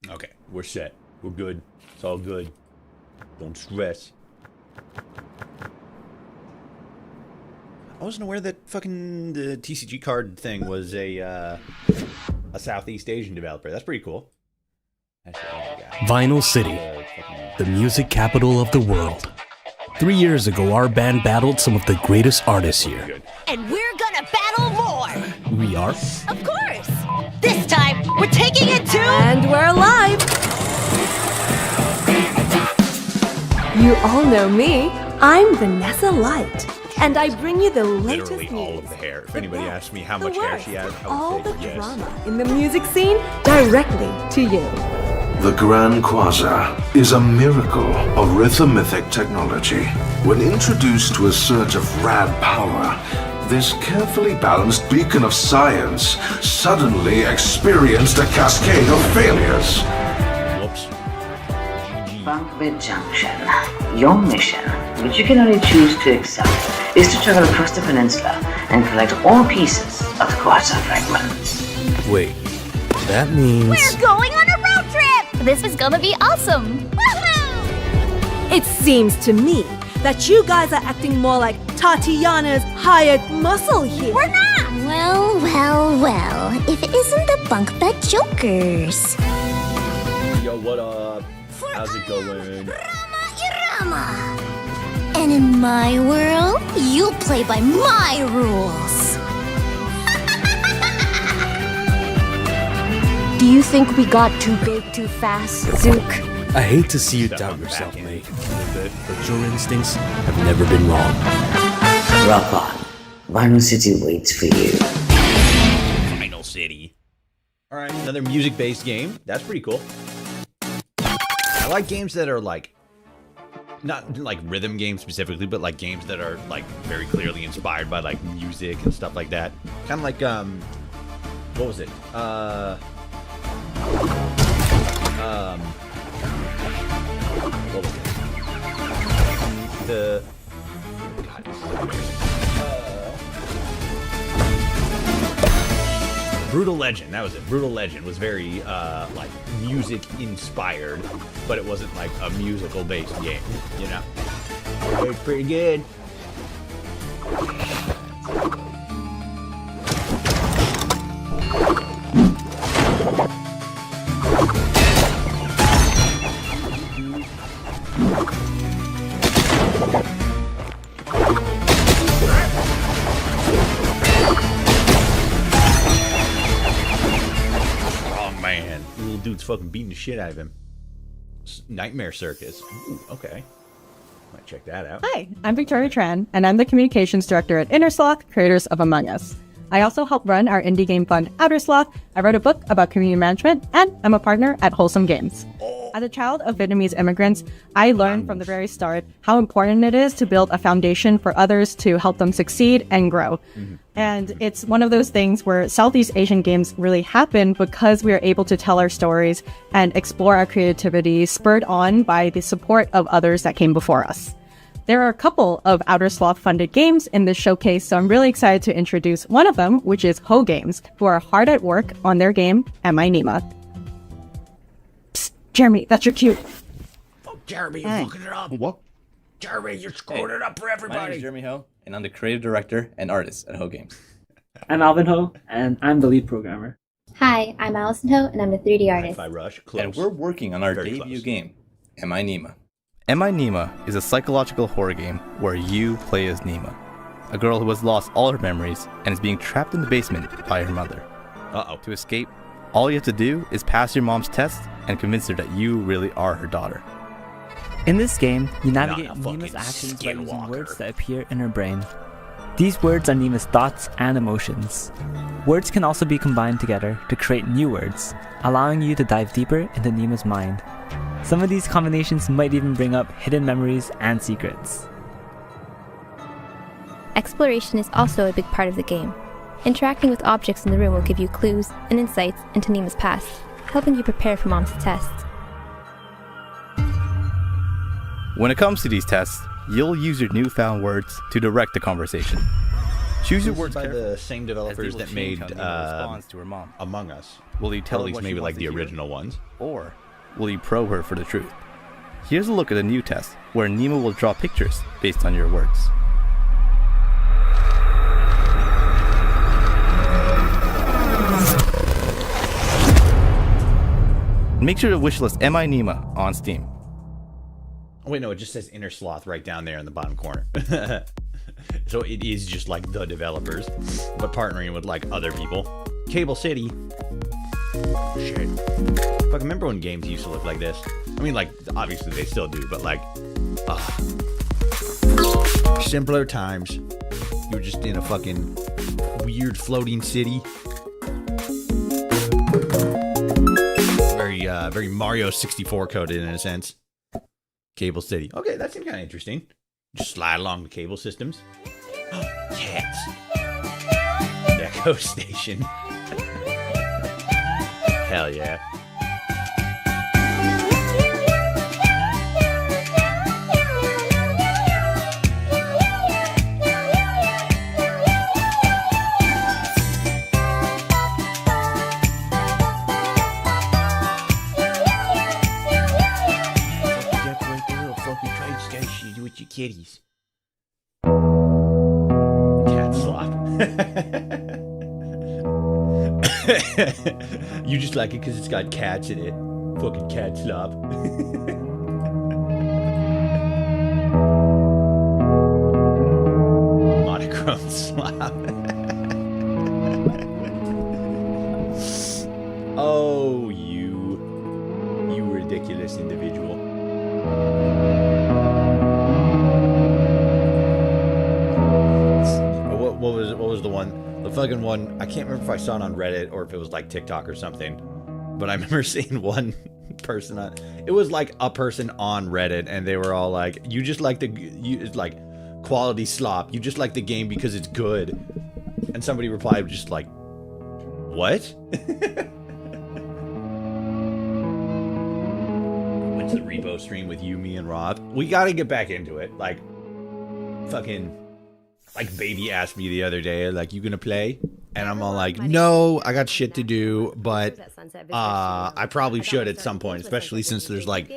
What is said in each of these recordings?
Okay, we're set. We're good. It's all good. Don't stress. I wasn't aware that fucking the TCG card thing was a Southeast Asian developer. That's pretty cool. Vinyl City, the music capital of the world. 3 years ago, our band battled some of the greatest artists here. And we're gonna battle more! We are? Of course! This time, we're taking it to... And we're live! You all know me. I'm Vanessa Light. And I bring you the latest Literally news. all of the hair. If the anybody best, asked me how the much hair worst, she has, I would all say the yes. drama in the music scene directly to you. The Grand Quasar is a miracle of rhythmothic technology. When introduced to a surge of rad power, this carefully balanced beacon of science suddenly experienced a cascade of failures. Whoops. Bunkbed Junction. Your mission, which you can only choose to accept, is to travel across the peninsula and collect all pieces of the quasar fragments. Wait, that means... We're going on a road trip! This is gonna be awesome! Woohoo! It seems to me that you guys are acting more like Tatiana's hired muscle here. We're not! Well, if it isn't the bunk bed jokers. Yo, what up? How's it going? Rama Irama. And in my world, you play by my rules. Do you think we got too big too fast, Zook? I hate to see you Step doubt on the yourself, back end mate. a little bit. But your instincts have never been wrong. Rock on. Vinyl City waits for you. Final City. Alright, another music-based game. That's pretty cool. I like games that are like, not like rhythm games specifically, but like games that are like very clearly inspired by like music and stuff like that. Kind of like, what was it? What was it? The, God, this is so embarrassing. Brutal Legend, that was it. Brutal Legend was very, like, music inspired, but it wasn't like a musical based game, you know? It was pretty good. Man, little dude's fucking beating the shit out of him. Nightmare Circus. Ooh, okay. Might check that out. Hi, I'm Victoria Tran, and I'm the Communications Director at Innersloth, creators of Among Us. I also help run our indie game fund, Outer Sloth. I wrote a book about community management, and I'm a partner at Wholesome Games. As a child of Vietnamese immigrants, I learned from the very start how important it is to build a foundation for others to help them succeed and grow. And it's one of those things where Southeast Asian games really happen because we are able to tell our stories and explore our creativity, spurred on by the support of others that came before us. There are a couple of Outer Sloth funded games in this showcase, so I'm really excited to introduce one of them, which is Ho Games, who are hard at work on their game, Am I Nima? Psst, Jeremy, that's your cue. Oh, Jeremy, you're fucking it up. What? Jeremy, you're screwing it up for My name everybody. is Jeremy Ho, and I'm the creative director and artist at Ho Games. I'm Alvin Ho, and I'm the lead programmer. Hi, I'm Allison Ho, and I'm the 3D artist. Hi-Fi Rush, close. And we're working on our Very debut close. game, Am I Nima? Am I Nima is a psychological horror game where you play as Nima, a girl who has lost all her memories and is being trapped in the basement by her mother. Uh-oh. To escape, all you have to do is pass your mom's test and convince her that you really are her daughter. In this game, you navigate Not a fucking Nima's actions by using skinwalker. words that appear in her brain. These words are Nima's thoughts and emotions. Words can also be combined together to create new words, allowing you to dive deeper into Nima's mind. Some of these combinations might even bring up hidden memories and secrets. Exploration is also a big part of the game. Interacting with objects in the room will give you clues and insights into Nima's past, helping you prepare for Mom's test. When it comes to these tests, you'll use your newfound words to direct the conversation. Choose your This is words by carefully, the same developers as they that will made change how Nima responds to her mom. Among Us. Will you Or tell at her least what she maybe wants like to the hear? original ones. Or will you probe her for the truth? Here's a look at a new test where Nima will draw pictures based on your words. Make sure to wishlist MI Nima on Steam. Oh, wait, no, it just says Inner Sloth right down there in the bottom corner. So it is just like the developers, but partnering with like other people. Cable City. Shit. Fuck, remember when games used to look like this? I mean, like, obviously they still do, but like, simpler times. You were just in a fucking weird floating city. Very Mario 64 coded in a sense. Cable City. Okay, that seems kind of interesting. Just slide along the cable systems. Cats. Echo Station. Hell yeah. Decorate the little fucking train station with your kitties. Cat slop. You just like it because it's got cats in it. Fucking cat slop. Monochrome slop. Oh, you ridiculous individual. What was the one? The fucking one, I can't remember if I saw it on Reddit or if it was like TikTok or something. But I remember seeing one person on, it was like a person on Reddit, and they were all like, you just like it's like quality slop. You just like the game because it's good. And somebody replied just like, what? Went to the Repo stream with you, me, and Rob. We gotta get back into it. Like, fucking, like Baby asked me the other day, like, you gonna play? And I'm all like, no, I got shit to do, but I probably should at some point, especially since there's like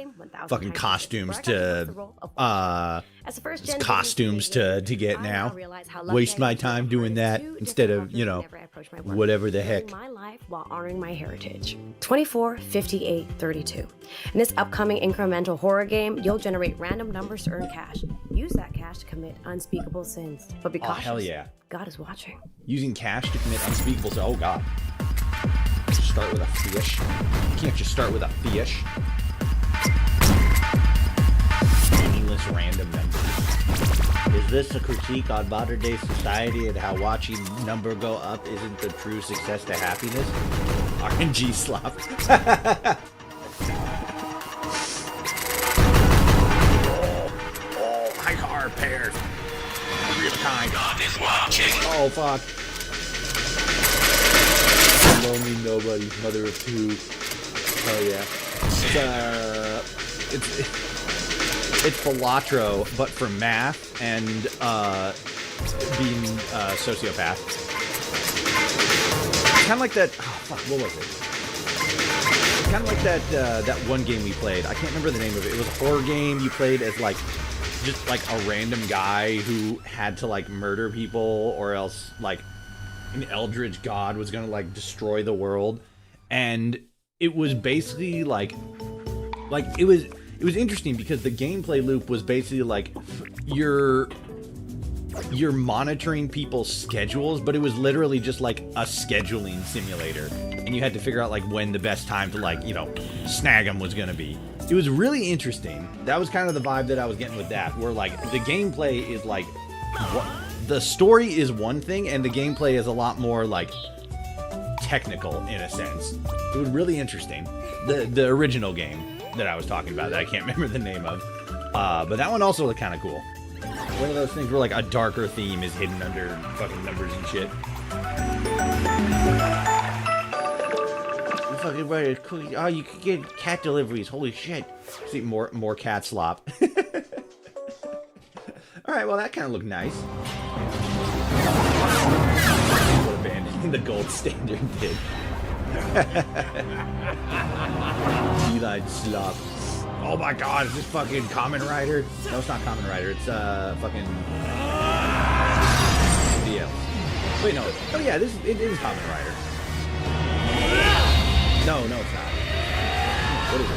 fucking costumes to get now. Waste my time doing that instead of, you know, whatever the heck. My life while honoring my heritage. 24, 58, 32. In this upcoming incremental horror game, you'll generate random numbers to earn cash. Use that cash to commit unspeakable sins. But be cautious. Oh, hell yeah. God is watching. Using cash to commit unspeakable sins. Oh, God. Just start with a fish. You can't just start with a fish. Meaningless random numbers. Is this a critique on modern day society and how watching number go up isn't the true success to happiness? RNG slop. Oh, high car repairs. Real kind. God is watching. Oh, fuck. Lonely nobody, mother of two. Oh, yeah. It's Balatro, but for math and being a sociopath. Kind of like that. Oh, fuck, what was it? Kind of like that one game we played. I can't remember the name of it. It was a horror game. You played as like just like a random guy who had to like murder people, or else like an eldritch god was gonna like destroy the world. And it was basically like it was interesting because the gameplay loop was basically like you're monitoring people's schedules, but it was literally just like a scheduling simulator, and you had to figure out like when the best time to like, you know, snag them was gonna be. It was really interesting. That was kind of the vibe that I was getting with that, where like the gameplay is like the story is one thing and the gameplay is a lot more like technical in a sense. It was really interesting. The original game that I was talking about that I can't remember the name of, but that one also looked kind of cool. One of those things where like a darker theme is hidden under fucking numbers and shit. Fucking right, oh, you could get cat deliveries. Holy shit! See more cat slop. All right, well that kind of looked nice. The gold standard bid. Eli Slop. Oh my god, is this fucking Kamen Rider? No, it's not Kamen Rider. It's fucking DL. Wait, no. Oh yeah, it is Kamen Rider. No, it's not. What is it?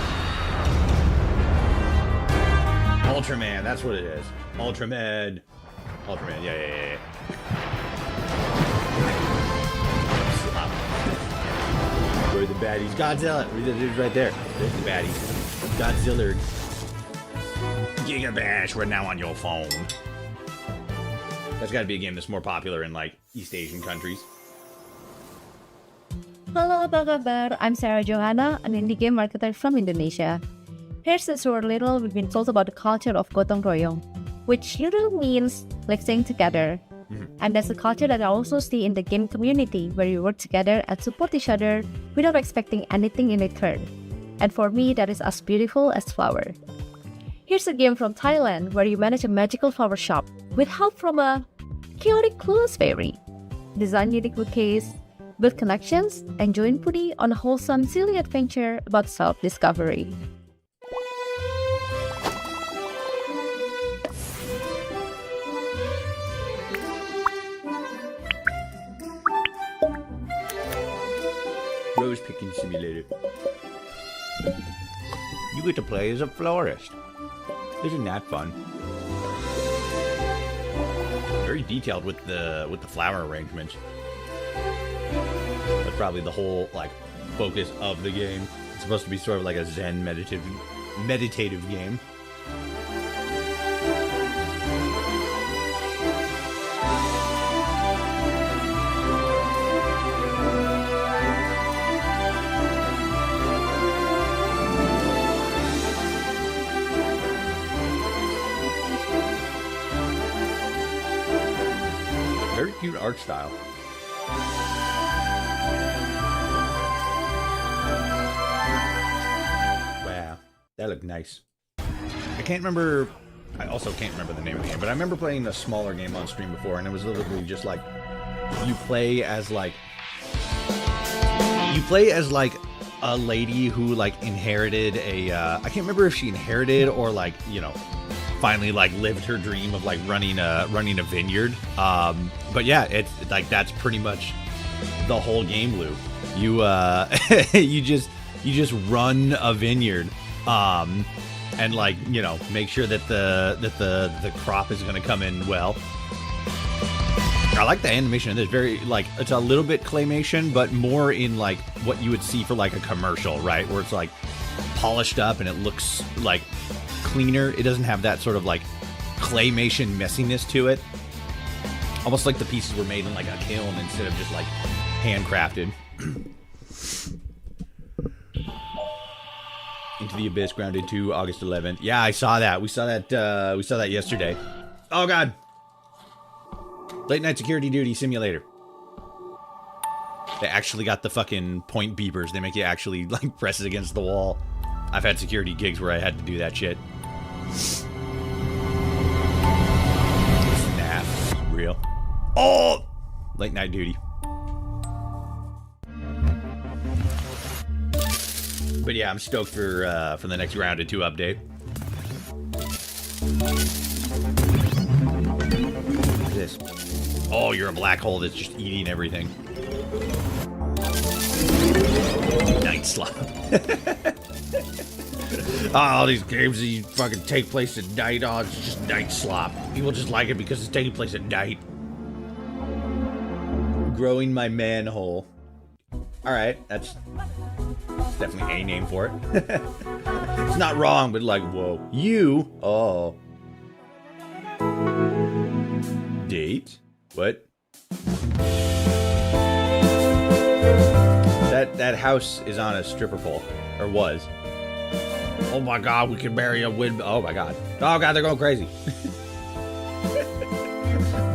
Ultraman, that's what it is. Ultraman, yeah. Where are the baddies? Godzilla! It's right there. There's the baddies. Godzilla. Giga Bash, we're now on your phone. That's gotta be a game that's more popular in, like, East Asian countries. Halo, apa kabar? I'm Sarah Johanna, an indie game marketer from Indonesia. Here's a short little we've been told about the culture of Gotong Royong, which literally means lifting together. And that's a culture that I also see in the game community, where you work together and support each other without expecting anything in return. And for me, that is as beautiful as flower. Here's a game from Thailand, where you manage a magical flower shop with help from a chaotic clueless fairy. Design unique bouquets, build connections, and join Pudi on a wholesome, silly adventure about self-discovery. Rose picking simulator. You get to play as a florist. Isn't that fun? Very detailed with the flower arrangements. That's probably the whole like focus of the game. It's supposed to be sort of like a Zen meditative game. Very cute art style. Wow, that looked nice. I can't remember. I also can't remember the name of the game, but I remember playing a smaller game on stream before, and it was literally just like you play as like a lady who like inherited a. I can't remember if she inherited or like finally like lived her dream of like running a vineyard. But yeah, it's like that's pretty much the whole game loop. You you just run a vineyard, and like make sure that the crop is gonna come in well. I like the animation of this. Very like it's a little bit claymation, but more in like what you would see for like a commercial, right? Where it's like polished up and it looks like cleaner. It doesn't have that sort of like claymation messiness to it. Almost like the pieces were made in like a kiln instead of just like handcrafted. Into the Abyss, Grounded 2, August 11th. Yeah, I saw that. We saw that yesterday. Oh god. Late night security duty simulator. They actually got the fucking point beepers. They make you actually like press it against the wall. I've had security gigs where I had to do that shit. Snap. Real. Oh! Late night duty. But yeah, I'm stoked for the next Grounded 2 update. What's this? Oh, you're a black hole that's just eating everything. Night Slop. All these games that you fucking take place at night, oh, it's just Night Slop. People just like it because it's taking place at night. Growing my manhole. Alright, that's definitely a name for it. It's not wrong, but like, whoa. You? Oh. Date? What? That house is on a stripper pole. Or was. Oh my god, we can marry a wind. Oh my god. Oh god, they're going crazy.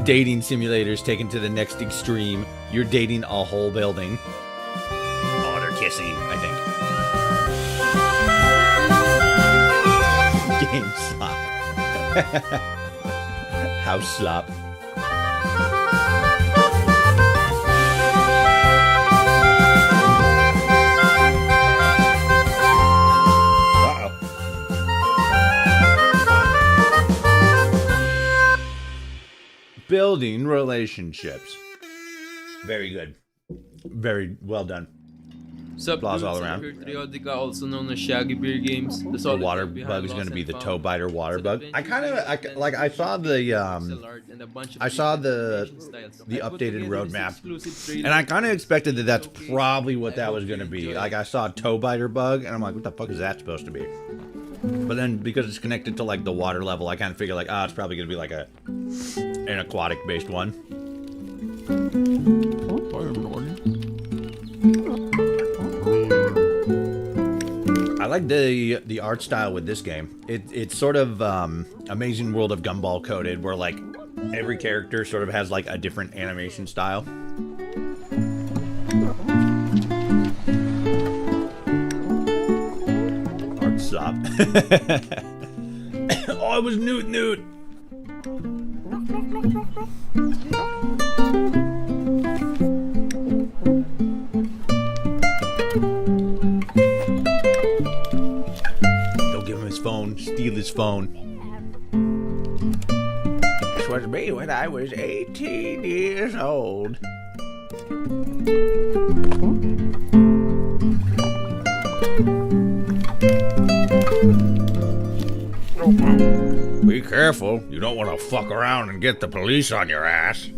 Dating simulators taken to the next extreme. You're dating a whole building. Oh, they're kissing, I think. Game slop. House slop. Building relationships. Very good. Very well done. Applause all around. Periodica, also known as Shaggy Beer Games. The water bug is going to be the toe biter water bug. I saw the updated roadmap, and I kind of expected that that's probably what that was going to be. Like I saw a toe biter bug, and I'm like, what the fuck is that supposed to be? But then because it's connected to like the water level, I kind of figure like, it's probably going to be like an aquatic based one. I like the art style with this game. It's sort of Amazing World of Gumball coded, where like every character sort of has like a different animation style. Art stop. Oh, it was Newt. Phone, steal his phone. This was me when I was 18 years old. Be careful, you don't want to fuck around and get the police on your ass.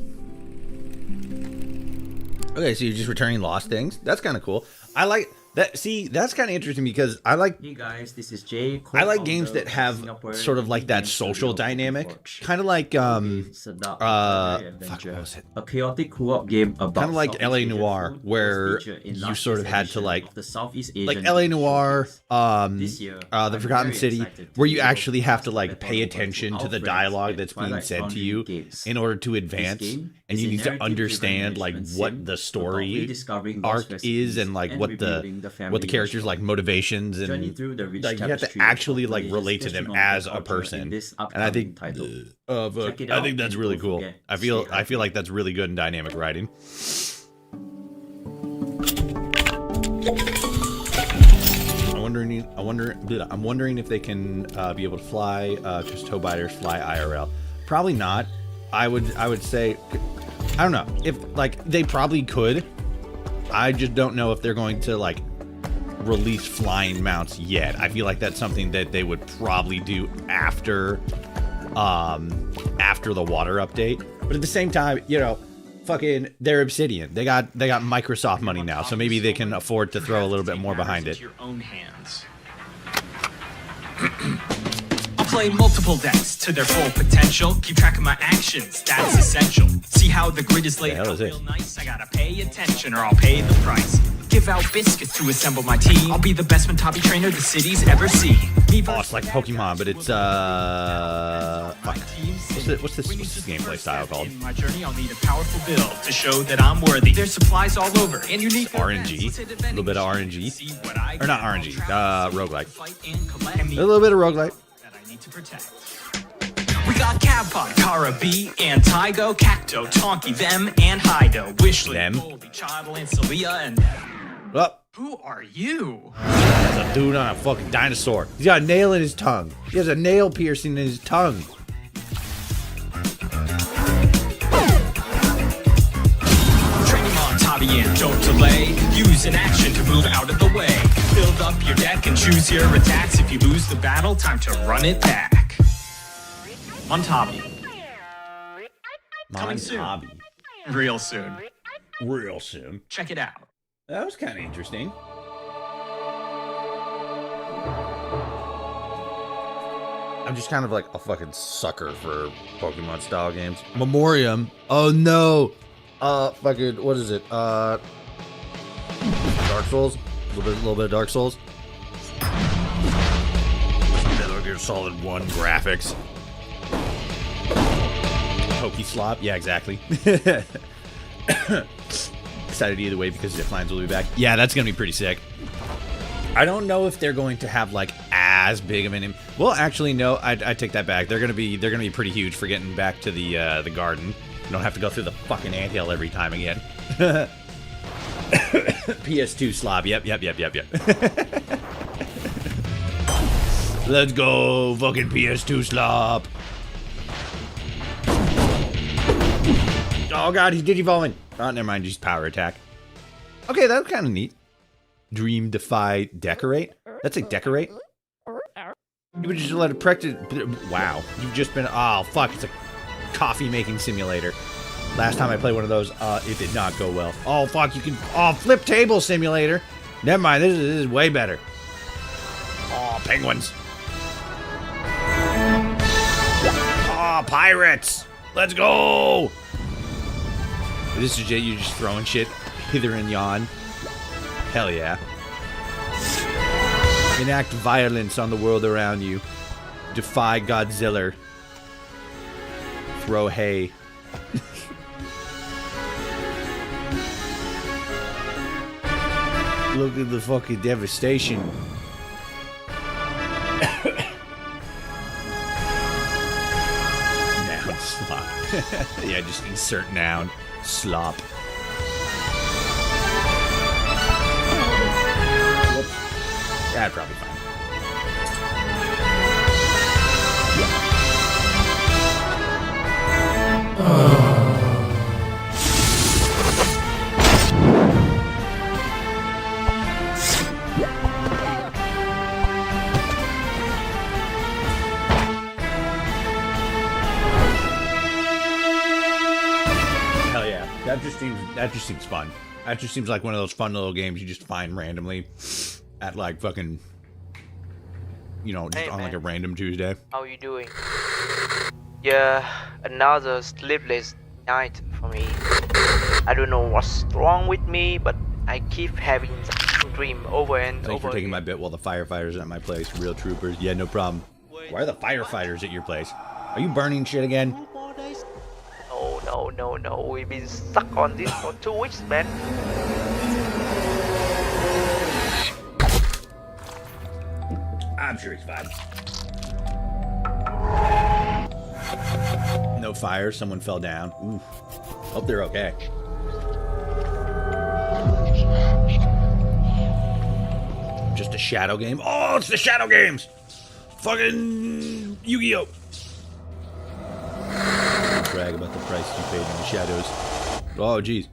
Okay, so you're just returning lost things? That's kind of cool. I like that. See, that's kind of interesting because I like. Hey guys, this is Jay. I like games that have sort of like that social dynamic, kind of like fuck, what was it? A chaotic co-op game about kind of like L.A. Noire, where you sort of had to like L.A. Noire, the Forgotten City, where you actually have to like pay attention to the dialogue that's being said to you in order to advance, and you need to understand like what the story arc is and like what the characters like motivations and like you have to actually like relate to them as a person. And I think that's really cool. I feel like that's really good in dynamic writing. I'm wondering if they can be able to fly because toe biters fly IRL. Probably not. I would say, I don't know, if like they probably could. I just don't know if they're going to like release flying mounts yet. I feel like that's something that they would probably do after the water update. But at the same time, you know, fucking they're Obsidian. They got Microsoft money now, so maybe they can afford to throw a little bit more behind it. Your own hands. I'll play multiple decks to their full potential. Keep track of my actions, that's essential. See how the grid is laid out real nice? I gotta pay attention or I'll pay the price. Give out biscuits to assemble my team. I'll be the best Matabi trainer the city's ever seen. Oh, it's like Pokemon, but it's fuck. What's this gameplay style called? In my journey, I'll need a powerful build to show that I'm worthy. There's supplies all over, and you need RNG. A little bit of RNG. Or not RNG, roguelike. A little bit of roguelike. To protect. We got Cavpod, Kara B, and Tygo, Cacto, Tonki, them, and Hydo, Wishly, Goldie, Chidle, and Celia, and who are you? That's a dude on a fucking dinosaur. He's got a nail in his tongue. He has a nail piercing in his tongue. Training on Tabi and don't delay. Use an action to move out of the way. Build up your deck and choose your attacks. If you lose the battle, time to run it back. Montabi. Coming soon. Real soon. Real soon. Check it out. That was kind of interesting. I'm just kind of like a fucking sucker for Pokemon style games. Memoriam. Oh no. Fucking, what is it? Dark Souls. A little bit of Dark Souls. Metal Gear Solid 1 graphics. Pokeslop. Yeah, exactly. Excited either way because Ziplines will be back. Yeah, that's gonna be pretty sick. I don't know if they're going to have like as big of an. Well, actually, no. I take that back. They're gonna be pretty huge for getting back to the garden. You don't have to go through the fucking anthill every time again. PS2 slob. Yep. Let's go, fucking PS2 slob. Oh god, he's digivolving. Oh, never mind, just power attack. Okay, that's kind of neat. Dream, defy, decorate. That's a decorate. You would just let it practice. Wow, you've just been. Oh fuck, it's a coffee making simulator. Last time I played one of those, it did not go well. Oh fuck, you can. Oh, flip table simulator. Never mind, this is way better. Oh, penguins. Oh, pirates. Let's go. This is you just throwing shit hither and yon. Hell yeah. Enact violence on the world around you. Defy Godzilla. Throw hay. Look at the fucking devastation. Noun slop. Yeah, just insert noun. Slop. Whoops. Yeah, probably fine. Hell yeah. That just seems fun. That just seems like one of those fun little games you just find randomly at like fucking, you know, just on like a random Tuesday. How you doing? Yeah, another sleepless night for me. I don't know what's wrong with me, but I keep having the dream over and over. Thanks for taking my bit while the firefighters are at my place. Real troopers. Yeah, no problem. Why are the firefighters at your place? Are you burning shit again? No. We've been stuck on this for 2 weeks, man. I'm sure he's fine. No fire. Someone fell down. Ooh. Hope they're okay. Just a shadow game. Oh, it's the shadow games. Fucking Yu-Gi-Oh. Brag about the price you paid in the shadows. Oh, jeez.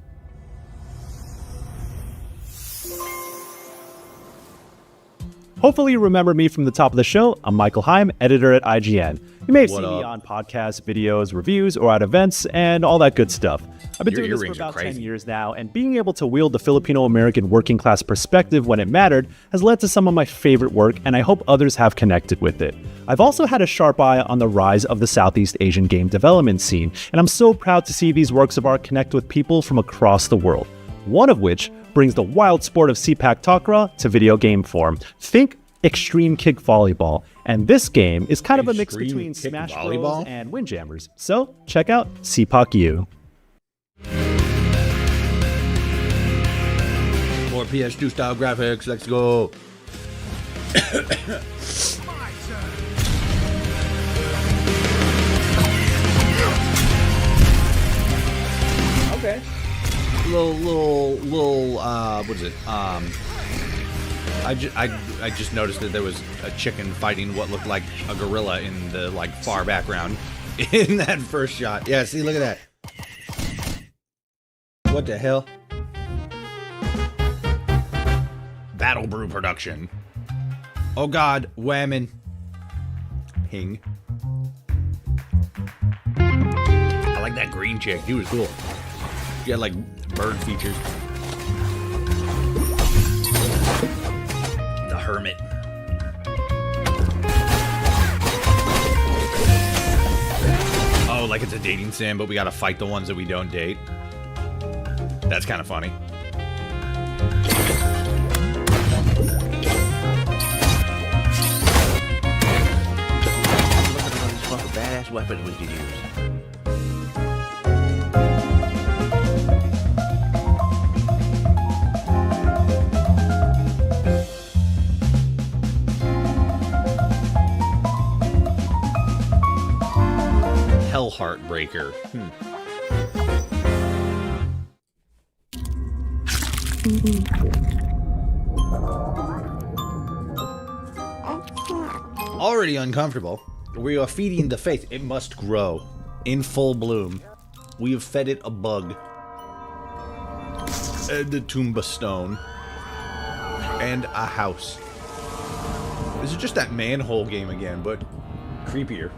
Hopefully you remember me from the top of the show. I'm Michael Heim, editor at IGN. You may have What seen me up? on podcasts, videos, reviews, or at events, and all that good stuff. I've been Your doing this for earrings are about 10 crazy. years now, and being able to wield the Filipino-American working-class perspective when it mattered has led to some of my favorite work, and I hope others have connected with it. I've also had a sharp eye on the rise of the Southeast Asian game development scene, and I'm so proud to see these works of art connect with people from across the world. One of which brings the wild sport of Sepak Takraw to video game form. Think Extreme Kick Volleyball, and this game is kind of a mix Extreme between Kick Smash Volleyball? Bros. And Windjammers. So check out Sepak U. More PS2 style graphics. Let's go. Okay. Little, what is it? I just noticed that there was a chicken fighting what looked like a gorilla in the like far background in that first shot. Yeah, see, look at that. What the hell? Battle Brew production. Oh god, whammon. Ping. I like that green chick. He was cool. She had like bird features. The hermit. Oh, like it's a dating sim, but we gotta fight the ones that we don't date. That's kind of funny. Look at all these fucking badass weapons we could use. Hell Heartbreaker. Already uncomfortable. We are feeding the faith. It must grow in full bloom. We have fed it a bug. And a tombstone. And a house. This is just that manhole game again, but creepier.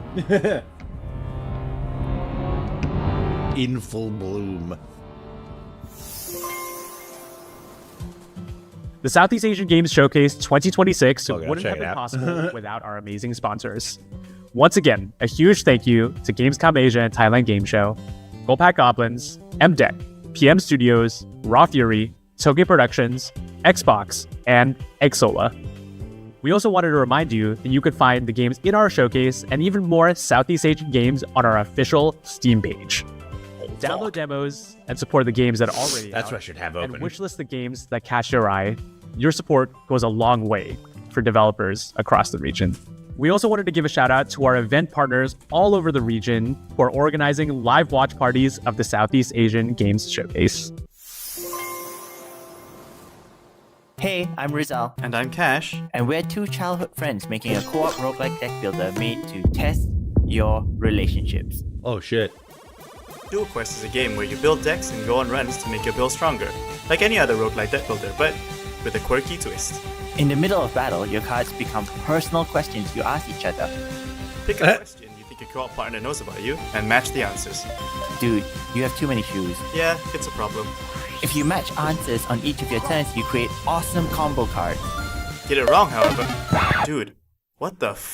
In full bloom. The Southeast Asian Games Showcase 2026 Okay, wouldn't check have it been out. possible without our amazing sponsors. Once again, a huge thank you to Gamescom Asia and Thailand Game Show, Goldpack Goblins, MDeck, PM Studios, Raw Fury, Tokyo Productions, Xbox, and Exola. We also wanted to remind you that you could find the games in our showcase and even more Southeast Asian games on our official Steam page. Download demos and support the games that are already That's out, what I should have open. and wishlist the games that catch your eye. Your support goes a long way for developers across the region. We also wanted to give a shout out to our event partners all over the region who are organizing live watch parties of the Southeast Asian Games Showcase. Hey, I'm Rizal. And I'm Cash. And we're two childhood friends making a co-op roguelike deck builder made to test your relationships. Oh shit. Duel Quest is a game where you build decks and go on runs to make your build stronger, like any other roguelike deck builder, but with a quirky twist. In the middle of battle, your cards become personal questions you ask each other. Pick a question you think your co-op partner knows about you, and match the answers. Dude, you have too many shoes. Yeah, it's a problem. If you match answers on each of your turns, you create awesome combo cards. Get it wrong, however. Dude, what the f***?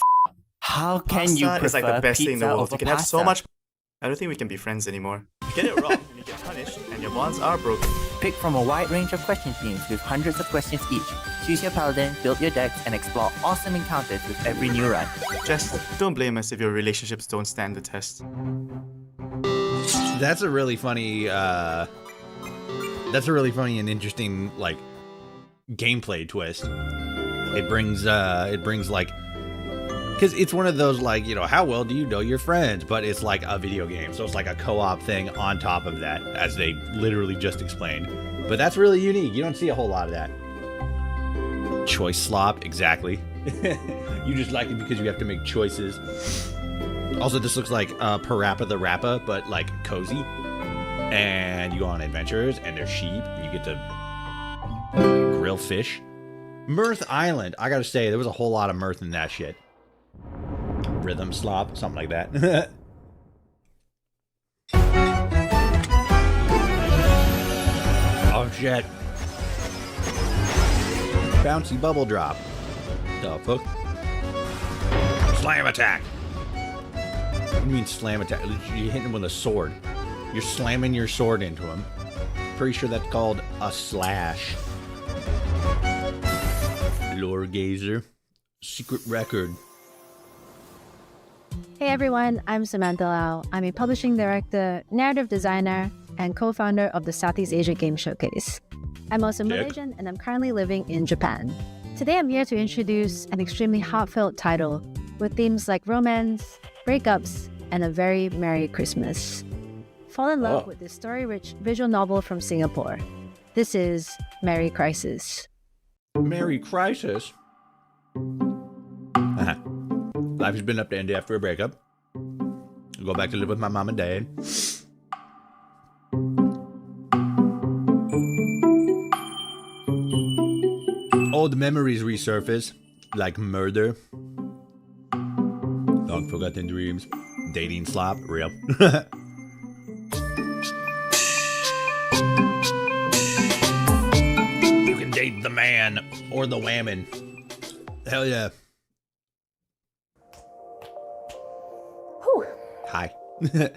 How can you Pasta is like the prefer best thing in the pizza world. over You can have so pasta? much. I don't think we can be friends anymore. Get it wrong, and you get punished, and your bonds are broken. Pick from a wide range of question themes with hundreds of questions each. Choose your paladin, build your decks, and explore awesome encounters with every new run. Just don't blame us if your relationships don't stand the test. That's a really funny and interesting like gameplay twist. It brings like, because it's one of those like, you know, how well do you know your friends, but it's like a video game, so it's like a co-op thing on top of that, as they literally just explained. But that's really unique. You don't see a whole lot of that. Choice slop, exactly. You just like it because you have to make choices. Also, this looks like Parappa the Rappa, but like cozy. And you go on adventures, and there's sheep, and you get to grill fish. Mirth Island. I gotta say, there was a whole lot of mirth in that shit. Rhythm slop, something like that. Oh shit. Bouncy bubble drop. The fuck? Slam attack. What do you mean slam attack? You hit him with a sword. You're slamming your sword into him. Pretty sure that's called a slash. Lore Gazer. Secret record. Hey everyone, I'm Samantha Lau. I'm a publishing director, narrative designer, and co-founder of the Southeast Asia Game Showcase. I'm also Malaysian and I'm currently living in Japan. Today I'm here to introduce an extremely heartfelt title with themes like romance, breakups, and a very Merry Christmas. Fall in love with this story-rich visual novel from Singapore. This is Merry Crisis. Merry Crisis? Life has been up to end after a breakup. I'll go back to live with my mom and dad. Old memories resurface, like murder. Long forgotten dreams. Dating slop, real. You can date the man or the woman. Hell yeah. Hi. Do you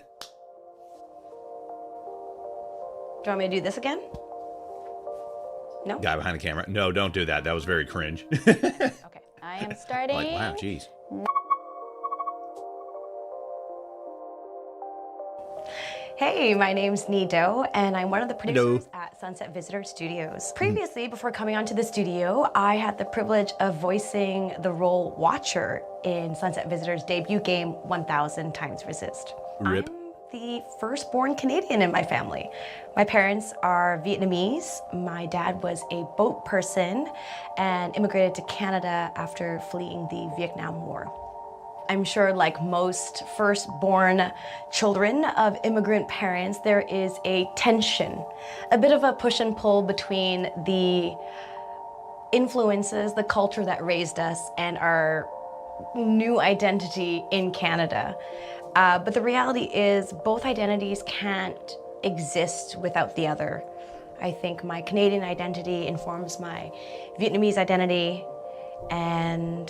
want me to do this again? No? Guy behind the camera. No, don't do that. That was very cringe. I am starting. Like, wow, jeez. Hey, my name's Nido, and I'm one of the producers at Sunset Visitor Studios. Previously, before coming onto the studio, I had the privilege of voicing the role Watcher in Sunset Visitor's debut game, 1000 Times Resist. Rip. I'm the firstborn Canadian in my family. My parents are Vietnamese. My dad was a boat person and immigrated to Canada after fleeing the Vietnam War. I'm sure, like most firstborn children of immigrant parents, there is a tension, a bit of a push and pull between the influences, the culture that raised us, and our new identity in Canada. But the reality is both identities can't exist without the other. I think my Canadian identity informs my Vietnamese identity, and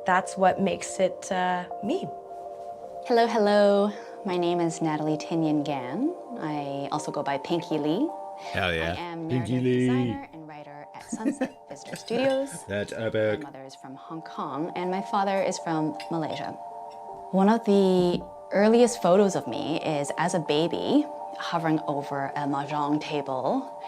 that's what makes it me. Hello, hello. My name is Natalie Tinyan Gan. I also go by Pinky Lee. Hell yeah. I am Pinky narrative Lee. designer and writer at Sunset Visitor Studios. That's epic. My mother is from Hong Kong, and my father is from Malaysia. One of the earliest photos of me is as a baby, hovering over a mahjong table,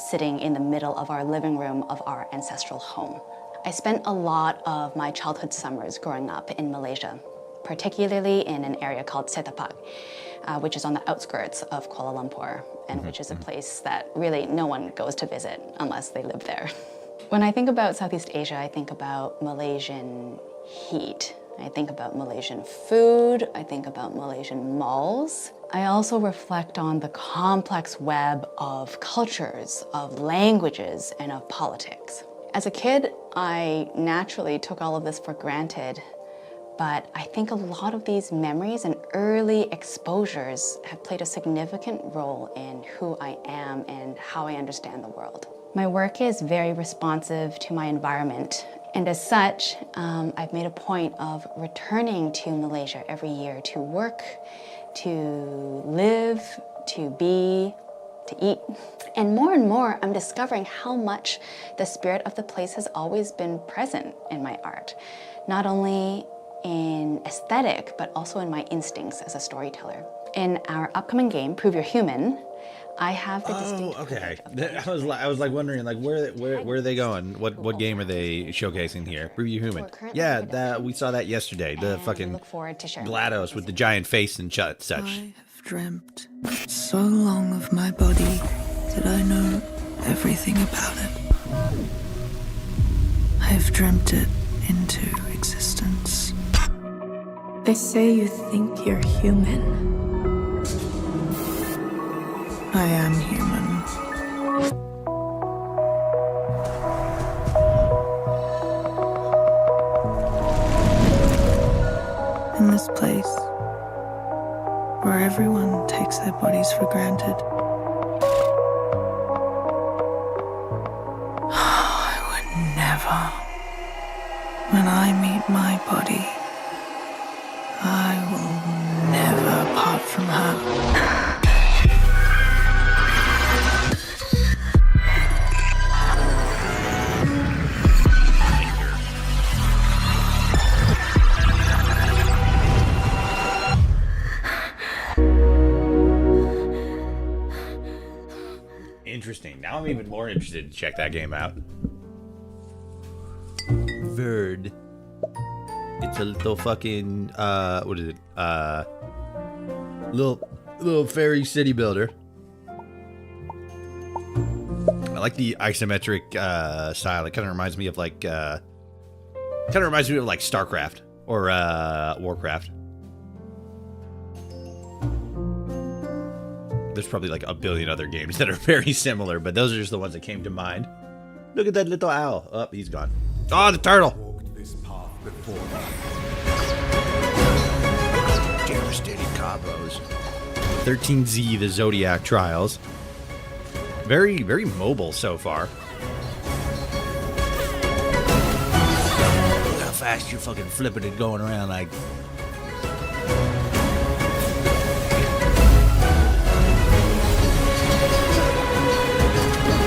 sitting in the middle of our living room of our ancestral home. I spent a lot of my childhood summers growing up in Malaysia, particularly in an area called Setapak, which is on the outskirts of Kuala Lumpur, and which is a place that really no one goes to visit unless they live there. When I think about Southeast Asia, I think about Malaysian heat. I think about Malaysian food, I think about Malaysian malls. I also reflect on the complex web of cultures, of languages, and of politics. As a kid, I naturally took all of this for granted, but I think a lot of these memories and early exposures have played a significant role in who I am and how I understand the world. My work is very responsive to my environment, and as such, I've made a point of returning to Malaysia every year to work, to live, to be, to eat. And more, I'm discovering how much the spirit of the place has always been present in my art, not only in aesthetic, but also in my instincts as a storyteller. In our upcoming game, Prove You're Human, I have the distinct. Okay. I was like wondering, like where are they going? What game are they showcasing here? Prove You Human. Yeah, we saw that yesterday. The fucking GLaDOS with the giant face and such. I have dreamt so long of my body that I know everything about it. I have dreamt it into existence. They say you think you're human. I am human. In this place, where everyone takes their bodies for granted, I would never. When I meet my body, I will never part from her. Interesting. Now I'm even more interested to check that game out. Verd. It's a little fucking what is it? Little fairy city builder. I like the isometric style. It kind of reminds me of like StarCraft or Warcraft. There's probably like a billion other games that are very similar, but those are just the ones that came to mind. Look at that little owl. Oh, he's gone. Oh, the turtle. Devastating combos. 13Z, the Zodiac Trials. Very, very mobile so far. Look how fast you're fucking flipping it going around like...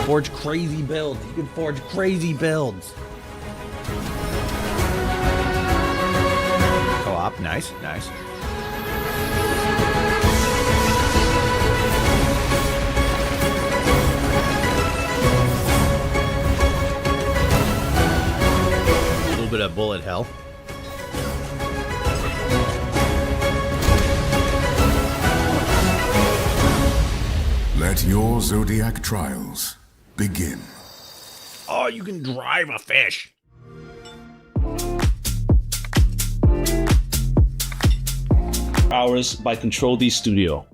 Forge crazy builds. You can forge crazy builds. Co-op, nice, nice. A little bit of bullet hell. Let your Zodiac Trials begin. Oh, you can drive a fish. Hours by Control D Studio.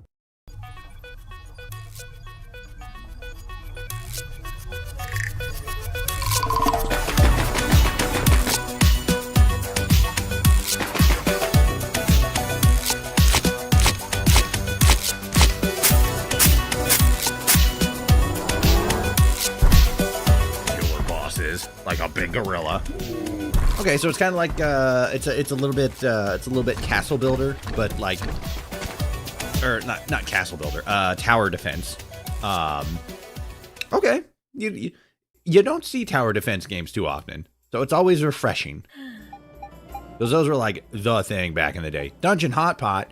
Like a big gorilla. Okay, so it's kind of like it's a little bit castle builder, but like, or not castle builder, tower defense. Okay, you don't see tower defense games too often, so it's always refreshing. Because those were like the thing back in the day. Dungeon Hot Pot.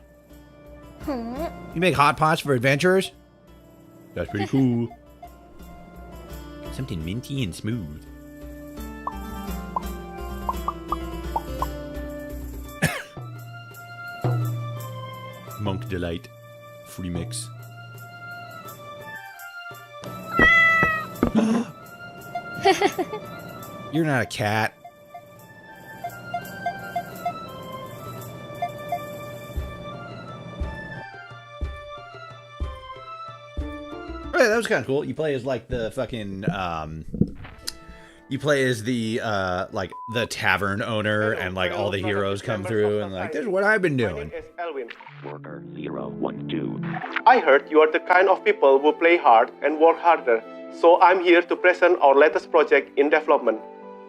You make hot pots for adventurers? That's pretty cool. Something minty and smooth. Monk Delight free mix. You're not a cat. Right, that was kind of cool. You play as like the fucking you play as the like the tavern owner, and like all the heroes come through and like, this is what I've been doing. Worker 012. I heard you are the kind of people who play hard and work harder. So I'm here to present our latest project in development,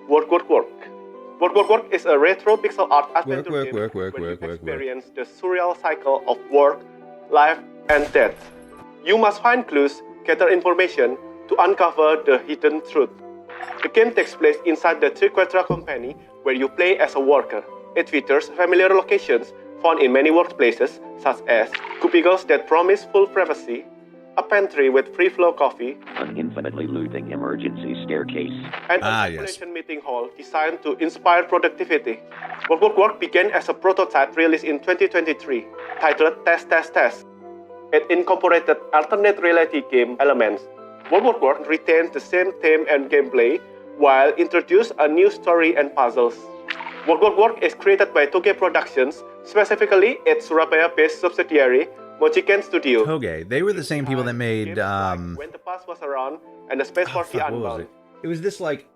Work. Work is a retro pixel art adventure game where you experience the surreal cycle of work, life, and death. You must find clues, gather information to uncover the hidden truth. The game takes place inside the Triquetra company, where you play as a worker. It features familiar locations found in many workplaces, such as cubicles that promise full privacy, a pantry with free flow coffee, an infinitely looping emergency staircase, and a calculation meeting hall designed to inspire productivity. Work began as a prototype released in 2023, titled Test. It incorporated alternate reality game elements. Work retains the same theme and gameplay, while introduced a new story and puzzles. Work is created by Toge Productions, specifically its Surabaya-based subsidiary, Mochiken Studio. Toge, they were the same people that made When the Past Was Around and the Space Force Unbound. It was this like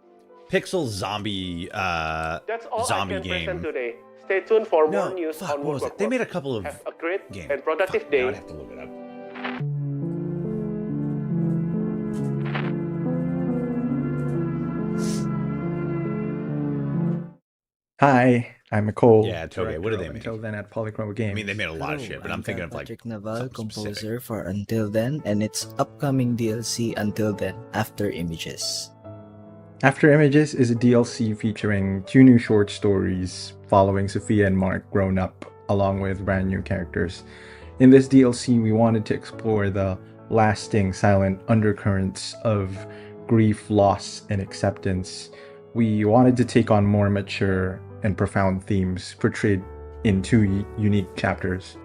pixel zombie That's all zombie I can game. present today. Stay tuned for more news on What was it? They made a couple of Have a great games. and productive day. I'd have to look it up. Hi, I'm Nicole. Yeah, Toge. What did they make? Until then at Polychroma Games. I mean, they made a lot of shit, but I'm thinking of like Patrick Naval, something composer specific. for Until Then, and its upcoming DLC Until Then, After Images. After Images is a DLC featuring 2 new short stories following Sophia and Mark grown up along with brand new characters. In this DLC, we wanted to explore the lasting silent undercurrents of grief, loss, and acceptance. We wanted to take on more mature and profound themes portrayed in 2 unique chapters.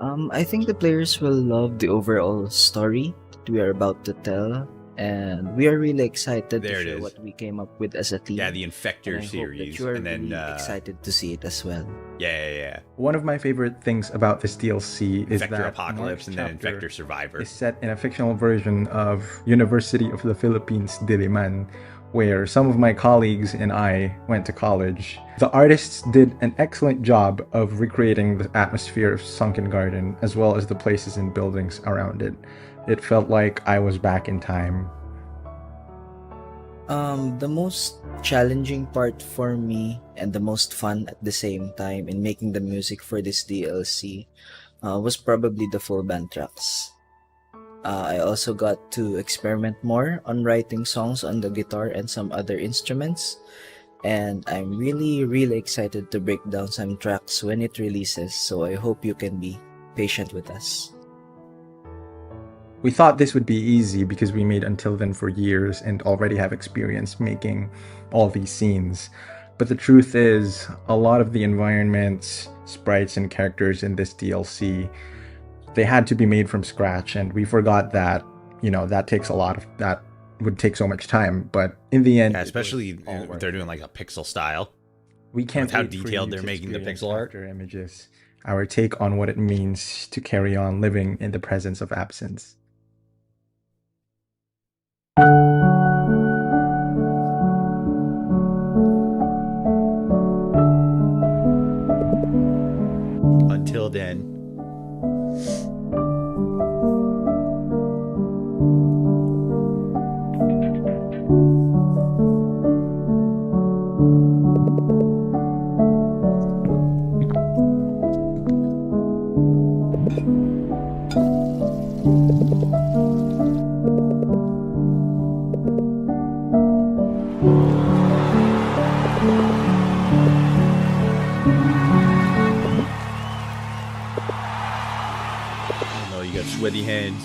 I think the players will love the overall story that we are about to tell, and we are really excited There to it share is. what we came up with as a team. Yeah, the Infector And I hope that series, you are and then really excited to see it as well. yeah. One of my favorite things about this DLC is Infector that Apocalypse Mark's and then chapter Infector Survivor. is set in a fictional version of University of the Philippines, Diliman, where some of my colleagues and I went to college. The artists did an excellent job of recreating the atmosphere of Sunken Garden, as well as the places and buildings around it. It felt like I was back in time. The most challenging part for me and the most fun at the same time in making the music for this DLC was probably the full band tracks. I also got to experiment more on writing songs on the guitar and some other instruments, and I'm really excited to break down some tracks when it releases, so I hope you can be patient with us. We thought this would be easy because we made Until Then for years and already have experience making all these scenes. But the truth is, a lot of the environments, sprites, and characters in this DLC, they had to be made from scratch, and we forgot that, that would take so much time. But in the end, Yeah, especially if they're doing like a pixel style. we can't With how wait for detailed you they're to making the experience pixel art. After Images. our take on what it means to carry on living in the presence of absence. Until then. Sweaty hands.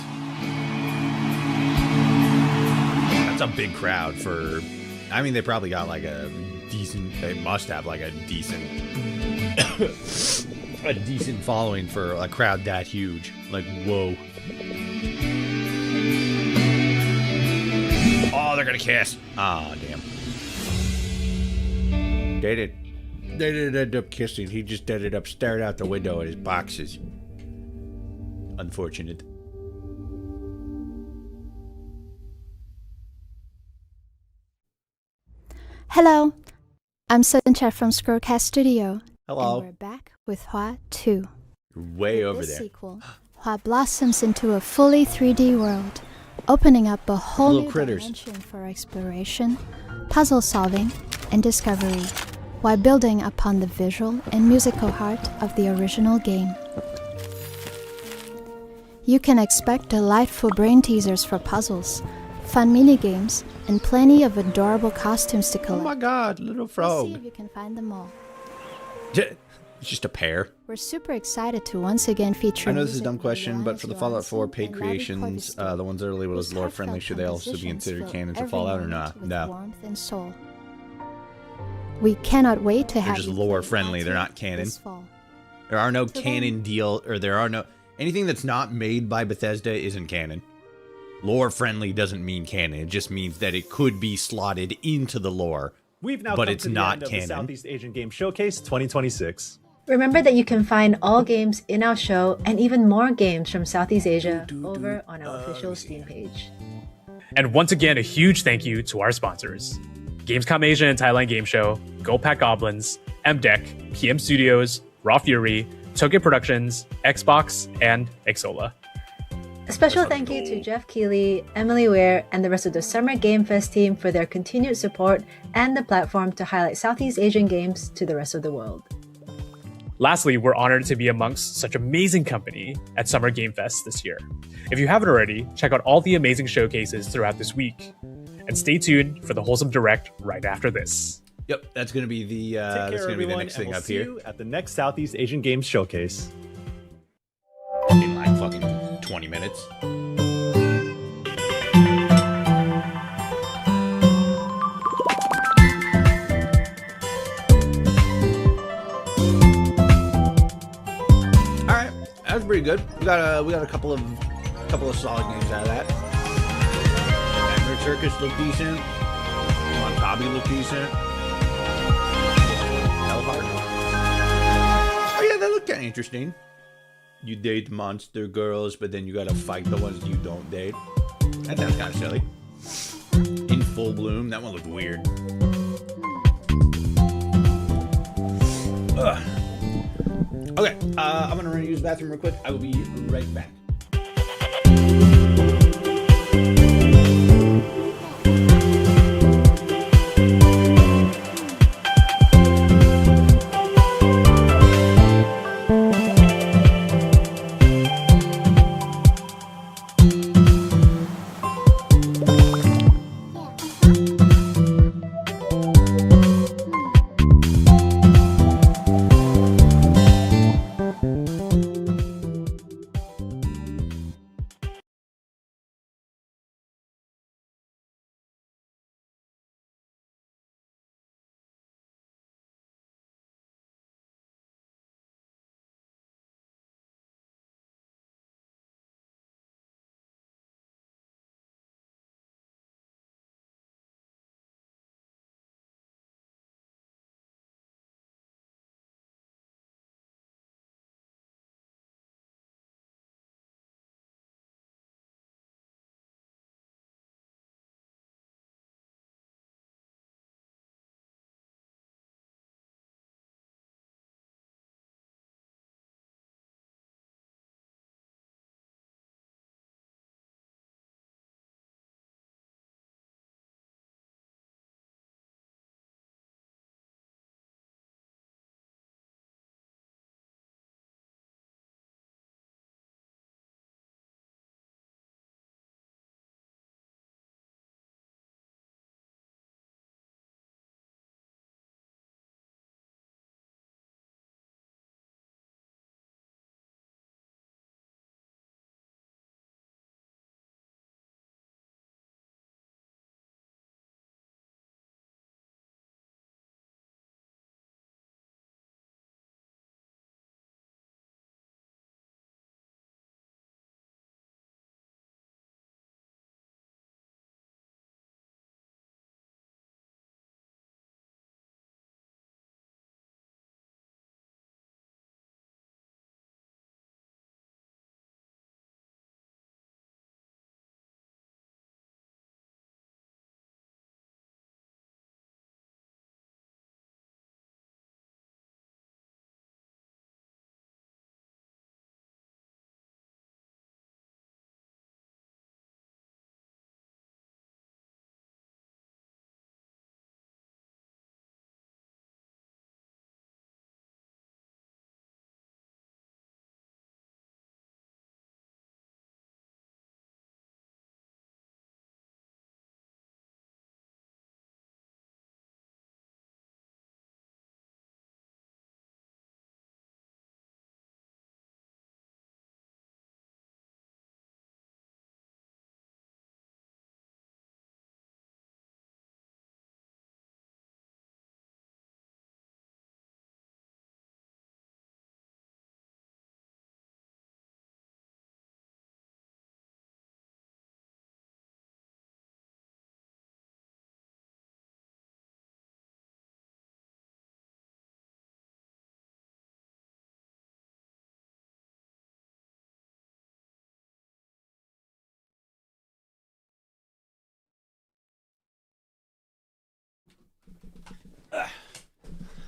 That's a big crowd for. I mean, they probably got like a decent. They must have like a decent, a decent following for a crowd that huge. Like, whoa. Oh, they're gonna kiss. Ah, damn. They didn't end up kissing. He just ended up staring out the window at his boxes. Unfortunate. Hello, I'm Suncha from Scrollcast Studio. Hello. And we're back with Hua 2. Way with over this there. Sequel, Hua blossoms into a fully 3D world, opening up a whole Little new critters. dimension for exploration, puzzle solving, and discovery, while building upon the visual and musical heart of the original game. You can expect delightful brain teasers for puzzles, fun mini-games, and plenty of adorable costumes to collect. Oh my god, little Let's frog. see if you can find them all. It's just a pair. We're super excited to once again feature. I know this is a music dumb by question, but for the Johannes Fallout 4 Johansson paid and Larry creations, Cordistone, the ones that are labeled as whose lore friendly, should they also be compositions considered fill canon to every Fallout or moment not? with No. warmth and soul. We cannot wait to They're have just you lore play friendly. Hua They're 2 not canon. this fall. There are no So canon deal, or there are no anything that's not made by Bethesda isn't canon. Lore friendly doesn't mean canon. It just means that it could be slotted into the lore. We've now but come it's to the not end of the canon. Southeast Asian Game Showcase 2026. Remember that you can find all games in our show and even more games from Southeast Asia over on our official Steam page. And once again, a huge thank you to our sponsors: Gamescom Asia and Thailand Game Show, Go Pack Goblins, MDEC, PM Studios, Raw Fury, Tokyo Productions, Xbox, and Exola. A special thank you to Jeff Keighley, Emily Ware, and the rest of the Summer Game Fest team for their continued support and the platform to highlight Southeast Asian games to the rest of the world. Lastly, we're honored to be amongst such amazing company at Summer Game Fest this year. If you haven't already, check out all the amazing showcases throughout this week. And stay tuned for the Wholesome Direct right after this. Yep, that's going to be the Take that's care, going to be the everyone, next and thing we'll up see here. you at the next Southeast Asian Games Showcase. In like fucking 20 minutes. All right, that was pretty good. We got a couple of solid games out of that. Nightmare Circus looked decent. Montabi looked decent. Hellheart. Oh yeah, that looked kind of interesting. You date monster girls, but then you gotta fight the ones you don't date. That sounds kind of silly. In Full Bloom, that one looked weird. Ugh. Okay, I'm gonna use the bathroom real quick. I will be right back.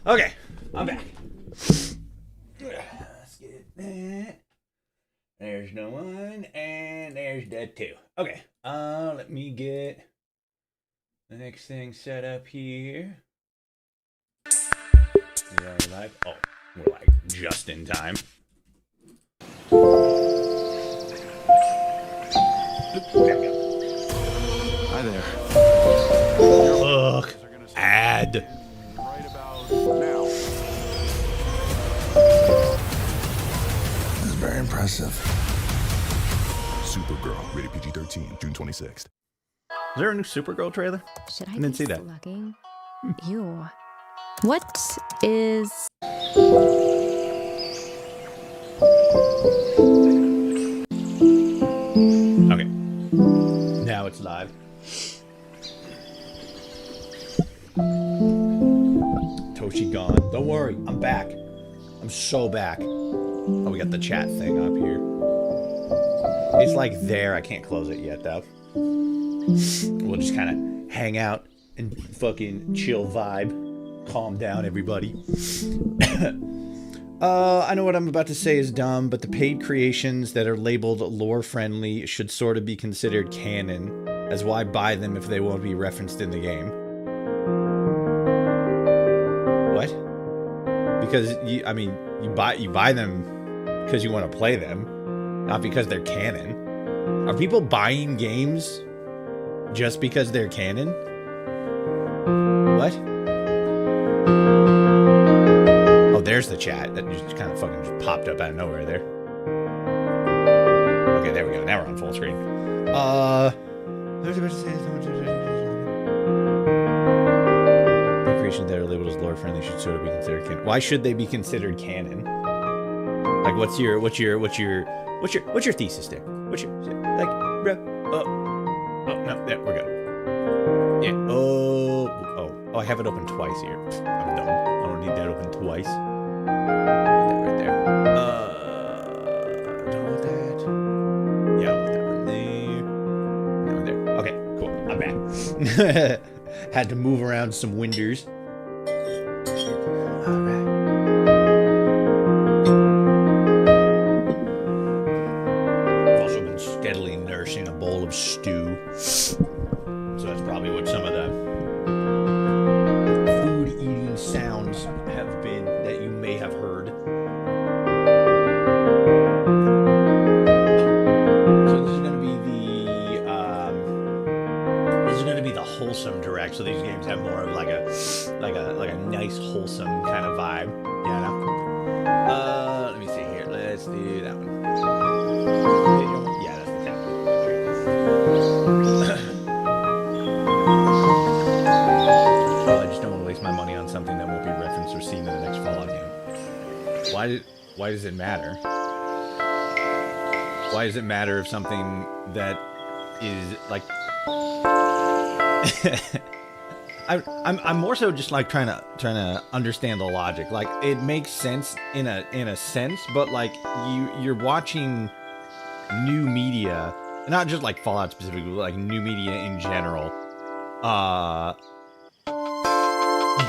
Okay, I'm back. Let's get that. There's no 1, and there's the 2. Okay, let me get the next thing set up here. We're already live. Oh, we're like just in time. There we go. Hi there. Look, ad. That's very impressive. Supergirl, rated PG-13, June 26th. Is there a new Supergirl trailer? Should I didn't be see that. slugging? Ew. What is... Okay. Now it's live. Toshi gone. Don't worry, I'm back. I'm so back. Oh, we got the chat thing up here. It's like there. I can't close it yet, though. We'll just kind of hang out and fucking chill vibe. Calm down, everybody. I know what I'm about to say is dumb, but the paid creations that are labeled lore-friendly should sort of be considered canon, as why buy them if they won't be referenced in the game? What? Because, you buy them because you want to play them, not because they're canon. Are people buying games just because they're canon? What? Oh, there's the chat. That just kind of fucking just popped up out of nowhere there. Okay, there we go. Now we're on full screen. Creations that are labeled as lore friendly should sort of be considered canon. Why should they be considered canon? Like, what's your thesis there? What's your like, bro? Oh no, there we're good. Yeah. Oh, I have it open twice here. I'm dumb. I don't need that open twice. That right there. Don't want that. Yeah, I want that one there. That one there. Okay, cool. I'm back. Had to move around some windows. Alright. I've also been steadily nursing a bowl of stew. So that's probably what some of the food eating sounds have been that you may have heard. So this is going to be the wholesome direct. So these games have more of like a nice wholesome kind of vibe. Yeah. Let me see here. Let's do that one. Yeah, that's the tap. Well, I just don't want to waste my money on something that won't be referenced or seen in the next Fallout game. Why does it matter? Why does it matter if something that is like I'm more so just like trying to understand the logic. Like, it makes sense in a sense, but like you're watching new media, not just like Fallout specifically, but like new media in general,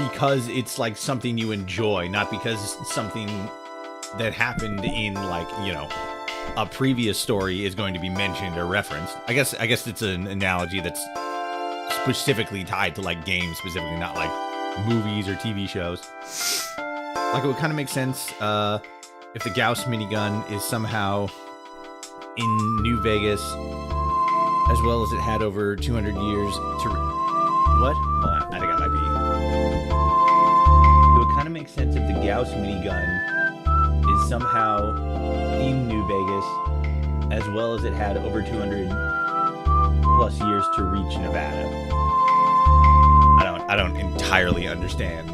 because it's like something you enjoy, not because something that happened in, like, you know, a previous story is going to be mentioned or referenced. I guess it's an analogy that's specifically tied to like games specifically, not like movies or TV shows. Like, it would kind of make sense if the Gauss minigun is somehow in New Vegas, as well as it had over 200 years to... What? Hold on, I think I might be... It would kind of make sense if the Gauss minigun is somehow in New Vegas, as well as it had over 200 plus years to reach Nevada. I don't entirely understand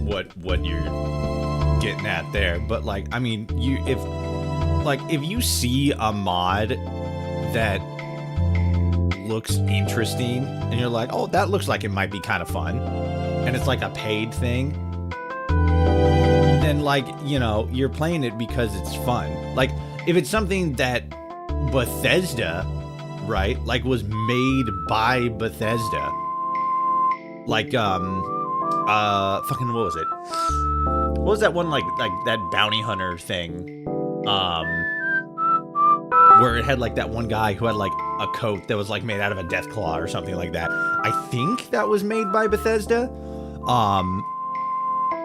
what you're getting at there, but like, I mean, if you see a mod that looks interesting and you're like, oh, that looks like it might be kind of fun, and it's like a paid thing, then, like, you know, you're playing it because it's fun. Like, if it's something that Bethesda, right, like, was made by Bethesda, like fucking, what was it? What was that one, like that bounty hunter thing? Where it had like that one guy who had like a coat that was like made out of a death claw or something like that. I think that was made by Bethesda.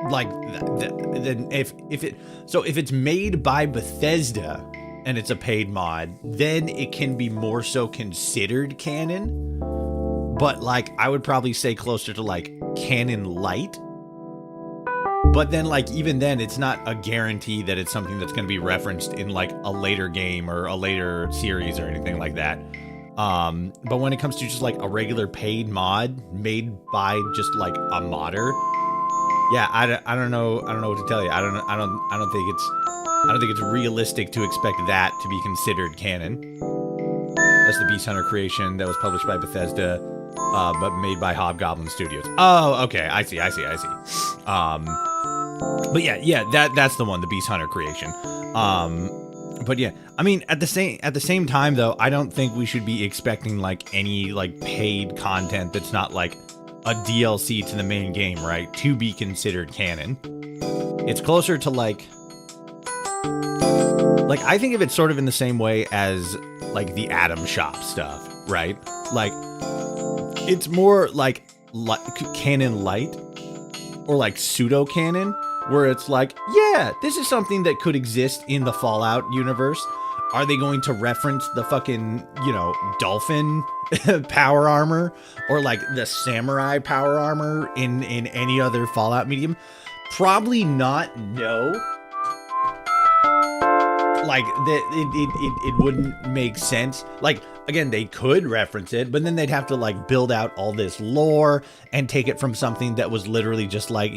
Like then if it's made by Bethesda and it's a paid mod, then it can be more so considered canon. But like I would probably say closer to like canon light. But then like even then it's not a guarantee that it's something that's going to be referenced in like a later game or a later series or anything like that. But when it comes to just like a regular paid mod made by just like a modder, yeah, I don't know what to tell you. I don't think it's realistic to expect that to be considered canon. That's the Beast Hunter creation that was published by Bethesda, but made by Hobgoblin Studios. Oh, okay, I see. But yeah, that's the one, the Beast Hunter creation. But yeah, I mean, at the same time though, I don't think we should be expecting like any like paid content that's not like a DLC to the main game, right, to be considered canon. It's closer to like I think of it sort of in the same way as like the Atom Shop stuff, right? Like it's more like canon light or like pseudo canon, where it's like, yeah, this is something that could exist in the Fallout universe. Are they going to reference the fucking, dolphin power armor or like the samurai power armor in any other Fallout medium? Probably not, no. Like, it wouldn't make sense. Like, again, they could reference it, but then they'd have to like build out all this lore and take it from something that was literally just like,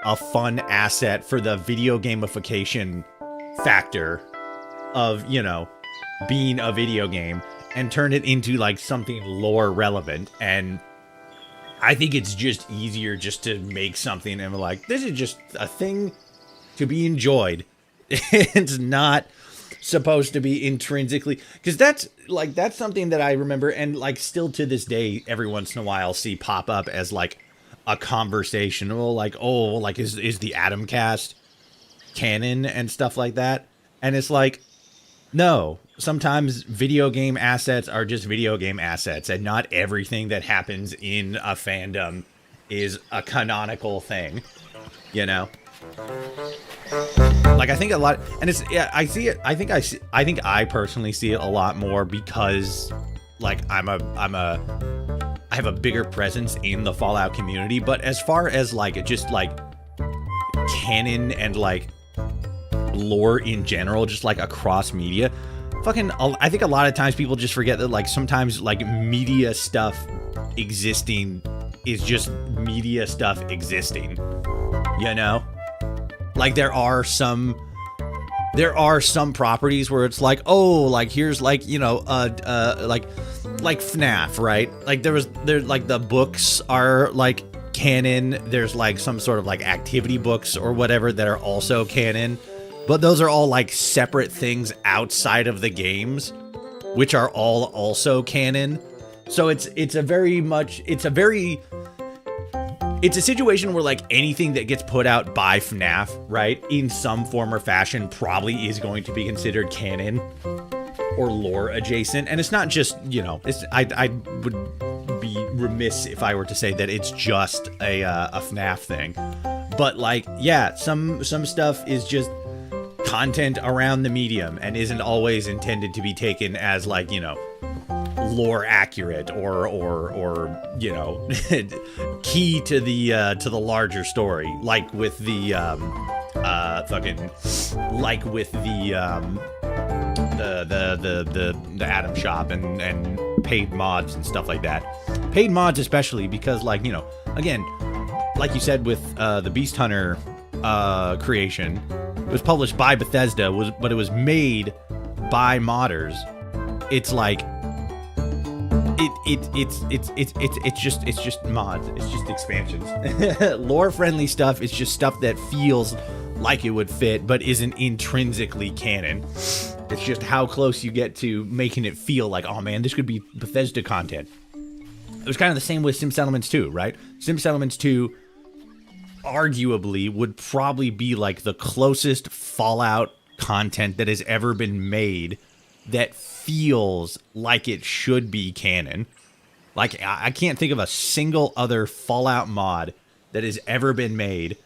a fun asset for the video gamification factor of, being a video game, and turn it into like something lore relevant. And I think it's just easier just to make something and like, this is just a thing to be enjoyed. It's not supposed to be intrinsically, because that's something that I remember, and like still to this day, every once in a while see pop up as like a conversation, is the Atom Cast canon and stuff like that. And it's like, no, sometimes video game assets are just video game assets, and not everything that happens in a fandom is a canonical thing, Like I think a lot, and it's, yeah, I see it. I think I personally see it a lot more because like I have a bigger presence in the Fallout community. But as far as like just like canon and like lore in general, just like across media, I think a lot of times people just forget that like sometimes like media stuff existing is just media stuff existing, Like there are some properties where it's like, oh, like here's like, like FNAF, right? Like there's like the books are like canon. There's like some sort of like activity books or whatever that are also canon, but those are all like separate things outside of the games, which are all also canon. So it's a situation where like anything that gets put out by FNAF, right, in some form or fashion probably is going to be considered canon or lore adjacent. And it's not just, I would be remiss if I were to say that it's just a FNAF thing. But like, yeah, some stuff is just content around the medium and isn't always intended to be taken as like, lore accurate or key to the larger story, like with the the Atom Shop and paid mods and stuff like that. Paid mods especially because like, again, like you said with the Beast Hunter creation, it was published by Bethesda, but it was made by modders. It's like it's just mods. It's just expansions. Lore friendly stuff is just stuff that feels like it would fit, but isn't intrinsically canon. It's just how close you get to making it feel like, oh man, this could be Bethesda content. It was kind of the same with Sim Settlements 2, right? Sim Settlements 2 arguably would probably be like the closest Fallout content that has ever been made that feels like it should be canon. Like, I can't think of a single other Fallout mod that has ever been made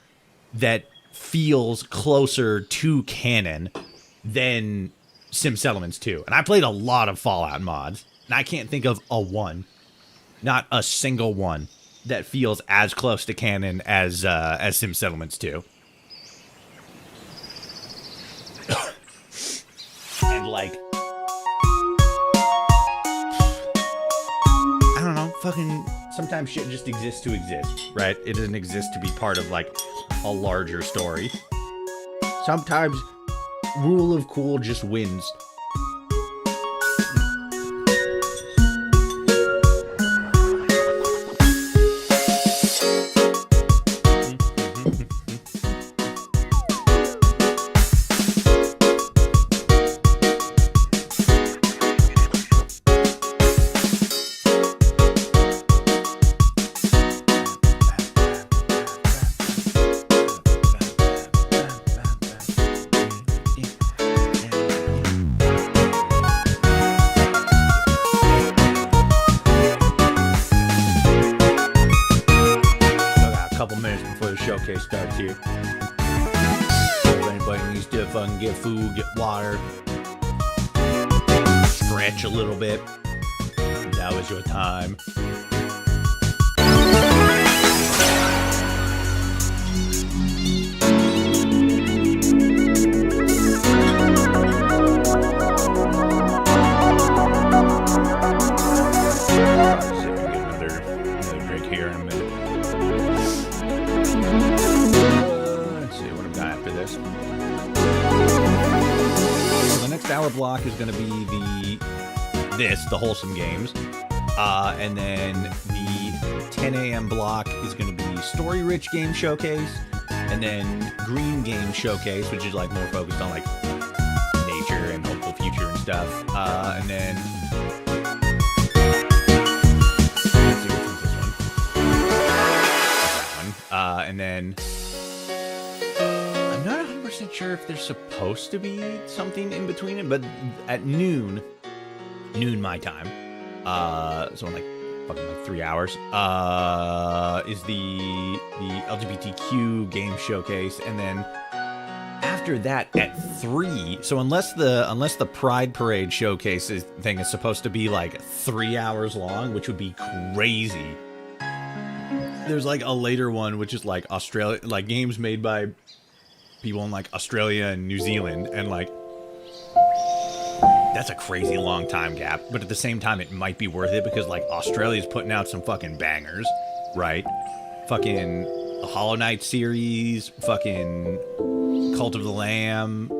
that feels closer to canon than Sim Settlements 2. And I played a lot of Fallout mods, and I can't think of not a single one that feels as close to canon as Sim Settlements 2. And like, I don't know, fucking sometimes shit just exists to exist, right? It doesn't exist to be part of like a larger story. Sometimes rule of cool just wins. Starts here. If anybody needs to fucking get food, get water, stretch a little bit, now is your time. Another drink here in a minute. The next hour block is going to be the Wholesome Games. And then the 10 a.m. block is going to be Story Rich Game Showcase. And then Green Game Showcase, which is like more focused on like nature and hopeful future and stuff. And then let's see which one's this one. That one. And then I'm not 100% sure if there's supposed to be something in between it, but at noon my time, so in like fucking like 3 hours, is the LGBTQ game showcase, and then after that at 3. So unless the Pride Parade showcase thing is supposed to be like 3 hours long, which would be crazy. There's like a later one, which is like Australia, like games made by people in like Australia and New Zealand, and like that's a crazy long time gap, but at the same time it might be worth it because like Australia's putting out some fucking bangers, right? Fucking the Hollow Knight series, fucking Cult of the Lamb,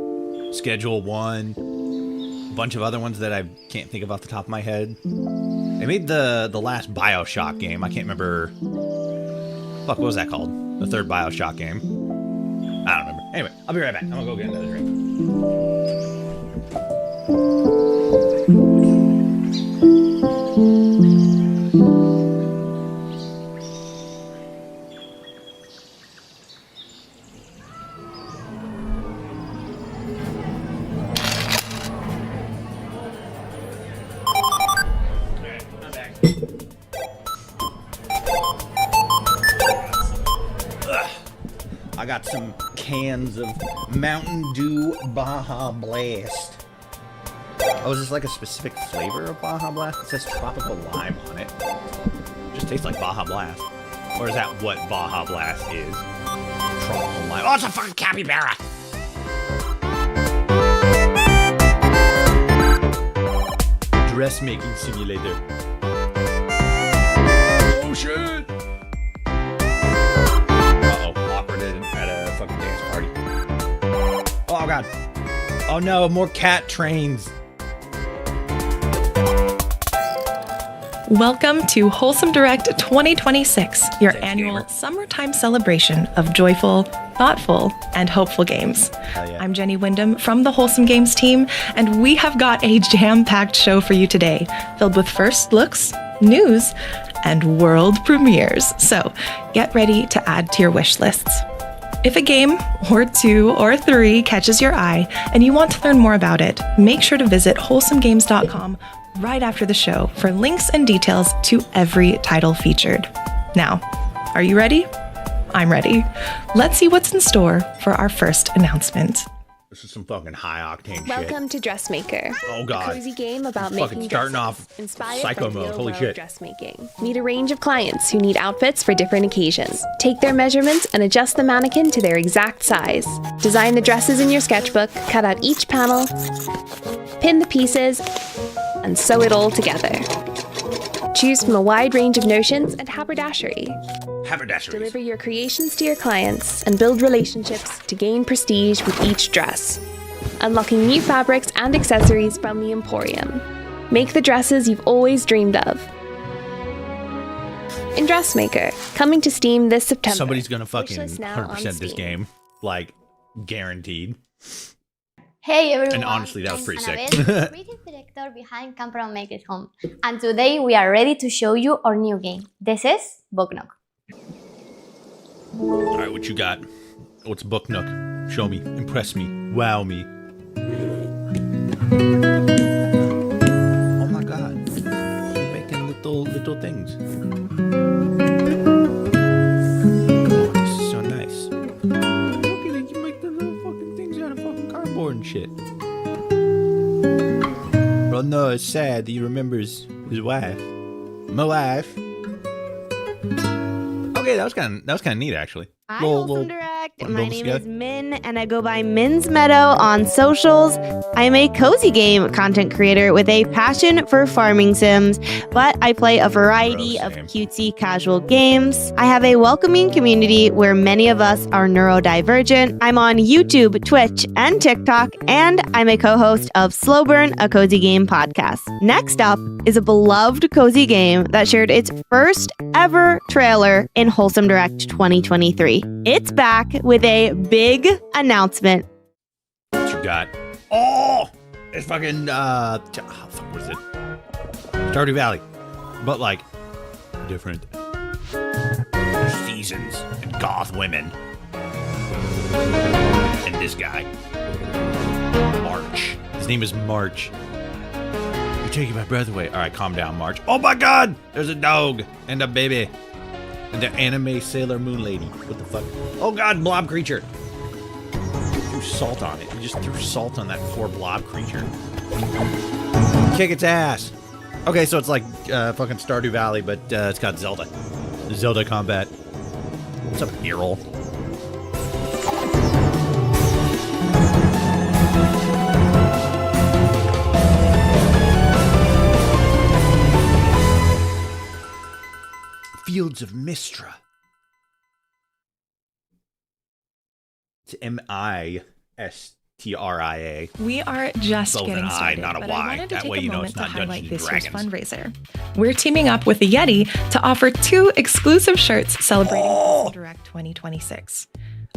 Schedule 1, a bunch of other ones that I can't think of off the top of my head. They made the last BioShock game. I can't remember. Fuck, what was that called? The third BioShock game. I don't remember. Anyway, I'll be right back. I'm gonna go get another drink. I got some cans of Mountain Dew Baja Blast. Oh, is this like a specific flavor of Baja Blast? It says tropical lime on it. It just tastes like Baja Blast. Or is that what Baja Blast is? Tropical lime. Oh, it's a fucking capybara! Dressmaking simulator. Oh, shit! Oh god. Oh no, more cat trains. Welcome to Wholesome Direct 2026, your annual summertime celebration of joyful, thoughtful, and hopeful games. Yeah. I'm Jenny Wyndham from the Wholesome Games team, and we have got a jam-packed show for you today, filled with first looks, news, and world premieres. So get ready to add to your wish lists. If a game, or 2 or 3, catches your eye and you want to learn more about it, make sure to visit wholesomegames.com right after the show for links and details to every title featured. Now, are you ready? I'm ready. Let's see what's in store for our first announcement. This is some fucking high octane shit. Welcome to Dressmaker. Oh god. A cozy game about It's fucking making starting dresses off inspired psycho by mode. real Holy world shit. dressmaking. Meet a range of clients who need outfits for different occasions. Take their measurements and adjust the mannequin to their exact size. Design the dresses in your sketchbook, cut out each panel, pin the pieces, and sew it all together. Choose from a wide range of notions and haberdashery. Haberdashery. Deliver your creations to your clients and build relationships to gain prestige with each dress. Unlocking new fabrics and accessories from the Emporium. Make the dresses you've always dreamed of. In Dressmaker, coming to Steam this September. Somebody's gonna fucking Wishlist now on 100% this Steam. game. Like, guaranteed. Hey everyone, And honestly, that was I'm pretty sick. Annabelle, creative director behind Camper Make It Home. And today we are ready to show you our new game. This is Book-Nook. Alright, what you got? What's Book Nook? Show me. Impress me. Wow me. Oh my god. You're making little things. Oh, this is so nice. Look at it, you make the little fucking things out of fucking cardboard and shit. Well, no, it's sad that he remembers his wife. My wife. Okay, that was kind of neat, actually. Hi, Little- Wholesome little Direct. bundles My name is together. Min, and I go by Min's Meadow on socials. I'm a cozy game content creator with a passion for farming sims, but I play a variety of cutesy casual games. I have a welcoming community where many of us are neurodivergent. I'm on YouTube, Twitch, and TikTok, and I'm a co-host of Slow Burn, a cozy game podcast. Next up is a beloved cozy game that shared its first ever trailer in Wholesome Direct 2023. It's back with a big announcement. What you got? Oh! It's fucking, what is it? Stardew Valley. But, like, different. Seasons and goth women. And this guy. March. His name is March. You're taking my breath away. Alright, calm down, March. Oh my god! There's a dog and a baby. And the anime Sailor Moon lady. What the fuck? Oh god, blob creature. Threw salt on it. You just threw salt on that poor blob creature. Kick its ass. Okay, so it's like fucking Stardew Valley, but it's got Zelda. Zelda combat. What's up, Earl? Fields of Mistra. It's M-I-S-T-R-I-A. We are just Spelled getting an I, started, not a but Y. I wanted to That take way a you know moment it's to not highlight Dungeons this and year's Dragons. fundraiser. We're teaming up with the Yeti to offer 2 exclusive shirts celebrating Wholesome Direct 2026.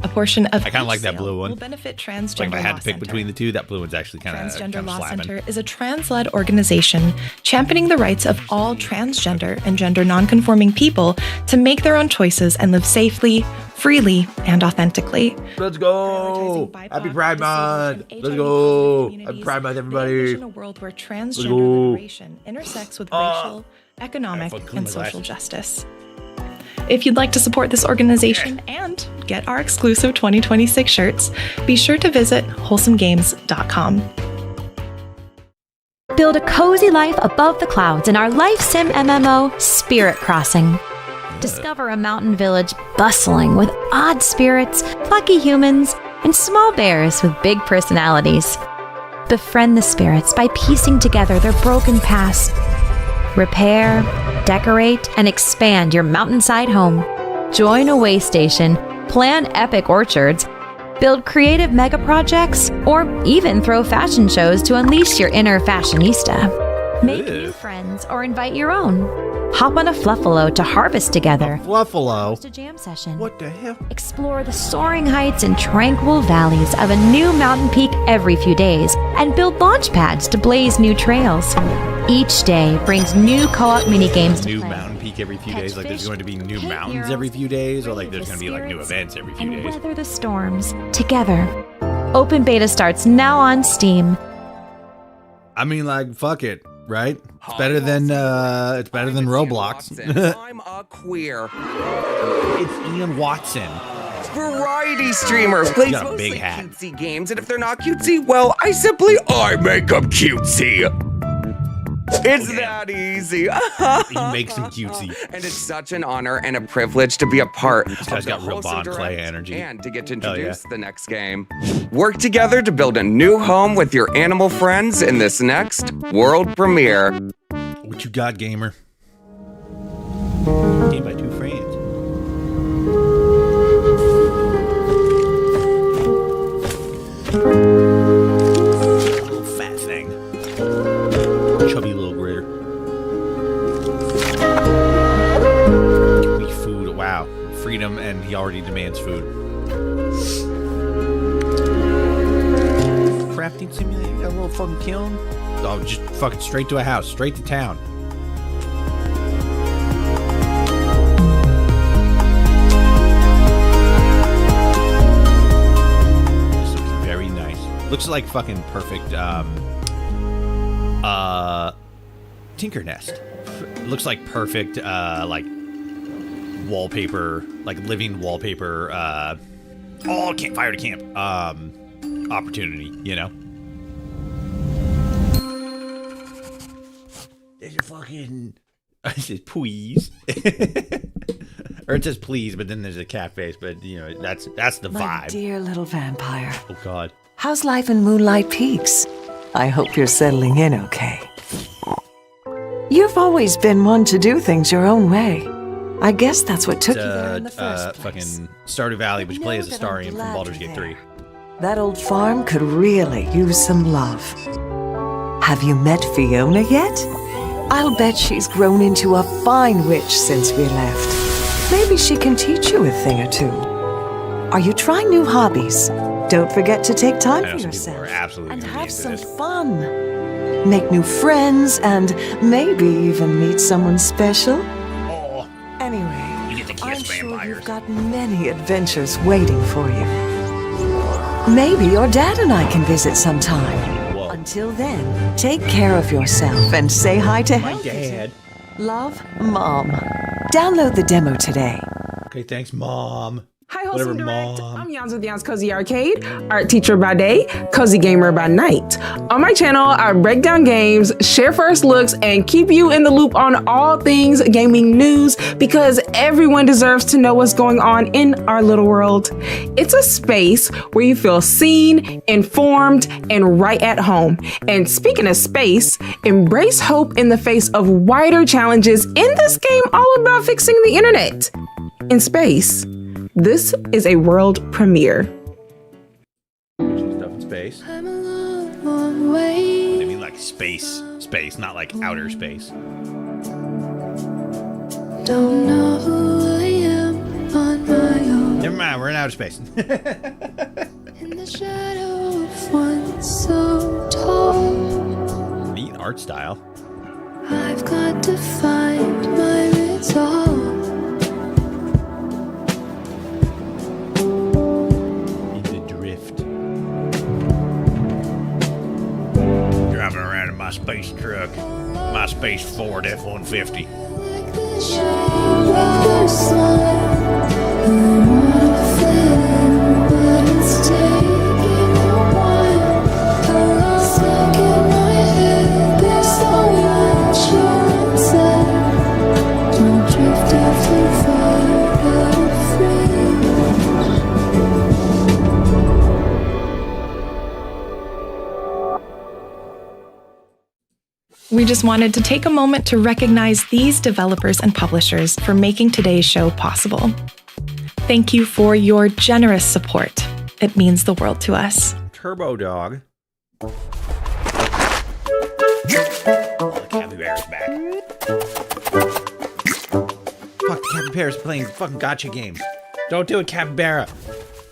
A portion of I kind of each like that sale blue one. will benefit Transgender Like if I had Law to pick Center. between the two, that blue one's actually kind of Transgender Law slapping. Center is a trans-led organization championing the rights of all transgender and gender nonconforming people to make their own choices and live safely, freely, and authentically. Let's go! Happy Pride Month! Let's go! Happy Pride Month, everybody! Envision a world where Let's transgender go. liberation intersects with racial, economic, fucking clean and my social glasses. justice. If you'd like to support this organization and get our exclusive 2026 shirts, be sure to visit wholesomegames.com. Build a cozy life above the clouds in our life sim MMO, Spirit Crossing. Discover a mountain village bustling with odd spirits, plucky humans, and small bears with big personalities. Befriend the spirits by piecing together their broken past. Repair, decorate, and expand your mountainside home. Join a way station, plan epic orchards, build creative mega projects, or even throw fashion shows to unleash your inner fashionista. Make new friends or invite your own. Hop on a Fluffalo to harvest together. Fluffalo? Host a jam session. What the hell? Explore the soaring heights and tranquil valleys of a new mountain peak every few days and build launch pads to blaze new trails. Each day brings new co-op minigames to New play. mountain peak like every few Catch days? Like there's fish, going to be new paint mountains murals, every few days, or like brave there's the going to be like new spirits, events every few and days? weather the storms together. Open beta starts now on Steam. I mean, like, fuck it, right? It's better than Roblox. I'm a queer. It's Ian Watson. Variety streamers plays got a mostly big hat. cutesy games, and if they're not cutesy, well, I make them cutesy. It's that easy. He makes him cutesy. And it's such an honor and a privilege to be a part This of guy's the got real Wholesome Bond Clay Direct energy. and to get to Hell yeah. introduce the next game. Work together to build a new home with your animal friends in this next world premiere. What you got, gamer? Game by two friends. Little fat thing. Chubby little critter. Weak food. Wow. Freedom, and he already demands food. Crafting simulator. Got a little fucking kiln. Oh, just fucking straight to a house. Straight to town. This looks very nice. Looks like fucking perfect, Tinker Nest. Looks like perfect, like, wallpaper, like living wallpaper, campfire to camp, opportunity, you know? There's a fucking, it says please. Or it says please, but then there's a cat face, but, you know, that's the My vibe. dear little vampire. Oh, God. How's life in Moonlight Peaks? I hope you're settling in okay. You've always been one to do things your own way. I guess that's what took you there in the first place. Fucking Stardew Valley, which plays as Starian from Baldur's Gate 3. That old farm could really use some love. Have you met Fiona yet? I'll bet she's grown into a fine witch since we left. Maybe she can teach you a thing or two. Are you trying new hobbies? Don't forget to take time for yourself and have some fun. Make new friends and maybe even meet someone special. Anyway, I'm sure you've got many adventures waiting for you. Maybe your dad and I can visit sometime. Until then, take care of yourself and say hi to My Helga. dad. Love, Mom. Download the demo today. Okay, thanks, Mom. Hi, Whatever, Wholesome Direct. Mom. I'm Yans with Yans Cozy Arcade, art teacher by day, cozy gamer by night. On my channel, I break down games, share first looks, and keep you in the loop on all things gaming news because everyone deserves to know what's going on in our little world. It's a space where you feel seen, informed, and right at home. And speaking of space, embrace hope in the face of wider challenges in this game all about fixing the internet. In space. This is a world premiere. Stuff in space. What do you mean, like space? Space, not like outer space. Don't know who I am on my own. Never mind, we're in outer space. In the shadow of one so tall, Neat art style. I've got to find my resolve. Driving around in my space truck, my Space Ford F-150. We just wanted to take a moment to recognize these developers and publishers for making today's show possible. Thank you for your generous support. It means the world to us. Turbo Dog. Oh, the capybara's back. Fuck, the capybara's playing fucking gacha games. Don't do it, capybara.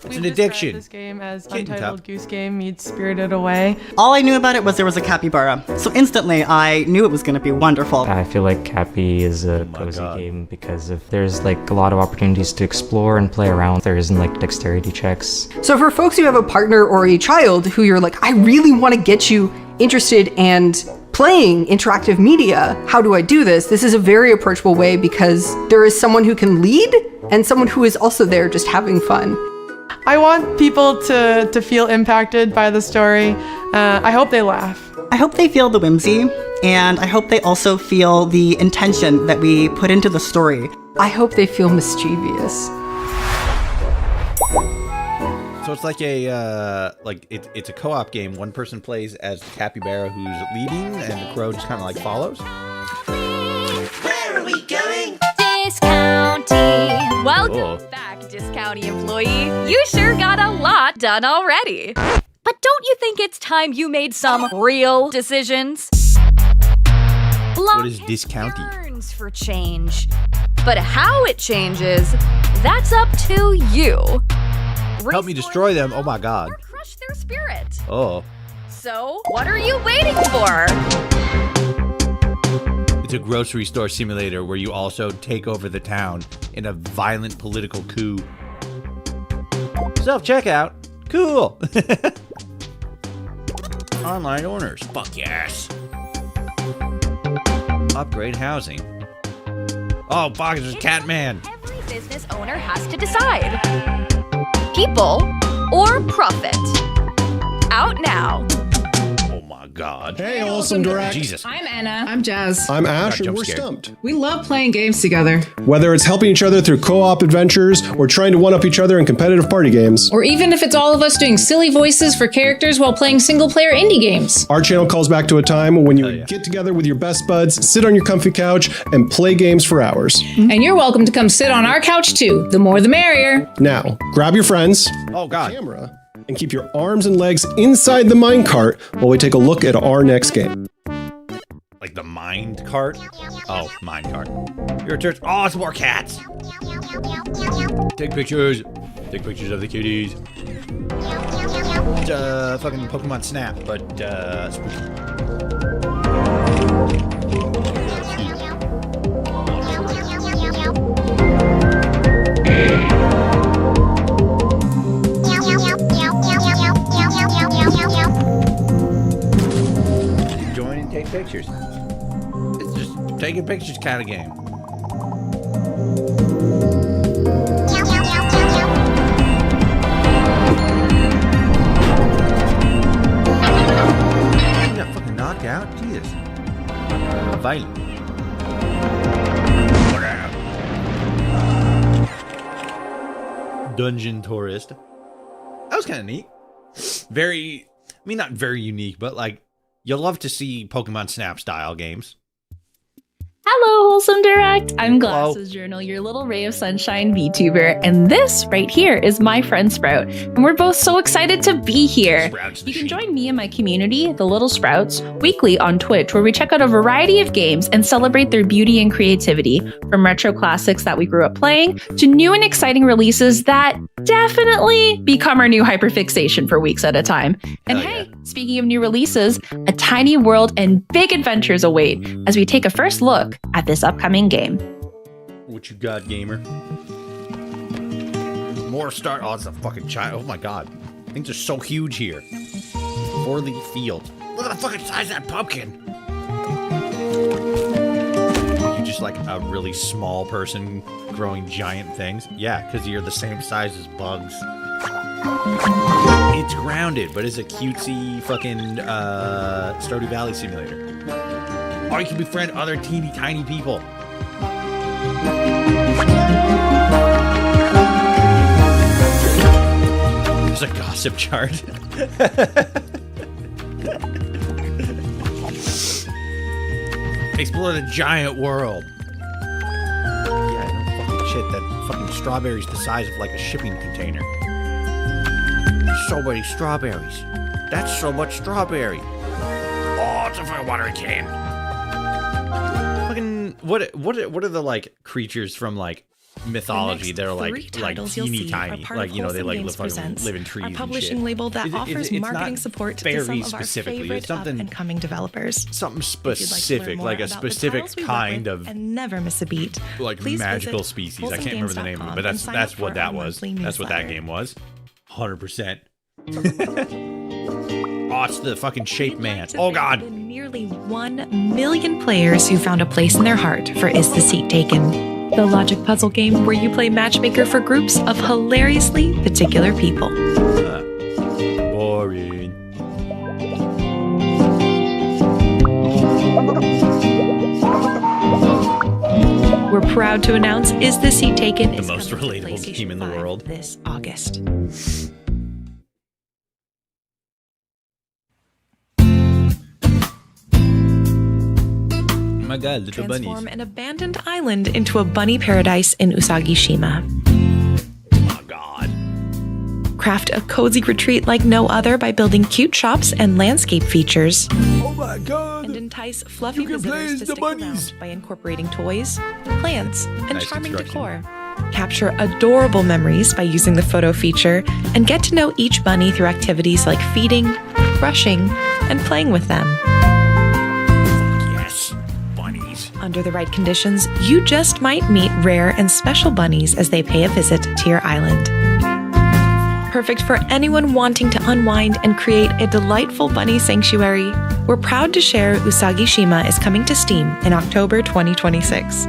It's an addiction. This game as Kitten Untitled Cup. Goose Game meets Spirited Away. All I knew about it was there was a capybara, so instantly I knew it was going to be wonderful. I feel like Cappy is a cozy game because there's like a lot of opportunities to explore and play around. There isn't like dexterity checks. So for folks who have a partner or a child who you're like, I really want to get you interested and playing interactive media, how do I do this? This is a very approachable way because there is someone who can lead and someone who is also there just having fun. I want people to feel impacted by the story. I hope they laugh. I hope they feel the whimsy, and I hope they also feel the intention that we put into the story. I hope they feel mischievous. So it's like a it's a co-op game. One person plays as the capybara who's leading, and the crow just kind of like follows. Where are we going? Discounty. Welcome back, Discounty employee. You sure got a lot done already. But don't you think it's time you made some real decisions? What is Discounty? Yearns for change. But how it changes, that's up to you. Help me destroy them. Oh my god. Crush their spirit. Oh. So, what are you waiting for? It's a grocery store simulator where you also take over the town in a violent political coup. Self-checkout. Cool. Online orders. Fuck yes. Upgrade housing. Oh, fuck, it's Catman. Every business owner has to decide. People or profit. Out now. Oh my god. Hey, Wholesome Direct. Jesus. I'm Anna. I'm Jazz. I'm Ash, and jump we're scared. stumped. We love playing games together. Whether it's helping each other through co-op adventures or trying to one-up each other in competitive party games, Or even if it's all of us doing silly voices for characters while playing single-player indie games. our channel calls back to a time when you would get together with your best buds, sit on your comfy couch, and play games for hours. And you're welcome to come sit on our couch too. The more the merrier. Now, grab your friends, oh god, camera, and keep your arms and legs inside the minecart while we take a look at our next game. Like the mind cart? Oh, mind cart. Your church. Oh, it's more cats. Take pictures. Take pictures of the kitties. It's fucking Pokemon Snap, but spooky. Join and take pictures. It's just taking pictures kind of game. You got fucking knocked out? Jesus. Violent. Dungeon Tourist. That was kind of neat. Very, I mean, not very unique, but like, you'll love to see Pokemon Snap style games. Hello, Wholesome Direct. I'm Glasses Journal, your little ray of sunshine VTuber, and this right here is my friend Sprout, and we're both so excited to be here. You can join me and my community, the Little Sprouts, weekly on Twitch, where we check out a variety of games and celebrate their beauty and creativity, from retro classics that we grew up playing to new and exciting releases that definitely become our new hyperfixation for weeks at a time. And hey, speaking of new releases, a tiny world and big adventures await as we take a first look at this upcoming game. What you got, gamer? More star. Oh, it's a fucking child. Oh my god. Things are so huge here. 4-leaf field. Look at the fucking size of that pumpkin. Are you just like a really small person growing giant things? Yeah, because you're the same size as bugs. It's grounded, but it's a cutesy fucking Stardew Valley simulator. Or you can befriend other teeny tiny people. There's a gossip chart. Explore the giant world. Yeah, no fucking shit. That fucking strawberry's the size of like a shipping container. So many strawberries. That's so much strawberry. Oh, it's a fire watering can. Fucking what are the like creatures from like mythology. They're three like titles you'll teeny see are tiny, part like of you know they Wholesome like Games Presents, live in trees. our and publishing shit. label that offers It's marketing not support to very some of our specifically. favorite It's something up-and-coming developers. something If you'd like to learn specific, more like a about the specific titles we work kind with of and never miss a beat. like Please magical visit species. I can't remember the name of it, but wholesomagames.com and that's sign what up that for our was. monthly That's what that newsletter. game was. 100%. Oh, it's the fucking Shape Man. Oh god. The nearly 1 million players who found a place in their heart for Is the Seat Taken? The logic puzzle game where you play matchmaker for groups of hilariously particular people. Boring. We're proud to announce Is the Seat Taken The is most coming to relatable PlayStation game in the 5 world. this August. Oh my god, little Transform bunnies. an abandoned island into a bunny paradise in Usagi-shima. Oh god. Craft a cozy retreat like no other by building cute shops and landscape features. Oh my god. And entice fluffy You can play visitors as to the stick bunnies. around by incorporating toys, plants, and Nice charming construction. decor. Capture adorable memories by using the photo feature and get to know each bunny through activities like feeding, brushing, and playing with them. Yes. Bunnies. Under the right conditions, you just might meet rare and special bunnies as they pay a visit to your island. Perfect for anyone wanting to unwind and create a delightful bunny sanctuary, we're proud to share Usagi-shima is coming to Steam in October 2026.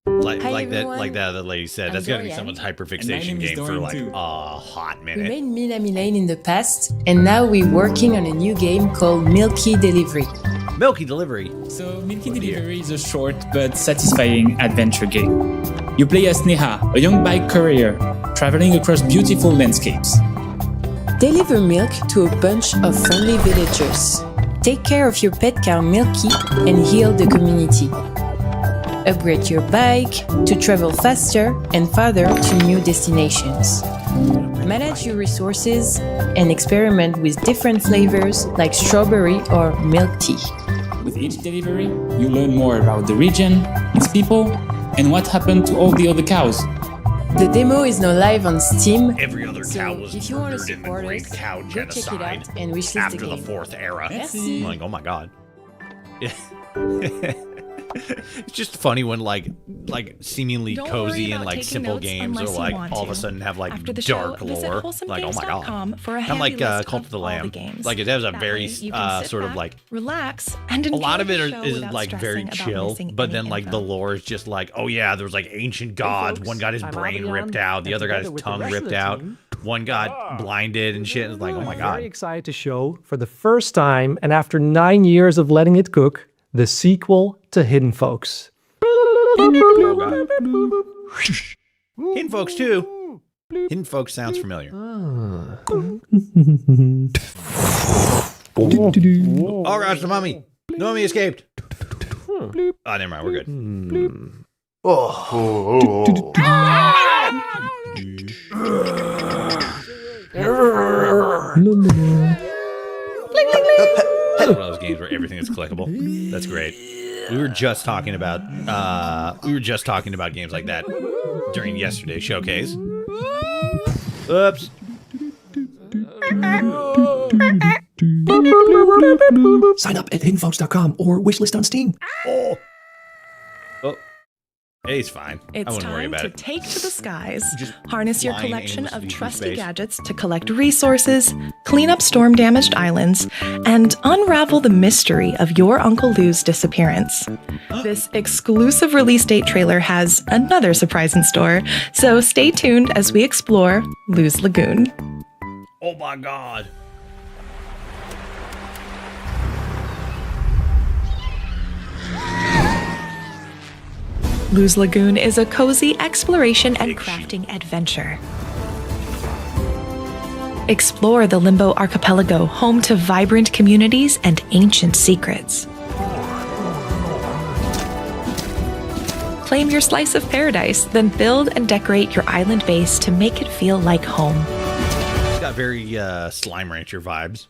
Like that other lady said. That's gonna be someone's hyperfixation game for like a hot We minute. made Minami Lane in the past, and now we're working on a new game called Milky Delivery. Milky Delivery. So, Milky Delivery is a short but satisfying adventure game. You play as Neha, a young bike courier, traveling across beautiful landscapes. Deliver milk to a bunch of friendly villagers. Take care of your pet cow Milky and heal the community. Upgrade your bike to travel faster and farther to new destinations. Manage your resources and experiment with different flavors like strawberry or milk tea. With each delivery, you learn more about the region, its people, and what happened to all the other cows. The demo is now live on Steam. Every other cow was if you want to murdered in the support Great us, Cow go check it Genocide out and wishlist after the the game. Fourth Era. Merci. I'm like, oh my god. It's just funny when like seemingly Don't cozy worry and about like taking simple notes games are unless you like want all of a to. sudden have like After the dark show, visit lore. Like, oh my wholesomegames.com god. for a Kind of like handy list Cult of of the all the Lamb. games. Like it has a That very way you can sit sort of back, like relax and a lot enjoy of it the show is without like very stressing about chill, missing but any then like info. the lore is just like, oh yeah, there's like ancient gods. folks, One got his I'm brain Avian, ripped out, the and other got his together with the tongue rest of ripped the out. team- One got blinded and shit. It's like, oh my Very god. excited to show, for the first time, and after 9 years of letting it cook, the sequel to Hidden Folks. Oh god. Hidden Folks too. Hidden Folks sounds familiar. Oh gosh, the mummy. The mummy escaped. Oh, never mind. We're good. It's one of those games where everything is clickable. That's great. We were just talking about games like that during yesterday's showcase. Oops. Sign up at hiddenfolks.com or wishlist on Steam. Oh. Hey, he's fine. I It's wouldn't worry time about to it. take to the skies. Just Harness your flying collection of aimlessly through trusty space. gadgets to collect resources, clean up storm-damaged islands, and unravel the mystery of your Uncle Lou's disappearance. This exclusive release date trailer has another surprise in store, so stay tuned as we explore Lou's Lagoon. Oh my god. Lou's Lagoon is a cozy exploration and crafting adventure. Explore the Limbo Archipelago, home to vibrant communities and ancient secrets. Claim your slice of paradise, then build and decorate your island base to make it feel like home. It's got very Slime Rancher vibes.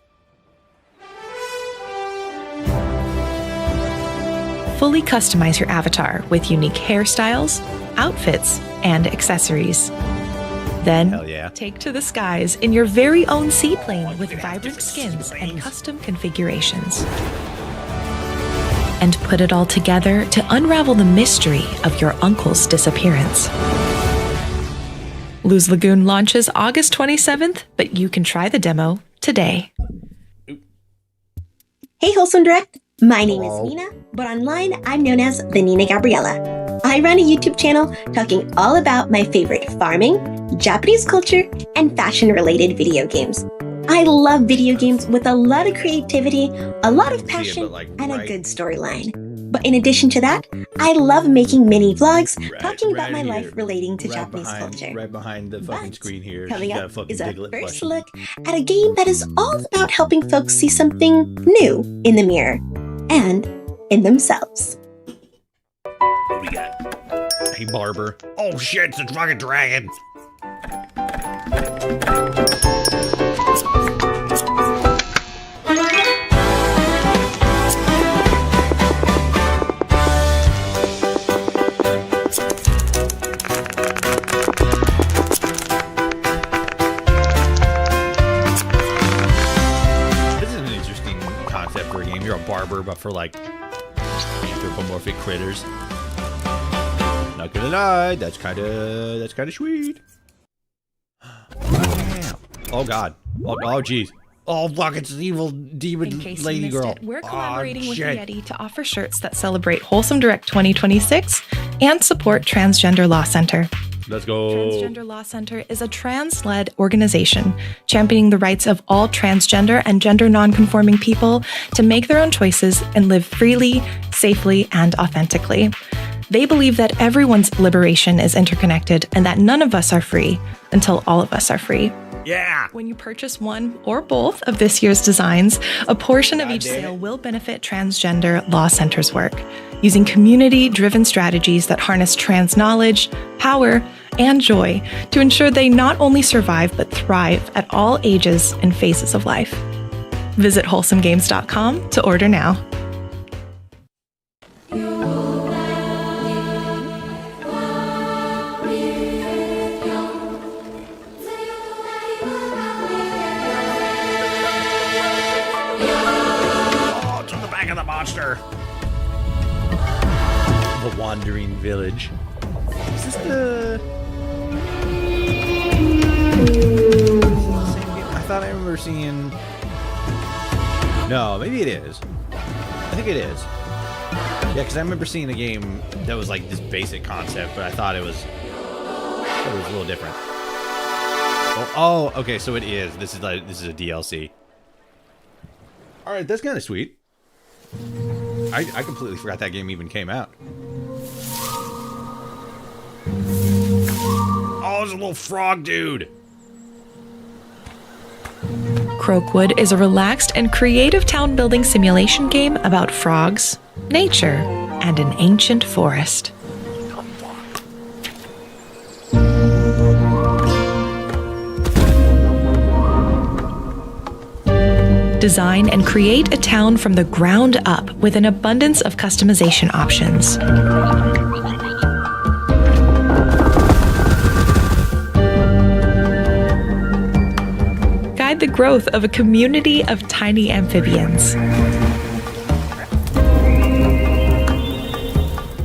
fully customize your avatar with unique hairstyles, outfits, and accessories. Then, take to the skies in your very own seaplane with vibrant skins and custom configurations. And put it all together to unravel the mystery of your uncle's disappearance. Luz Lagoon launches August 27th, but you can try the demo today. Hey, Wholesome Direct. My name is Nina, but online I'm known as the Nina Gabriella. I run a YouTube channel talking all about my favorite farming, Japanese culture, and fashion-related video games. I love video games with a lot of creativity, a lot of passion, and a good storyline. But in addition to that, I love making mini vlogs talking about my life relating to Japanese culture. Right behind the fucking screen here. Coming up is a first look at a game that is all about helping folks see something new in the mirror and in themselves. What do we got? Hey, Barber. Oh shit, it's a fucking dragon. You're a barber, but for like anthropomorphic critters. Not gonna lie, that's kind of sweet. Damn. Oh god. Oh geez. Oh fuck! It's an evil demon lady girl. We're collaborating with Yeti to offer shirts that celebrate Wholesome Direct 2026 and support Transgender Law Center. Let's go. Transgender Law Center is a trans-led organization championing the rights of all transgender and gender non-conforming people to make their own choices and live freely, safely, and authentically. They believe that everyone's liberation is interconnected and that none of us are free until all of us are free. Yeah. When you purchase one or both of this year's designs, a portion of each sale will benefit Transgender Law Center's work, using community-driven strategies that harness trans knowledge, power, and joy to ensure they not only survive but thrive at all ages and phases of life. Visit wholesomegames.com to order now. Oh, to the back of the monster. The Wandering Village. Is this the... I thought I remember seeing... No, maybe it is. I think it is. Yeah, because I remember seeing a game that was like this basic concept, but I thought it was a little different. Oh, okay, so it is. This is a DLC. All right, that's kind of sweet. I completely forgot that game even came out. Oh, there's a little frog dude. Croakwood is a relaxed and creative town-building simulation game about frogs, nature, and an ancient forest. Design and create a town from the ground up with an abundance of customization options. Guide the growth of a community of tiny amphibians.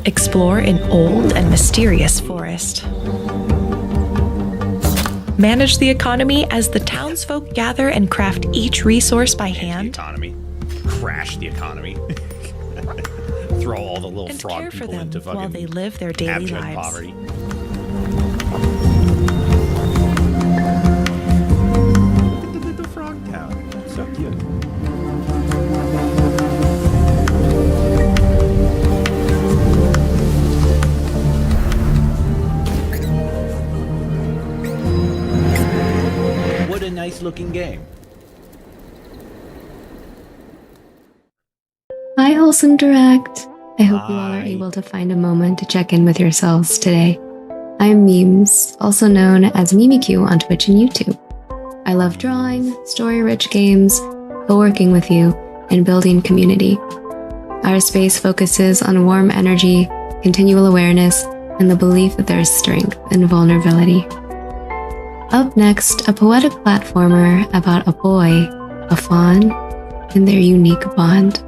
Explore an old and mysterious forest. Manage the economy as the townsfolk gather and craft each resource by hand. Economy. Crash the economy. Throw all the little and frog care for people them into fucking while they live their daily abject lives. poverty. Look at the little frog town. That's so cute. What a nice looking game. Hi, Wholesome Direct. I hope you all are able to find a moment to check in with yourselves today. I'm Memes, also known as Mimikyu on Twitch and YouTube. I love drawing, story-rich games, co-working with you, and building community. Our space focuses on warm energy, continual awareness, and the belief that there is strength in vulnerability. Up next, a poetic platformer about a boy, a fawn, and their unique bond.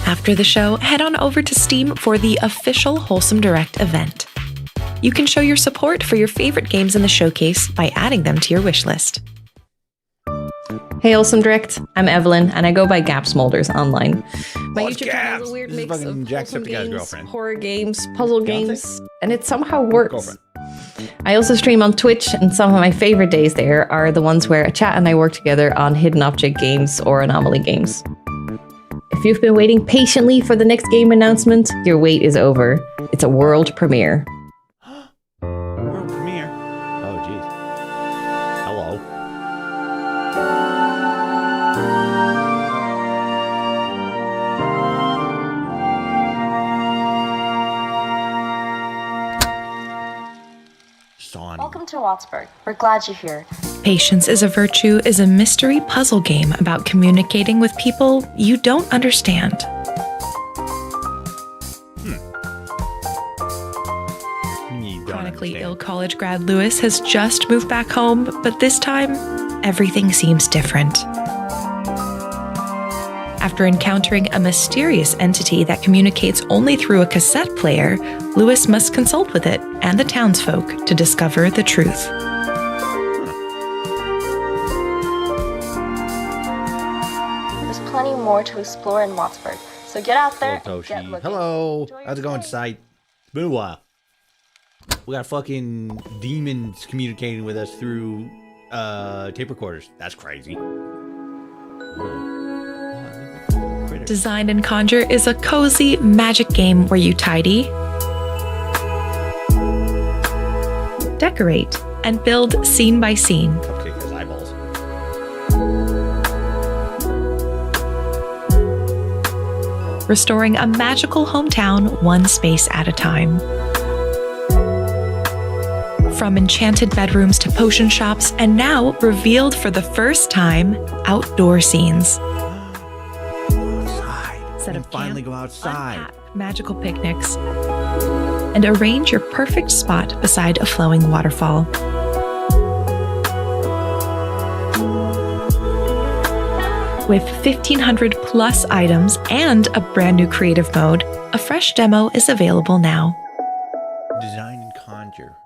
After the show, head on over to Steam for the official Wholesome Direct event. You can show your support for your favorite games in the showcase by adding them to your wishlist. Hey Wholesome Direct, I'm Evelyn and I go by Gap Smolders online. My YouTube channel is a weird mix of wholesome games, horror games, puzzle games, and it somehow works. I also stream on Twitch, and some of my favorite days there are the ones where a chat and I work together on hidden object games or anomaly games. If you've been waiting patiently for the next game announcement, your wait is over. It's a world premiere. World premiere? Oh, jeez. Hello. Welcome to Wattsburg. We're glad you're here. Patience is a Virtue is a mystery puzzle game about communicating with people you don't understand. Chronically ill college grad Lewis has just moved back home, but this time, everything seems different. After encountering a mysterious entity that communicates only through a cassette player, Lewis must consult with it and the townsfolk to discover the truth. There's plenty more to explore in Wattsburg, so get out there and get looking. Hello. How's it going, Sight? It's been a while. We got fucking demons communicating with us through tape recorders. That's crazy. Design and Conjure is a cozy magic game where you tidy, decorate, and build scene by scene. Cupcake has eyeballs. Restoring a magical hometown one space at a time. From enchanted bedrooms to potion shops, and now revealed for the first time, outdoor scenes. Set up finally go outside. Unpack magical picnics, and arrange your perfect spot beside a flowing waterfall. With 1,500 plus items and a brand new creative mode, a fresh demo is available now. Design and Conjure.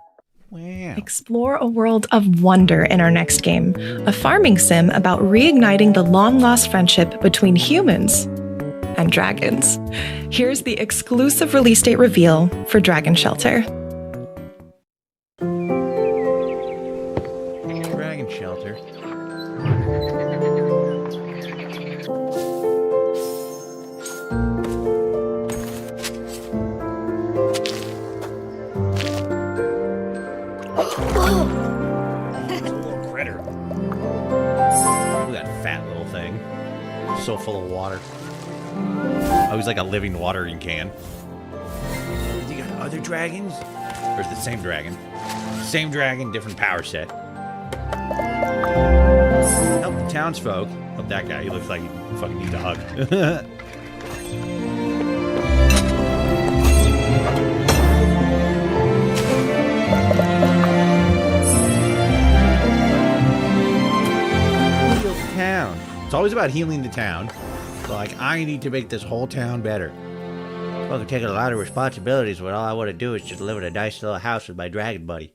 Wow. Explore a world of wonder in our next game, a farming sim about reigniting the long-lost friendship between humans and dragons. Here's the exclusive release date reveal for Dragon Shelter. Dragon Shelter. Critter. Look at that fat little thing. So full of water. Oh, he's like a living watering can. You got other dragons? Or is it the same dragon? Same dragon, different power set. Help the townsfolk. Help that guy. He looks like he fucking needs a hug. town. It's always about healing the town. So, like, I need to make this whole town better. Well, I'm taking a lot of responsibilities when all I want to do is just live in a nice little house with my dragon buddy.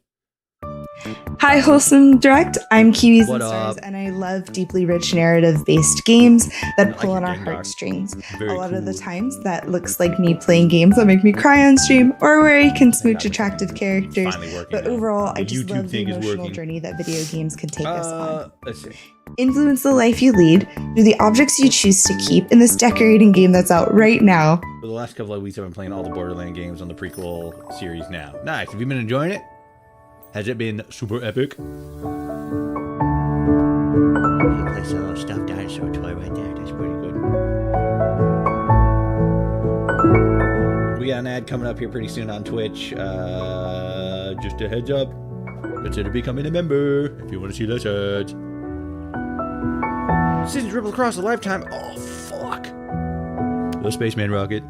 Hi, Wholesome Direct. I'm Kiwis What and Stars, up? and I love deeply rich narrative-based games that pull on our Gengar. heartstrings. Very A lot of the cool. times, that looks like me playing games that make me cry on stream, or where you can smooch attractive characters. Finally working But now. overall, I The just YouTube love the thing is emotional working. journey that video games can take us on. Let's see. Influence the life you lead through the objects you choose to keep in this decorating game that's out right now. For the last couple of weeks, I've been playing all the Borderlands games on the prequel series now. Nice. Have you been enjoying it? Has it been super epic? You place a little stuffed dinosaur toy right there. That's pretty good. We got an ad coming up here pretty soon on Twitch. Just a heads up. Consider becoming a member if you want to see those ads. Decisions ripple across a lifetime. Oh, fuck. Hello, Spaceman Rocket.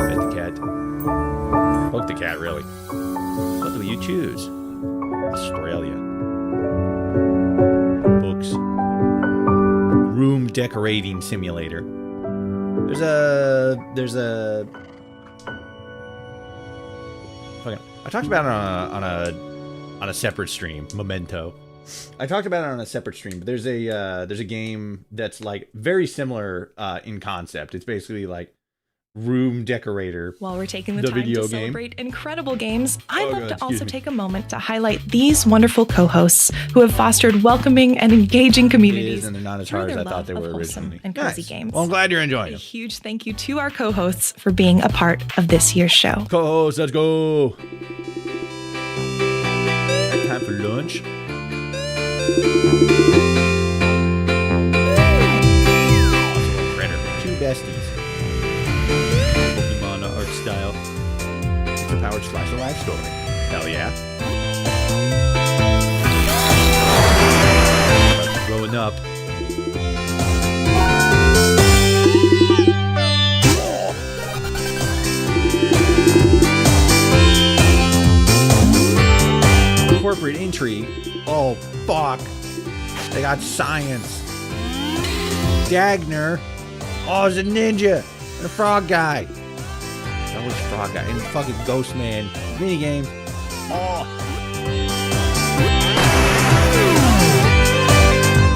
Pet the cat. Poke the cat, really. What will you choose? Australia. Books. Room decorating simulator. There's a. Fucking. I talked about it on a separate stream. Memento. I talked about it on a separate stream, but there's a game that's like very similar in concept. It's basically like room decorator. While we're taking the time video to game. celebrate incredible games, I'd Oh, love God, to excuse also me. take a moment to highlight these wonderful co-hosts who have fostered welcoming and engaging It is, communities and they're not as through hard as their I thought love they of were wholesome originally. and cozy Nice. games. Well, I'm glad you're enjoying A it. huge thank you to our co-hosts for being a part of this year's show. Co-host, let's go. Time for lunch. Awesome printer. Two besties. Pokemon art style. It's a powered slice of life story. Hell yeah. Growing up. Corporate intrigue. Oh, fuck. They got science. Dagner. Oh, it's a ninja. And a frog guy. That was frog guy. And fucking Ghost Man. Minigame. Oh.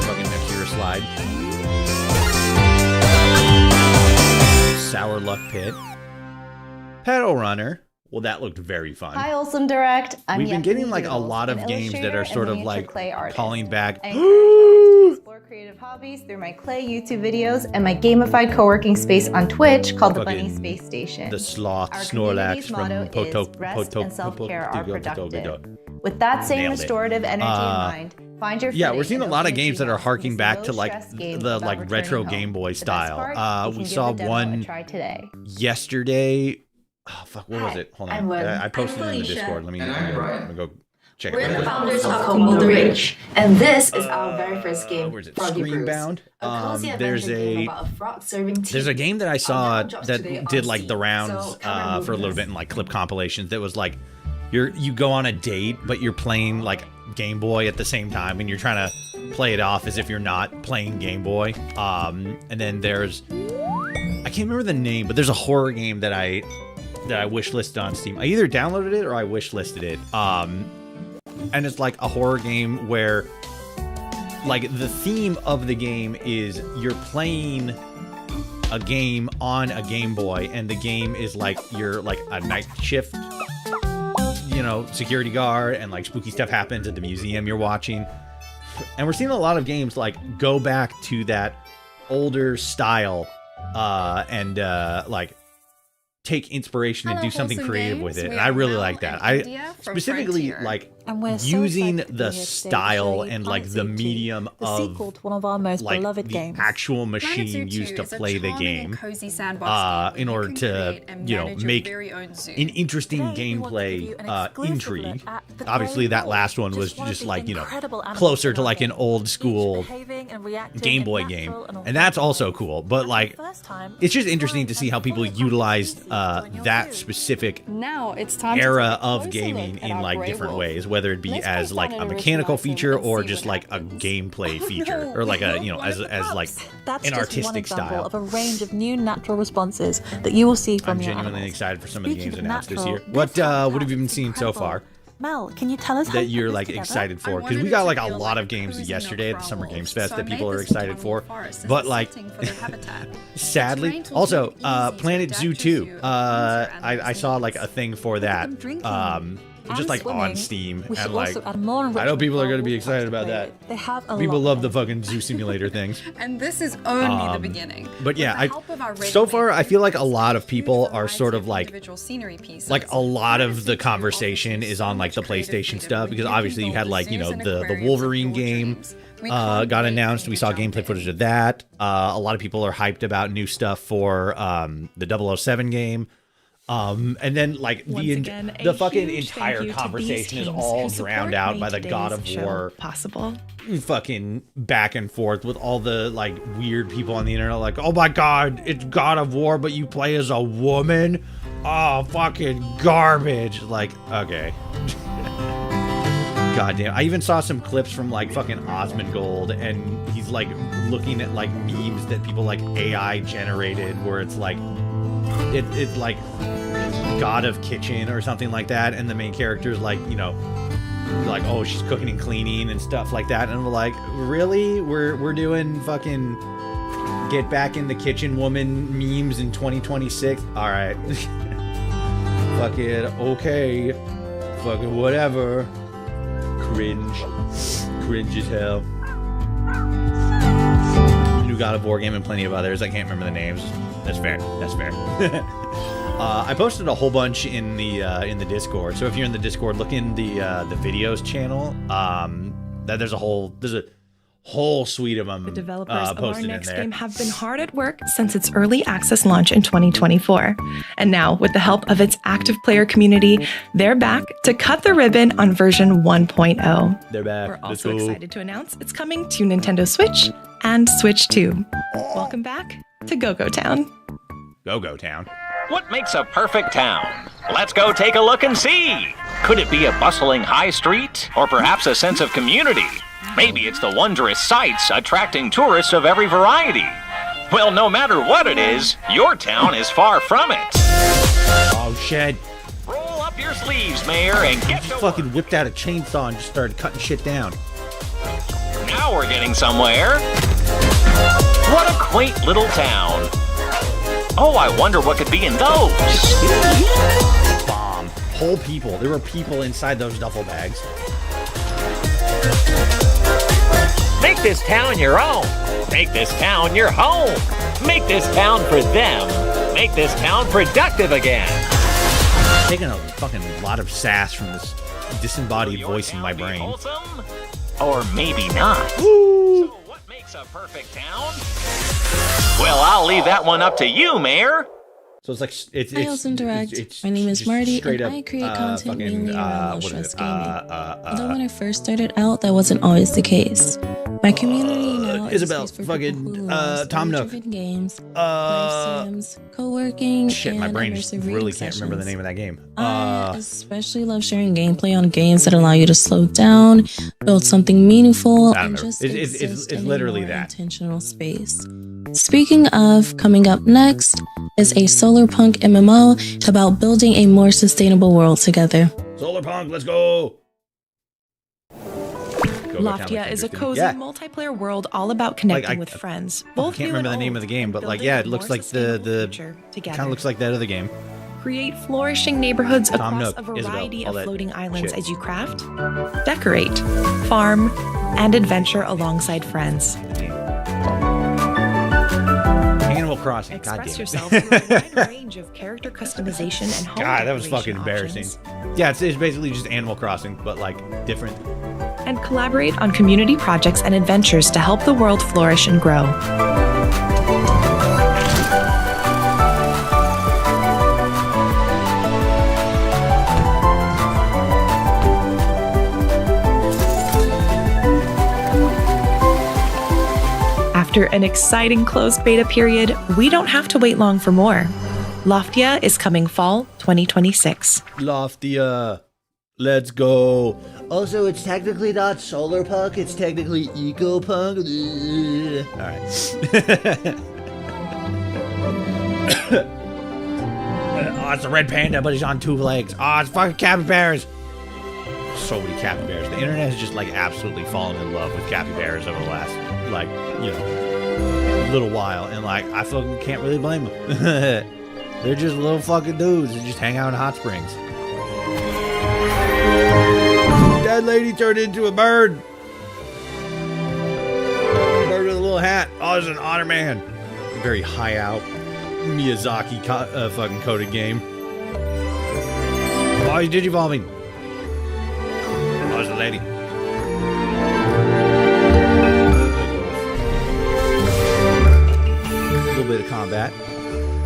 Fucking Mercure slide. Sour Luck Pit. Pedal Runner. Well, that looked very fun. Hi, Wholesome Direct. I'm We've been Yaki getting like a Doodles, lot of an games that illustrator are and sort of miniature like clay artist. calling back. I encourage you to explore creative hobbies through my clay YouTube videos and my gamified co-working space on Twitch called the Bunny Fucking Space Station. The sloth Our Snorlax community's motto from is rest and self-care are productive. With that same Nailed it. restorative energy in mind, find your Yeah, footing we're seeing a in lot of opening games that are treehouse harking with back low to like stress games the about like returning retro home. Game Boy The best style. part? You We can saw give the demo a one try today. yesterday. Oh fuck, what was Hi, it? Hold I'm on. Lynn. I posted it in the Felicia. Discord. Let me go check We're it the out. founders of Como the Rich, and this is our very first game, Where's it? Froggy Brews. Screenbound. A cozy There's adventure game a about a frog serving tea. there's a game that I saw drops that today on did like the Steam, rounds so come for a little with bit us. in like clip compilations. That was like you go on a date, but you're playing like Game Boy at the same time, and you're trying to play it off as if you're not playing Game Boy. And then there's I can't remember the name, but there's a horror game that I wishlisted on Steam. I either downloaded it or I wishlisted it. And it's like a horror game where like the theme of the game is you're playing a game on a Game Boy, and the game is like you're like a night shift, you know, security guard, and like spooky stuff happens at the museum you're watching. And we're seeing a lot of games like go back to that older style and like take inspiration and Hello, do something Wholesome creative Games. with it. We And I are really Mel like that. and I India from specifically Frontier. like And we're so using excited to be the here today to style show you and like Planet the Zoo 2, medium the of sequel to one of our most like beloved the games. actual Planet Zoo machine 2 used to is a play the charming and game cozy sandbox game in where order you can to create and you know manage your make very own zoo. an interesting Today, we want to give you gameplay an exclusive intrigue. look at the Obviously Clay that Vault, last one just was one of just the like, you know, incredible animals closer in to our like an game, old each school behaving and Game Boy game, and that's also cool. But like, it's just interesting to see how people utilized that specific era of gaming in like different ways, whether it be as like a mechanical feature or just like a gameplay feature, or like a as like an artistic style. Of a range of new natural responses that you will see from I'm your genuinely animals. excited for some of the Speaking games of announced this natural, year. What have you been seeing so far Mel, can you tell us how that you you're put like this together? excited for? Because we got like a lot of games yesterday at the Summer Games Fest that people are excited for, but like sadly, also Planet Zoo 2. I saw like a thing for that. Just like on Steam, and like I know people are going to be excited about that. People love the fucking zoo simulator things. And this is only the beginning. But yeah, so far I feel like a lot of people are sort of like a lot of the conversation is on like the PlayStation stuff, because obviously you had like, you know, the Wolverine game got announced. We saw gameplay footage of that. A lot of people are hyped about new stuff for the 007 game. And then like the fucking entire conversation is all drowned out by the God of War fucking back and forth with all the like weird people on the internet like, oh my god, it's God of War but you play as a woman. Oh, fucking garbage. Like, okay. God damn. I even saw some clips from like fucking Osmongold, and he's like looking at like memes that people like AI generated where it's like it's like God of Kitchen or something like that, and the main character's like, you know, like, oh, she's cooking and cleaning and stuff like that, and we're like, really? We're doing fucking get back in the kitchen woman memes in 2026? All right. Fucking okay. Fucking whatever. Cringe as hell. New God of War game and plenty of others. I can't remember the names. That's fair. I posted a whole bunch in the Discord. So if you're in the Discord, look in the videos channel. There's a whole suite of them. The developers of our posted in next there. game have been hard at work since its early access launch in 2024. And now, with the help of its active player community, they're back to cut the ribbon on version 1.0. They're back. We're also excited to announce it's coming to Nintendo Switch and Switch 2. Welcome back to Go-Go Town. Go-Go Town. What makes a perfect town? Let's go take a look and see. Could it be a bustling high street, or perhaps a sense of community? Maybe it's the wondrous sights attracting tourists of every variety. Well, no matter what it is, your town is far from it. Oh shit. Roll up your sleeves, Mayor, and get to fucking whipped out a chainsaw and just started cutting shit down. Now we're getting somewhere. What a quaint little town. Oh, I wonder what could be in those. Bomb. Whole people. There were people inside those duffel bags. Make this town your own. Make this town your home. Make this town for them. Make this town productive again. Taking a fucking lot of sass from this disembodied voice in my brain. Wholesome? Or maybe not. So what makes a perfect town? Well, I'll leave that one up to you, Mayor. So it's like it's Hi, Awesome Direct. My name is Marty, and I create content mainly around low stress gaming. Although when I first started out, that wasn't always the case. My community now is Isabel, fucking Tom Nook. Games, life sims, co-working, Shit, and my brain immersive really reading can't remember the sessions. name of that game. I especially love sharing gameplay on games that allow you to slow down, build something meaningful, I don't and know. just It's exist in literally a more that. intentional space. Speaking of, coming up next is a Solarpunk MMO about building a more sustainable world together. Solarpunk, let's go. Loftia is a cozy Yeah. multiplayer world all about connecting with friends. I Both can't new remember and the name old, of the game, but like, building yeah, a it looks more like the together. kind of looks like that other game. Create flourishing neighborhoods Tom across Nook, a variety Isabel, all of that floating islands shit. as you craft, decorate, farm, and adventure alongside friends. Animal Crossing. God Express damn yourself it. through a wide range of character customization and home God, that was decoration fucking embarrassing. options. Yeah, it's basically just Animal Crossing, but like different. And collaborate on community projects and adventures to help the world flourish and grow. After an exciting closed beta period, we don't have to wait long for more. Loftia is coming fall 2026. Loftia. Let's go. Also, it's technically not solar punk, it's technically eco punk. Alright. Oh, it's a red panda, but he's on 2 legs. Oh, it's fucking capybaras. So many capybaras. The internet has just like absolutely fallen in love with capybaras over the last, like, you know, little while. And like, I fucking can't really blame them. They're just little fucking dudes that just hang out in hot springs. That lady turned into a bird. Bird with a little hat. Oh, it's an otter man. Very high out Miyazaki fucking coded game. Oh, he's digivolving. Oh, it's a lady. A little bit of combat.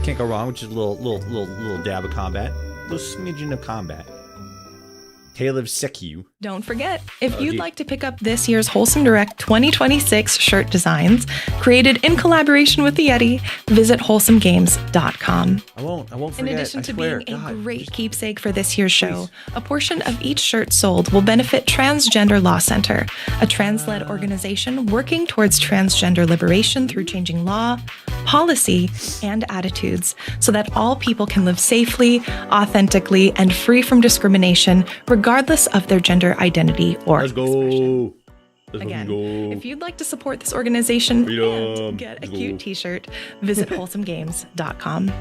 Can't go wrong with just a little dab of combat. A little smidgen of combat. Tale of Sekyu. Don't forget, if you'd like to pick up this year's Wholesome Direct 2026 shirt designs, created in collaboration with the Yeti, visit wholesomegames.com. I won't forget. In addition to being a great keepsake for this year's show, a portion of each shirt sold will benefit Transgender Law Center, a trans-led organization working towards transgender liberation through changing law, policy, and attitudes so that all people can live safely, authentically, and free from discrimination, regardless of their gender identity or expression. Again, if you'd like to support this organization and get a cute t-shirt, visit wholesomegames.com.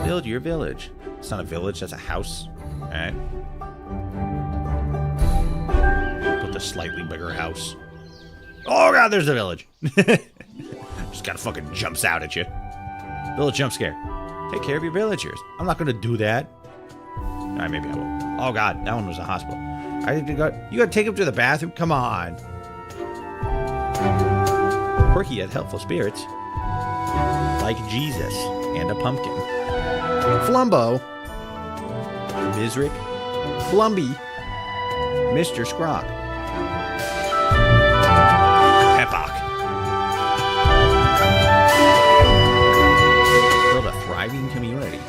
Build your village. It's not a village, that's a house. Alright. Put the slightly bigger house. Oh god, there's the village. Just kind of fucking jumps out at you. Village jump scare. Take care of your villagers. I'm not gonna do that. Alright, maybe I will. Oh god, that one was a hospital. You gotta take him to the bathroom? Come on. Quirky yet helpful spirits. Like Jesus and a pumpkin. Flumbo. Mizric. Flumby. Mr. Scrock. Epoch. Build a thriving community.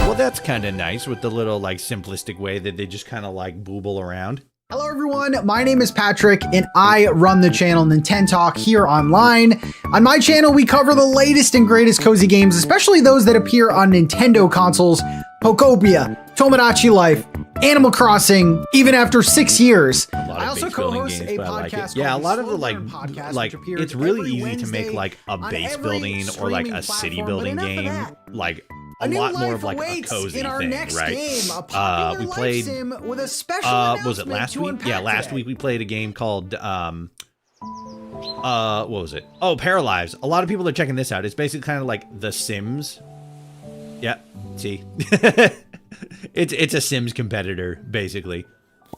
Well, that's kind of nice with the little, like, simplistic way that they just kind of, like, booble around. Hello everyone, my name is Patrick and I run the channel Nintentalk here online. On my channel, we cover the latest and greatest cozy games, especially those that appear on Nintendo consoles, Pokopia, Tomodachi Life, Animal Crossing, even after 6 years. I also co-host a podcast. Yeah, a lot of the like it's really easy to make like a base building or like a city building game like a lot more of like a cozy thing, right? We played was it last week? Yeah, last week we played a game called what was it? Oh, Paralyzed. A lot of people are checking this out. It's basically kind of like The Sims. Yeah, see. It's a Sims competitor basically.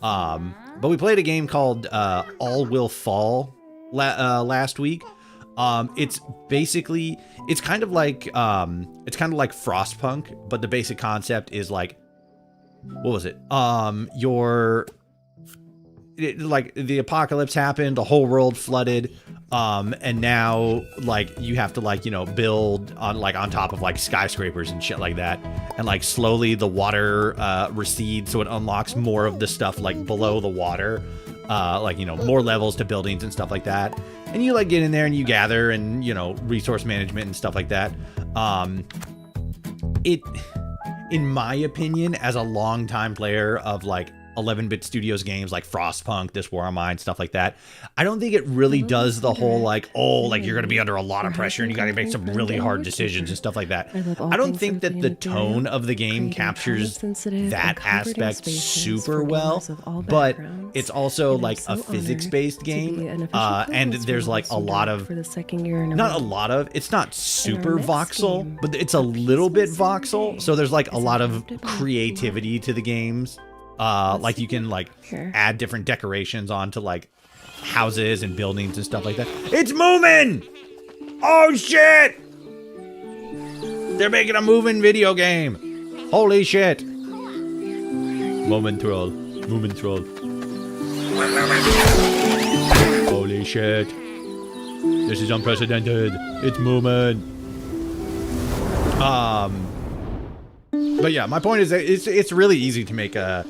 But we played a game called All Will Fall last week. It's basically it's kind of like Frostpunk, but the basic concept is like, what was it? Like the apocalypse happened, the whole world flooded, and now like you have to like, you know, build on top of like skyscrapers and shit like that, and like slowly the water recedes, so it unlocks more of the stuff like below the water, like, you know, more levels to buildings and stuff like that. And you like get in there and you gather and, you know, resource management and stuff like that. It, in my opinion, as a longtime player of like 11-bit studios games like Frostpunk, This War of Mine, stuff like that, I don't think it really does the whole like, oh, like you're gonna be under a lot of pressure and you gotta make some really hard decisions and stuff like that. I don't think that the tone of the game captures that aspect super well, but it's also like a physics-based game, and there's like a lot of, not a lot of, it's not super voxel, but it's a little bit voxel, so there's like a lot of creativity to the games. Like you can like add different decorations onto like houses and buildings and stuff like that. It's Moomin! Oh shit! They're making a moving video game. Holy shit. Moment troll. Moment troll. Holy shit. This is unprecedented. It's moving. But yeah, my point is that it's really easy to make a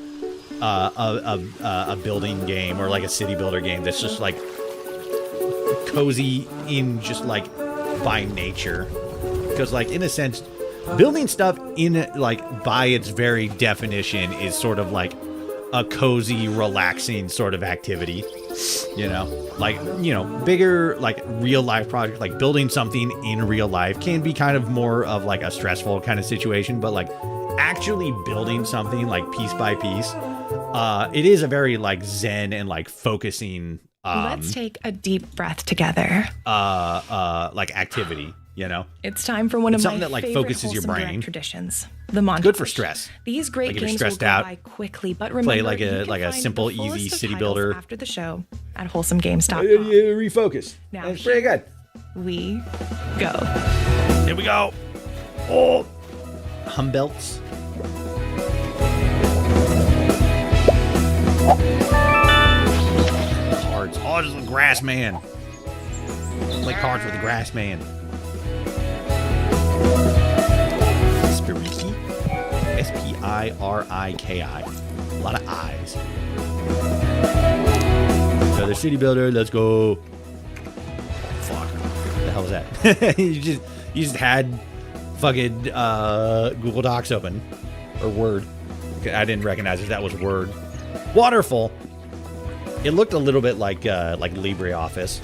building game or like a city builder game that's just like cozy in just like by nature, because like in a sense building stuff in like by its very definition is sort of like a cozy, relaxing sort of activity, you know, like, you know, bigger like real life project, like building something in real life can be kind of more of like a stressful kind of situation, but like actually building something like piece by piece, it is a very like zen and like focusing let's take a deep breath together. Like activity, you know? It's time for one of my that, like, favorite focuses your Wholesome Direct brain. traditions, the montage. Good for stress. These great Like if you're games will stressed go out, by quickly, but remember, play like you a can find simple, the fullest easy of city titles builder. after the show at wholesomegames.com. Refocus. Now It's pretty good. We go. Here we go. Oh, Humbelts. Cards. Oh, just a grass man. Play cards with the grass man. Spiriki. Spiriki. A lot of I's. Another city builder. Let's go. Fuck. What the hell was that? you just had fucking Google Docs open. Or Word. I didn't recognize if that was Word. Waterful. It looked a little bit like LibreOffice,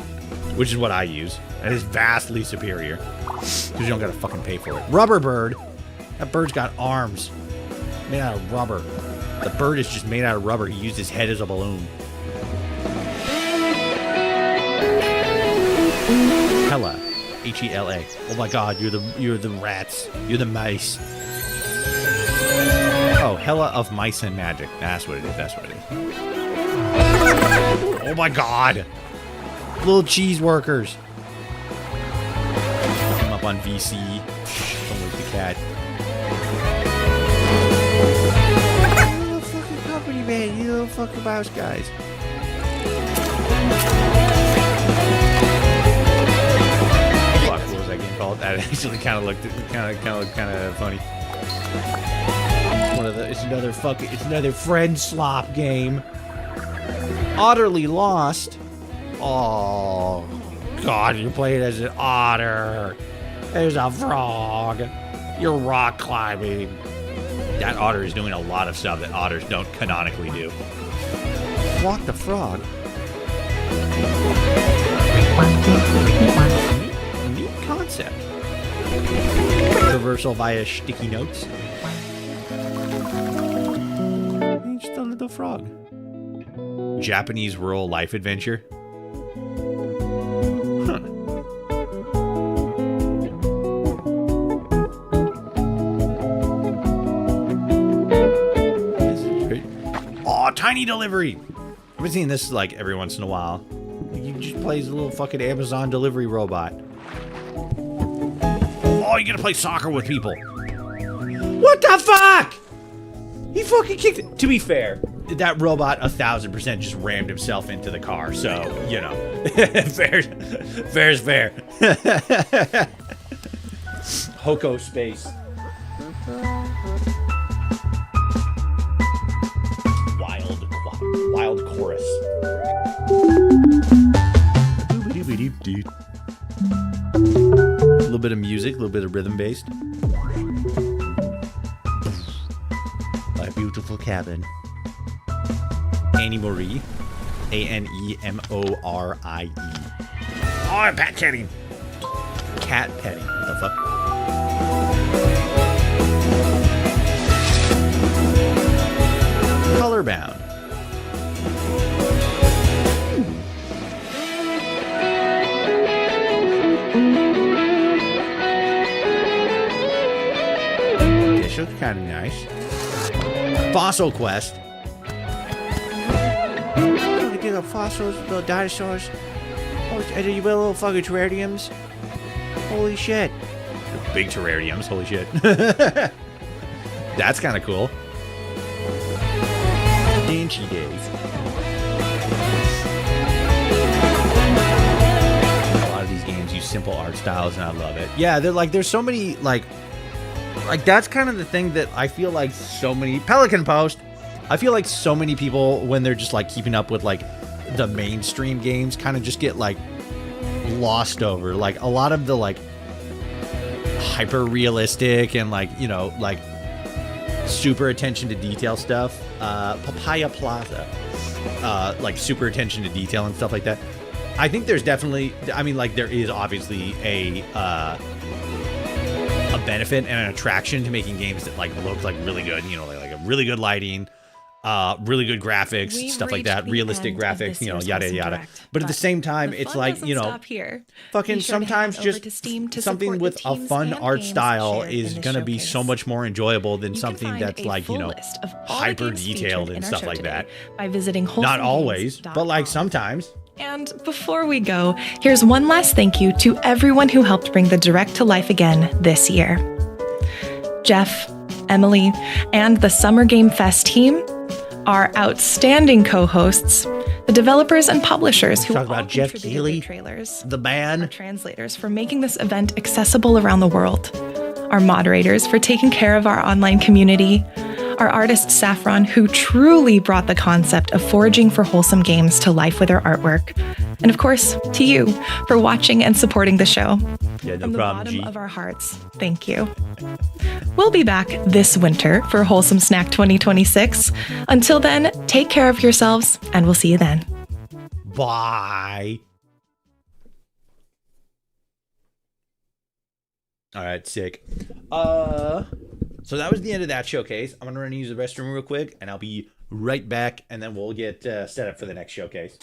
which is what I use. And it's vastly superior. Because you don't gotta fucking pay for it. Rubber bird. That bird's got arms. Made out of rubber. The bird is just made out of rubber. He used his head as a balloon. Hella. H-E-L-A. Oh my god, you're the rats. You're the mice. Oh, Hella of Mice and Magic. That's what it is. That's what it is. Oh my god. Little cheese workers. I'm up on VC. Don't wake the cat. You little fucking company man. You little fucking mouse guys. Fuck, what was that game called? That actually kind of looked kind of funny. It's another friend slop game. Utterly lost. Oh god, you're playing as an otter. There's a frog. You're rock climbing. That otter is doing a lot of stuff that otters don't canonically do. Walk the frog. Neat concept. Traversal via sticky notes. Just a little frog. Japanese rural life adventure. Huh. This is great. Oh, tiny delivery. I've been seeing this like every once in a while. You just play as a little fucking Amazon delivery robot. Oh, you gotta play soccer with people. What the fuck? He fucking kicked it. To be fair, that robot 1000% just rammed himself into the car. So, you know, fair's fair. Hoko space. Wild chorus. A little bit of music, a little bit of rhythm based. My beautiful cabin. Annie Marie. A-N-E-M-O-R-I-E. Oh, I'm pet petting. Cat petting. What the fuck? Colorbound. This looks kind of nice. Fossil Quest. Look at the fossils, little dinosaurs. Oh, and you little fucking terrariums. Holy shit. big terrariums. Holy shit. That's kind of cool. Dingy days. A lot of these games use simple art styles, and I love it. Yeah, they're like, there's so many, like that's kind of the thing that I feel like so many Pelican Post. I feel like so many people, when they're just like keeping up with like the mainstream games, kind of just get like lost over like a lot of the like hyper realistic and like, you know, like super attention to detail stuff. Papaya Plaza, like super attention to detail and stuff like that. I think there's definitely, I mean, like there is obviously a benefit and an attraction to making games that like look like really good, you know, like a really good lighting, really good graphics, stuff like that, realistic graphics, you know, yada yada. But at the same time, it's like, you know, fucking sometimes just something with a fun art style is gonna be so much more enjoyable than something that's like, you know, hyper detailed and stuff like that. By visiting Not always, but like sometimes. And before we go, here's one last thank you to everyone who helped bring the Direct to life again this year. Jeff, Emily, and the Summer Game Fest team, our outstanding co-hosts, the developers and publishers who talk about Jeff Keighley, trailers, the man, our translators for making this event accessible around the world, our moderators for taking care of our online community, our artist Saffron, who truly brought the concept of foraging for wholesome games to life with her artwork, and of course, to you for watching and supporting the show. Yeah, no From the problem, bottom G. of our hearts, thank you. We'll be back this winter for Wholesome Snack 2026. Until then, take care of yourselves, and we'll see you then. Bye. All right, sick. So that was the end of that showcase. I'm gonna run and use the restroom real quick, and I'll be right back, and then we'll get set up for the next showcase.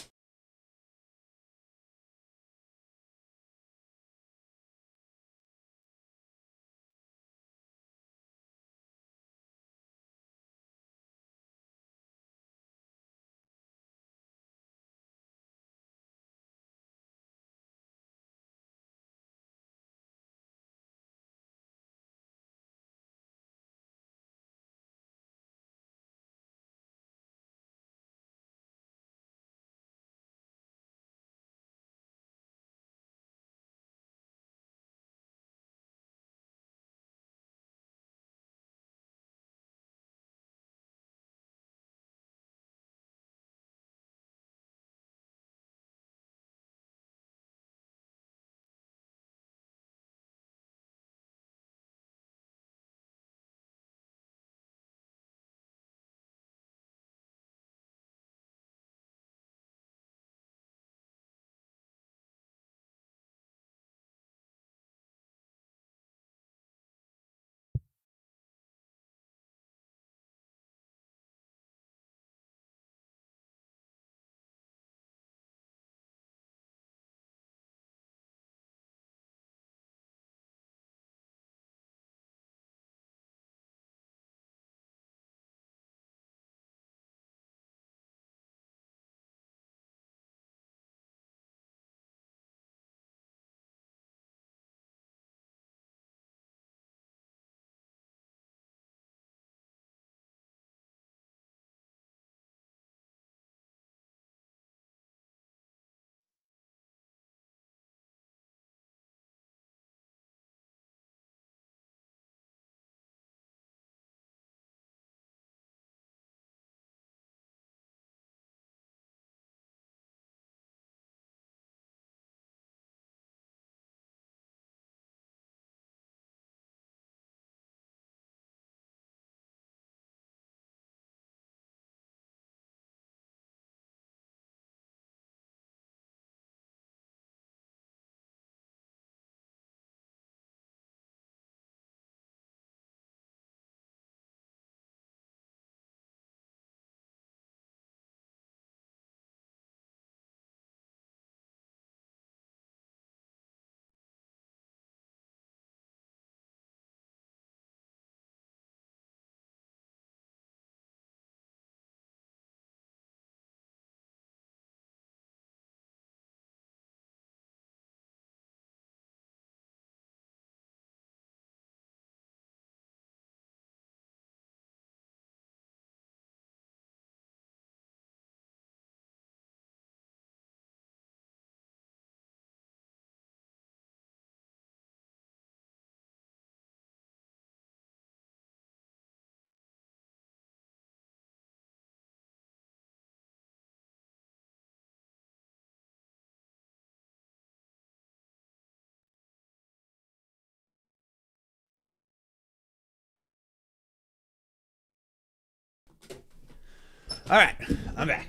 All right, I'm back.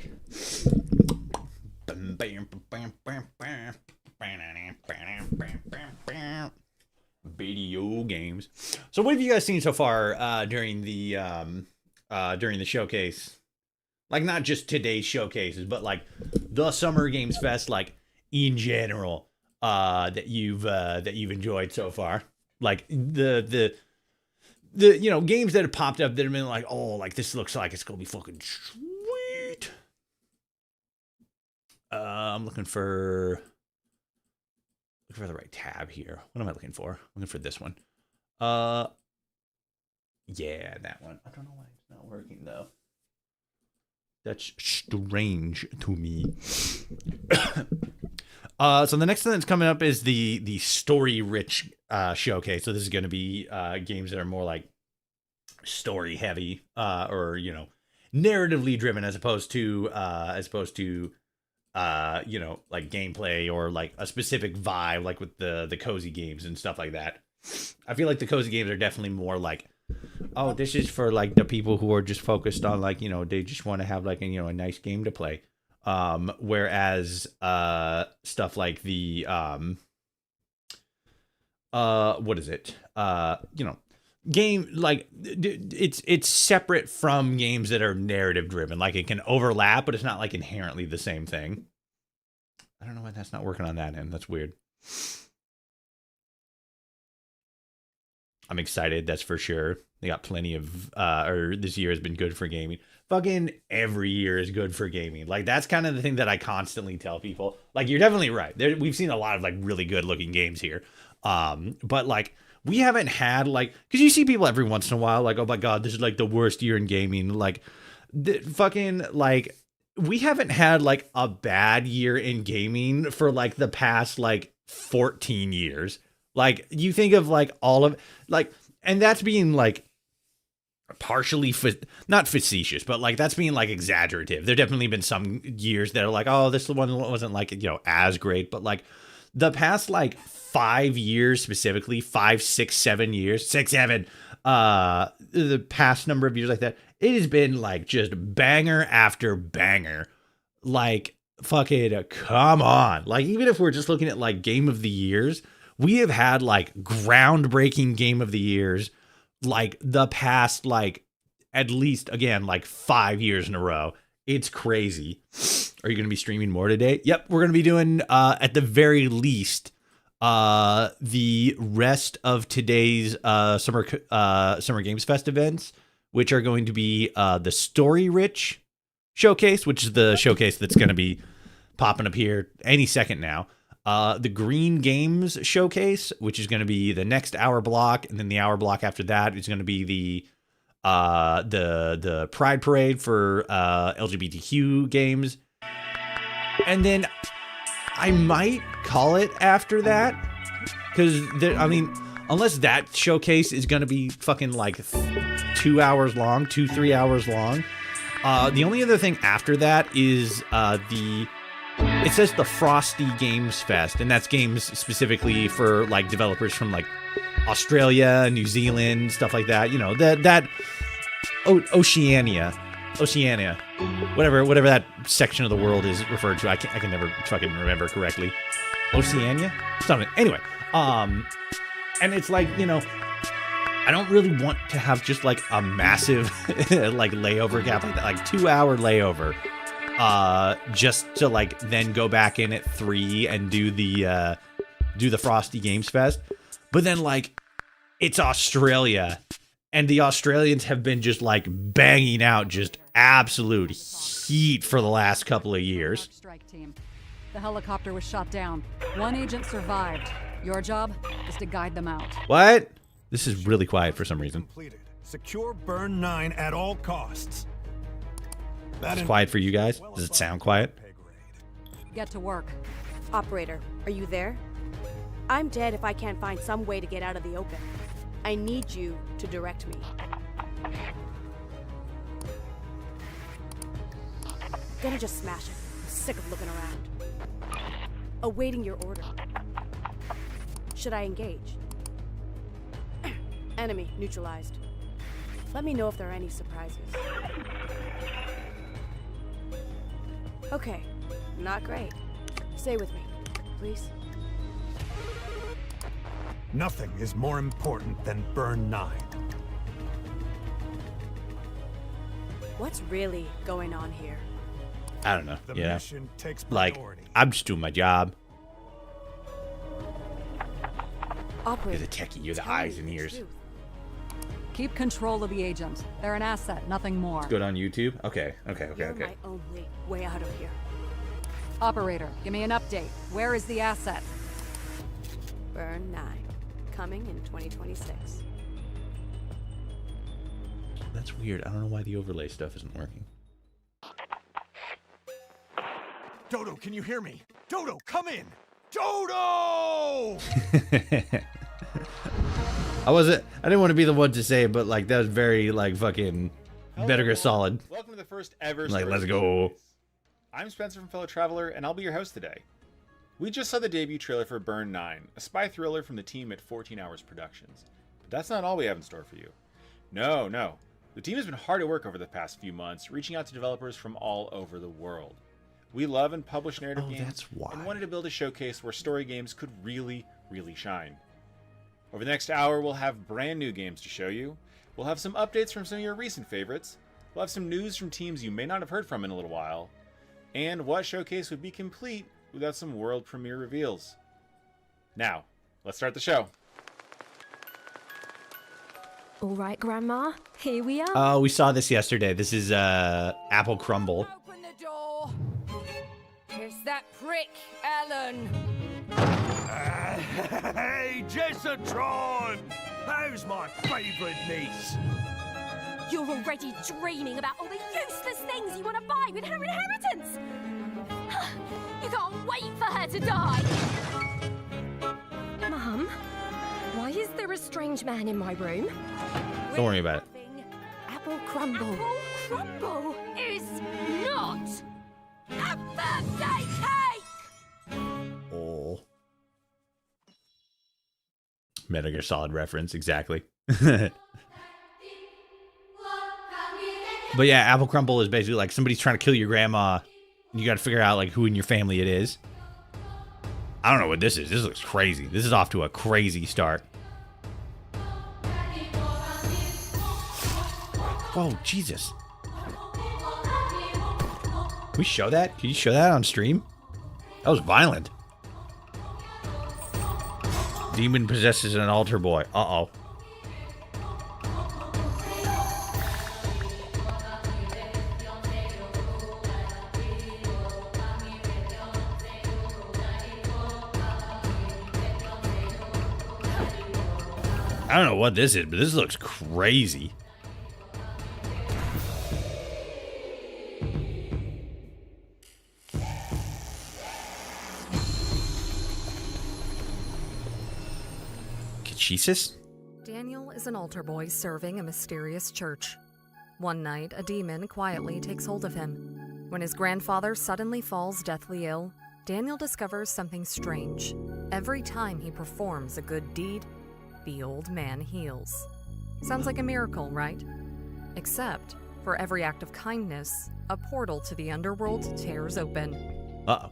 Video games. So what have you guys seen so far during the showcase? Like not just today's showcases, but like the Summer Games Fest, like in general, that you've enjoyed so far. Like the games that have popped up that have been like, oh, like this looks like it's gonna be fucking sweet. I'm looking for the right tab here. What am I looking for? I'm looking for this one. Yeah, that one. I don't know why it's not working though. That's strange to me. So the next thing that's coming up is the story-rich showcase. So this is going to be games that are more like story-heavy, or narratively driven, as opposed to like gameplay or like a specific vibe, like with the cozy games and stuff like that. I feel like the cozy games are definitely more like, oh, this is for like the people who are just focused on like, they just want to have like a nice game to play. Whereas stuff like the what is it? Game, like it's separate from games that are narrative driven. Like it can overlap, but it's not like inherently the same thing. I don't know why that's not working on that end. That's weird. I'm excited, that's for sure. They got plenty of this year has been good for gaming. Fucking every year is good for gaming. Like that's kind of the thing that I constantly tell people. Like you're definitely right. We've seen a lot of like really good looking games here. But like we haven't had like, because you see people every once in a while like, oh my god, this is like the worst year in gaming. Like fucking like we haven't had like a bad year in gaming for like the past like 14 years. Like you think of like all of like, and that's being like partially not facetious, but like that's being like exaggerative. There definitely been some years that are like, oh, this one wasn't like as great, but like the past like 5 years specifically, 5, 6, 7 years, 6, 7, the past number of years like that, it has been like just banger after banger. Like fucking come on. Like even if we're just looking at like game of the years, we have had like groundbreaking game of the years like the past like at least again like 5 years in a row. It's crazy. Are you going to be streaming more today? Yep, we're going to be doing at the very least the rest of today's Summer Games Fest events, which are going to be the Story Rich showcase, which is the showcase that's going to be popping up here any second now. The Green Games showcase, which is going to be the next hour block, and then the hour block after that is going to be the Pride Parade for LGBTQ games, and then I might call it after that because I mean, unless that showcase is going to be fucking like 2 hours long, 2-3 hours long. The only other thing after that is it says the Frosty Games Fest, and that's games specifically for like developers from like Australia, New Zealand, stuff like that. Oceania, whatever that section of the world is referred to. I can never fucking remember correctly. Oceania, something. Anyway, and it's like I don't really want to have just like a massive like layover gap like that, like 2 hour layover. Just to like then go back in at 3 and do the Frosty Games Fest. But then like it's Australia, and the Australians have been just like banging out just absolute heat for the last couple of years. Strike team. The helicopter was shot down. One agent survived. Your job is to guide them out. What? This is really quiet for some reason. Secure Burn 9 at all costs. It's quiet for you guys? Does it sound quiet? Get to work. Operator, are you there? I'm dead if I can't find some way to get out of the open. I need you to direct me. Gonna just smash it. I'm sick of looking around. Awaiting your order. Should I engage? Enemy neutralized. Let me know if there are any surprises. Okay, not great. Stay with me, please. Nothing is more important than Burn 9. What's really going on here? I don't know. The Yeah. mission takes Like, priority. I'm just doing my job. You're Operator, the techie. You're the tell me eyes and the ears. truth. Keep control of the agents. They're an asset, nothing more. Good on YouTube. Okay. You're my only way out of here. Operator, give me an update. Where is the asset? Burn 9, coming in 2026. That's weird. I don't know why the overlay stuff isn't working. Dodo, can you hear me? Dodo, come in! Dodo! I didn't want to be the one to say it, but like that was very like fucking Metal Gear Solid. Welcome to the first ever Like, Story let's Studios. go. I'm Spencer from Fellow Traveler, and I'll be your host today. We just saw the debut trailer for Burn 9, a spy thriller from the team at 14 Hours Productions. But that's not all we have in store for you. No. The team has been hard at work over the past few months, reaching out to developers from all over the world. We love and publish narrative games, that's why. and wanted to build a showcase where story games could really, really shine. Over the next hour, we'll have brand new games to show you. We'll have some updates from some of your recent favorites. We'll have some news from teams you may not have heard from in a little while. And what showcase would be complete without some world premiere reveals. Now, let's start the show. All right, Grandma, here we are. Oh, we saw this yesterday. This is Apple Crumble. Open the door. It's that prick, Ellen. Hey, Jessatron! How's my favourite niece? You're already dreaming about all the useless things you want to buy with her inheritance. You can't wait for her to die. Mum, why is there a strange man in my room? Don't worry about it. Apple Crumble. Apple Crumble is not a birthday cake! Oh. Metal Gear Solid reference, exactly. But yeah, Apple Crumble is basically like somebody's trying to kill your grandma, and you got to figure out like who in your family it is. I don't know what this is. This looks crazy. This is off to a crazy start. Oh, Jesus. Can we show that? Can you show that on stream? That was violent. Demon possesses an altar boy. Uh-oh. I don't know what this is, but this looks crazy. Jesus? Daniel is an altar boy serving a mysterious church. One night, a demon quietly takes hold of him. When his grandfather suddenly falls deathly ill, Daniel discovers something strange. Every time he performs a good deed, the old man heals. Sounds like a miracle, right? Except, for every act of kindness, a portal to the underworld tears open. Uh-oh.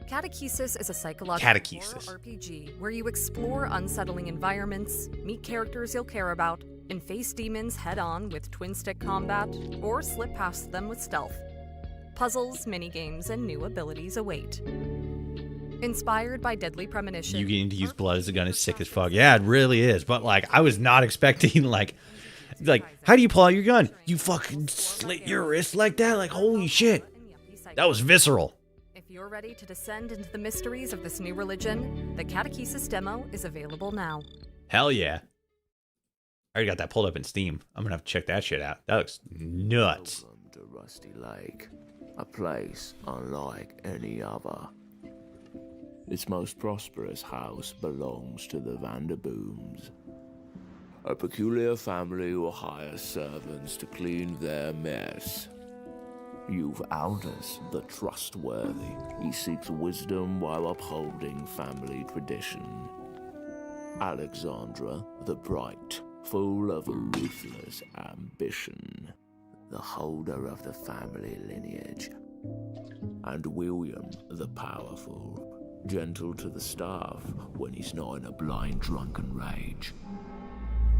Catechesis is a psychological horror RPG where you explore unsettling environments, meet characters you'll care about, and face demons head-on with twin-stick combat, or slip past them with stealth. Puzzles, minigames, and new abilities await. Inspired by Deadly Premonition, You getting to use blood as a gun is sick as fuck. Yeah, it really is. But like, I was not expecting like, how do you pull out your gun? You fucking slit your wrist like that? Like, holy shit. That was visceral. If you're ready to descend into the mysteries of this new religion, the Catechesis demo is available now. Hell yeah. I already got that pulled up in Steam. I'm gonna have to check that shit out. That looks nuts. Welcome to Rusty Lake, a place unlike any other. Its most prosperous house belongs to the Vanderbooms, a peculiar family who hire servants to clean their mess. You've Aldous, the trustworthy. He seeks wisdom while upholding family tradition. Alexandra, the bright, full of ruthless ambition. The holder of the family lineage, And William the Powerful, gentle to the staff when he's not in a blind drunken rage.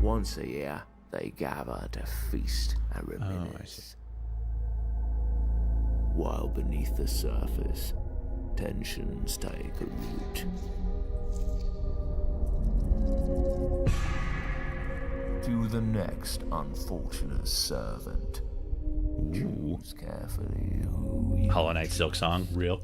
Once a year, they gather to feast and reminisce. While beneath the surface, tensions take a root. To the next unfortunate servant. Choose carefully who you Hollow Knight Silk Song, real.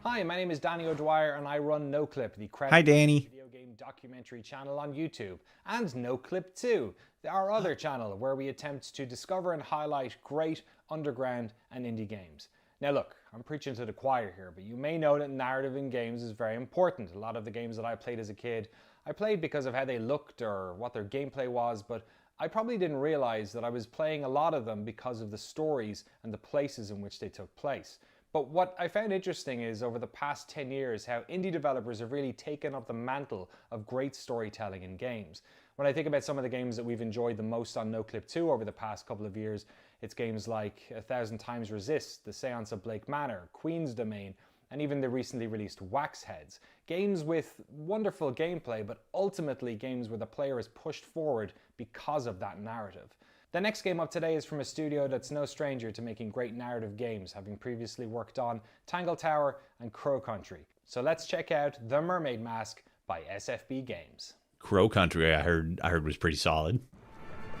Hi, my name is Danny O'Dwyer and I run NoClip, the Hi, Danny. video game documentary channel on YouTube, and NoClip 2, our other channel where we attempt to discover and highlight great underground and indie games. Now look, I'm preaching to the choir here, but you may know that narrative in games is very important. A lot of the games that I played as a kid, I played because of how they looked or what their gameplay was, but I probably didn't realize that I was playing a lot of them because of the stories and the places in which they took place. But what I found interesting is over the past 10 years how indie developers have really taken up the mantle of great storytelling in games. When I think about some of the games that we've enjoyed the most on NoClip 2 over the past couple of years, it's games like 1,000 Times Resist, The Seance of Blake Manor, Queen's Domain, and even the recently released Wax Heads. Games with wonderful gameplay, but ultimately games where the player is pushed forward because of that narrative. The next game up today is from a studio that's no stranger to making great narrative games, having previously worked on Tangle Tower and Crow Country. So let's check out The Mermaid Mask by SFB Games. Crow Country, I heard was pretty solid.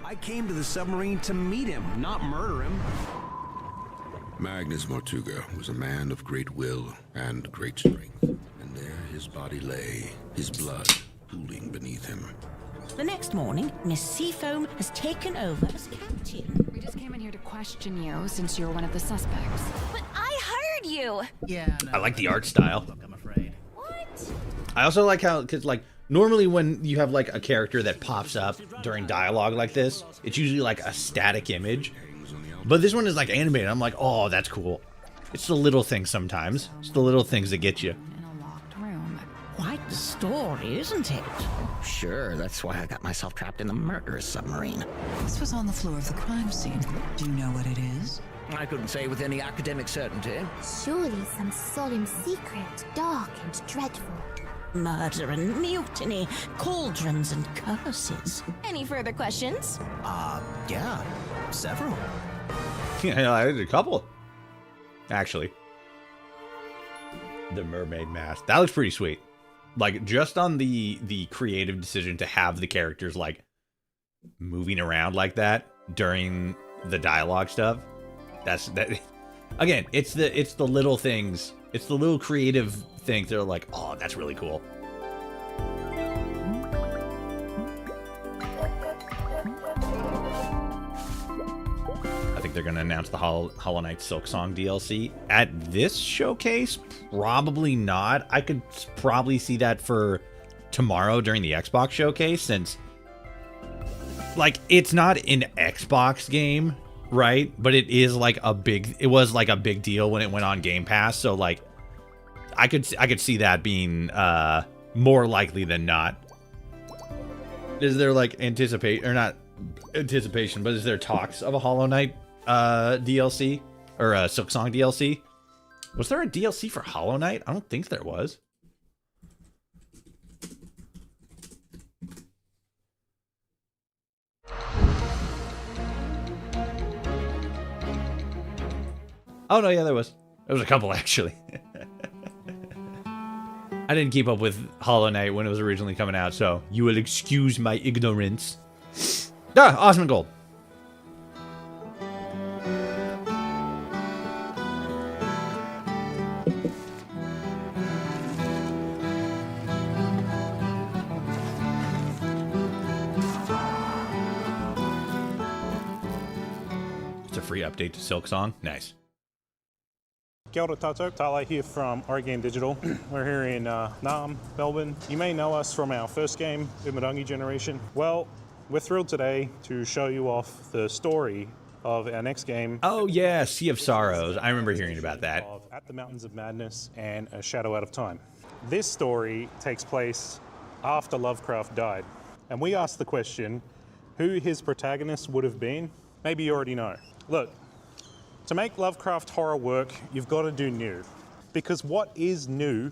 I came to the submarine to meet him, not murder him. Magnus Mortuga was a man of great will and great strength, and there his body lay, his blood pooling beneath him. The next morning, Miss Seafoam has taken over as captain. We just came in here to question you since you're one of the suspects. But I heard you! Yeah, I like the art style. I'm afraid. What? I also like how, because like, normally when you have like a character that pops up during dialogue like this, it's usually like a static image. But this one is like animated. I'm like, oh, that's cool. It's the little things sometimes. It's the little things that get you. In a locked room. Quite the story, isn't it? Sure, that's why I got myself trapped in the murderous submarine. This was on the floor of the crime scene. Do you know what it is? I couldn't say with any academic certainty. Surely some solemn secret, dark and dreadful. Murder and mutiny, cauldrons and curses. Any further questions? Yeah, several. Yeah, I did a couple. Actually. The Mermaid Mask. That looks pretty sweet. Like, just on the creative decision to have the characters, like, moving around like that during the dialogue stuff. That. Again, it's the little things. It's the little creative things that are like, oh, that's really cool. I think they're going to announce the Hollow Knight Silk Song DLC. At this showcase, probably not. I could probably see that for tomorrow during the Xbox showcase, since, like, it's not an Xbox game, right? But it is like it was like a big deal when it went on Game Pass, so like I could see that being more likely than not. Is there like not anticipation, but is there talks of a Hollow Knight DLC or a Silk Song DLC? Was there a DLC for Hollow Knight? I don't think there was. Oh no, yeah, there was. There was a couple actually. I didn't keep up with Hollow Knight when it was originally coming out, so you will excuse my ignorance. Ah, awesome gold. It's a free update to Silk Song. Nice. Kia ora tātou, Tale here from Ori Game Digital. We're here in Naarm, Melbourne. You may know us from our first game, Umurangi Generation. Well, we're thrilled today to show you off the story of our next game. Oh yeah, Sea of Sorrows. I remember hearing about that. Of At the Mountains of Madness and A Shadow Out of Time. This story takes place after Lovecraft died. And we asked the question, who his protagonist would have been? Maybe you already know. Look, to make Lovecraft horror work, you've got to do new. Because what is new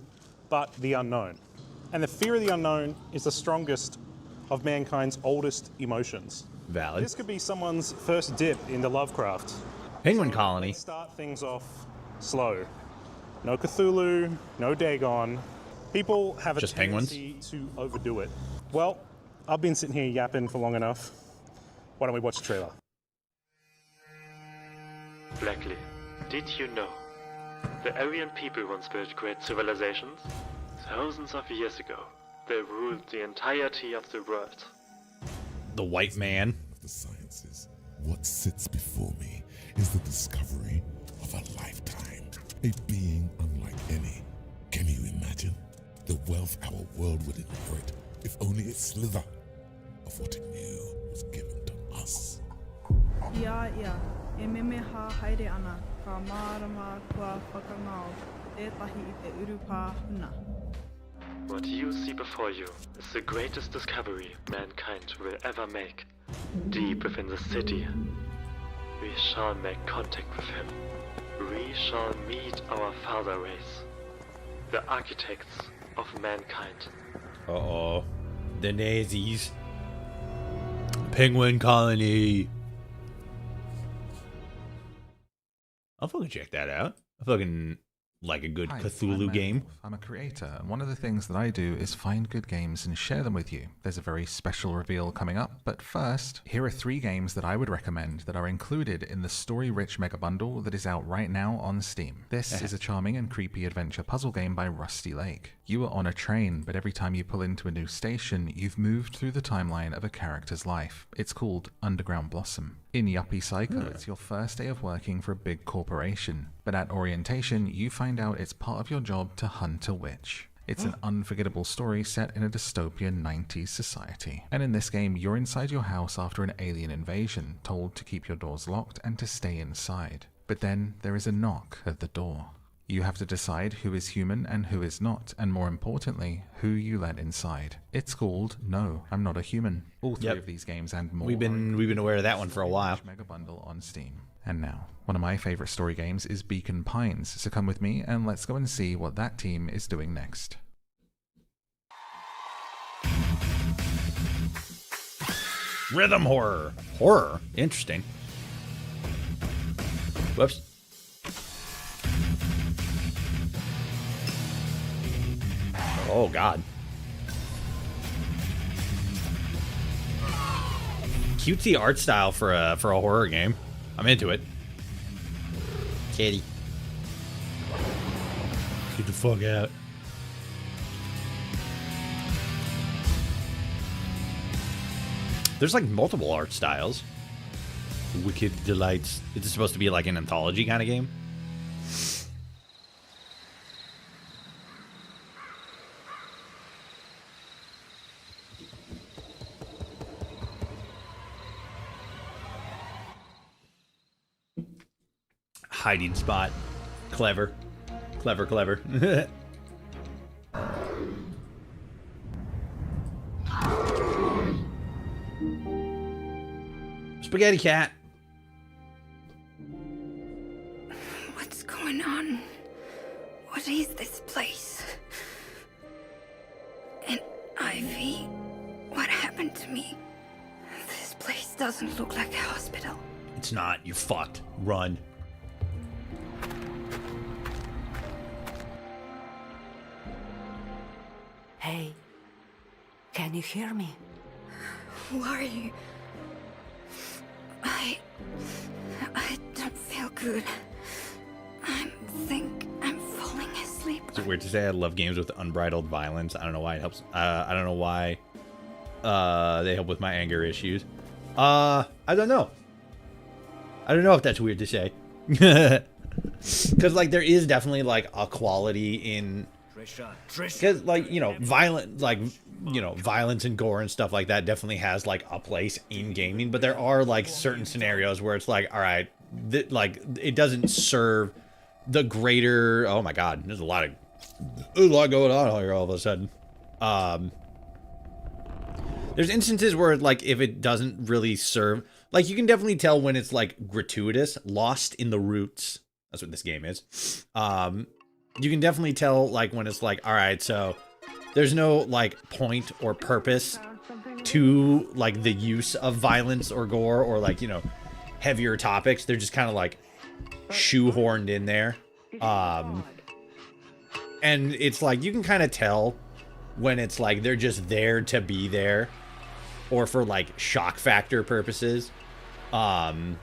but the unknown? And the fear of the unknown is the strongest of mankind's oldest emotions. Valid. This could be someone's first dip into Lovecraft. Penguin Colony. Let's start things off slow. No Cthulhu, no Dagon. People have a Just tendency to overdo it. Well, I've been sitting here yapping for long enough. Why don't we watch the trailer? Blackley, did you know the Aryan people once built great civilizations? Thousands of years ago, they ruled the entirety of the world. The white man. The sciences. What sits before me is the discovery of a lifetime. A being unlike any. Can you imagine the wealth our world would inherit if only a slither of what it knew was given to us? Ia, e memeha haere ana, ka mārama kua whakangao, ētahi I te urupā huna. What you see before you is the greatest discovery mankind will ever make. Deep within the city, we shall make contact with him. We shall meet our father race, the architects of mankind. Uh-oh. The Nazis. Penguin Colony. I'll fucking check that out. I fucking like a good Cthulhu game. I'm a creator, and one of the things that I do is find good games and share them with you. There's a very special reveal coming up, but first, here are 3 games that I would recommend that are included in the story-rich mega bundle that is out right now on Steam. This is a charming and creepy adventure puzzle game by Rusty Lake. You are on a train, but every time you pull into a new station, you've moved through the timeline of a character's life. It's called Underground Blossom. In Yuppie Psycho, it's your first day of working for a big corporation, but at orientation, you find out it's part of your job to hunt a witch. It's an unforgettable story set in a dystopian 90s society. And in this game, you're inside your house after an alien invasion, told to keep your doors locked and to stay inside. But then there is a knock at the door. You have to decide who is human and who is not, and more importantly, who you let inside. It's called No, I'm Not a Human. All 3 of these games and more. We've been aware of that one for a while. Mega bundle on Steam. And now, one of my favorite story games is Beacon Pines, so come with me and let's go and see what that team is doing next. Rhythm horror. Horror? Interesting. Whoops. Oh god. Cutesy art style for a horror game. I'm into it. Kitty. Get the fuck out. There's like multiple art styles. Wicked Delights. Is it supposed to be like an anthology kind of game? Hiding spot. Clever. Clever, clever. Spaghetti cat. What's going on? What is this place? And Ivy, what happened to me? This place doesn't look like a hospital. It's not. You're fucked. Run. Hey, can you hear me? Who are you? I don't feel good. I think I'm falling asleep. Is it weird to say I love games with unbridled violence? I don't know why it helps. I don't know why they help with my anger issues. I don't know. I don't know if that's weird to say. Because, like, there is definitely, like, a quality in... Because, like, you know, violence and gore and stuff like that definitely has, like, a place in gaming. But there are, like, certain scenarios where it's like, all right, like, it doesn't serve the greater... Oh, my God. There's a lot going on here all of a sudden. There's instances where, like, if it doesn't really serve, like, you can definitely tell when it's, like, gratuitous, lost in the roots. That's what this game is. You can definitely tell, like, when it's like, all right, so there's no, like, point or purpose to, like, the use of violence or gore or, like, you know, heavier topics. They're just kind of, like, shoehorned in there. And it's like, you can kind of tell when it's like they're just there to be there or for, like, shock factor purposes. And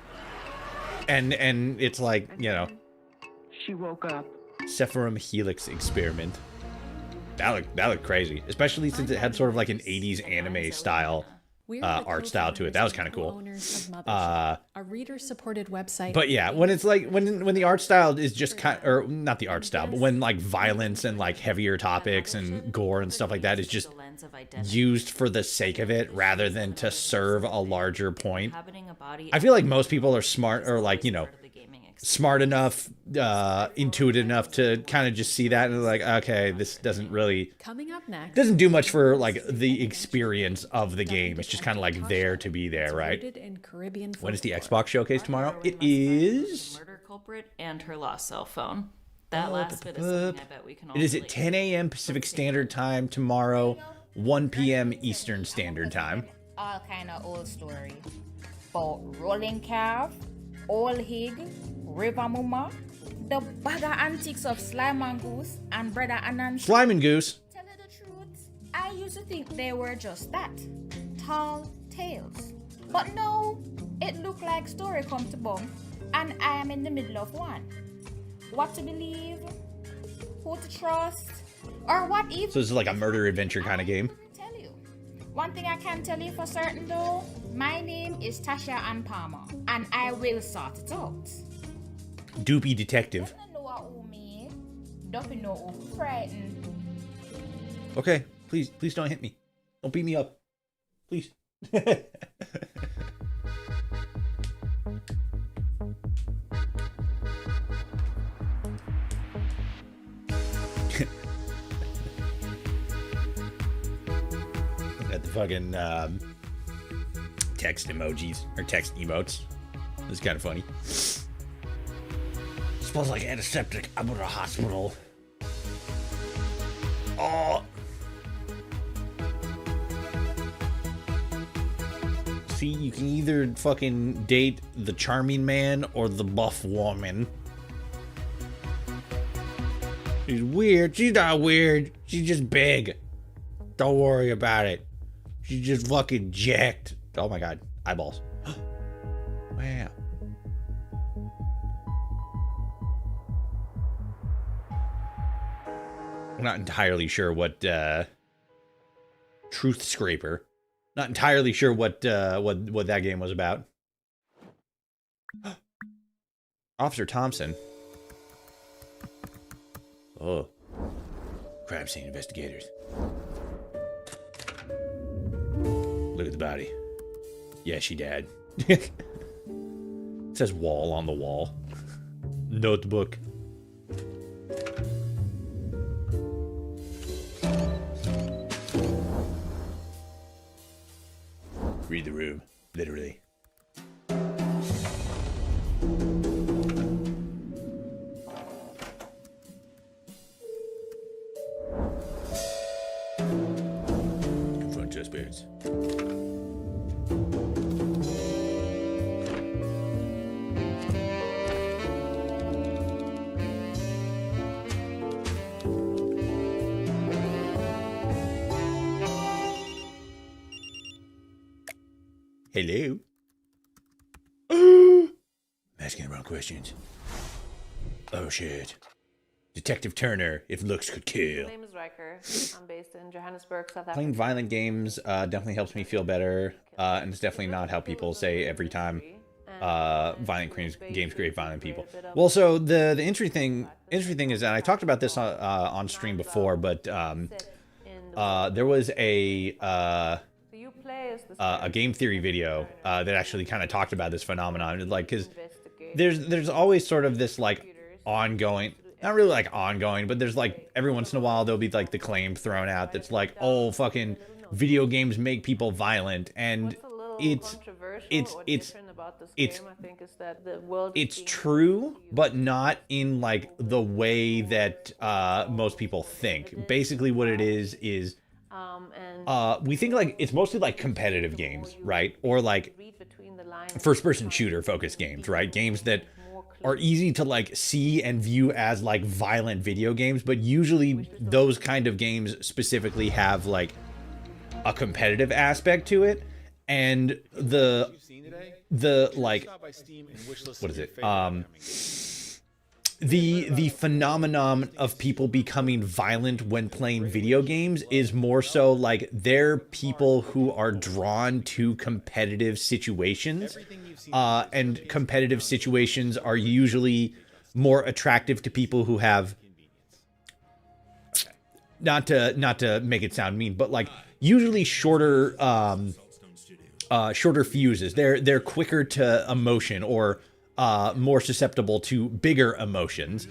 it's like, you know, she woke up. Sephiroth Helix experiment. That looked crazy, especially since it had sort of like an 80s anime style art style to it. That was kind of cool. A reader-supported website. But yeah, when it's like when the art style is just kind, or not the art style, but when like violence and like heavier topics and gore and stuff like that is just used for the sake of it rather than to serve a larger point. I feel like most people are smart, or like, you know, smart enough, intuitive enough to kind of just see that and like, okay, this doesn't really, Coming up next, doesn't do much for like the experience of the game. It's just kind of like there to be there, right? When is the Xbox showcase tomorrow? It is Murder culprit and her lost cell phone. That last bit is something I bet we can all It is at relate 10 a.m. Pacific Standard Time tomorrow, 1 p.m. Eastern Standard Time. All kind of old story about Rolling Calf, Old Hig, River Muma, the bag of antics of Slime and Goose, and Brother Anand. Slime and Goose. Tell you the truth, I used to think they were just that, tall tales. But no, it looked like story come to bum, and I am in the middle of one. What to believe, who to trust, or what even. So this is like a murder adventure kind of game. Tell you. One thing I can tell you for certain though, my name is Tasha Ann Palmer, and I will sort it out. Doopy detective. Don't know who me, don't know who frightened. Okay, please don't hit me. Don't beat me up. Please. At the fucking text emojis or text emotes. It's kind of funny. Smells like antiseptic. I'm in a hospital. Oh. See, you can either fucking date the charming man or the buff woman. She's weird. She's not weird. She's just big. Don't worry about it. She's just fucking jacked. Oh my god. Eyeballs. Wow. I'm not entirely sure what Truth Scraper. Not entirely sure what that game was about. Officer Thompson. Oh. Crime scene investigators. Look at the body. Yeah, she died. It says wall on the wall. Notebook. Read the room, literally. Confront suspects. Hello? Asking the wrong questions. Oh shit. Detective Turner, if looks could kill. My name is Riker. I'm based in Johannesburg, South Africa. Playing violent games definitely helps me feel better, and it's definitely not how people say every time violent games create violent people. Well, so the interesting thing is that I talked about this on stream before, but there was a game theory video that actually kind of talked about this phenomenon, like, because there's always sort of this like ongoing, not really like ongoing, but there's like every once in a while there'll be like the claim thrown out that's like, oh fucking video games make people violent, and it's true, but not in like the way that most people think. Basically what it is we think like it's mostly like competitive games, right? Or like first person shooter focused games, right? Games that are easy to like see and view as like violent video games, but usually those kind of games specifically have like a competitive aspect to it. And the like, what is it? The phenomenon of people becoming violent when playing video games is more so like they're people who are drawn to competitive situations, and competitive situations are usually more attractive to people who have, not to make it sound mean, but like usually shorter fuses. They're quicker to emotion, or more susceptible to bigger emotions.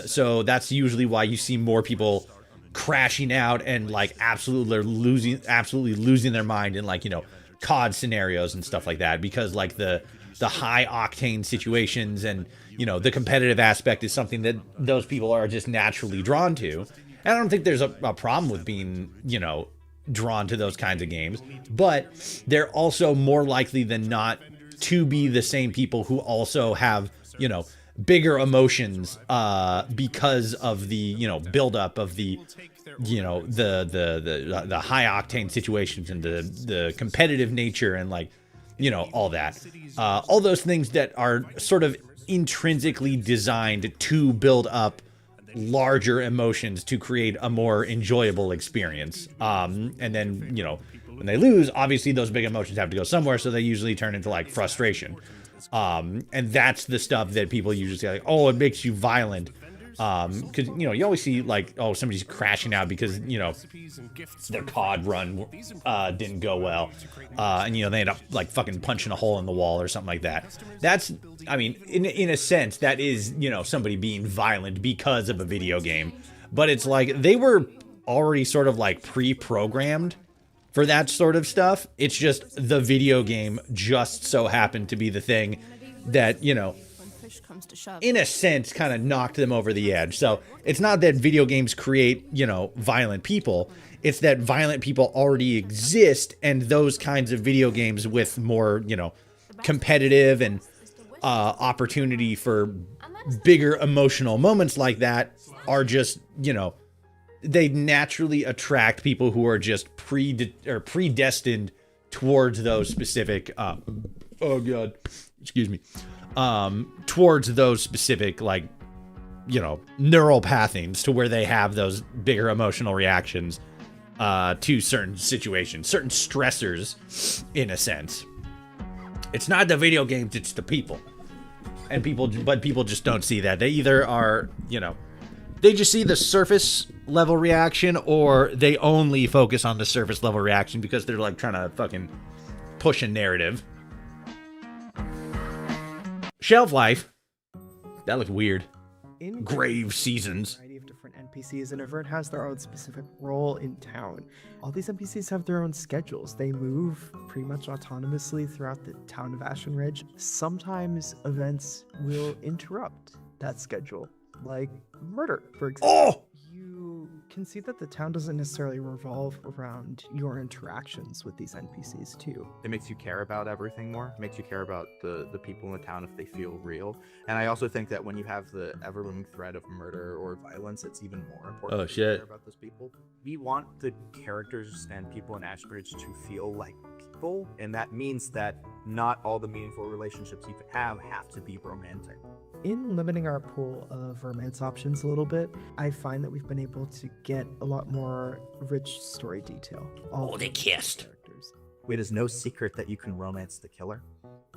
So that's usually why you see more people crashing out and like absolutely losing their mind in like, you know, COD scenarios and stuff like that, because like the high octane situations and, you know, the competitive aspect is something that those people are just naturally drawn to. And I don't think there's a problem with being, you know, drawn to those kinds of games, but they're also more likely than not to be the same people who also have, you know, bigger emotions because of the, you know, buildup of the, you know, the high octane situations and the competitive nature and like, you know, all that, all those things that are sort of intrinsically designed to build up larger emotions to create a more enjoyable experience. And then, you know, when they lose, obviously those big emotions have to go somewhere, so they usually turn into like frustration. And that's the stuff that people usually say, like, oh, it makes you violent. Because, you know, you always see like, oh, somebody's crashing out because, you know, their COD run didn't go well, and, you know, they end up like fucking punching a hole in the wall or something like that. That's, I mean, in a sense, that is, you know, somebody being violent because of a video game. But it's like they were already sort of like pre-programmed for that sort of stuff. It's just the video game just so happened to be the thing that, you know, in a sense kind of knocked them over the edge. So it's not that video games create, you know, violent people. It's that violent people already exist, and those kinds of video games with more, you know, competitive and opportunity for bigger emotional moments like that are just, you know, they naturally attract people who are just predestined towards those specific oh god, excuse me, towards those specific, like, you know, neural pathings to where they have those bigger emotional reactions to certain situations, certain stressors, in a sense. It's not the video games, it's the people. And people just don't see that. They either are, you know, they just see the surface level reaction, or they only focus on the surface level reaction because they're like trying to fucking push a narrative. Shelf life. That looked weird. Grave seasons. Of different NPCs, and everyone has their own specific role in town. All these NPCs have their own schedules. They move pretty much autonomously throughout the town of Ashen Ridge. Sometimes events will interrupt that schedule, like murder, for example. You can see that the town doesn't necessarily revolve around your interactions with these NPCs too. It makes you care about everything more. It makes you care about the people in the town if they feel real. And I also think that when you have the ever-looming threat of murder or violence, it's even more important Oh, to shit. care about those people. We want the characters and people in Ashbridge to feel like people, and that means that not all the meaningful relationships you have to be romantic. In limiting our pool of romance options a little bit, I find that we've been able to get a lot more rich story detail. They kissed. It is no secret that you can romance the killer.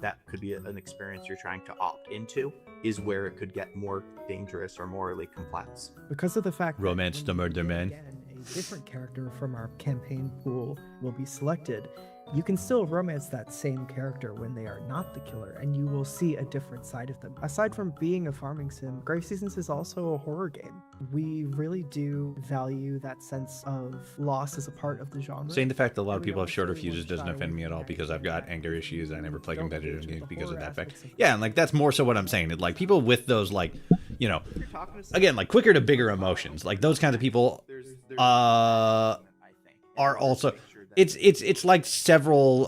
That could be an experience you're trying to opt into, is where it could get more dangerous or morally complex. Because of the fact Romance the murder man. a different character from our campaign pool will be selected, you can still romance that same character when they are not the killer, and you will see a different side of them. Aside from being a farming sim, Grave Seasons is also a horror game. We really do value that sense of loss as a part of the genre. Saying the fact that a lot of people have shorter fuses doesn't offend me at all because I've got anger issues. I never play competitive games because of that fact. Yeah, and like that's more so what I'm saying. Like people with those like, you know, again, like quicker to bigger emotions, like those kinds of people are also it's like several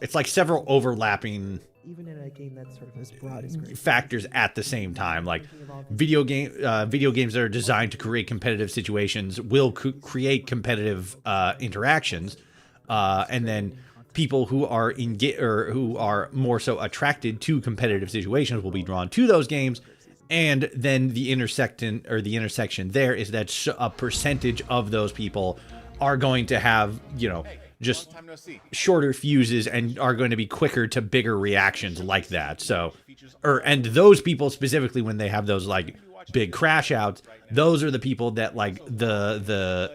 it's like several overlapping even in a game that's sort of as broad as Grave factors at the same time. Like video games that are designed to create competitive situations will create competitive interactions, and then people who are who are more so attracted to competitive situations will be drawn to those games. And then the intersection there is that a percentage of those people are going to have, you know, just shorter fuses and are going to be quicker to bigger reactions like that. So, and those people specifically, when they have those like big crash outs, those are the people that like the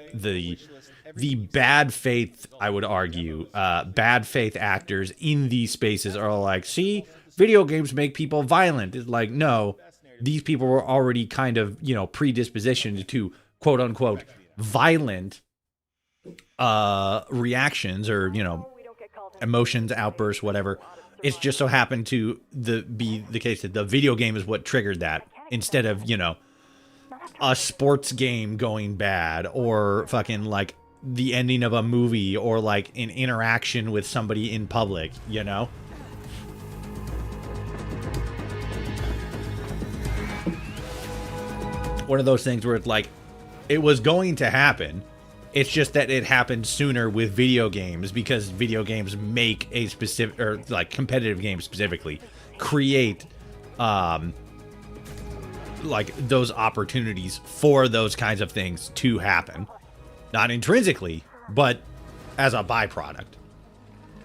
bad faith, I would argue, bad faith actors in these spaces are like, see, video games make people violent. It's like, no, these people were already kind of, you know, predispositioned to quote unquote violent reactions or, you know, emotions, outbursts, whatever. It's just so happened to be the case that the video game is what triggered that instead of, you know, a sports game going bad or fucking like the ending of a movie or like an interaction with somebody in public, you know? One of those things where it's like, it was going to happen. It's just that it happened sooner with video games because video games make a specific, or like competitive games specifically, create like those opportunities for those kinds of things to happen. Not intrinsically, but as a byproduct.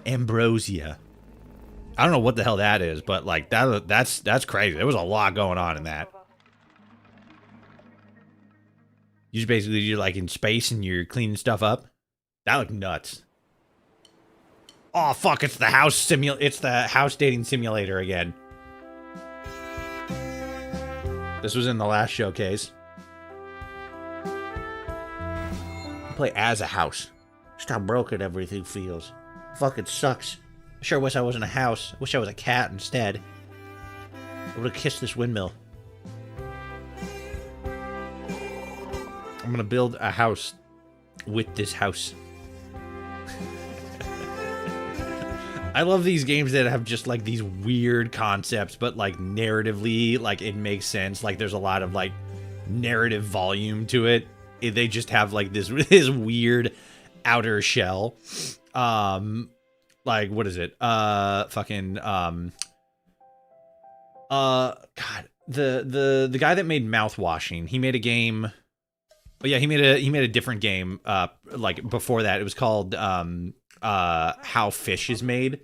Ambrosia. I don't know what the hell that is, but like that's crazy. There was a lot going on in that. You're like in space and you're cleaning stuff up. That looked nuts. Oh fuck! It's the house dating simulator again. This was in the last showcase. Play as a house. Just how broken everything feels. Fucking sucks. I sure wish I wasn't a house. I wish I was a cat instead. I would have kissed this windmill. I'm gonna build a house with this house. I love these games that have just like these weird concepts, but like narratively, like it makes sense. Like there's a lot of like narrative volume to it. They just have like this weird outer shell. Like what is it? God, the guy that made Mouthwashing, he made a game. Oh yeah, he made a different game like before that. It was called How Fish is Made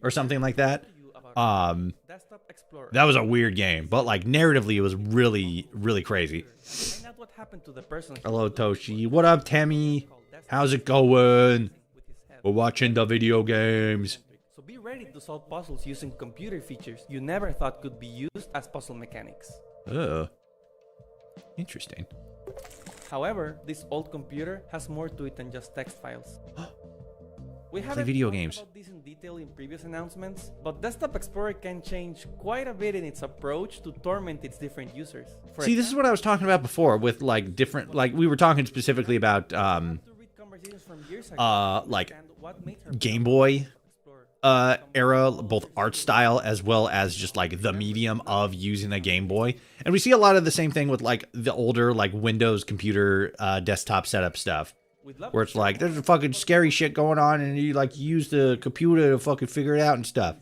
or something like that. That was a weird game, but like narratively it was really, really crazy. Hello Toshi. What up, Tammy? How's it going? We're watching the video games. So be ready to solve puzzles using computer features you never thought could be used as puzzle mechanics. Interesting. However, this old computer has more to it than just text files. We haven't video talked games about this in detail in previous announcements, but Desktop Explorer can change quite a bit in its approach to torment its different users. See, this is what I was talking about before with like different, like we were talking specifically about like Game Boy era, both art style as well as just like the medium of using a Game Boy. And we see a lot of the same thing with like the older like Windows computer desktop setup stuff, where it's like there's fucking scary shit going on and you like use the computer to fucking figure it out and stuff.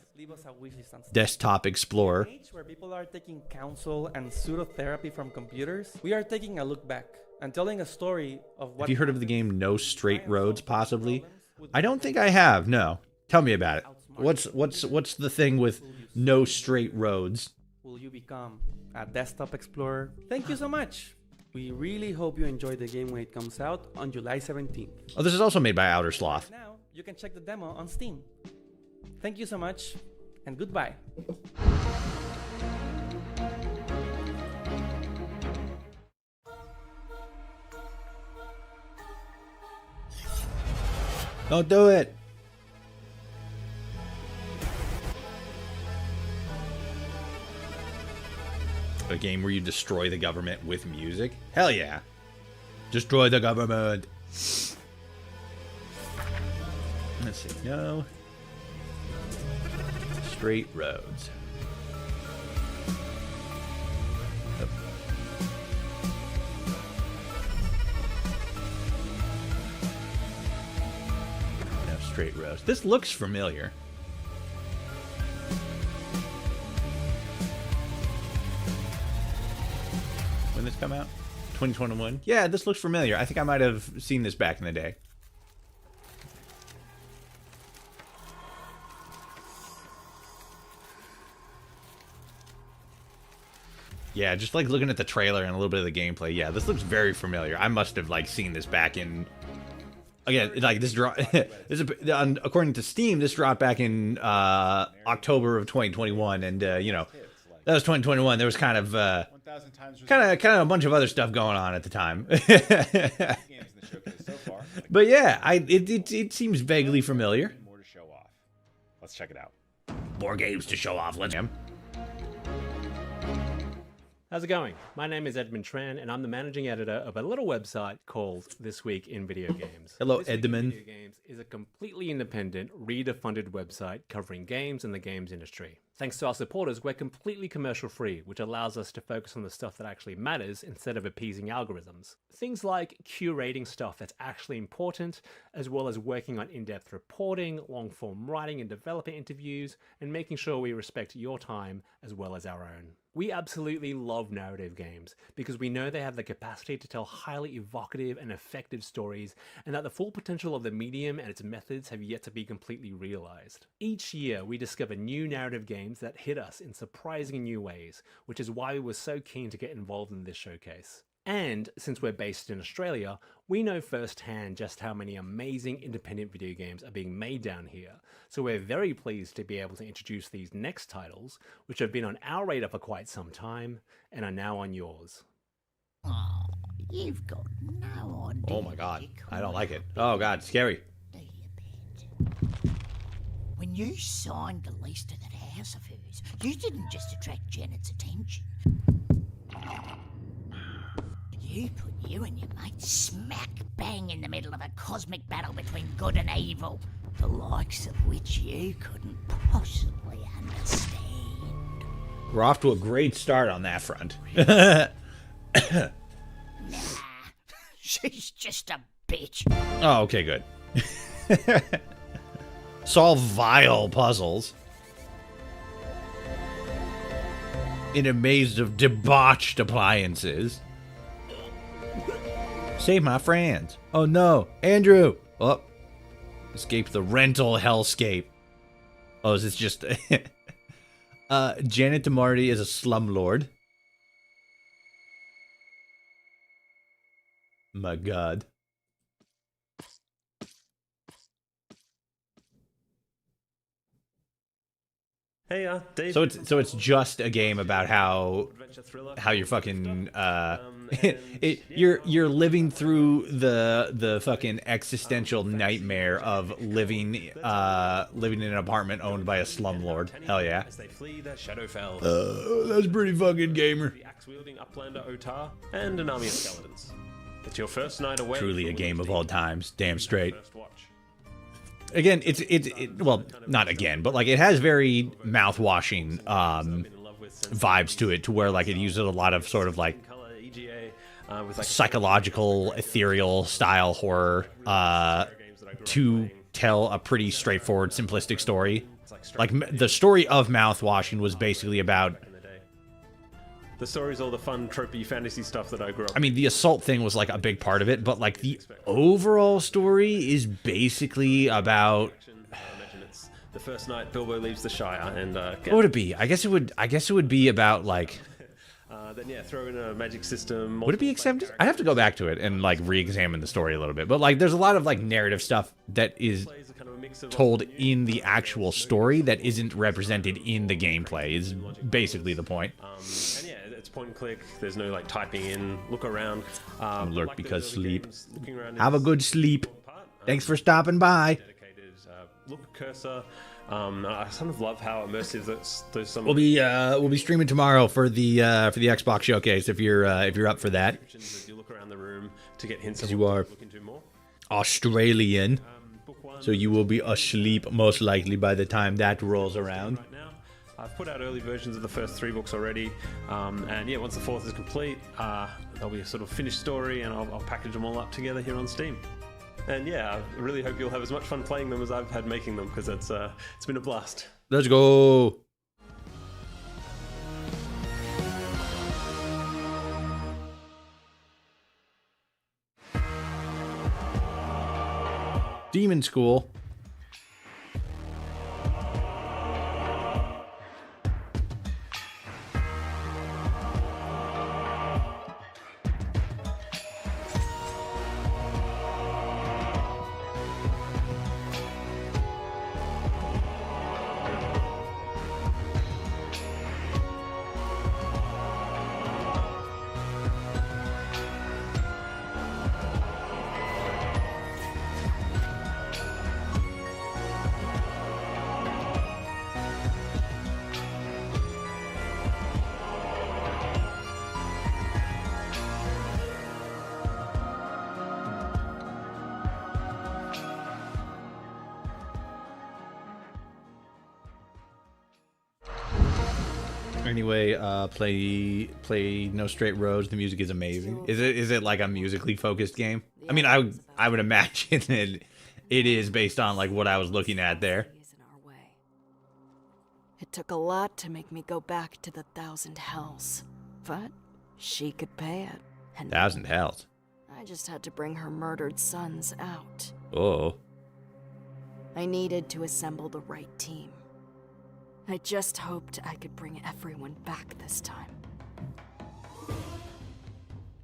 Desktop Explorer. Where people are taking counsel and pseudotherapy from computers, we are taking a look back and telling a story of what. Have you heard of the game No Straight Roads? Possibly. I don't think I have. No. Tell me about it. What's the thing with No Straight Roads? Will you become a Desktop Explorer? Thank you so much. We really hope you enjoy the game when it comes out on July 17th. Oh, this is also made by Outer Sloth. you can check the demo on Steam. Thank you so much, and goodbye. Don't do it. A game where you destroy the government with music? Hell yeah. Destroy the government. Let's see. No. Straight roads. Oh. No, straight roads. This looks familiar. When this come out? 2021? Yeah, this looks familiar. I think I might have seen this back in the day. Yeah, just like looking at the trailer and a little bit of the gameplay. Yeah, this looks very familiar. I must have like seen this back in. Again, like this drop. According to Steam, this dropped back in October of 2021, and you know, that was 2021. There was kind of a bunch of other stuff going on at the time. But yeah, it seems vaguely familiar. More to show off. Let's check it out. More games to show off. Let's. How's it going? My name is Edmund Tran, and I'm the managing editor of a little website called This Week in Video Games. Hello, Edmund. Video Games is a completely independent, reader-funded website covering games and the games industry. Thanks to our supporters, we're completely commercial-free, which allows us to focus on the stuff that actually matters instead of appeasing algorithms. Things like curating stuff that's actually important, as well as working on in-depth reporting, long-form writing and developer interviews, and making sure we respect your time as well as our own. We absolutely love narrative games because we know they have the capacity to tell highly evocative and effective stories, and that the full potential of the medium and its methods have yet to be completely realized. Each year, we discover new narrative games that hit us in surprising new ways, which is why we were so keen to get involved in this showcase. And since we're based in Australia, we know firsthand just how many amazing independent video games are being made down here. So we're very pleased to be able to introduce these next titles, which have been on our radar for quite some time and are now on yours. Oh, you've got no idea. Oh my god, I don't like it. Oh god, scary. When you signed the lease to that house of hers, you didn't just attract Janet's attention. You put you and your mate smack bang in the middle of a cosmic battle between good and evil, the likes of which you couldn't possibly understand. We're off to a great start on that front. Nah, she's just a bitch. Oh, okay, good. Solve vile puzzles in a maze of debauched appliances. Save my friends. Oh no, Andrew. Oh, escape the rental hellscape. Oh, is this just... Janet DeMarty is a slumlord. My god. Hey, Dave. So it's just a game about how you're fucking you're living through the fucking existential nightmare of living in an apartment owned by a slumlord. Hell yeah. As they flee the Shadowfell. That's pretty fucking gamer. The axe-wielding Uplander Otar and an army of skeletons. It's your first night away. Truly a game of all times. Damn straight. Again, it well, not again, but like it has very mouth-washing vibes to it, to where like it uses a lot of sort of like psychological, ethereal style horror to tell a pretty straightforward, simplistic story. Like the story of Mouthwashing was basically about. The story's all the fun, tropey fantasy stuff that I grew up. I mean, the assault thing was like a big part of it, but like the overall story is basically about. It's the first night Bilbo leaves the Shire, and what would it be? I guess it would be about like. Then yeah, throw in a magic system. Would it be accepted? I have to go back to it and like re-examine the story a little bit. But like, there's a lot of like narrative stuff that is told in the actual story that isn't represented in the gameplay is basically the point. And yeah, it's point and click. There's no like typing in, look around. Lurk like because those sleep. games, looking around Have a is good sleep. part. Thanks for stopping by. Dedicated look cursor. I kind of love how immersive those some. We'll be streaming tomorrow for the Xbox showcase if you're up for that. As you look around the room to get hints. Because of you what are to look into more. Australian, so you will be asleep most likely by the time that rolls around. Right now, I've put out early versions of the first 3 books already, and yeah, once the 4th is complete, there'll be a sort of finished story, and I'll package them all up together here on Steam. And yeah, I really hope you'll have as much fun playing them as I've had making them, because it's been a blast. Let's go. Demon School. Anyway, play No Straight Roads. The music is amazing. Is it like a musically focused game? I mean, I would imagine that it is based on like what I was looking at there. It took a lot to make me go back to the Thousand Hells, but she could pay it. And Thousand Hells. I just had to bring her murdered sons out. Oh. I needed to assemble the right team. I just hoped I could bring everyone back this time.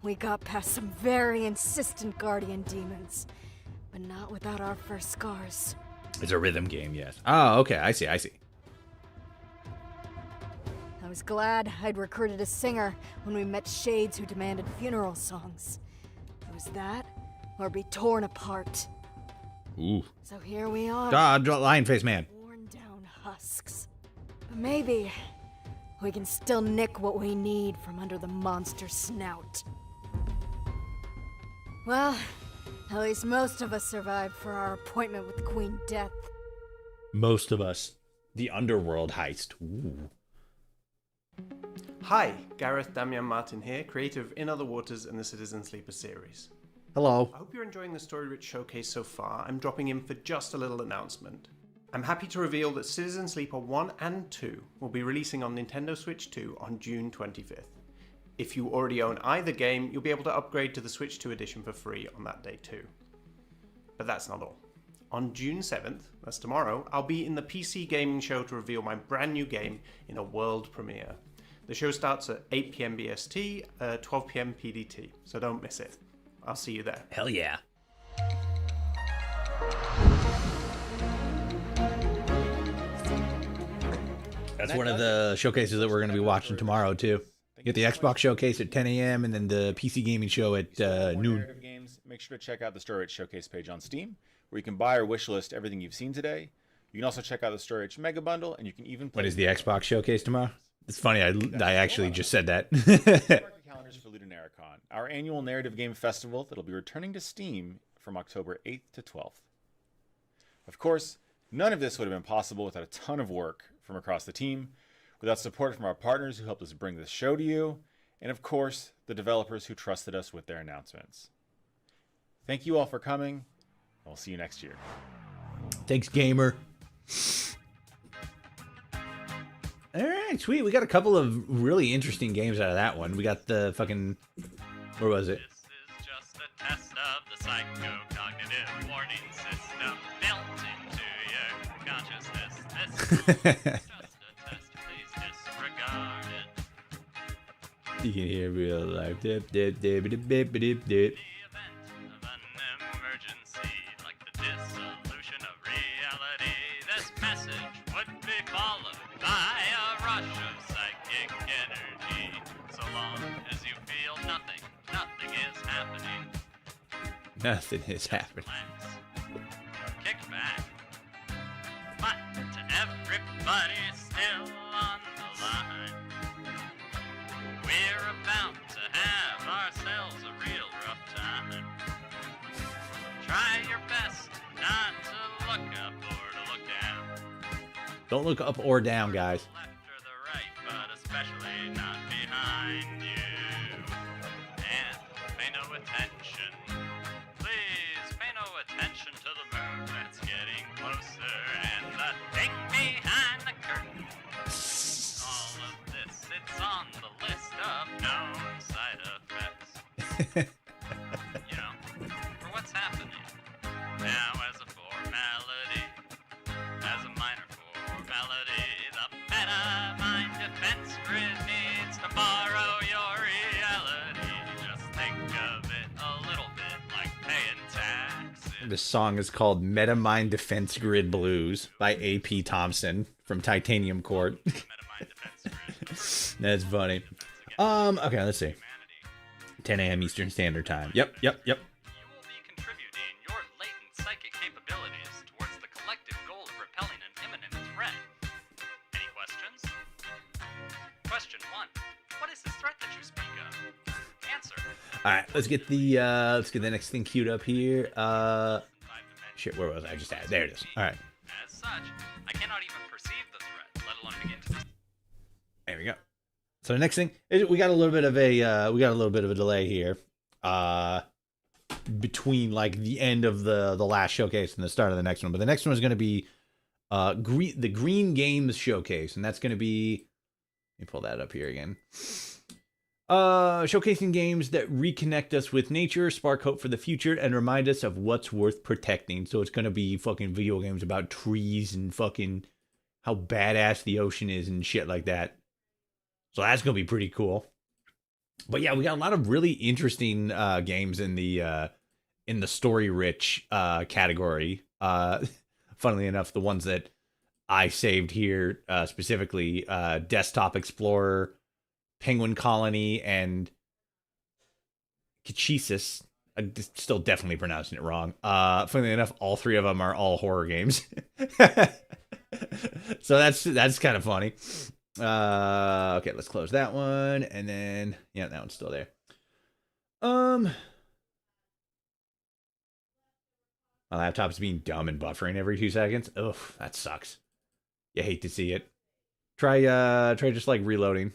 We got past some very insistent guardian demons, but not without our first scars. It's a rhythm game, yes. Oh, okay. I see. I was glad I'd recruited a singer when we met shades who demanded funeral songs. It was that, or be torn apart. Ooh. So here we are. Lion Face Man. Worn down husks. But maybe we can still nick what we need from under the monster's snout. Well, at least most of us survived for our appointment with Queen Death. Most of us. The Underworld heist. Ooh. Hi, Gareth Damian Martin here, creator of In Other Waters and the Citizen Sleeper series. Hello. I hope you're enjoying the Story Rich showcase so far. I'm dropping in for just a little announcement. I'm happy to reveal that Citizen Sleeper 1 and 2 will be releasing on Nintendo Switch 2 on June 25th. If you already own either game, you'll be able to upgrade to the Switch 2 edition for free on that day too. But that's not all. On June 7th, that's tomorrow, I'll be in the PC Gaming Show to reveal my brand new game in a world premiere. The show starts at 8 PM BST, 12 PM PDT, so don't miss it. I'll see you there. Hell yeah. That's one of the showcases that we're going to be watching tomorrow, too. You get the Xbox showcase at 10 a.m. and then the PC gaming show at noon. Games, make sure to check out the Story Rich Showcase page on Steam, where you can buy or wishlist everything you've seen today. You can also check out the Story Rich Mega Bundle, and you can even play... What is the Xbox showcase tomorrow? It's funny, I actually just said that. Calendars for Ludonarracon, our annual narrative game festival that'll be returning to Steam from October 8th to 12th. Of course, none of this would have been possible without a ton of work from across the team, without support from our partners who helped us bring this show to you, and of course, the developers who trusted us with their announcements. Thank you all for coming, and we'll see you next year. Thanks, gamer. All right, sweet. We got a couple of really interesting games out of that one. We got the fucking... Where was it? This is just a test of the psychocognitive warning system built into your consciousness. This is just a test. Please disregard it. You can hear real life. Dip, dip, dip, dip, dip, dip, dip. Of an emergency, like the dissolution of Nothing has happened. Kick back. But to everybody still on the line, we're about to have ourselves a real rough time. Try your best not to look up or to look down. Don't look up or down, guys. Left or the right, but especially not behind you. And pay no attention. Please pay no attention to the moon that's getting closer and the thing behind the curtain. All of this, it's on the list of known side effects. You know, for what's happening. Now as a formality, as a minor formality, the meta mind defense grid needs to borrow your reality. Just think of it a little bit like paying taxes. This song is called Metamind Defense Grid Blues by A.P. Thompson from Titanium Court. That's funny. Okay, let's see. 10 a.m. Eastern Standard Time. Yep. Contributing your latent psychic capabilities towards the collective goal of repelling an imminent threat. Any questions? Question 1. What is this threat that you speak of? Answer. All right, let's get the next thing queued up here. Shit, where was I? Just had there it is. All right. As such, I cannot even perceive the threat, let alone begin to. There we go. So the next thing is we got a little bit of a delay here, between like the end of the last showcase and the start of the next one. But the next one is going to be the Green Games Showcase, and that's going to be. Let me pull that up here again. Showcasing games that reconnect us with nature, spark hope for the future, and remind us of what's worth protecting. So it's going to be fucking video games about trees and fucking how badass the ocean is and shit like that. So that's going to be pretty cool. But yeah, we got a lot of really interesting games in the story-rich category. Funnily enough, the ones that I saved here specifically, Desktop Explorer, Penguin Colony, and Kachesis. I'm still definitely pronouncing it wrong. Funnily enough, all three of them are all horror games. So that's kind of funny. Okay, let's close that one, and then yeah, that one's still there. My laptop's being dumb and buffering every 2 seconds. Ugh, that sucks. You hate to see it. Try just like reloading.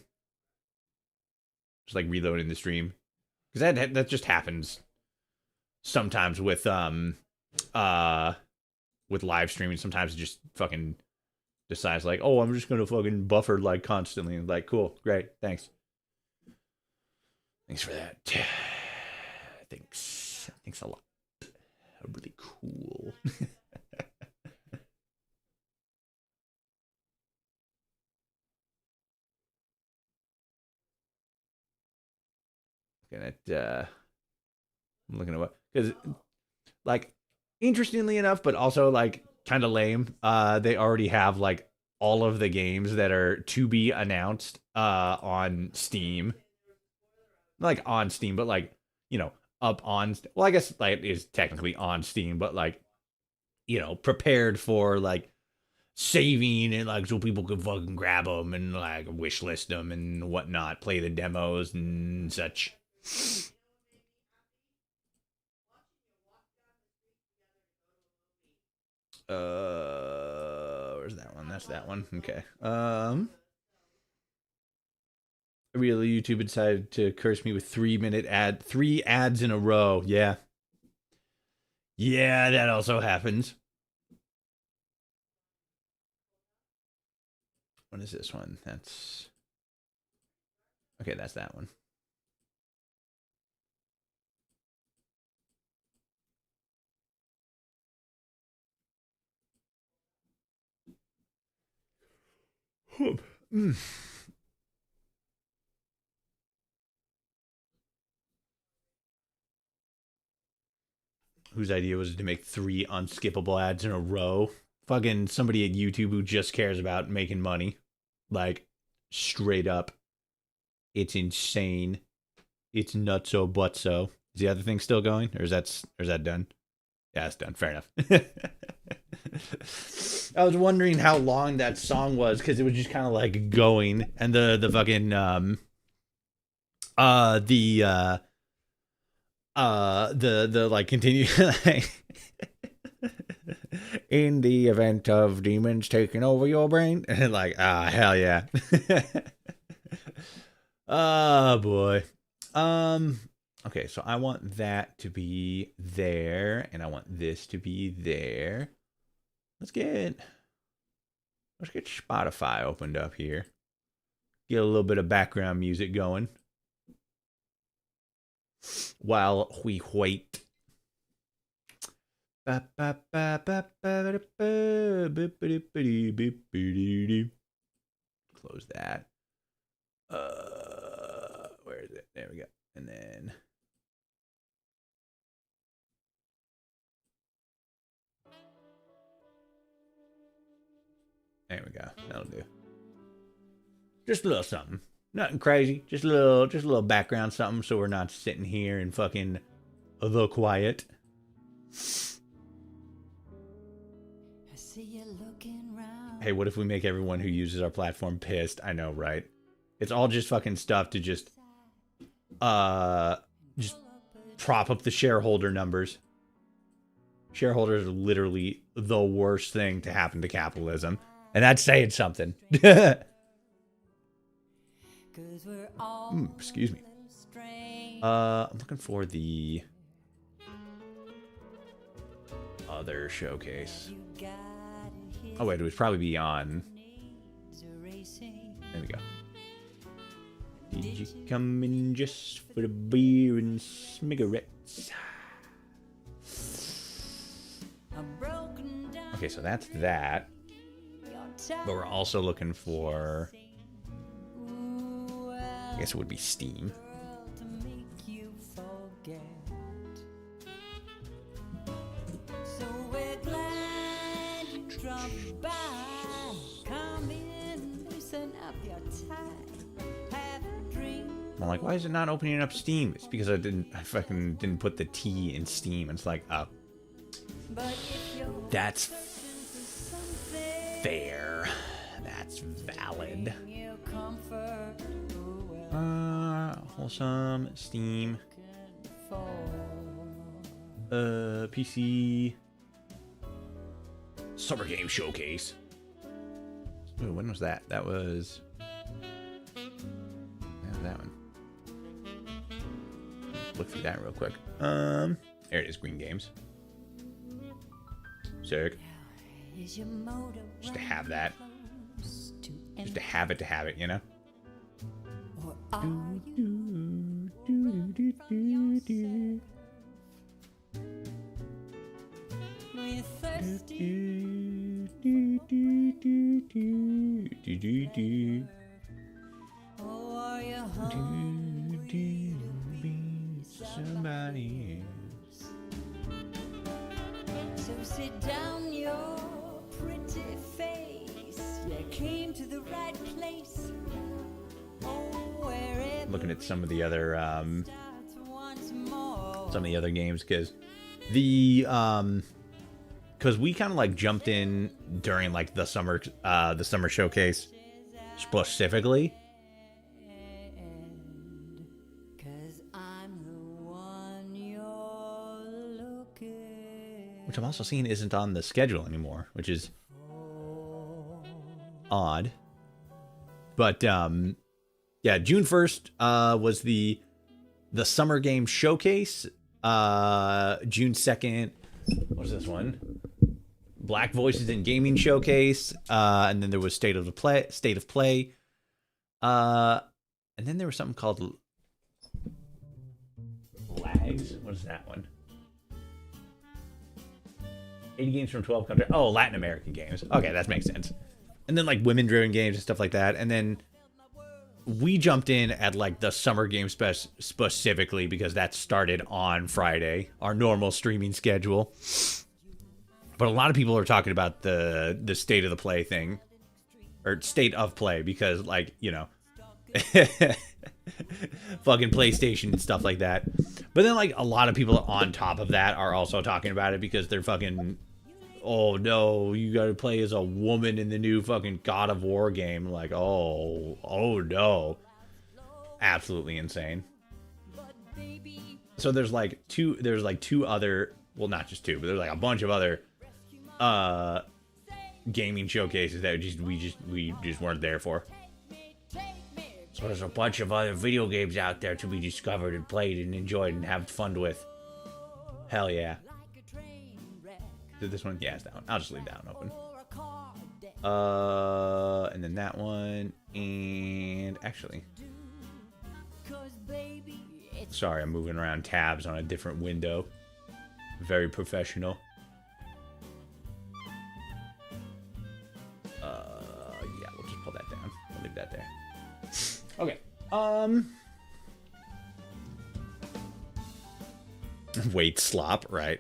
Just like reloading the stream. Because that just happens sometimes with live streaming. Sometimes it just fucking decides like, oh, I'm just gonna fucking buffer like constantly. And like, cool, great, thanks. Thanks for that. Thanks a lot. Really cool. I'm looking at what, because like interestingly enough, but also like kind of lame. They already have like all of the games that are to be announced on Steam. Not like on Steam, but like, you know, up on, well, I guess like it is technically on Steam, but like, you know, prepared for like saving and like so people can fucking grab them and like wish list them and whatnot, play the demos and such. Where's that one? That's that one. Okay. Really, YouTube decided to curse me with 3 ads in a row. Yeah. Yeah, that also happens. What is this one? That's okay, that's that one. Whose idea was it to make 3 unskippable ads in a row? Fucking somebody at YouTube who just cares about making money. Like, straight up. It's insane. It's nutso butso. Is the other thing still going, or is that done? Yeah, it's done. Fair enough. I was wondering how long that song was because it was just kind of like going, and the fucking the like continue in the event of demons taking over your brain, and like hell yeah. Oh boy. Okay, so I want that to be there, and I want this to be there. Let's get Spotify opened up here. Get a little bit of background music going while we wait. Close that. Where is it? There we go. And then there we go. That'll do. Just a little something. Nothing crazy. Just a little background something so we're not sitting here and fucking the quiet. Hey, what if we make everyone who uses our platform pissed? I know, right? It's all just fucking stuff to just prop up the shareholder numbers. Shareholders are literally the worst thing to happen to capitalism. And that's saying something. Excuse me. I'm looking for the other showcase. Oh wait, it would probably be on. There we go. Did you come in just for the beer and cigarettes? Okay, so that's that. But we're also looking for, I guess it would be Steam. I'm like, why is it not opening up Steam? It's because I fucking didn't put the T in Steam. It's like, oh, that's fair. That's valid. Wholesome, Steam, PC, Summer Game Showcase. Ooh, when was that? That was that one. Look through that real quick. There it is, Green Games. Sick. Just to have that. Just to have it, you know? Somebody else. So sit down your pretty face. You came to the right place. Looking at some of the other games because we kind of like jumped in during like the summer showcase specifically. Which I'm also seeing isn't on the schedule anymore, which is odd. But yeah, June 1st was the Summer Game Showcase. June 2nd, what was this one? Black Voices in Gaming Showcase. And then there was State of Play. And then there was something called Lags. What is that one? 80 games from 12 countries. Oh, Latin American games. Okay, that makes sense. And then like women-driven games and stuff like that. And then we jumped in at like the Summer Game specifically because that started on Friday, our normal streaming schedule. But a lot of people are talking about the State of the Play thing, or State of Play, because like, you know, fucking PlayStation and stuff like that. But then like a lot of people on top of that are also talking about it because they're fucking, oh no, you gotta play as a woman in the new fucking God of War game. Like, oh no. Absolutely insane. So there's like two other, well, not just two, but there's like a bunch of other gaming showcases that we just weren't there for. So there's a bunch of other video games out there to be discovered and played and enjoyed and have fun with. Hell yeah. Did this one? Yeah, it's that one. I'll just leave that one open. And then that one, and actually, sorry, I'm moving around tabs on a different window. Very professional. Yeah, we'll just pull that down. We'll leave that there. Okay. Wait, slop, right?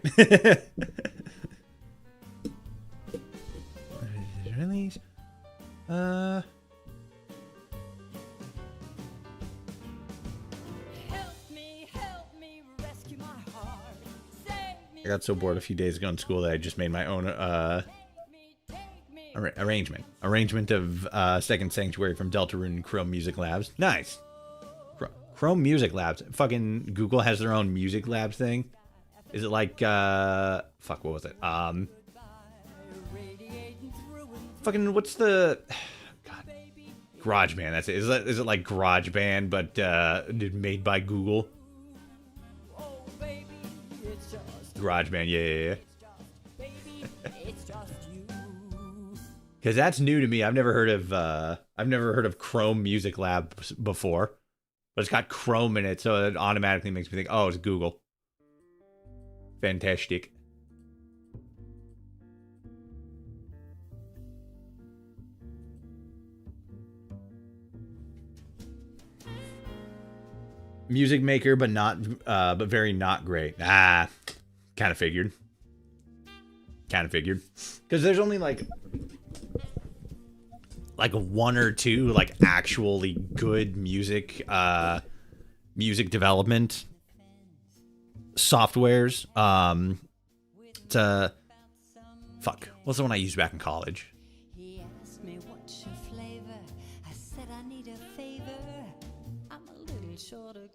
Release. I got so bored a few days ago in school that I just made my own arrangement of Second Sanctuary from Deltarune and Chrome Music Labs. Nice. Chrome Music Labs. Fucking Google has their own Music Labs thing. Is it like fuck, what was it? Fucking what's the God, GarageBand. That's it. Is it like GarageBand but made by Google? GarageBand, yeah. Because that's new to me. I've never heard of Chrome Music Lab before, but it's got Chrome in it, so it automatically makes me think, oh, it's Google. Fantastic. Music maker, but but very not great. Kind of figured. Because there's only like one or two like actually good music development softwares. Fuck, what's the one I used back in college?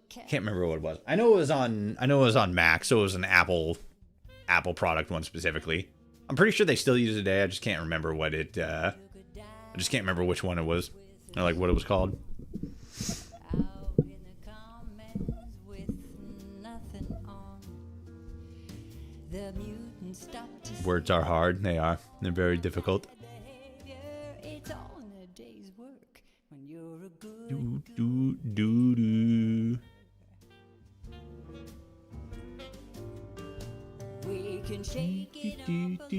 Can't remember what it was. I know it was on Mac, so it was an Apple product one specifically. I'm pretty sure they still use it today. I just can't remember what it I just can't remember which one it was, or like what it was called. Words are hard. They are. They're very difficult. We can shake it up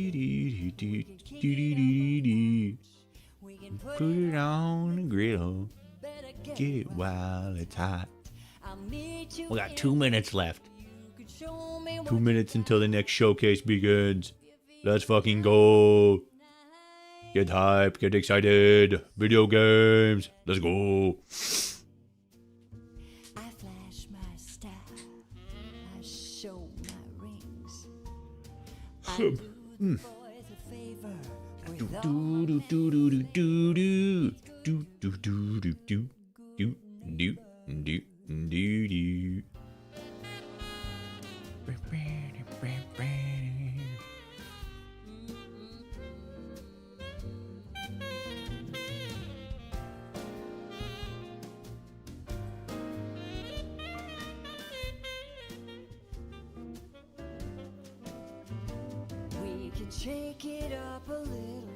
Put it on the griddle. Get it while it's hot. We got 2 minutes left. 2 minutes until the next showcase begins. Let's fucking go. Get hyped, get excited. Video games. Let's go. I flash my style. I show my rings. I do the boys a favor. Do do do do do do do do do do do do do do do do. We can shake it up a little.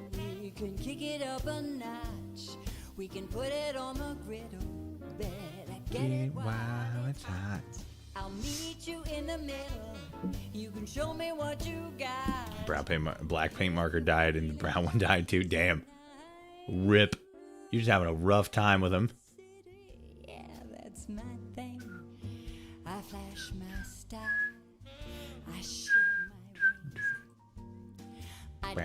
We can kick it up a notch. We can put it on the griddle. Better get it while it's hot. I'll meet you in the middle. You can show me what you got. Black paint marker died and the brown one died too. Damn. Rip. You're just having a rough time with him. Yeah, that's my thing. I flash my style. I show my rings. I do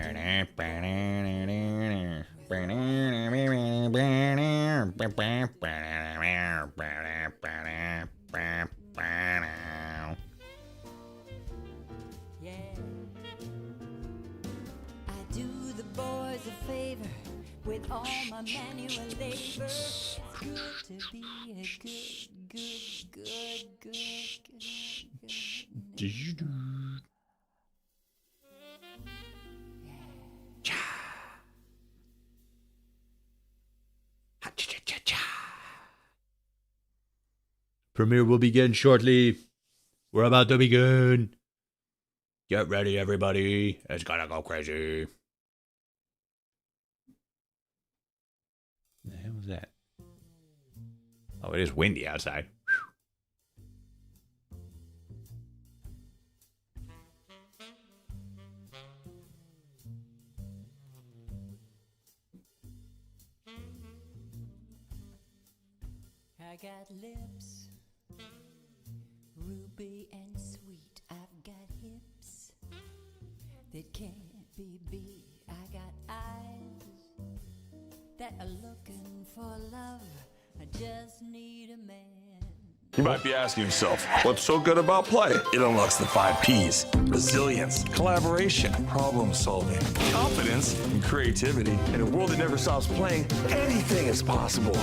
as a favor with all my manual labor. It's good to be a good. Premiere will begin shortly. We're about to begin. Get ready, everybody. It's gonna go crazy. What the hell was that? Oh, it is windy outside. I got lips, ruby and sweet. I've got hips that can't be beat. I got eyes that are looking for love. I just need a man. You might be asking yourself, what's so good about play? It unlocks the 5 Ps: resilience, collaboration, problem solving, confidence, and creativity. In a world that never stops playing, anything is possible.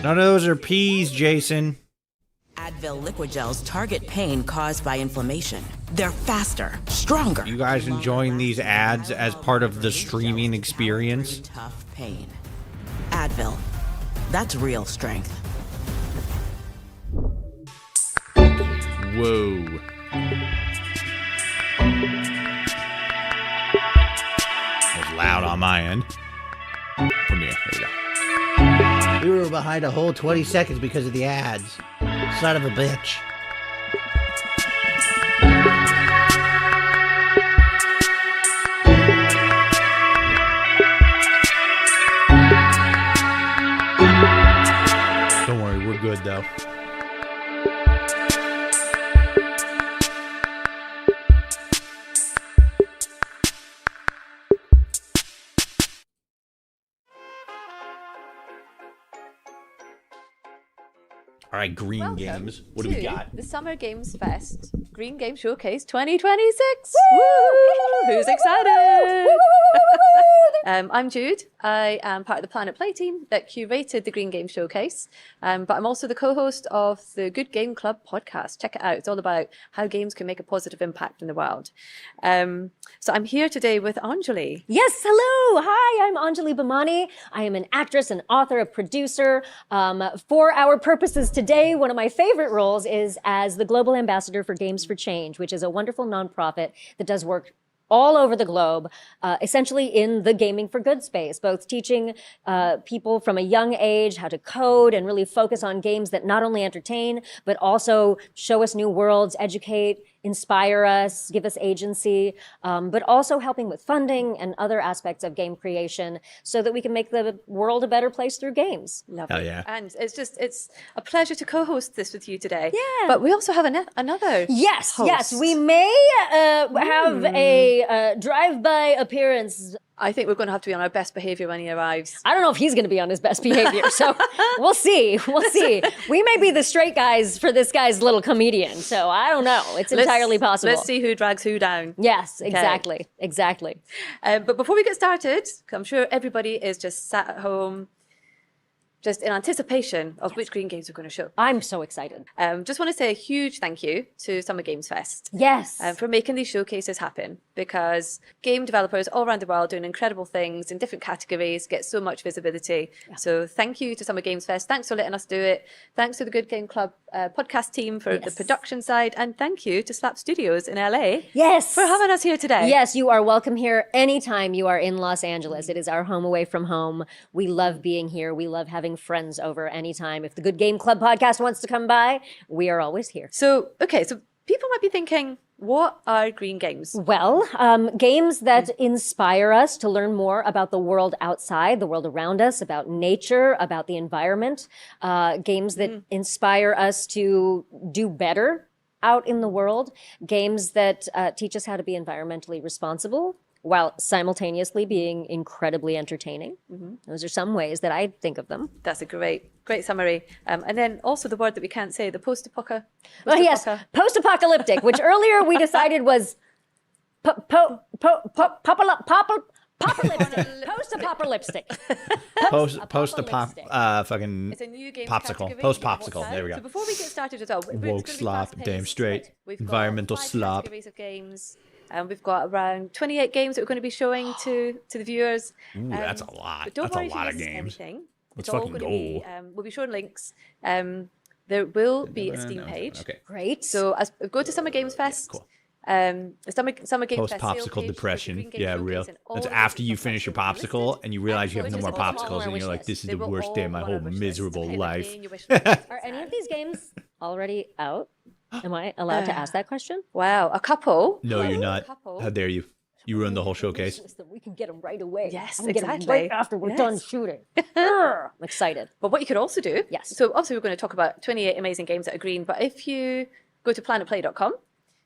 None of those are peas, Jason. Advil liquid gels target pain caused by inflammation. They're faster, stronger. You guys enjoying these ads as part of the streaming experience? Tough pain. Advil. That's real strength. Whoa. That was loud on my end. Come here. There we go. We were behind a whole 20 seconds because of the ads. Son of a bitch. Don't worry, we're good though. All right, Green Games. What do we got? The Summer Games Fest Green Game Showcase 2026. Woo! Who's excited? I'm Jude. I am part of the Planet Play team that curated the Green Game Showcase, but I'm also the co-host of the Good Game Club podcast. Check it out. It's all about how games can make a positive impact in the world. So I'm here today with Anjali. Yes, hello. Hi, I'm Anjali Bhamani. I am an actress, an author, a producer. For our purposes today, one of my favorite roles is as the Global Ambassador for Games for Change, which is a wonderful nonprofit that does work all over the globe, essentially in the gaming for good space, both teaching people from a young age how to code and really focus on games that not only entertain, but also show us new worlds, educate, inspire us, give us agency, but also helping with funding and other aspects of game creation so that we can make the world a better place through games. Lovely. Hell yeah. And it's a pleasure to co-host this with you today. Yeah. But we also have another Yes, host. yes, we may have a drive-by appearance. I think we're going to have to be on our best behavior when he arrives. I don't know if he's going to be on his best behavior, so we'll see. We'll see. We may be the straight guys for this guy's little comedian, so I don't know. It's entirely possible. Let's see who drags who down. Yes, Okay. exactly, exactly. But before we get started, 'cause I'm sure everybody is just sat at home, just in anticipation of which Green Games we're going to show. I'm so excited. Just want to say a huge thank you to Summer Games Fest. Yes. For making these showcases happen, because game developers all around the world doing incredible things in different categories get so much visibility. So thank you to Summer Games Fest. Thanks for letting us do it. Thanks to the Good Game Club podcast team for the production side. And thank you to Slap Studios in LA. Yes. For having us here today. Yes, you are welcome here anytime you are in Los Angeles. It is our home away from home. We love being here. We love having friends over anytime. If the Good Game Club podcast wants to come by, we are always here. So, okay, so people might be thinking, what are green games? Well, games that inspire us to learn more about the world outside, the world around us, about nature, about the environment. Games that inspire us to do better out in the world. Games that teach us how to be environmentally responsible while simultaneously being incredibly entertaining. Those are some ways that I think of them. That's a great summary. And then also the word that we can't say, the post-apocalyptic. Well, yes, post-apocalyptic, which earlier we decided was Popper lipstick. Post a popper lipstick. Post a pop fucking It's a new game popsicle. category. Post You can popsicle. watch There we out. go. So before we get started as well, Woke slop, damn straight. We've got Environmental 5 slop. categories of games. We've got around 28 games that we're going to be showing to the viewers. Ooh, that's a lot. But don't That's a worry if you lot of miss games. anything. Let's It's all fucking going to be, go. we'll be showing links. There will be a Steam page. Okay. Great. So go to Summer Games Fest. Cool. Summer Games Post Fest sale popsicle page, depression. Green Game Yeah, Showcase, real. and all That's of the after you different finish your platforms are popsicle and you realize you have no which more is all on popsicles our and wish you're like, list. this is They the will worst day of all my go on whole our wish list. miserable Depending life. on your wish list. Are any of these games already out? Am I allowed to ask that question? Wow, a couple. No, you're not. couple. How dare you? You ruined the whole showcase. We can get them right away. Yes, I'm gonna get 'em exactly. right after we're Yes. done shooting. I'm excited. But what you could also do, yes. So obviously we're going to talk about 28 amazing games that are green, but if you go to planetplay.com,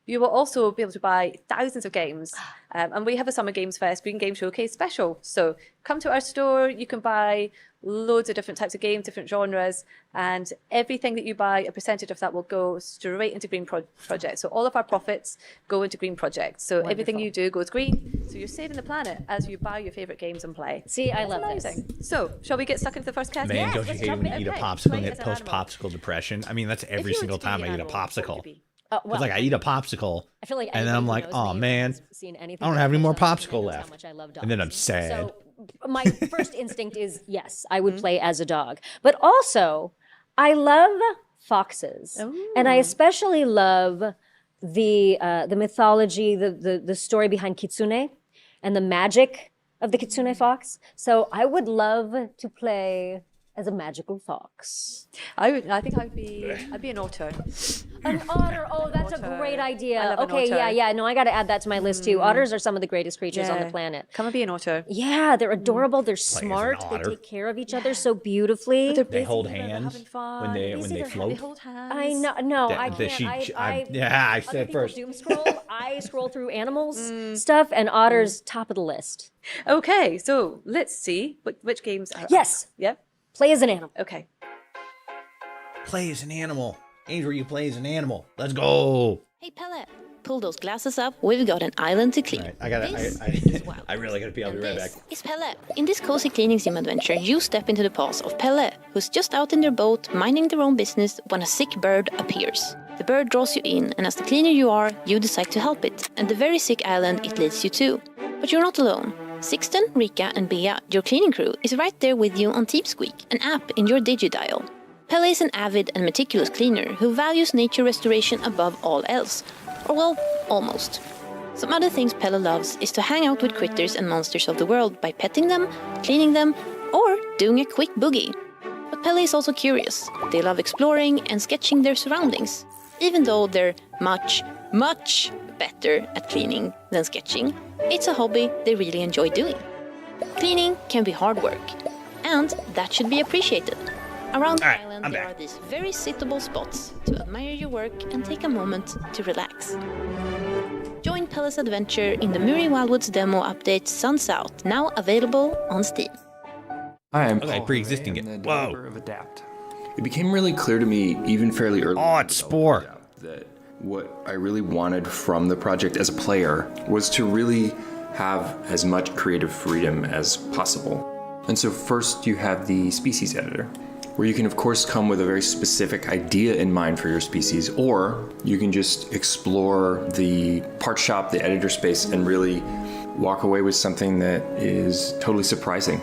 you will also be able to buy thousands of games. And we have a Summer Games Fest Green Game Showcase special. So come to our store, you can buy loads of different types of games, different genres, and everything that you buy, a percentage of that will go straight into green projects. So all of our profits go into green projects. So everything you do goes green. So you're saving the planet as you buy your favorite games and play. See, I That's love amazing. this. So shall we get stuck into the first category? Man, don't you hate when you eat a popsicle and get Play as post an animal. popsicle depression? I mean, that's every you were single to be time an I eat a animal, what would you popsicle. be? It's like I eat a popsicle, I feel like and then I'm anybody like, who knows oh me man, has seen anything I don't have any more on the popsicle knows how left. much I love And then I'm dogs. sad. So my first instinct is yes, I would play as a dog. But also, I love foxes. And I especially love the mythology, the story behind Kitsune and the magic of the Kitsune fox. So I would love to play as a magical fox. I think I'd be an otter. An otter. Oh, that's a great I idea. love an Okay, otter. yeah. No, I got to add that to my list too. Otters are some of the greatest creatures on the Yeah. planet. Come and be an otter. Yeah, they're adorable. They're as an smart. They otter. take care of each other so beautifully. They hold hands when they float. I know. No, That- I that can't. I said other people first. doom scroll. I scroll through animals stuff, and otters top of the list. Okay, so let's see which games are Yes. Yep. Play as an animal. Okay. Play as an animal. Games where you play as an animal. Let's go. Hey Pelle, pull those glasses up. We've got an island to clean. I really gotta pee. I'll be right back. It's Pelle. In this cozy cleaning sim adventure, you step into the paws of Pelle, who's just out in their boat, minding their own business, when a sick bird appears. The bird draws you in, and as the cleaner you are, you decide to help it, and the very sick island it leads you to. But you're not alone. Sixten, Rika, and Bea, your cleaning crew, is right there with you on TeamSqueak, an app in your digidial. Pelle is an avid and meticulous cleaner who values nature restoration above all else. Or well, almost. Some other things Pelle loves is to hang out with critters and monsters of the world by petting them, cleaning them, or doing a quick boogie. But Pelle is also curious. They love exploring and sketching their surroundings. Even though they're much, much better at cleaning than sketching, it's a hobby they really enjoy doing. Cleaning can be hard work, and that should be appreciated. Around the island, there are these very suitable spots to admire your work and take a moment to relax. Join Pelle's adventure in the Muri Wildwoods demo update Sun's Out, now available on Steam. Hi, I'm Okay, Paul pre-existing Hervé, I'm it. the Whoa. developer of Adapt. It became really clear to me, even fairly early. Oh, it's Spore. That what I really wanted from the project as a player was to really have as much creative freedom as possible. And so first you have the species editor, where you can of course come with a very specific idea in mind for your species, or you can just explore the part shop, the editor space, and really walk away with something that is totally surprising.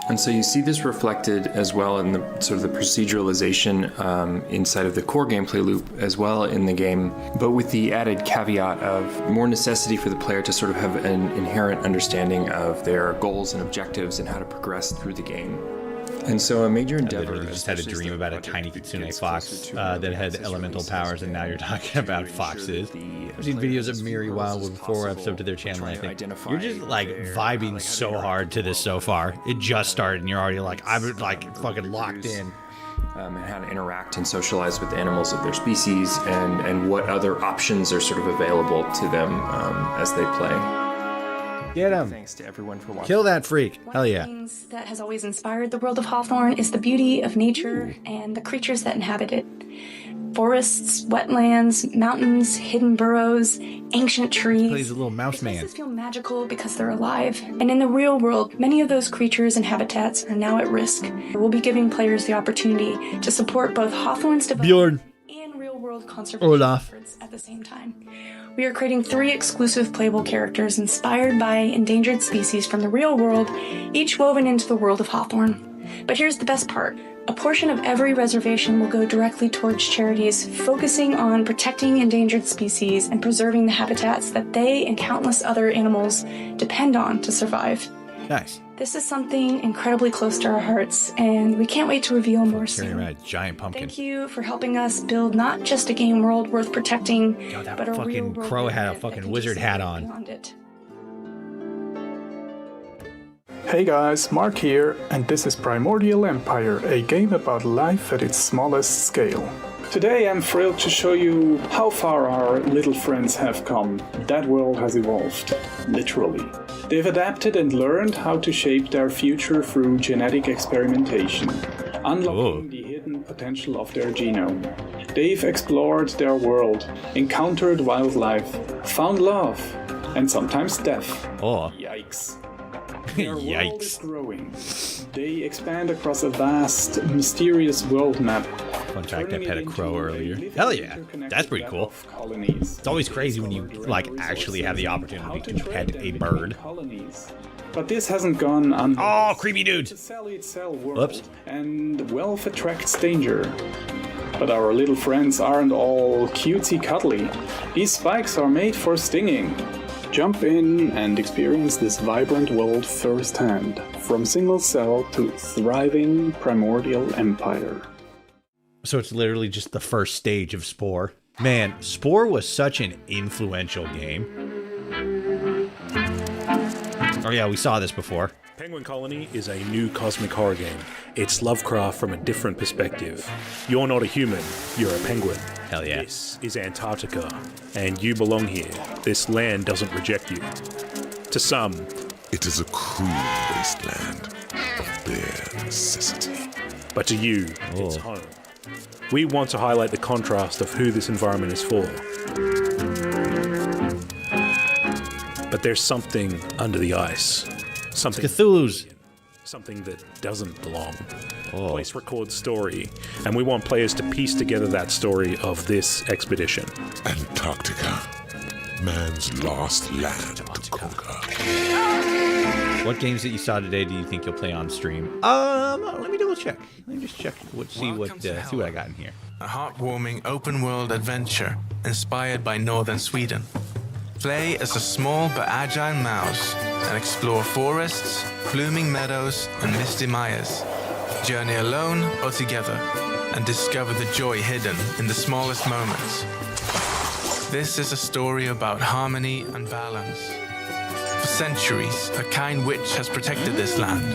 And so you see this reflected as well in the sort of the proceduralization inside of the core gameplay loop as well in the game, but with the added caveat of more necessity for the player to sort of have an inherent understanding of their goals and objectives and how to progress through the game. And so a major I endeavor. literally just had a dream about a tiny kitsune fox that had elemental powers, and now you're talking about foxes. I've seen videos of Miri Wildwood before. I've subbed to their channel. I think you're just like vibing so hard to this so far. It just started, and you're already like, I'm like fucking locked in. And how to interact and socialize with animals of their species, and what other options are sort of available to them as they play. Get him. Thanks to everyone for watching. Kill that freak. Hell One yeah. of the things that has always inspired the world of Hawthorne is the beauty of nature and the creatures that inhabit it. forests, wetlands, mountains, hidden burrows, ancient trees. Plays a little mouse man. Places feel magical because they're alive. And in the real world, many of those creatures and habitats are now at risk. We'll be giving players the opportunity to support both Hawthorne's development and real-world conservation Olaf. efforts at the same time. We are creating 3 exclusive playable characters inspired by endangered species from the real world, each woven into the world of Hawthorne. But here's the best part. A portion of every reservation will go directly towards charities focusing on protecting endangered species and preserving the habitats that they and countless other animals depend on to survive. Nice. This is something incredibly close to our hearts, and we can't wait to reveal more soon. Carrying around a giant pumpkin. Thank you for helping us build not just a game world worth protecting, That but a real fucking world crow had a that fucking can wizard just hat live on. beyond it. Hey guys, Mark here, and this is Primordial Empire, a game about life at its smallest scale. Today I'm thrilled to show you how far our little friends have come. That world has evolved, literally. They've adapted and learned how to shape their future through genetic experimentation, unlocking the hidden potential of their genome. They've explored their world, encountered wildlife, found love, and sometimes death. Oh. Yikes. Their world is growing. They expand across a vast, mysterious world map. Fun fact, I pet a crow earlier. Hell yeah, that's pretty cool. It's always crazy when you like actually have the opportunity to pet a bird. But this hasn't gone unnoticed. Oh, creepy dude! It's a sell world, and wealth attracts danger. But our little friends aren't all cutesy cuddly. These spikes are made for stinging. Jump in and experience this vibrant world firsthand, from single cell to thriving primordial empire. So it's literally just the first stage of Spore. Man, Spore was such an influential game. Oh yeah, we saw this before. Penguin Colony is a new cosmic horror game. It's Lovecraft from a different perspective. You're not a human, you're a penguin. Hell yeah. This is Antarctica, and you belong here. This land doesn't reject you. To some, it is a cruel wasteland of bare necessity. But to you, it's home. We want to highlight the contrast of who this environment is for. But there's something under the ice. Something Cthulhu's. Something that doesn't belong. Place records story, and we want players to piece together that story of this expedition. Antarctica, man's lost land to conquer. What games that you saw today do you think you'll play on stream? Let me double check. Let me just check. See what I got in here. A heartwarming open-world adventure inspired by northern Sweden. Play as a small but agile mouse and explore forests, blooming meadows, and misty mires. Journey alone or together and discover the joy hidden in the smallest moments. This is a story about harmony and balance. For centuries, a kind witch has protected this land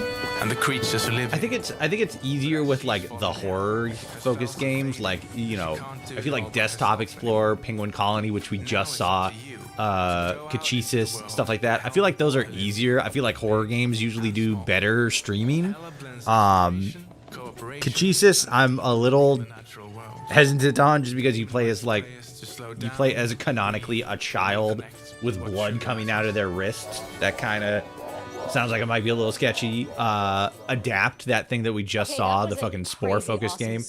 and the creatures who live. I think it's easier with like the horror focused games, like, you know, I feel like Desktop Explorer, Penguin Colony, which we just saw, Kachisis, stuff like that. I feel like those are easier. I feel like horror games usually do better streaming. Kachisis, I'm a little hesitant on just because you play as canonically a child with blood coming out of their wrists. That kind of sounds like it might be a little sketchy. Adapt, that thing that we just saw, the fucking Spore focused game.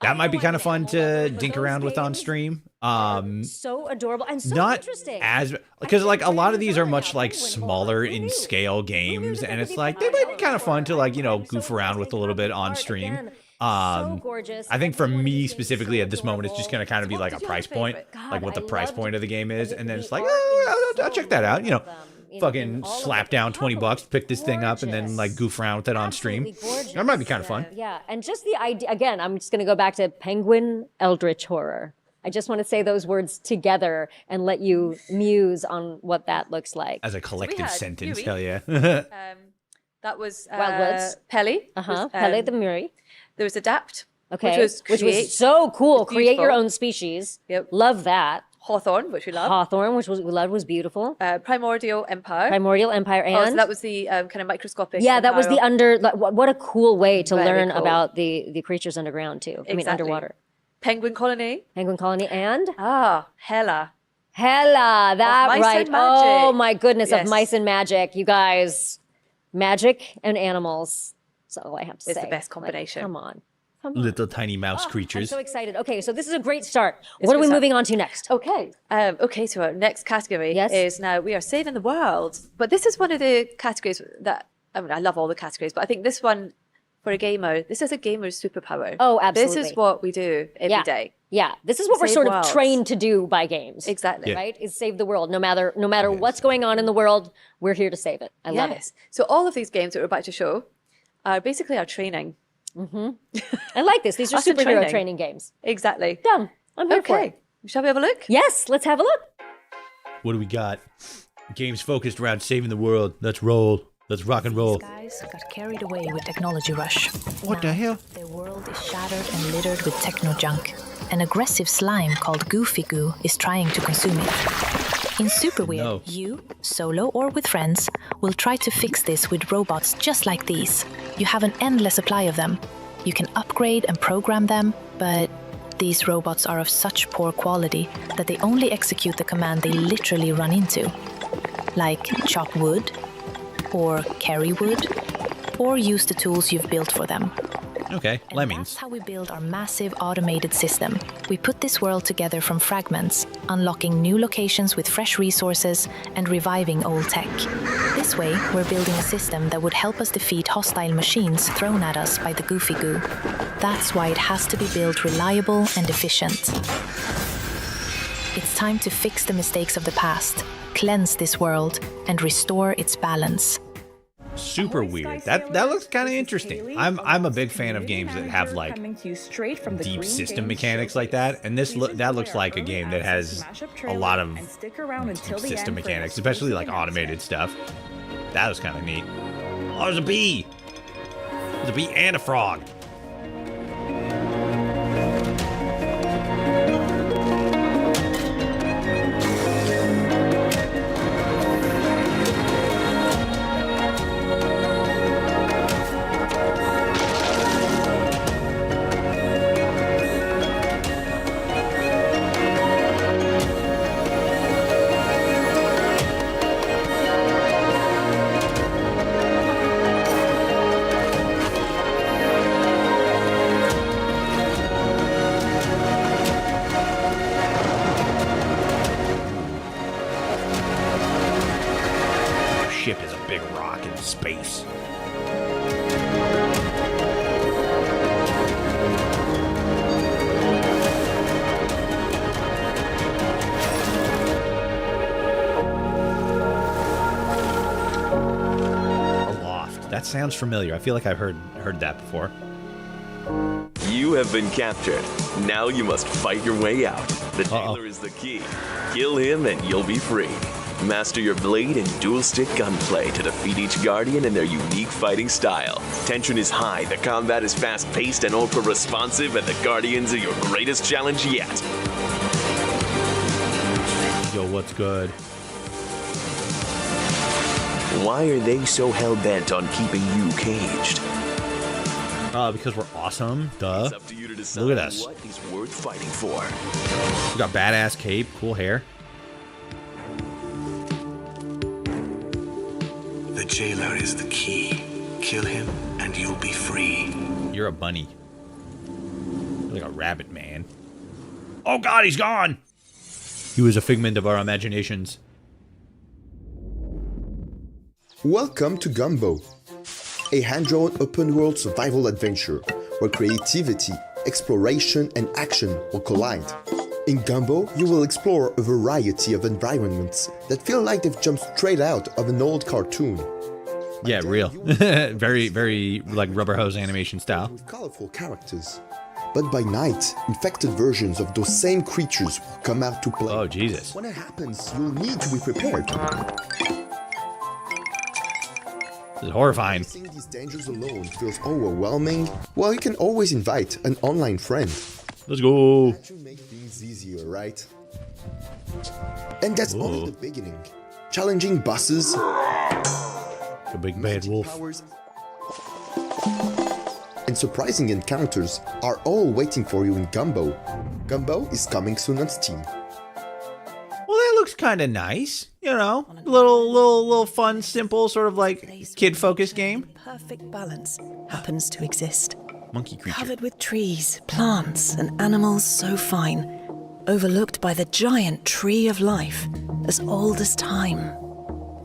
That might be kind of fun to dink around with on stream. So adorable and so not interesting. as, because like a lot of these are much like smaller in scale games, and it's like they might be kind of fun to like, you know, goof around with a little bit on stream. I think for me specifically at this moment, it's just gonna kind of be like a price point, like what the price point of the game is, and then it's like, oh, I'll check that out, you know. Fucking slap down $20, pick this thing up, and then like goof around with it on stream. That might be kind of fun. Yeah, and just the idea, again, I'm just going to go back to Penguin Eldritch Horror. I just want to say those words together and let you muse on what that looks like. As a collective sentence, hell yeah. That was Wildwoods. Pele. Pele the Muri. There was Adapt. Okay, which was so cool. Create your own species. Yep. Love that. Hawthorne, which we love. Hawthorne, which we loved, was beautiful. Primordial Empire. Primordial Empire, and so that was the kind of microscopic. Yeah, that was the what a cool way to Very learn cool. about the creatures underground too. I mean, underwater. Penguin Colony. Penguin Colony and? Hella. Hella, that Mice right. and Magic. Oh my goodness, Yes. of Mice and Magic. You guys, magic and animals. That's all I have to It's say. the best combination. Like, come on. Come on. Little tiny mouse I'm creatures. so excited. Okay, so this is a great start. It's What are good we start. moving on to next? Okay. Okay, so our next category is now we are saving the world. But this is one of the categories that, I mean, I love all the categories, but I think this one, for a gamer, this is a gamer's superpower. Oh, absolutely. This is what we do every day. Yeah, this is what we're Save sort of worlds. trained to do by games. Exactly. Right? Is save the world. No matter what's going on in the world, we're here to save it. I love it. So all of these games that we're about to show are basically our training. I like this. These are Us in superhero training. training games. Exactly. Done. I'm here for Okay. it. Shall we have a look? Yes, let's have a look. What do we got? Games focused around saving the world. Let's roll. Let's rock and roll. Guys got carried away with technology rush. What the hell? Their world is shattered and littered with techno junk. An aggressive slime called Goofy Goo is trying to consume it. In Super Weird, you, solo or with friends, will try to fix this with robots just like these. You have an endless supply of them. You can upgrade and program them, but these robots are of such poor quality that they only execute the command they literally run into. Like chop wood, or carry wood, or use the tools you've built for them. Okay, lemmings. That's how we build our massive automated system. We put this world together from fragments, unlocking new locations with fresh resources and reviving old tech. This way, we're building a system that would help us defeat hostile machines thrown at us by the Goofy Goo. That's why it has to be built reliable and efficient. It's time to fix the mistakes of the past, cleanse this world, and restore its balance. Super weird. That looks kind of interesting. I'm a big fan of games that have like deep system mechanics like that, and that looks like a game that has a lot of deep system mechanics, especially like automated stuff. That was kind of neat. Oh, there's a bee. There's a bee and a frog. Ship is a big rock in space. Aloft. That sounds familiar. I feel like I've heard that before. You have been captured. Now you must fight your way out. The jailer is the key. Kill him and you'll be free. Master your blade and dual-stick gunplay to defeat each guardian in their unique fighting style. Tension is high, the combat is fast-paced and ultra-responsive, and the guardians are your greatest challenge yet. Yo, what's good? Why are they so hell-bent on keeping you caged? Because we're awesome. Duh. It's up to you to decide Look at us. what is worth fighting for. We got badass cape, cool hair. The jailer is the key. Kill him and you'll be free. You're a bunny. You're like a rabbit, man. Oh god, he's gone! He was a figment of our imaginations. Welcome to Gumbo, a hand-drawn open-world survival adventure where creativity, exploration, and action will collide. In Gumbo, you will explore a variety of environments that feel like they've jumped straight out of an old cartoon. Yeah, real. Very, very like rubber hose animation style. With colorful characters. But by night, infected versions of those same creatures will come out to play. Oh, Jesus. When it happens, you'll need to be prepared. This is horrifying. Facing these dangers alone feels overwhelming. Well, you can always invite an online friend. Let's go. That should make things easier, right? And that's only the beginning. Challenging bosses, the big bad wolf, and surprising encounters are all waiting for you in Gumbo. Gumbo is coming soon on Steam. Well, that looks kind of nice. You know, little fun, simple, sort of like kid-focused game. Perfect balance happens to exist. Monkey creature. Covered with trees, plants, and animals so fine, overlooked by the giant tree of life, as old as time.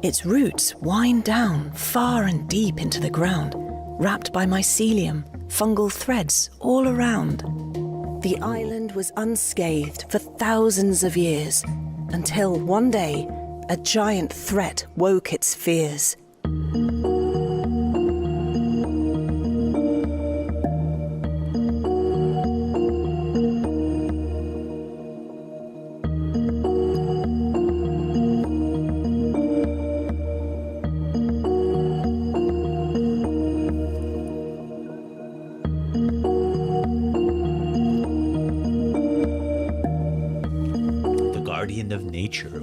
Its roots wind down far and deep into the ground, wrapped by mycelium, fungal threads all around. The island was unscathed for thousands of years, until one day, a giant threat woke its fears. The Guardian of Nature.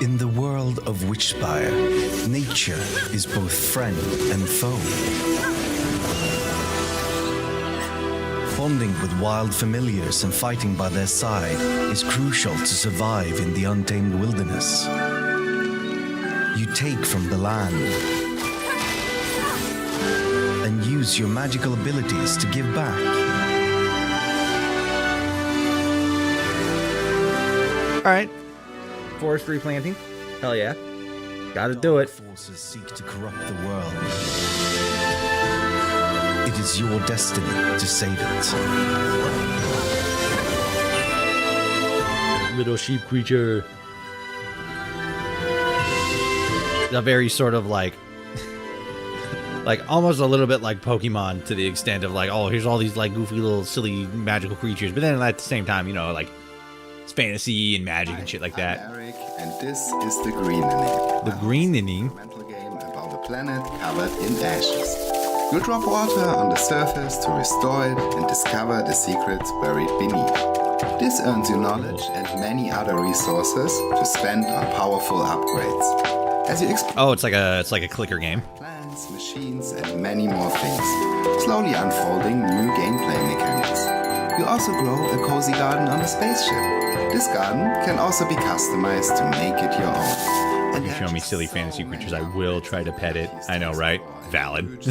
In the world of Witchspire, nature is both friend and foe. Bonding with wild familiars and fighting by their side is crucial to survive in the untamed wilderness. You take from the land and use your magical abilities to give back. All right. Forest replanting. Hell yeah. Gotta do it. Forces seek to corrupt the world. It is your destiny to save it. Little sheep creature. A very sort of like almost a little bit like Pokemon, to the extent of like, oh, here's all these like goofy little silly magical creatures, but then at the same time, you know, like it's fantasy and magic and shit like that. Eric, and this is The Greenening. The Greenening? Game about a planet covered in ashes. You drop water on the surface to restore it and discover the secrets buried beneath. This earns you knowledge and many other resources to spend on powerful upgrades. As you explore it's like a clicker game. plants, machines, and many more things, slowly unfolding new gameplay mechanics. You also grow a cozy garden on a spaceship. This garden can also be customized to make it your own. If you show me silly fantasy creatures, I will try to pet it. I know, right? Valid.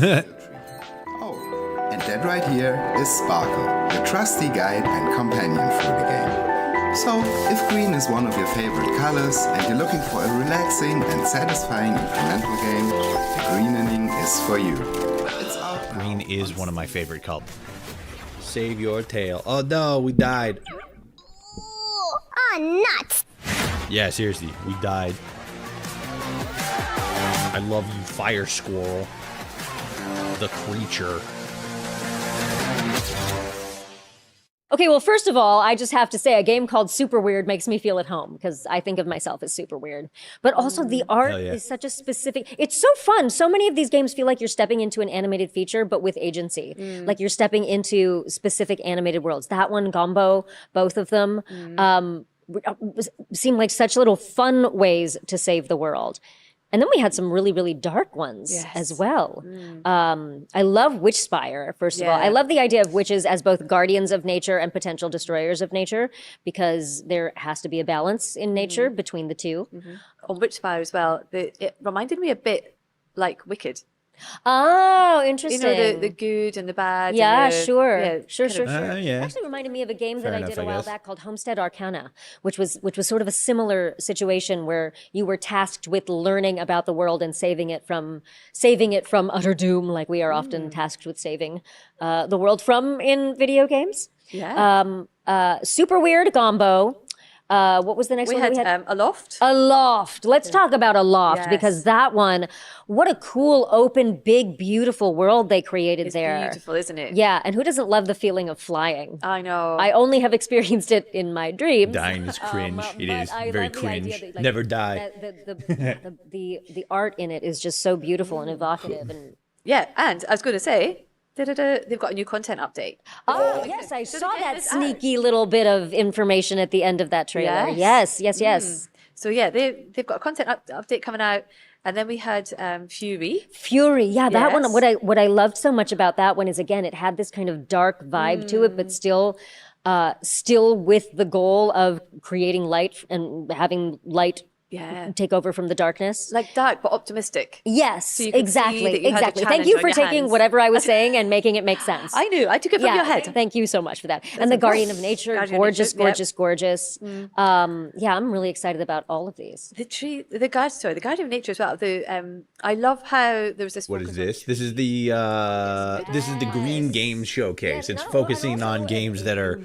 And that right here is Sparkle, your trusty guide and companion through the game. So, if green is one of your favorite colors and you're looking for a relaxing and satisfying incremental game, The Greenening is for you. Green is one of my favorite colors. Save your tail. Oh no, we died. Oh, nuts! Yeah, seriously, we died. I love you, fire squirrel. The creature. Okay, well, first of all, I just have to say a game called Super Weird makes me feel at home because I think of myself as super weird. But also the art is such a specific, it's so fun. So many of these games feel like you're stepping into an animated feature, but with agency. Like you're stepping into specific animated worlds. That one, Gumbo, both of them, seem like such little fun ways to save the world. And then we had some really, really dark ones as well. I love Witchspire, first of all. I love the idea of witches as both guardians of nature and potential destroyers of nature, because there has to be a balance in nature between the two. On Witchspire as well, it reminded me a bit like Wicked. Oh, interesting. You know, the good and the bad. Yeah, and the, sure. Yeah, Sure. yeah. Actually reminded me of a game Fair that I enough, did a I while guess. back called Homestead Arcana, which was sort of a similar situation where you were tasked with learning about the world and saving it from utter doom, like we are often tasked with saving the world from in video games. Yeah. Super Weird Gumbo. What was the next one? We had Aloft. Aloft. Let's talk about Aloft, because that one, what a cool, open, big, beautiful world they created there. Beautiful, isn't it? Yeah, and who doesn't love the feeling of flying? I know. I only have experienced it in my dreams. Dying is cringe. It is I very love the idea cringe. that, like, Never die. The art in it is just so beautiful and evocative. And Yeah, and I was going to say, they've got a new content update. oh yes, I saw that sneaky little bit of information at the end of that trailer. Yes. So yeah, they've got a content update coming out, and then we had Fury. Fury, yeah, that one. Yes. What I loved so much about that one is, again, it had this kind of dark vibe to it, but still with the goal of creating light and having light take over from the darkness. Like dark but optimistic. Yes, So you could see that exactly. you had a Exactly. Thank challenge you on for your taking hands. whatever I was saying and making it make sense. I knew. I took it from your head. Thank you so much for that. And That's the okay. Guardian of Nature, Guardian of gorgeous, Nature, yep. gorgeous. Yeah, I'm really excited about all of these. The Guardian of Nature as well. I love how there was this. What is this? This is the Green Games Showcase. It's focusing on games that are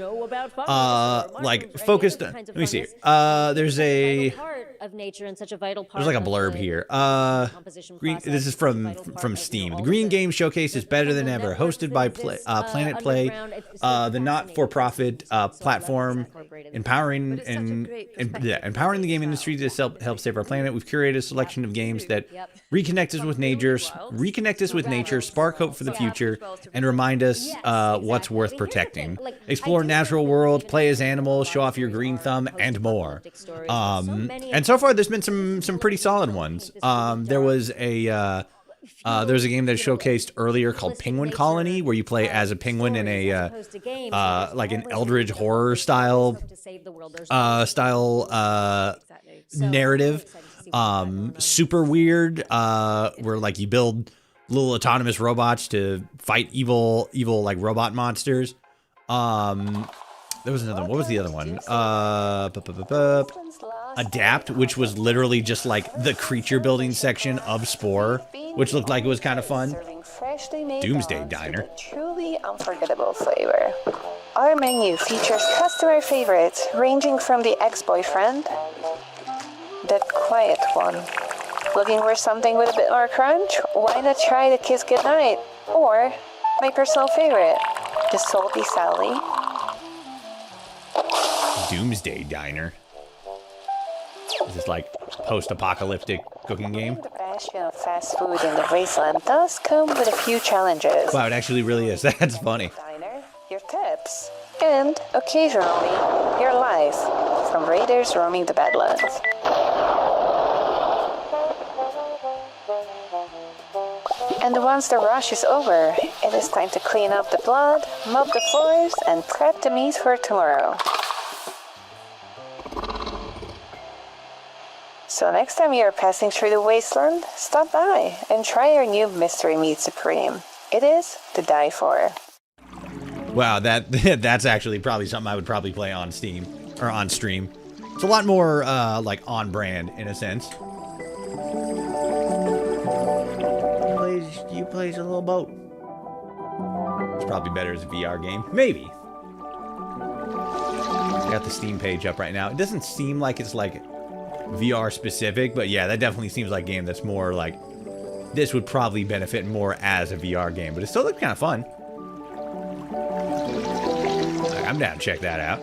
like focused. Let me see. There's a of nature and such a vital part. there's like a blurb here. This is from Steam. The Green Games Showcase is better than ever. Hosted by Planet Play, the not-for-profit platform empowering the game industry to help save our planet. We've curated a selection of games that reconnect us with nature, spark hope for the future, and remind us what's worth protecting. Explore natural worlds, play as animals, show off your green thumb, and more. And so far, there's been some pretty solid ones. There was a game that showcased earlier called Penguin Colony, where you play as a penguin in a like an Eldritch horror style narrative. Super weird. Where like you build little autonomous robots to fight evil like robot monsters. There was another one. What was the other one? Adapt, which was literally just like the creature building section of Spore, which looked like it was kind of fun. Doomsday Diner. Truly unforgettable flavor. Our menu features customer favorites ranging from the ex-boyfriend, that quiet one. Looking for something with a bit more crunch? Why not try the Kiss Goodnight? Or my personal favorite, the Salty Sally. Doomsday Diner. Is this like post-apocalyptic cooking game? The bastion of fast food in the wasteland does come with a few challenges. Wow, it actually really is. That's funny. Diner, your tips, and occasionally your life from raiders roaming the Badlands. And once the rush is over, it is time to clean up the blood, mop the floors, and prep the meat for tomorrow. So next time you're passing through the wasteland, stop by and try our new Mystery Meat Supreme. It is to die for. Wow, that's actually probably something I would probably play on Steam or on stream. It's a lot more like on brand in a sense. You plays a little boat. It's probably better as a VR game. Maybe. I got the Steam page up right now. It doesn't seem like it's like VR specific, but yeah, that definitely seems like a game that's more like this would probably benefit more as a VR game, but it still looks kind of fun. Like, I'm down to check that out.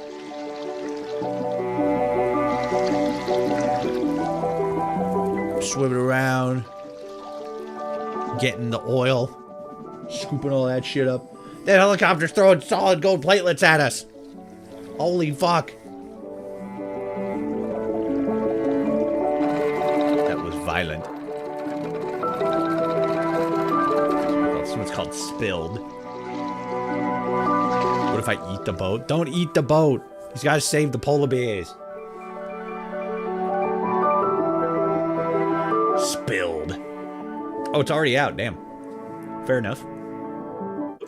Swimming around, getting the oil, scooping all that shit up. That helicopter's throwing solid gold platelets at us. Holy fuck. Violent. This one's called Spilled. What if I eat the boat? Don't eat the boat. He's got to save the polar bears. Spilled. Oh, it's already out. Damn. Fair enough.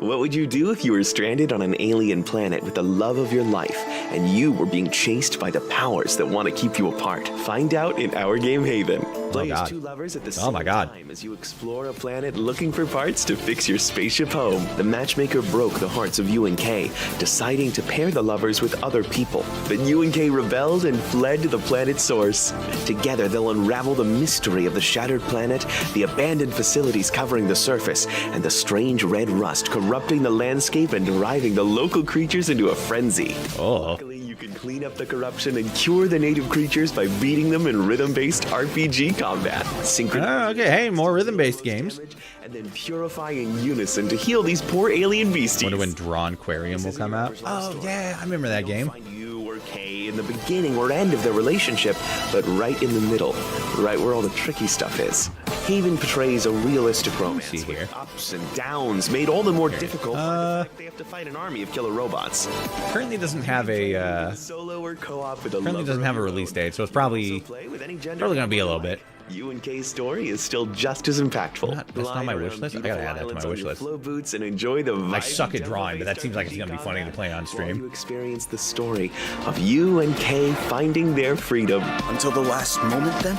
What would you do if you were stranded on an alien planet with the love of your life and you were being chased by the powers that want to keep you apart? Find out in Our Game Haven. Play as two lovers at the same time as you explore a planet looking for parts to fix your spaceship home. The matchmaker broke the hearts of Yu and Kay, deciding to pair the lovers with other people. But Yu and Kay rebelled and fled to the planet's source. Together, they'll unravel the mystery of the shattered planet, the abandoned facilities covering the surface, and the strange red rust corrupting the landscape and driving the local creatures into a frenzy. Luckily, you can clean up the corruption and cure the native creatures by beating them in rhythm-based RPG combat. Okay, hey, more rhythm-based games. And then purify in unison to heal these poor alien beasties. Wonder when Drawn Aquarium will come out. Oh yeah, I remember that game. You or Kay in the beginning or end of their relationship, but right in the middle, right where all the tricky stuff is. Haven portrays a realistic romance with ups and downs, made all the more difficult by the fact they have to fight an army of killer robots. Currently doesn't have a solo or co-op with a currently doesn't have a release date, so it's probably gonna be a little bit. You and Kay's story is still just as impactful. That's not my wish list. I gotta add that to my wish list. Flow boots and enjoy the I suck at drawing, but that seems like it's gonna be funny to play on stream. You experience the story of you and Kay finding their freedom. Until the last moment, then?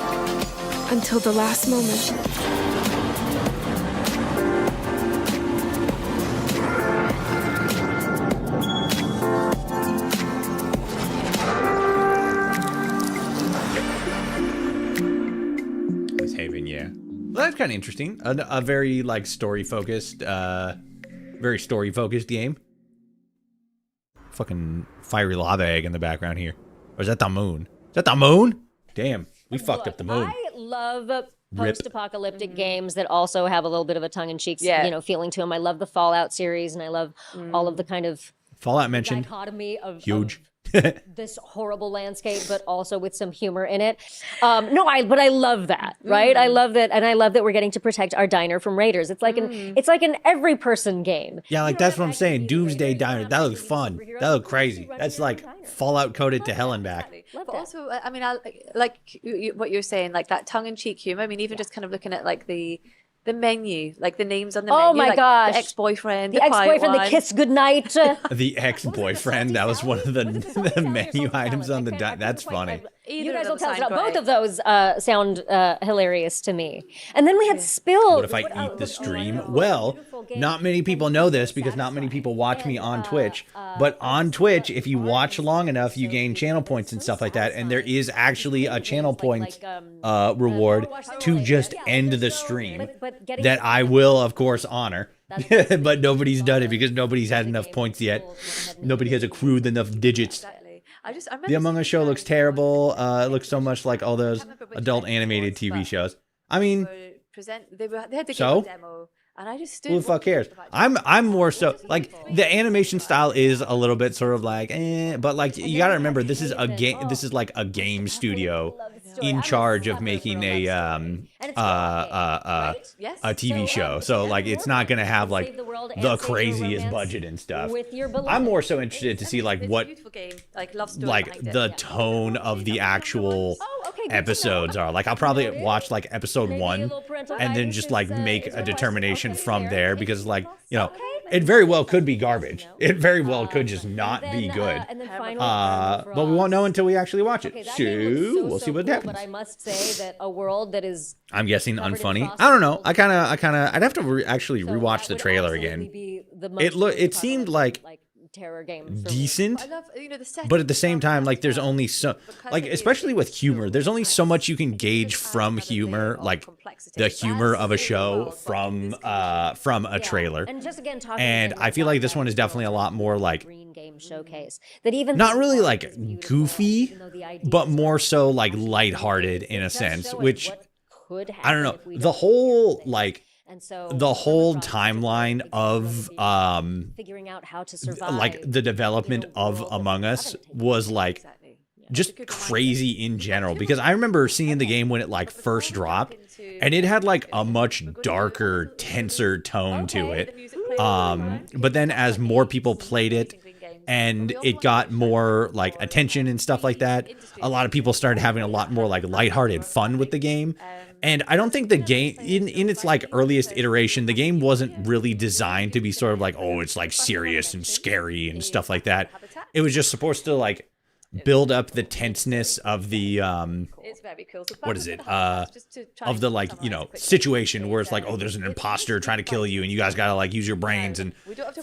Until the last moment. Haven, yeah. Well, that's kind of interesting. A very like story focused game. Fucking fiery lava egg in the background here. Or is that the moon? Is that the moon? Damn, we fucked up the moon. I love post-apocalyptic games that also have a little bit of a tongue-in-cheek, feeling to them. I love the Fallout series, and I love all of the kind of Fallout mentioned. dichotomy of Huge. this horrible landscape, but also with some humor in it. But I love that, right? I love that, and I love that we're getting to protect our diner from raiders. It's like an every person game. Yeah, like that's what I'm saying. Doomsday Diner. That looks fun. That looks crazy. That's like Fallout coded to hell and back. But also, I mean, I like what you're saying, like that tongue-in-cheek humor. I mean, even just kind of looking at like the menu, like the names on the menu. Oh my like gosh. The ex-boyfriend, The ex-boyfriend, the kiss goodnight. The ex-boyfriend. That was one of the menu items on the. That's funny. You guys will tell us about both of those. Sound hilarious to me. And then we had Spill. What if I eat the stream? Well, not many people know this because not many people watch me on Twitch. But on Twitch, if you watch long enough, you gain channel points and stuff like that. And there is actually a channel point reward to just end the stream that I will, of course, honor. But nobody's done it because nobody's had enough points yet. Nobody has accrued enough digits. The Among Us show looks terrible. It looks so much like all those adult animated TV shows. I mean, they had the so? demo, and I just stood. Who the fuck cares? I'm more so like the animation style is a little bit sort of like, but like you gotta remember this is a game. This is like a game studio in charge of making a TV show. So like it's not gonna have like the craziest budget and stuff. I'm more so interested to see like what like the tone of the actual episodes are. Like I'll probably watch like episode 1 and then just like make a determination from there because like, you know, it very well could be garbage. It very well could just not be good. But we won't know until we actually watch it. So we'll see what happens. But I must say that a world that is, I'm guessing unfunny. I don't know. I'd have to actually rewatch the trailer again. It seemed like terror game decent, I love, you know, the but at the same time, like there's only so, like especially with humor, there's only so much you can gauge from humor, like the humor of a show from a trailer. And just again talking, and I feel like this one is definitely a lot more like Green Game Showcase that even not really like goofy, but more so like lighthearted in a sense, which I don't know. The whole like. And so the whole timeline of figuring out how to survive, like the development of Among Us was like just crazy in general, because I remember seeing the game when it like first dropped and it had like a much darker, tenser tone to it. But then as more people played it and it got more like attention and stuff like that, a lot of people started having a lot more like lighthearted fun with the game. And I don't think the game, in its like earliest iteration, the game wasn't really designed to be sort of like, oh, it's like serious and scary and stuff like that. It was just supposed to like build up the tenseness of the, what is it? Of the like, you know, situation where it's like, oh, there's an imposter trying to kill you and you guys gotta like use your brains and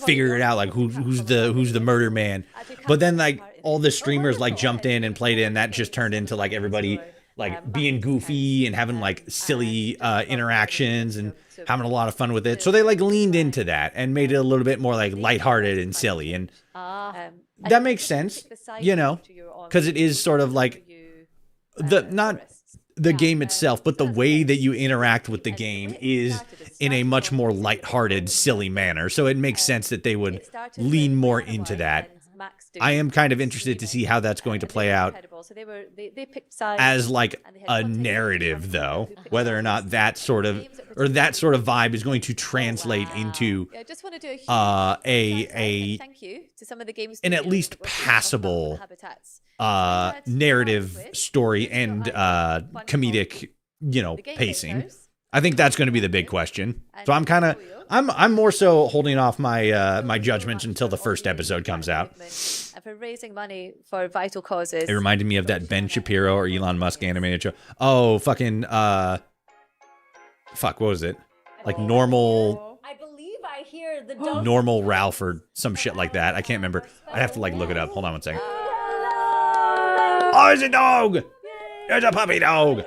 figure it out, like who's the murder man. But then like all the streamers like jumped in and played it, and that just turned into like everybody like being goofy and having like silly interactions and having a lot of fun with it. So they like leaned into that and made it a little bit more like lighthearted and silly. And that makes sense, you know, because it is sort of like not the game itself, but the way that you interact with the game is in a much more lighthearted, silly manner. So it makes sense that they would lean more into that. I am kind of interested to see how that's going to play out So they picked sides as like a narrative, though, whether or not that sort of vibe is going to translate into I just want to do a thank you to some of the games an at least passable narrative story and comedic, pacing. I think that's going to be the big question. So I'm more so holding off my my judgments until the first episode comes out. And for raising money for vital causes. It reminded me of that Ben Shapiro or Elon Musk animated show. Oh, fucking what was it? Like normal. I believe I hear the dog. Normal Ralph or some shit like that. I can't remember. I'd have to like look it up. Hold on one second. Oh, it's a dog. It's a puppy dog.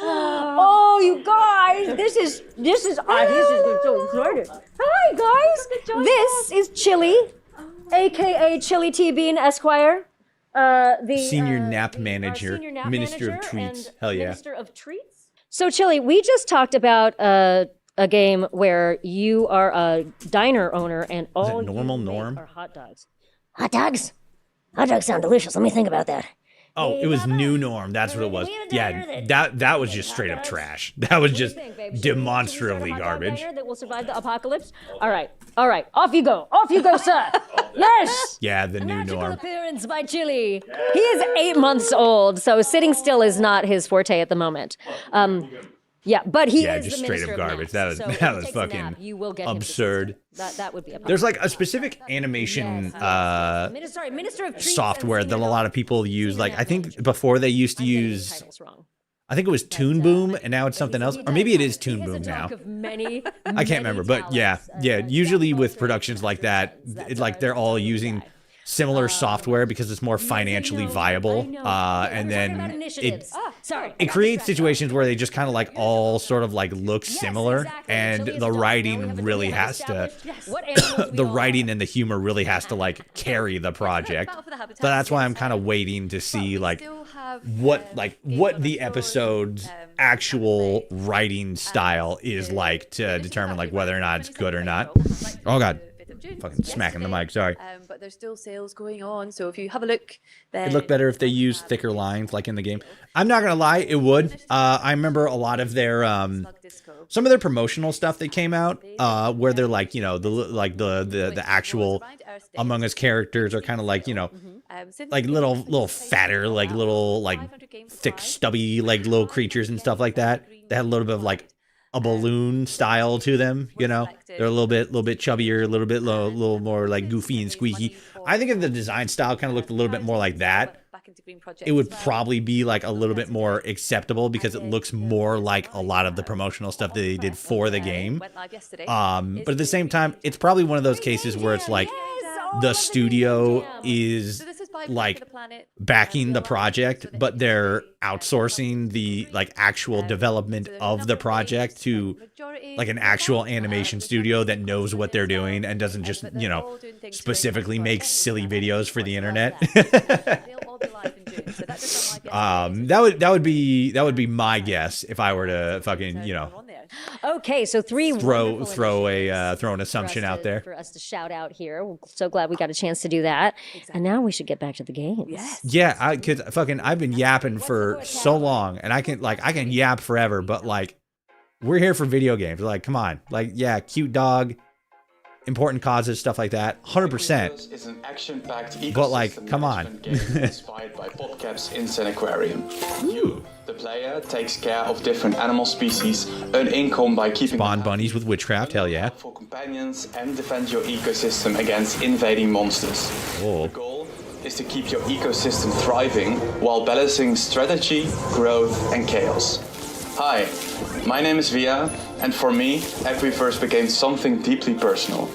Oh, you guys, this is so exciting. Hi, guys. This is Chili, aka Chili T Bean Esquire, the senior nap manager, minister of treats. Hell yeah. Minister of treats. So, Chili, we just talked about a game where you are a diner owner and all normal you Norm? make are hot dogs. Hot dogs? Hot dogs sound delicious. Let me think about that. Oh, it was New Norm. That's what it was. Yeah, that was just straight up trash. That was just demonstrably garbage. That will survive the apocalypse. All right. Off you go, sir. Yes. Yeah, the New Norm. Appearance by Chili. He is 8 months old, so sitting still is not his forte at the moment. Yeah, but he is just the straight minister up of garbage. naps, That so was if that he was takes a fucking nap, you will get him absurd. that would be a There's like a specific animation Minister of treats software and that a lot of people use. Like I think before they used to use, I think it was Toon Boom, and now it's something else, or maybe it is Toon Boom now. I can't remember, but yeah. Usually with productions like that, like they're all using similar software because it's more financially viable, and then it creates situations where they just kind of like all sort of like look similar, and the writing really has to the writing and the humor really has to like carry the project. So that's why I'm kind of waiting to see like what the episode's actual writing style is like to determine like whether or not it's good or not. Oh god, fucking smacking the mic, sorry. But there's still sales going on, so if you have a look, then it'd look better if they used thicker lines like in the game. I'm not gonna lie, it would. I remember a lot of their some of their promotional stuff that came out, where they're like, the actual Among Us characters are kind of like, like little fatter, like little like thick stubby like little creatures and stuff like that. They had a little bit of like a balloon style to them, they're a little bit chubbier, a little more like goofy and squeaky. I think if the design style kind of looked a little bit more like that, it would probably be like a little bit more acceptable because it looks more like a lot of the promotional stuff that they did for the game. But at the same time, it's probably one of those cases where it's like the studio is like backing the project, but they're outsourcing the like actual development of the project to like an actual animation studio that knows what they're doing and doesn't just, specifically make silly videos for the internet. That would be my guess if I were to fucking, Okay, so throw an assumption out there for us to shout out here. We're so glad we got a chance to do that. And now we should get back to the games. Yes. Yeah, cause fucking I've been yapping for so long, and I can yap forever, but like we're here for video games. Like, come on, like yeah, cute dog, important causes, stuff like that, 100%. Is an action-packed but like, come on. game inspired by PopCap's Insane Aquarium. The player takes care of different animal species, earn income by keeping spawn bunnies with witchcraft, hell yeah. For companions, and defend your ecosystem against invading monsters. Oh. The goal is to keep your ecosystem thriving while balancing strategy, growth, and chaos. Hi, my name is Via, and for me, Equiverse became something deeply personal.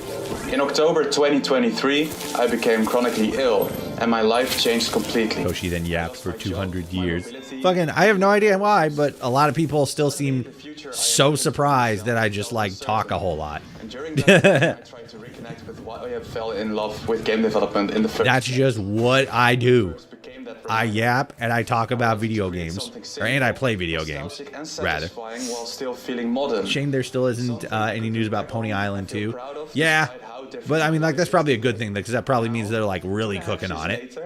In October 2023, I became chronically ill, and my life changed completely. Toshi then yapped for 200 years. Fucking, I have no idea why, but a lot of people still seem so surprised that I just like talk a whole lot. And during that time, I tried to reconnect with why I fell in love with game development in the first That's just what I do. became that I yap and I talk about video games, and I play video games, rather. While still feeling modern. Shame there still isn't any news about Pony Island 2. Yeah, but I mean, like, that's probably a good thing, because that probably means they're, like, really cooking on it.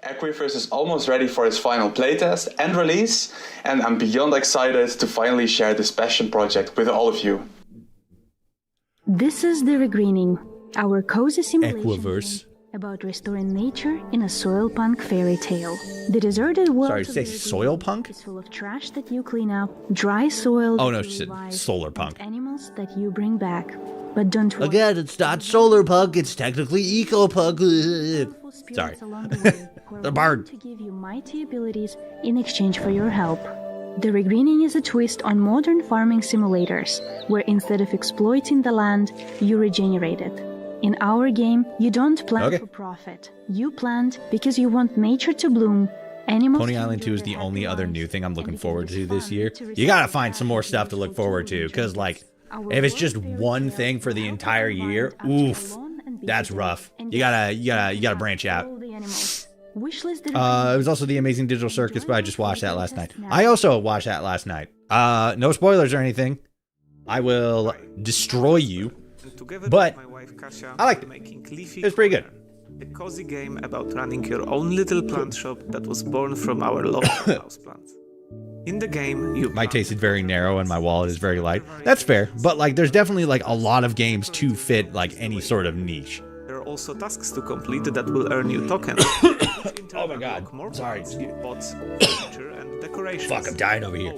Equiverse is almost ready for its final playtest and release, and I'm beyond excited to finally share this passion project with all of you. This is the Regreening, our cozy simulation Equiverse. about restoring nature in a soil punk fairy tale. The deserted world Sorry, of say the soil punk? is full of trash that you clean up, dry soil Oh no, that she you said revive, solar punk. animals that you bring back. But don't worry. Again, it's not solar punk, it's technically eco punk. Sorry. Along the way, who are The bird. willing to give you mighty abilities in exchange for your help. The Regreening is a twist on modern farming simulators, where instead of exploiting the land, you regenerate it. In our game, you don't plant for profit. You plant because you want nature to bloom. Animals Pony Island 2 is the only other new thing I'm looking forward to this year. You gotta find some more stuff to look forward to, because, like, if it's just one thing for the entire year, oof, that's rough. You gotta branch out. It was also The Amazing Digital Circus, but I just watched that last night. I also watched that last night. No spoilers or anything. I will destroy you, but I liked it. It was pretty good. A cozy game about running your own little plant shop that was born from our love of houseplants. In the game, you my taste is very narrow and my wallet is very light. That's fair, but like there's definitely like a lot of games to fit like any sort of niche. There are also tasks to complete that will earn you tokens. Oh my god. Sorry. Pots, furniture, and decorations. Fuck, I'm dying over here.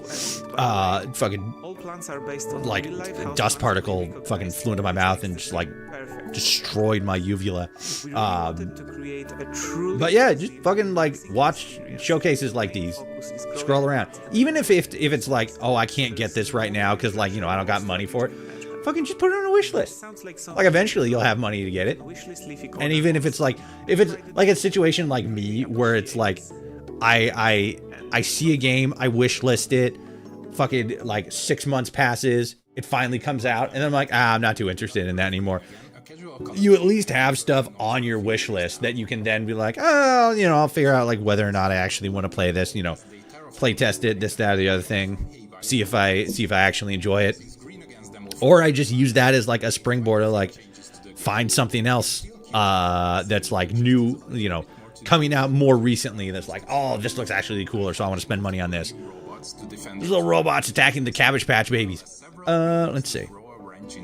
Fucking all plants are based on like real-life a house dust plants. particle fucking flew into my mouth and just like destroyed my uvula. But yeah, just fucking like watch showcases like these. Scroll around. Even if it's like, oh, I can't get this right now because like, you know, I don't got money for it. Fucking just put it on a wish list. Like eventually you'll have money to get it. And even if it's like a situation like me where it's like I see a game, I wish list it, fucking like 6 months passes, it finally comes out, and I'm like, I'm not too interested in that anymore. You at least have stuff on your wish list that you can then be like, oh, you know, I'll figure out like whether or not I actually want to play this, you know, play test it, this, that, or the other thing, see if I actually enjoy it. Or I just use that as like a springboard to like find something else that's like new, you know, coming out more recently that's like, oh, this looks actually cooler, so I want to spend money on this. These little robots attacking the Cabbage Patch Babies. Let's see.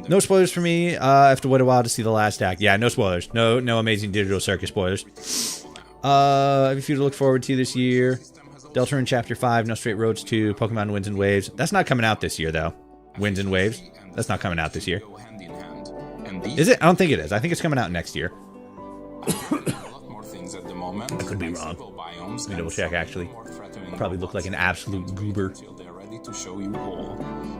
No spoilers for me. I have to wait a while to see the last act. Yeah, no spoilers. No Amazing Digital Circus spoilers. I have a few to look forward to this year. Deltarune Chapter 5, No Straight Roads 2, Pokemon Winds and Waves. That's not coming out this year, though. Winds and Waves. That's not coming out this year. Is it? I don't think it is. I think it's coming out next year. I could be wrong. Let me double check, actually. Probably look like an absolute goober. To show you all.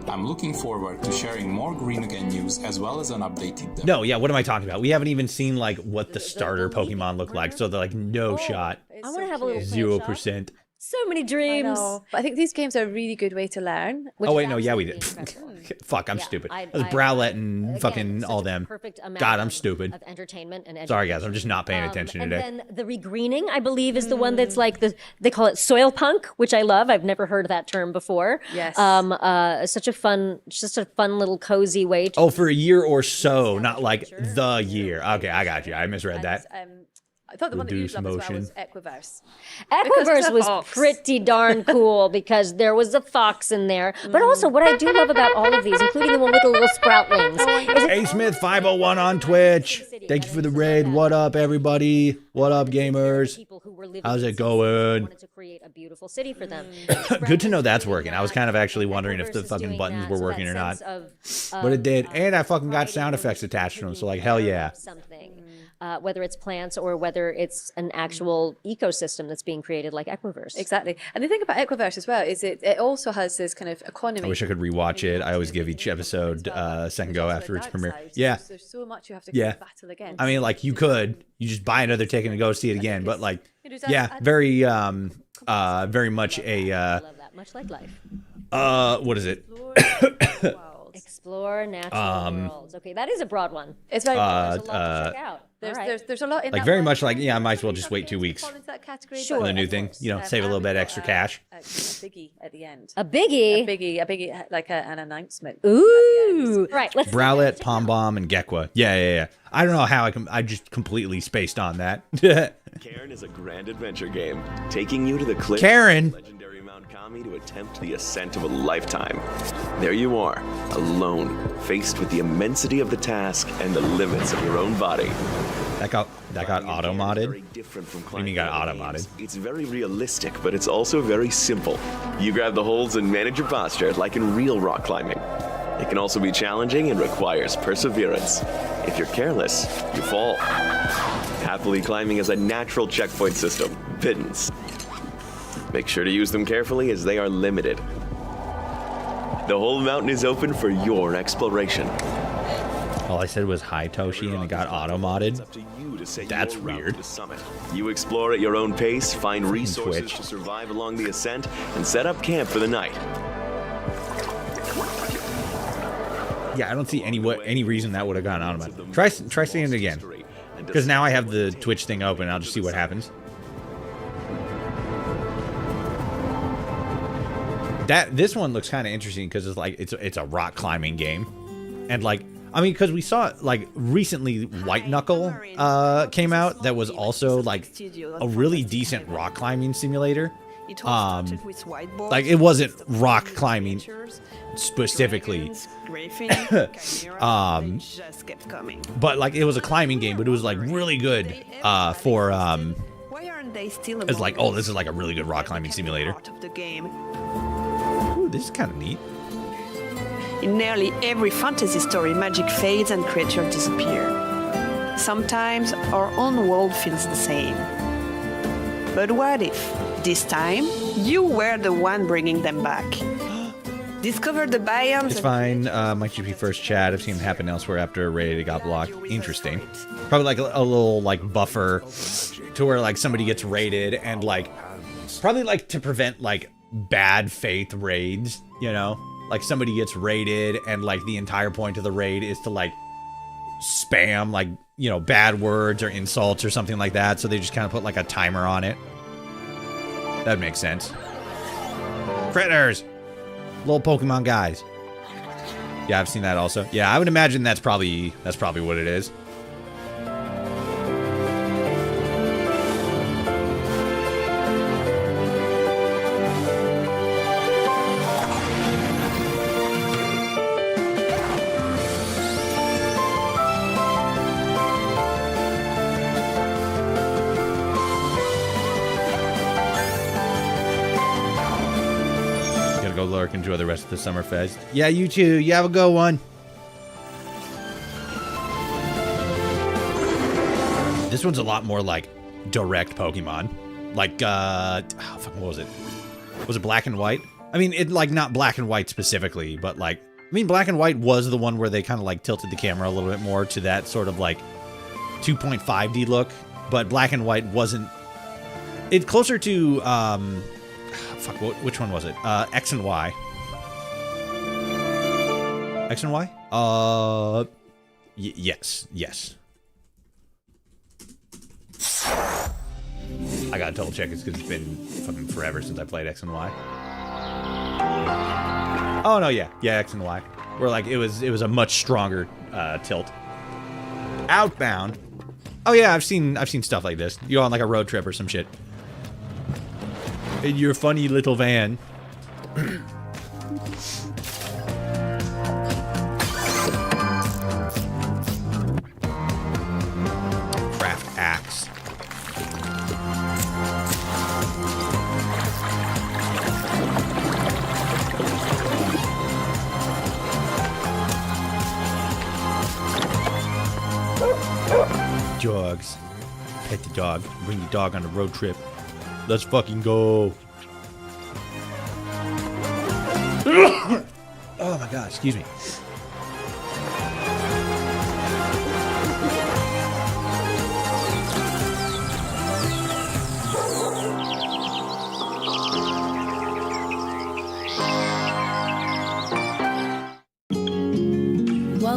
I'm looking forward to sharing more Green Again news as well as an updated demo. No, yeah, what am I talking about? We haven't even seen like what the starter Pokemon look like, so they're like no shot. I want to have a little 0%. So many dreams. But I think these games are a really good way to learn. Oh wait, no, yeah, we did. Fuck, I'm stupid. That was Browlet and fucking all them. God, I'm stupid. Of entertainment and sorry, guys, I'm just not paying attention today. And then the regreening, I believe, is the one that's like they call it soil punk, which I love. I've never heard that term before. Yes. Such a fun little cozy way to. Oh, for a year or so, not like the year. Okay, I got you. I misread that. I thought the one that you Reduce loved as well motion. was Equiverse. Equiverse was pretty darn cool because there was a fox in there. But also, what I do love about all of these, including the one with the little sproutlings, is Hey Smith 501 on Twitch. Thank you for the raid. What up, everybody? What up, gamers? How's it going? to create a beautiful city for them. Good to know that's working. I was kind of actually wondering if the fucking buttons were working or not. But it did. And I fucking got sound effects attached to them. So like, hell yeah. Whether it's plants or whether it's an actual ecosystem that's being created like Equiverse. Exactly. And the thing about Equiverse as well is it also has this kind of economy. I wish I could rewatch it. I always give each episode a second go after its premiere. Yeah. There's so much you have to battle against. I mean, like, you could. You just buy another ticket and go see it again. But, like, yeah, very much a... Much like life. What is it? Explore natural worlds. Okay, that is a broad one. It's very broad. There's a lot to check out. There's a lot in like that very one. much like, yeah, I might as well just wait 2 weeks Fall into that category, Sure. for but the new of thing. course, You know, save a little bit extra cash. a biggie at the end. A biggie? A biggie, like an announcement. Ooh. Right, let's Browlet, Pom Bomb, and Gekwa. Yeah. I don't know how I just completely spaced on that. Cairn is a grand adventure game, taking you to the cliffs Cairn. of legendary Mount Kami to attempt the ascent of a lifetime. There you are, alone, faced with the immensity of the task and the limits of your own body. That got auto-modded? Very different from What do you mean got climbing auto-modded? games. It's very realistic, but it's also very simple. You grab the holds and manage your posture like in real rock climbing. It can also be challenging and requires perseverance. If you're careless, you fall. Happily climbing is a natural checkpoint system, pittance. Make sure to use them carefully as they are limited. The whole mountain is open for your exploration. All I said was hi Toshi and it got auto-modded. That's weird. You explore at your own pace, find resources Twitch. to survive along the ascent, and set up camp for the night. Yeah, I don't see any reason that would have gotten auto-modded. Try saying it again. Because now I have the Twitch thing open. I'll just see what happens. This one looks kind of interesting because it's like it's a rock climbing game, and like I mean because we saw like recently White Knuckle came out that was also like a really decent rock climbing simulator. Like it wasn't rock climbing specifically, but like it was a climbing game, but it was like really good for it's like, oh, this is like a really good rock climbing simulator. Ooh, this is kind of neat. In nearly every fantasy story, magic fades and creatures disappear. Sometimes our own world feels the same. But what if, this time, you were the one bringing them back? Discover the biomes. It's fine. Might just be first chat. I've seen it happen elsewhere after a raid. It got blocked. Interesting. Probably like a little like buffer to where like somebody gets raided and like probably like to prevent like bad faith raids. You know, like somebody gets raided and like the entire point of the raid is to like spam like, you know, bad words or insults or something like that. So they just kind of put like a timer on it. That makes sense. Critters. Little Pokemon guys. Yeah, I've seen that also. Yeah, I would imagine that's probably what it is. Go lurk, enjoy the rest of the summer fest. Yeah, you too. You have a good one. This one's a lot more like direct Pokemon. Like, what was it? Was it Black and White? I mean, it like not Black and White specifically, but like, I mean, Black and White was the one where they kind of like tilted the camera a little bit more to that sort of like 2.5D look, but Black and White wasn't. It's closer to, fuck, which one was it? X and Y. X and Y? Yes. I gotta double check. It's because it's been fucking forever since I played X and Y. Oh no, yeah, X and Y. Where like it was a much stronger tilt. Outbound. Oh yeah, I've seen stuff like this. You go on like a road trip or some shit. In your funny little van. Craft axe. Dogs. Pet the dog. Bring your dog on a road trip. Let's fucking go. Oh my god, excuse me.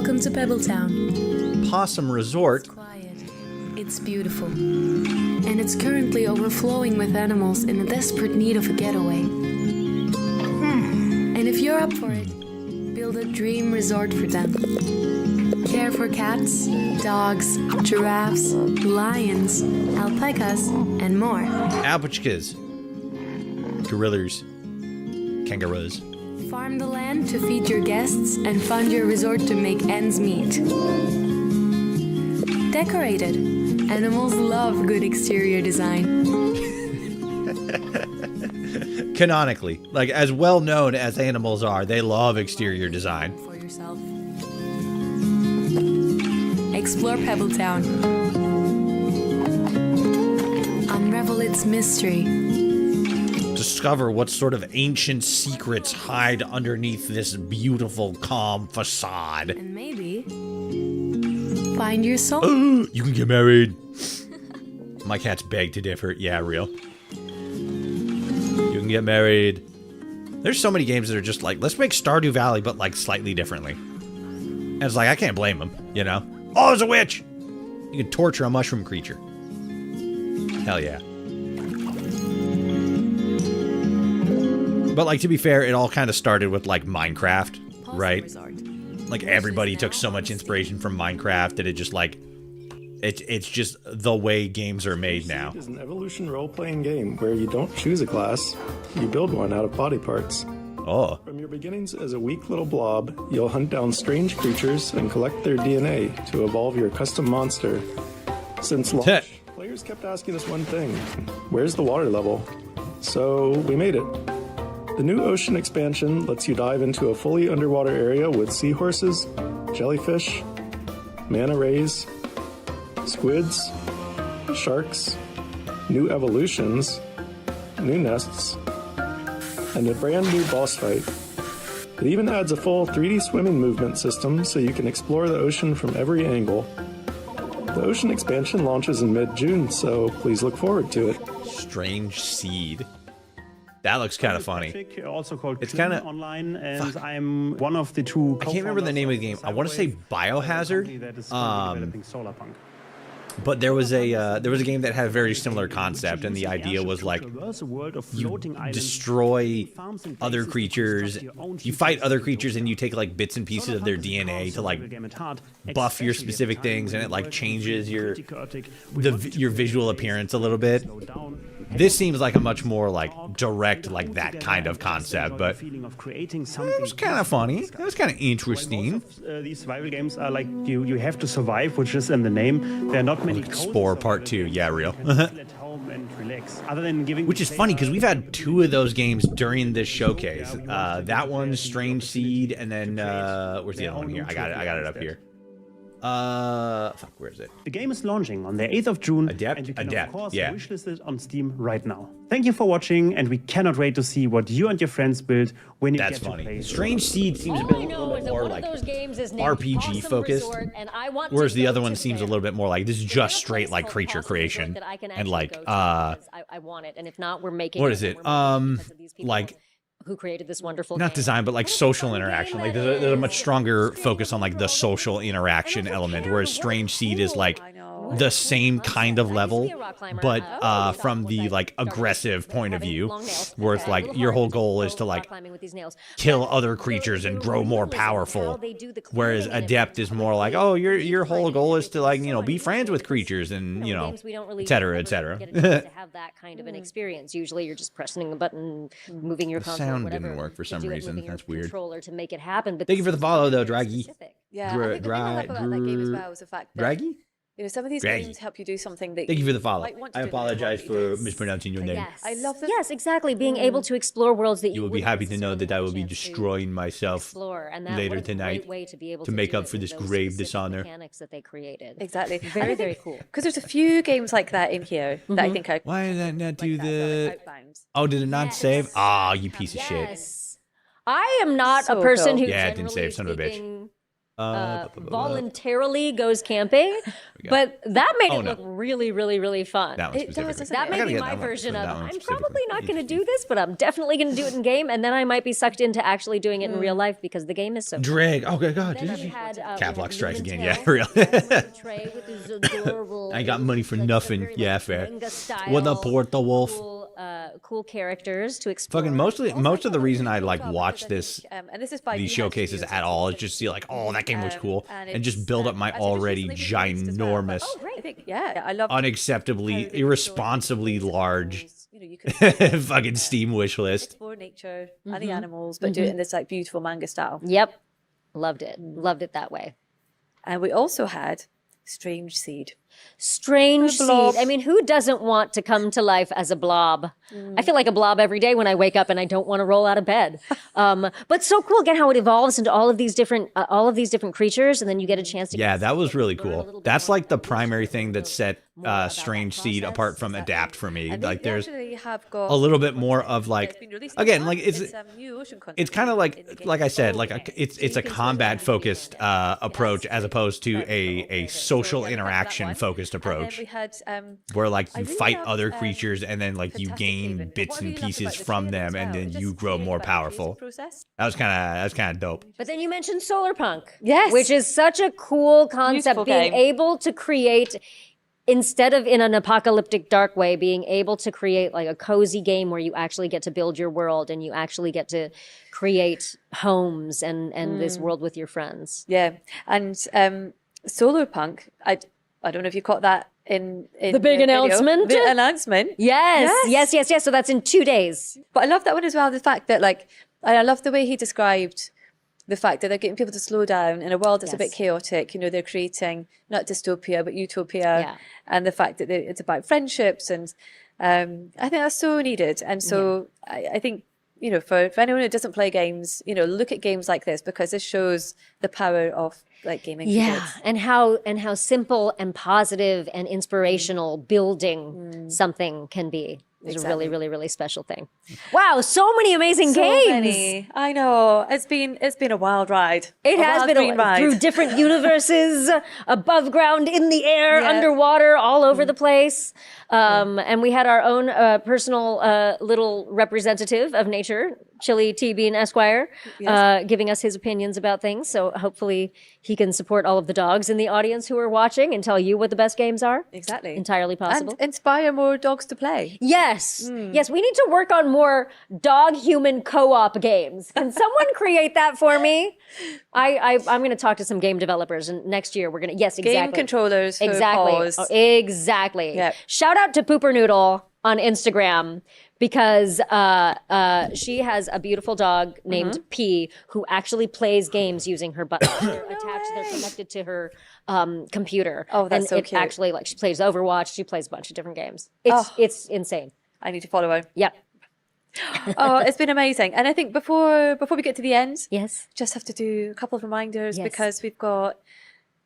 Welcome to Pebbletown. Possum Resort. It's beautiful. And it's currently overflowing with animals in a desperate need of a getaway. And if you're up for it, build a dream resort for them. Care for cats, dogs, giraffes, lions, alpacas, and more. Alpacas. Gorillas. Kangaroos. Farm the land to feed your guests and fund your resort to make ends meet. Decorated. Animals love good exterior design. Canonically, like as well known as animals are, they love exterior design. For yourself. Explore Pebbletown. Unravel its mystery. Discover what sort of ancient secrets hide underneath this beautiful, calm facade. And maybe find your soul. You can get married. My cats beg to differ. Yeah, real. You can get married. There's so many games that are just like, let's make Stardew Valley, but like slightly differently. And it's like, I can't blame them, you know? Oh, there's a witch! You can torture a mushroom creature. Hell yeah. But like, to be fair, it all kind of started with like Minecraft, right? Like everybody took so much inspiration from Minecraft that it just like, it's just the way games are made now. It's an evolution role-playing game where you don't choose a class, you build one out of body parts. Oh. From your beginnings as a weak little blob, you'll hunt down strange creatures and collect their DNA to evolve your custom monster. Since launch, players kept asking us one thing: where's the water level? So we made it. The new ocean expansion lets you dive into a fully underwater area with seahorses, jellyfish, manta rays, squids, sharks, new evolutions, new nests, and a brand new boss fight. It even adds a full 3D swimming movement system so you can explore the ocean from every angle. The ocean expansion launches in mid-June, so please look forward to it. Strange Seed. That looks kind of funny. Also called it's kind of online, and I'm one of the two. I can't remember the name of the game. I want to say Biohazard. But there was a game that had a very similar concept, and the idea was like you destroy other creatures, you fight other creatures, and you take like bits and pieces of their DNA to like buff your specific things, and it like changes your visual appearance a little bit. This seems like a much more like direct, like that kind of concept, but it was kind of funny. It was kind of interesting. These survival games are like you have to survive, which is in the name. There are not many. Spore Part 2, yeah, real. Other than giving, which is funny because we've had 2 of those games during this showcase. That one, Strange Seed, and then where's the other one here? I got it up here. Fuck, where is it? The game is launching on the 8th of June. And you can of course wishlist it on Steam right now. Thank you for watching, and we cannot wait to see what you and your friends build when you get to play. Strange Seed seems a little bit more like RPG focused, whereas the other one seems a little bit more like this is just straight like creature creation and like I want it, and if not, we're making. What is it? Like. Who created this wonderful not game. design, but like social interaction. Like there's a much stronger focus on like the social interaction element, whereas Strange Seed is like the same kind of level, but from the like aggressive point of view, where it's like your whole goal is to like kill other creatures and grow more powerful, whereas Adept is more like, oh, your whole goal is to like, you know, be friends with creatures and, you know, etc., etc. To have that kind of an experience. Usually you're just pressing a button, moving your console, sound whatever, didn't work for some reason. That's weird. Controller to make it happen. But thank you for the follow though, Draggy. Yeah, I think the thing I like about that game as well is the fact that Draggy? you know, some of these games help you do something that thank you for the follow. might want to I do apologize for mispronouncing your name. Yes. I love the yes, exactly. Being able to explore worlds that you will be happy to know that I will be destroying myself later tonight to make up for this grave dishonor. Mechanics that they created. Exactly. Very, very cool. Because there's a few games like that in here that I think I. Why did that not do the? Oh, did it not save? Ah, you piece of shit. I am not So a person cool. who yeah, it didn't save. Son of a bitch. voluntarily goes camping, but that made it look really, really, really fun. That one specifically. That may be my version of, I'm probably not going to do this, but I'm definitely going to do it in game, and then I might be sucked into actually doing it in real life because the game is so Drag. Oh, good God. Cap lock strikes again. Yeah, real. I got money for nothing. Yeah, fair. What up, Porta Wolf? Cool characters to explore. Fucking most of the reason I like watch these showcases at all is just see like, oh, that game looks cool, and just build up my already ginormous, I love unacceptably, irresponsibly large fucking Steam wish list. Explore nature and the animals, but do it in this like beautiful manga style. Yep, loved it that way. And we also had Strange Seed. Strange Seed. I mean, who doesn't want to come to life as a blob? I feel like a blob every day when I wake up and I don't want to roll out of bed. But so cool again how it evolves into all of these different creatures, and then you get a chance to. Yeah, that was really cool. That's like the primary thing that set Strange Seed apart from Adapt for me. Like, there's a little bit more of like, again, like it's kind of like I said, like it's a combat focused approach as opposed to a social interaction focused approach, where like you fight other creatures and then like you gain bits and pieces from them and then you grow more powerful. That was kind of dope. But then you mentioned Solarpunk, yes, which is such a cool concept. Being able to create, instead of in an apocalyptic dark way, being able to create like a cozy game where you actually get to build your world and you actually get to create homes and this world with your friends. Yeah, and Solarpunk, I don't know if you caught that in the big announcement. The announcement. Yes. So that's in 2 days. But I love that one as well. The fact that I love the way he described the fact that they're getting people to slow down in a world that's a bit chaotic. You know, they're creating not dystopia, but utopia. And the fact that it's about friendships. And I think that's so needed. And so I think, you know, for anyone who doesn't play games, you know, look at games like this because this shows the power of like gaming. Yeah, and how simple and positive and inspirational building something can be. It's a really, really, really special thing. Wow, so many amazing games. Many. I know. It's been a wild ride. It has been a ride through different universes, above ground, in the air, underwater, all over the place. And we had our own personal little representative of nature, Chili T. Bean Esquire, giving us his opinions about things. So hopefully he can support all of the dogs in the audience who are watching and tell you what the best games are. Exactly. Entirely possible. And inspire more dogs to play. Yes. Yes, we need to work on more dog-human co-op games. Can someone create that for me? I'm going to talk to some game developers, and next year we're going to, yes, exactly. Game controllers for exactly. paws. Oh, exactly. Yep. Shout out to Pooper Noodle on Instagram, because she has a beautiful dog named P who actually plays games using her buttons. They're attached, they're connected to her computer. Oh, that's so cute. Actually, like, she plays Overwatch, she plays a bunch of different games. It's insane. I need to follow her. Yep. Oh, it's been amazing. And I think before we get to the end, yes, just have to do a couple of reminders because we've got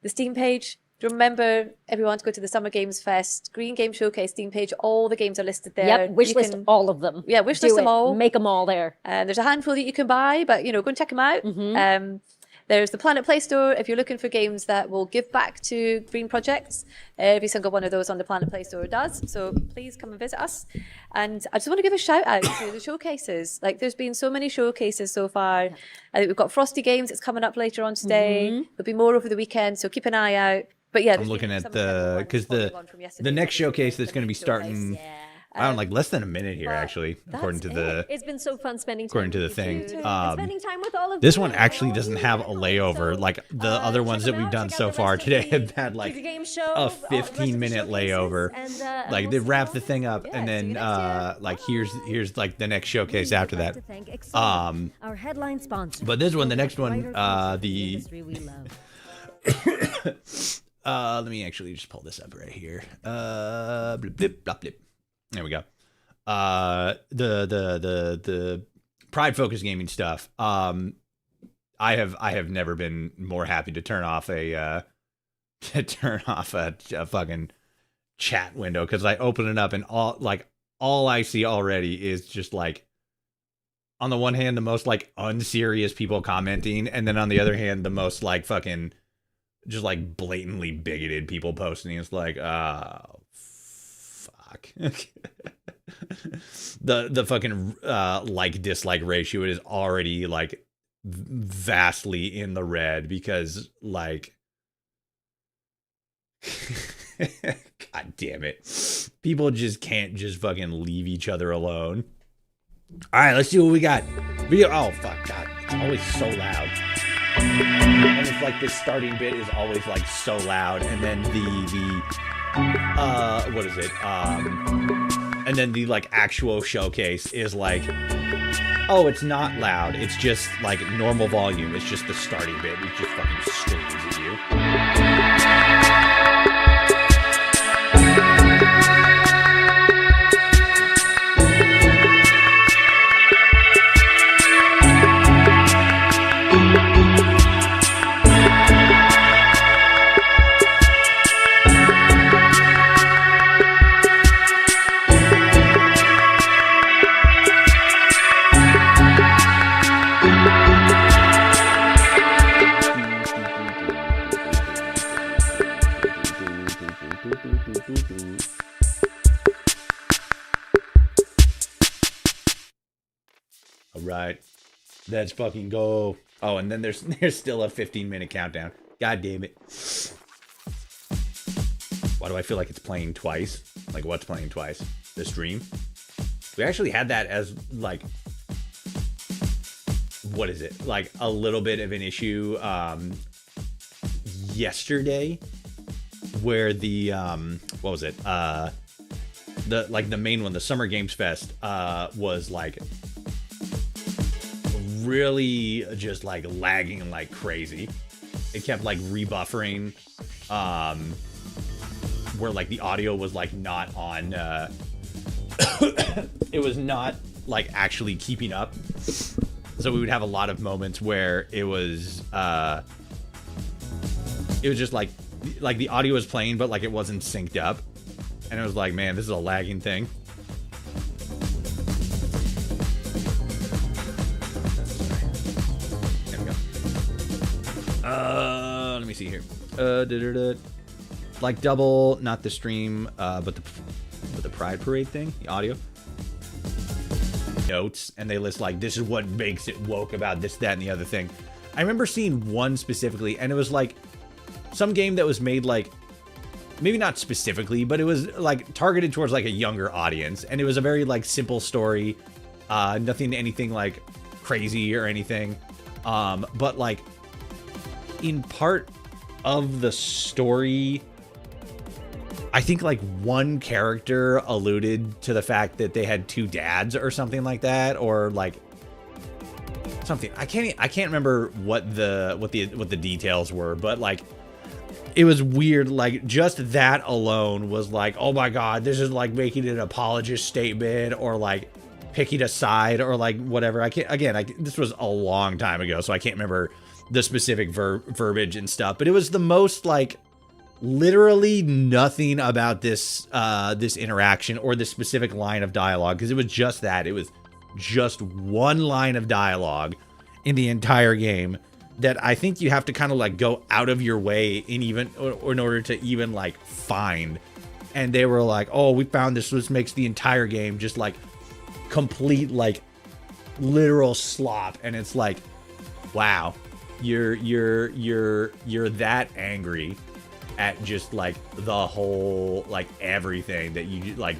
the Steam page. Remember, everyone, to go to the Summer Games Fest Green Game Showcase Steam page. All the games are listed there. Yep, wishlist all of them. Yeah, wishlist them all. Make them all there. There's a handful that you can buy, but, you know, go and check them out. There's the Planet Play Store if you're looking for games that will give back to green projects. Every single one of those on the Planet Play Store does. So please come and visit us. And I just want to give a shout out to the showcases. Like, there's been so many showcases so far. I think we've got Frosty Games. It's coming up later on today. There'll be more over the weekend, so keep an eye out. But yeah, I'm looking at because the next showcase that's going to be starting. I don't like less than a minute here, actually, according to the. It's been so fun spending time. According to the thing, spending time with all of this one actually doesn't have a layover like the other ones that we've done so far today have had like a 15-minute layover. Like they wrap the thing up and then like here's like the next showcase after that. Our headline sponsor. But this one, the next one, let me actually just pull this up right here. Blip, blip, blop, blip. There we go. The Pride Focus Gaming stuff. I have never been more happy to turn off a fucking chat window, because I open it up and all I see already is just like on the one hand, the most like unserious people commenting, and then on the other hand, the most like fucking just like blatantly bigoted people posting. It's like, oh, fuck. the fucking like dislike ratio is already like vastly in the red because like God damn it, people just can't just fucking leave each other alone. All right, let's see what we got. Oh fuck, God, it's always so loud, and it's like this starting bit is always like so loud, and then the what is it, and then the like actual showcase is like, oh, it's not loud, it's just like normal volume, it's just the starting bit, it just fucking screams at you. All right, let's fucking go. Oh, and then there's still a 15-minute countdown. God damn it. Why do I feel like it's playing twice? Like, what's playing twice? The stream? We actually had that as like, what is it? Like a little bit of an issue yesterday, where the what was it? The main one, the Summer Games Fest, was like really just like lagging like crazy. It kept like rebuffering, where like the audio was like not on, it was not like actually keeping up. So we would have a lot of moments where it was just like the audio was playing, but like it wasn't synced up. And it was like, man, this is a lagging thing. Let me see here. Like double, not the stream, but the Pride Parade thing, the audio. Notes, and they list like, this is what makes it woke about this, that, and the other thing. I remember seeing one specifically, and it was like some game that was made like, maybe not specifically, but it was like targeted towards like a younger audience, and it was a very like simple story, anything like crazy or anything, but like in part of the story, I think like one character alluded to the fact that they had two dads or something like that, or like something. I can't remember what the details were, but like it was weird. Like just that alone was like, oh my God, this is like making an apologist statement or like picking a side or like whatever. This was a long time ago, so I can't remember the specific verbiage and stuff, but it was the most like literally nothing about this this interaction or this specific line of dialogue, because it was just that. It was just one line of dialogue in the entire game that I think you have to kind of like go out of your way in order to even like find. And they were like, oh, we found this makes the entire game just like complete like literal slop. And it's like, wow, you're that angry at just like the whole like everything that you like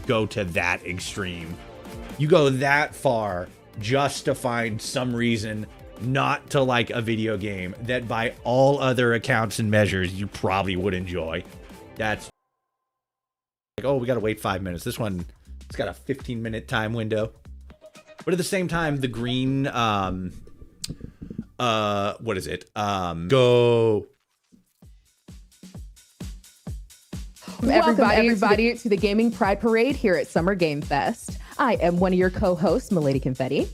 go to that extreme. You go that far just to find some reason not to like a video game that by all other accounts and measures you probably would enjoy. That's like, oh, we gotta wait 5 minutes. This one, it's got a 15-minute time window. But at the same time, the green what is it? Go. Welcome everybody to the Gaming Pride Parade here at Summer Game Fest. I am one of your co-hosts, Milady Confetti.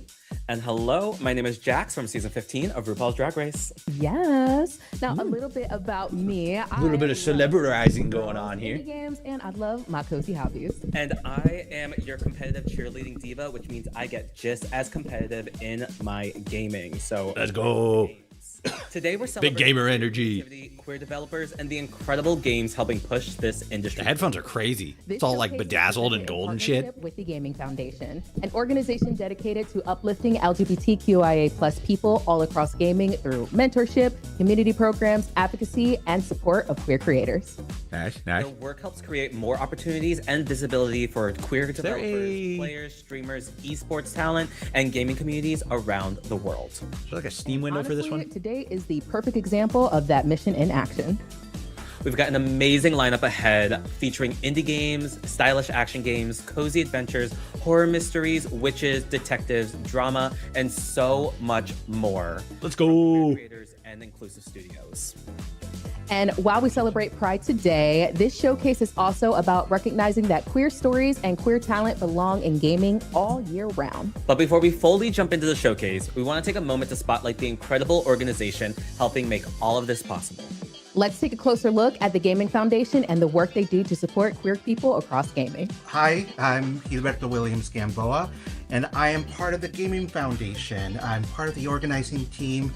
And hello, my name is Jax from season 15 of RuPaul's Drag Race. Yes. Now, a little bit about me. A little bit of celebritizing going on here. Games, and I love my cozy hobbies. And I am your competitive cheerleading diva, which means I get just as competitive in my gaming. So let's go. Today we're celebrating big gamer energy, queer developers, and the incredible games helping push this industry. The headphones are crazy. It's all like bedazzled and gold and shit. With the Gaming Foundation, an organization dedicated to uplifting LGBTQIA+ people all across gaming through mentorship, community programs, advocacy, and support of queer creators. Nice. Their work helps create more opportunities and visibility for queer developers, players, streamers, esports talent, and gaming communities around the world. Is there like a Steam window for this one? Today is the perfect example of that mission in action. We've got an amazing lineup ahead featuring indie games, stylish action games, cozy adventures, horror mysteries, witches, detectives, drama, and so much more. Let's go! Creators and inclusive studios. And while we celebrate Pride today, this showcase is also about recognizing that queer stories and queer talent belong in gaming all year round. But before we fully jump into the showcase, we want to take a moment to spotlight the incredible organization helping make all of this possible. Let's take a closer look at the Gaming Foundation and the work they do to support queer people across gaming. Hi, I'm Gilberto Williams Gamboa, and I am part of the Gaming Foundation. I'm part of the organizing team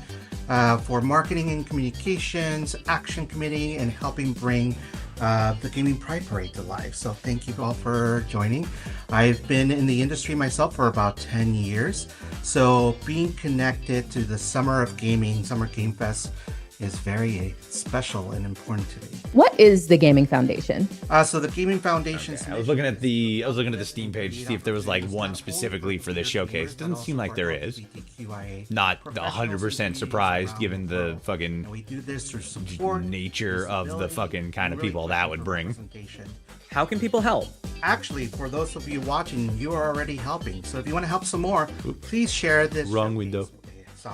for marketing and communications, action committee, and helping bring the Gaming Pride Parade to life. So thank you all for joining. I've been in the industry myself for about 10 years. So being connected to the Summer of Gaming, Summer Game Fest, is very special and important to me. What is the Gaming Foundation? So the Gaming Foundation. I was looking at the Steam page to see if there was like one specifically for this showcase. Doesn't seem like there is. Not 100% surprised given the fucking nature of the fucking kind of people that would bring. How can people help? Actually, for those of you watching, you are already helping. So if you want to help some more, please share this. Wrong window.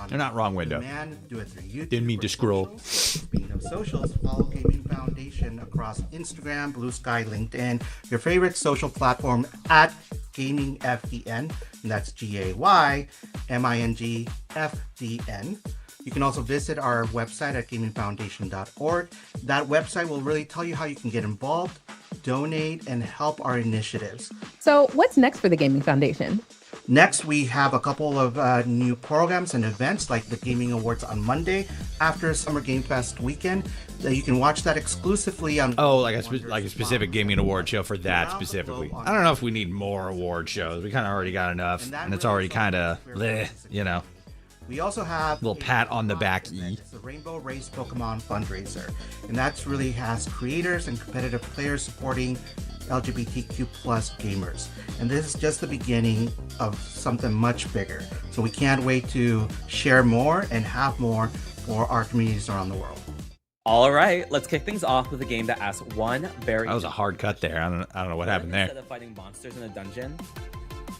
They're not wrong window. Do it through YouTube. Didn't mean to scroll. Speaking of socials, follow Gaming Foundation across Instagram, Blue Sky, LinkedIn, your favorite social platform at GamingFDN, and that's GAYMINGFDN. You can also visit our website at gamingfoundation.org. That website will really tell you how you can get involved, donate, and help our initiatives. So what's next for the Gaming Foundation? Next, we have a couple of new programs and events like the Gaming Awards on Monday after Summer Game Fest weekend. You can watch that exclusively on... Oh, like a specific gaming award show for that specifically. I don't know if we need more award shows. We kind of already got enough, and it's already kind of, you know. We also have a little pat on the back. It's the Rainbow Race Pokemon fundraiser, and that's really has creators and competitive players supporting LGBTQ+ gamers. And this is just the beginning of something much bigger. So we can't wait to share more and have more for our communities around the world. All right, let's kick things off with a game that asks one very... That was a hard cut there. I don't know what happened there. Instead of fighting monsters in a dungeon...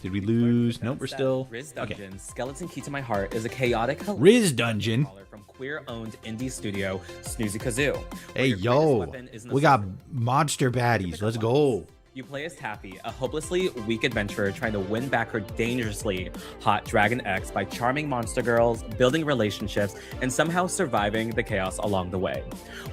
Did we lose? Nope, we're still... Riz Dungeon, okay. Skeleton Key to My Heart is a chaotic... Riz Dungeon? ...from queer-owned indie studio Snoozy Kazoo. Hey, yo, we got monster baddies. Let's go. You play as Taffy, a hopelessly weak adventurer trying to win back her dangerously hot Dragon X by charming monster girls, building relationships, and somehow surviving the chaos along the way.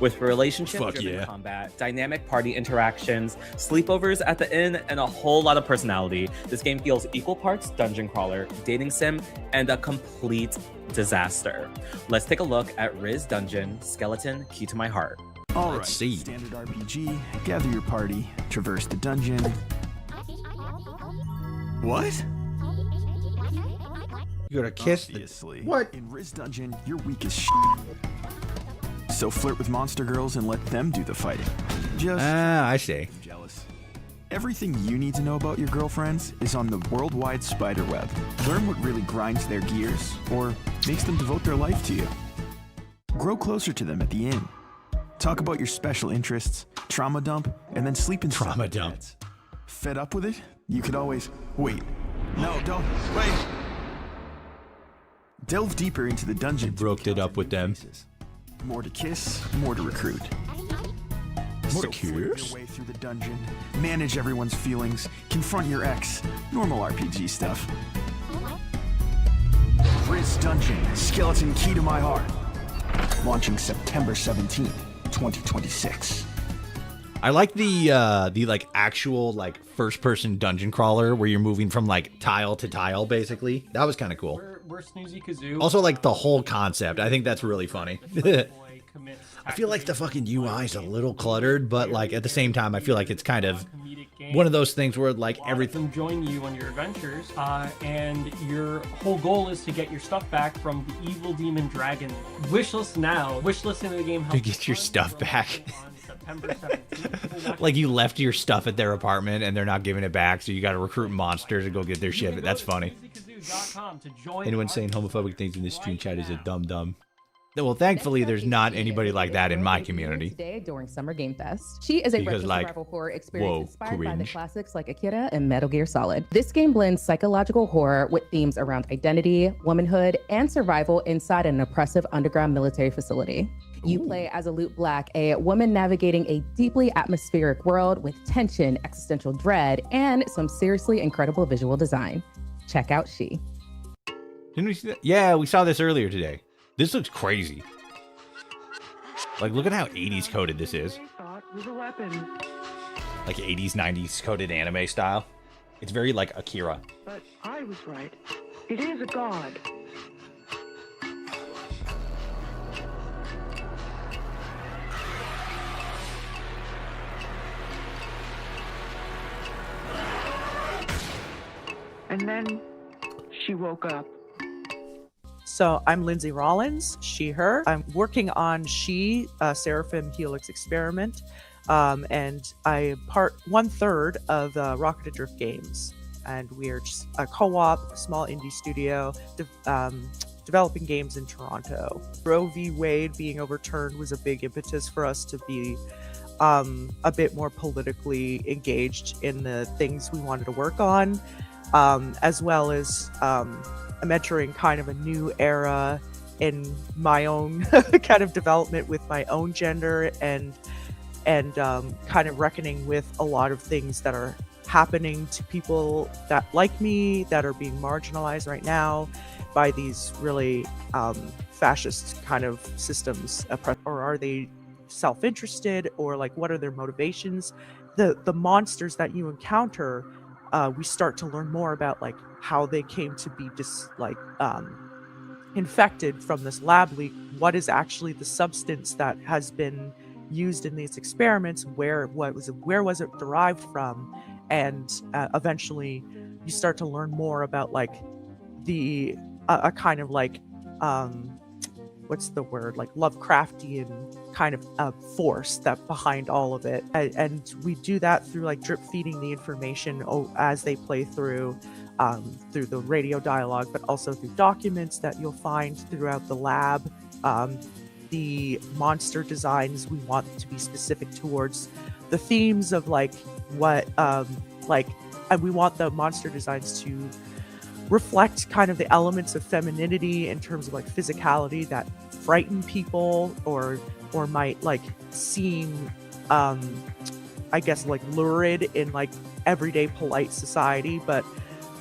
With relationship-driven combat, dynamic party interactions, sleepovers at the inn, and a whole lot of personality, this game feels equal parts dungeon crawler, dating sim, and a complete disaster. Let's take a look at Riz Dungeon, Skeleton Key to My Heart. Let's see. Standard RPG, gather your party, traverse the dungeon. What? You gotta kiss Obviously. What? In Riz Dungeon, you're weak as shit. So flirt with monster girls and let them do the fighting. Just I see. Jealous. Everything you need to know about your girlfriends is on the worldwide spider web. Learn what really grinds their gears or makes them devote their life to you. Grow closer to them at the inn. Talk about your special interests, trauma dump, and then sleep in trauma dump. Fed up with it? You could always wait. No, don't wait. Delve deeper into the dungeon. You broke it up with them. More to kiss, more to recruit. More to kiss? Your way through the dungeon, manage everyone's feelings, confront your ex. Normal RPG stuff. This dungeon, Skeleton Key to My Heart. Launching September 17th, 2026. I like the like actual like first person dungeon crawler where you're moving from like tile to tile basically. That was kind of cool. We're Snoozy Kazoo. Also like the whole concept. I think that's really funny. I feel like the fucking UI is a little cluttered, but like at the same time I feel like it's kind of one of those things where like everything join you on your adventures, and your whole goal is to get your stuff back from the evil demon dragon. Wishlist now. Wishlist in the game helps to get your stuff back. September 17th. Like you left your stuff at their apartment and they're not giving it back, so you got to recruit monsters to go get their shit. That's funny. Anyone saying homophobic things in this stream chat is a dumb. Well, thankfully, there's not anybody like that in my community. Today during Summer Game Fest. She is a retro survival horror experience inspired by the classics like Akira and Metal Gear Solid. This game blends psychological horror with themes around identity, womanhood, and survival inside an oppressive underground military facility. You play as Alute Black, a woman navigating a deeply atmospheric world with tension, existential dread, and some seriously incredible visual design. Check out She. Didn't we see that? Yeah, we saw this earlier today. This looks crazy. Like, look at how 80s coded this is. Like 80s, 90s coded anime style. It's very like Akira. But I was right. It is a god. And then she woke up. So I'm Lindsay Rollins, she, her. I'm working on She, Seraphim Helix Experiment, and I am 1/3 of Rocket Adrift Games. And we are just a co-op, small indie studio, developing games in Toronto. Roe v. Wade being overturned was a big impetus for us to be a bit more politically engaged in the things we wanted to work on, as well as I'm entering kind of a new era in my own kind of development with my own gender and kind of reckoning with a lot of things that are happening to people that like me that are being marginalized right now by these really fascist kind of systems, or are they self-interested, or like what are their motivations? The monsters that you encounter, we start to learn more about like how they came to be infected from this lab leak. What is actually the substance that has been used in these experiments? Where was it derived from? And eventually, you start to learn more about like the a kind of like what's the word, like Lovecraftian kind of force that behind all of it, and we do that through like drip feeding the information as they play through the radio dialogue, but also through documents that you'll find throughout the lab. The monster designs, we want to be specific towards the themes of like what and we want the monster designs to reflect kind of the elements of femininity in terms of like physicality that frighten people or might like seem I guess like lurid in like everyday polite society, but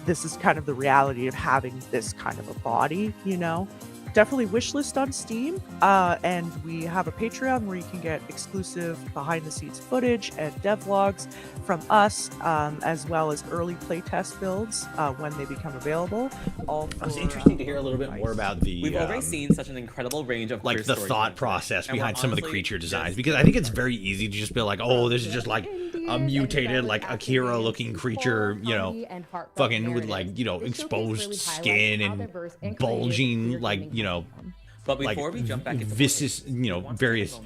this is kind of the reality of having this kind of a body, you know. Definitely wishlist on Steam, and we have a Patreon where you can get exclusive behind the scenes footage and devlogs from us, as well as early playtest builds when they become available. It was interesting to hear a little bit more about the We've already seen such an incredible range of like the thought process behind some of the creature designs, because I think it's very easy to just be like, oh, this is just like a mutated like Akira looking creature, you know, fucking with like, you know, exposed skin and bulging like, you know, but before we jump back into viscous, you know, various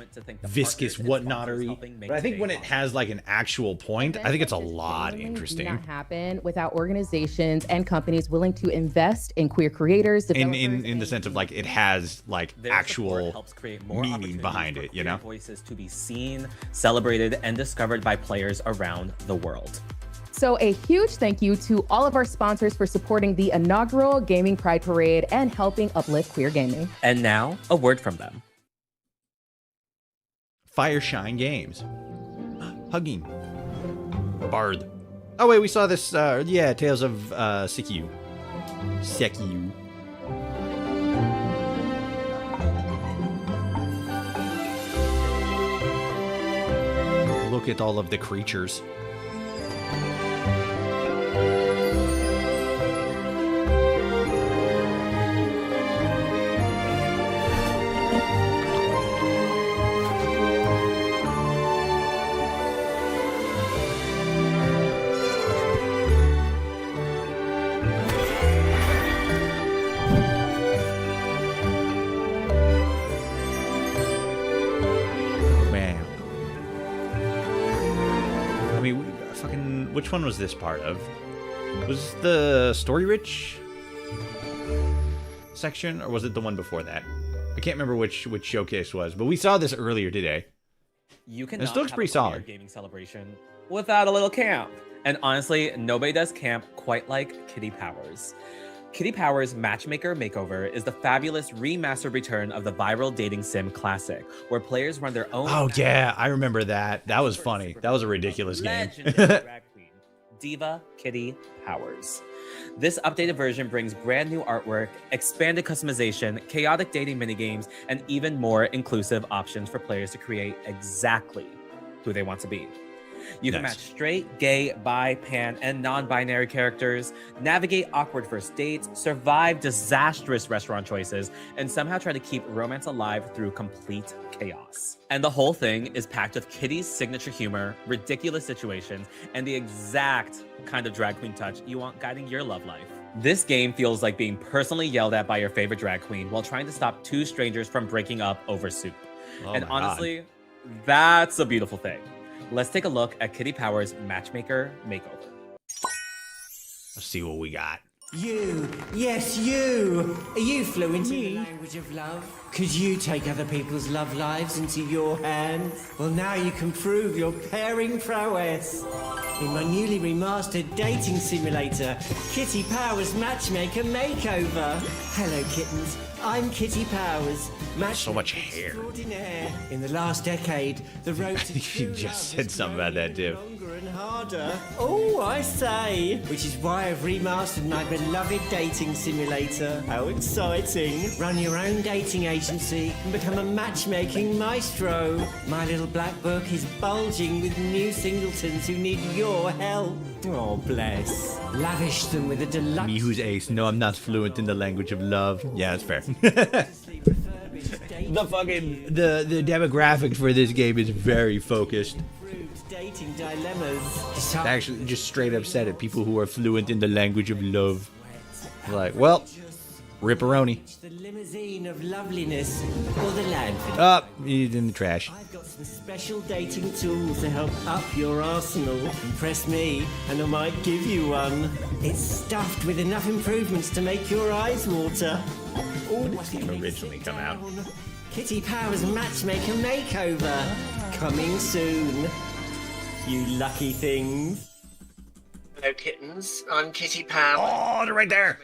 viscous whatnottery. But I think when it has like an actual point, I think it's a lot interesting. Not happen without organizations and companies willing to invest in queer creators. In the sense of like it has like actual helps create more meaning behind it, you know. Voices to be seen, celebrated, and discovered by players around the world. So a huge thank you to all of our sponsors for supporting the inaugural Gaming Pride Parade and helping uplift queer gaming. And now, a word from them. Fireshine Games. Hugging. Bard. Oh wait, we saw this, yeah, Tales of Sekyu. look at all of the creatures. Which one was this part of? Was the Story Rich section, or was it the one before that? I can't remember which showcase was, but we saw this earlier today. You can. This looks pretty solid. Gaming celebration without a little camp, and honestly, nobody does camp quite like Kitty Powers. Kitty Powers Matchmaker Makeover is the fabulous remastered return of the viral dating sim classic, where players run their own. Oh yeah, I remember that. That was funny. That was a ridiculous game. Drag queen, Diva Kitty Powers. This updated version brings brand new artwork, expanded customization, chaotic dating minigames, and even more inclusive options for players to create exactly who they want to be. You can match straight, gay, bi, pan, and non-binary characters, navigate awkward first dates, survive disastrous restaurant choices, and somehow try to keep romance alive through complete chaos. And the whole thing is packed with Kitty's signature humor, ridiculous situations, and the exact kind of drag queen touch you want guiding your love life. This game feels like being personally yelled at by your favorite drag queen while trying to stop two strangers from breaking up over soup. And honestly, that's a beautiful thing. Let's take a look at Kitty Powers Matchmaker Makeover. Let's see what we got. You, yes you! Are you fluent in the language of love? Could you take other people's love lives into your hands? Well, now you can prove your pairing prowess. In my newly remastered dating simulator, Kitty Powers Matchmaker Makeover. Hello, kittens. I'm Kitty Powers. So much hair. In the last decade, the road to you just said something about that, too. longer and harder. Oh, I say. Which is why I've remastered my beloved dating simulator. How exciting. Run your own dating agency and become a matchmaking maestro. My little black book is bulging with new singletons who need your help. Oh, bless. Lavish them with a deluxe... Me who's ace. No, I'm not fluent in the language of love. Yeah, that's fair. The demographic for this game is very focused. Dating dilemmas. Actually, just straight up said it. People who are fluent in the language of love. Like, well, ripperoni. The limousine of loveliness or the land. He's in the trash. I've got some special dating tools to help up your arsenal. Impress me, and I might give you one. It's stuffed with enough improvements to make your eyes water. When did this game originally come out? Kitty Powers Matchmaker Makeover. Coming soon. You lucky things. Hello, kittens. I'm Kitty Powers. Oh, they're right there.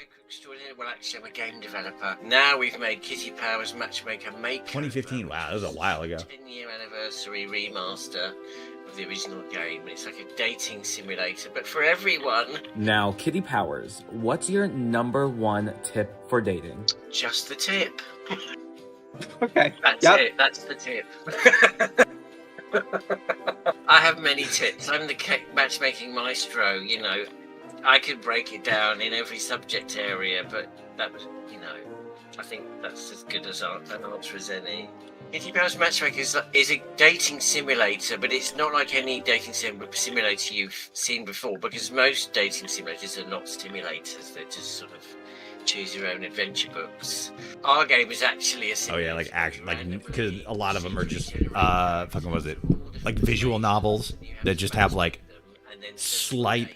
Well, actually, I'm a game developer. Now we've made Kitty Powers Matchmaker Makeover. 2015. Wow, that was a while ago. 10-year anniversary remaster of the original game. It's like a dating simulator, but for everyone. Now, Kitty Powers, what's your #1 tip for dating? Just the tip. Okay. That's it. That's the tip. I have many tips. I'm the matchmaking maestro, you know. I could break it down in every subject area, but that was, you know, I think that's as good as an answer as any. Kitty Powers Matchmaker is a dating simulator, but it's not like any dating simulator you've seen before, because most dating simulators are not simulators. They're just sort of choose your own adventure books. Our game is actually a simulator. Oh yeah, because a lot of them are just like visual novels that just have like slight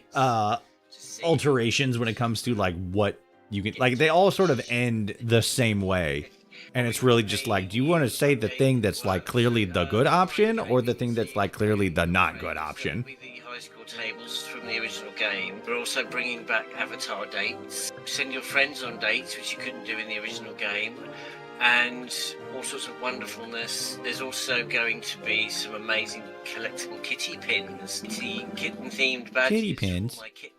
alterations when it comes to like what you can, like they all sort of end the same way, and it's really just like, do you want to say the thing that's like clearly the good option or the thing that's like clearly the not good option? The high school tables from the original game. We're also bringing back avatar dates. Send your friends on dates, which you couldn't do in the original game, and all sorts of wonderfulness. There's also going to be some amazing collectible kitty pins, the kitten-themed badges. Kitty pins. For my kittens.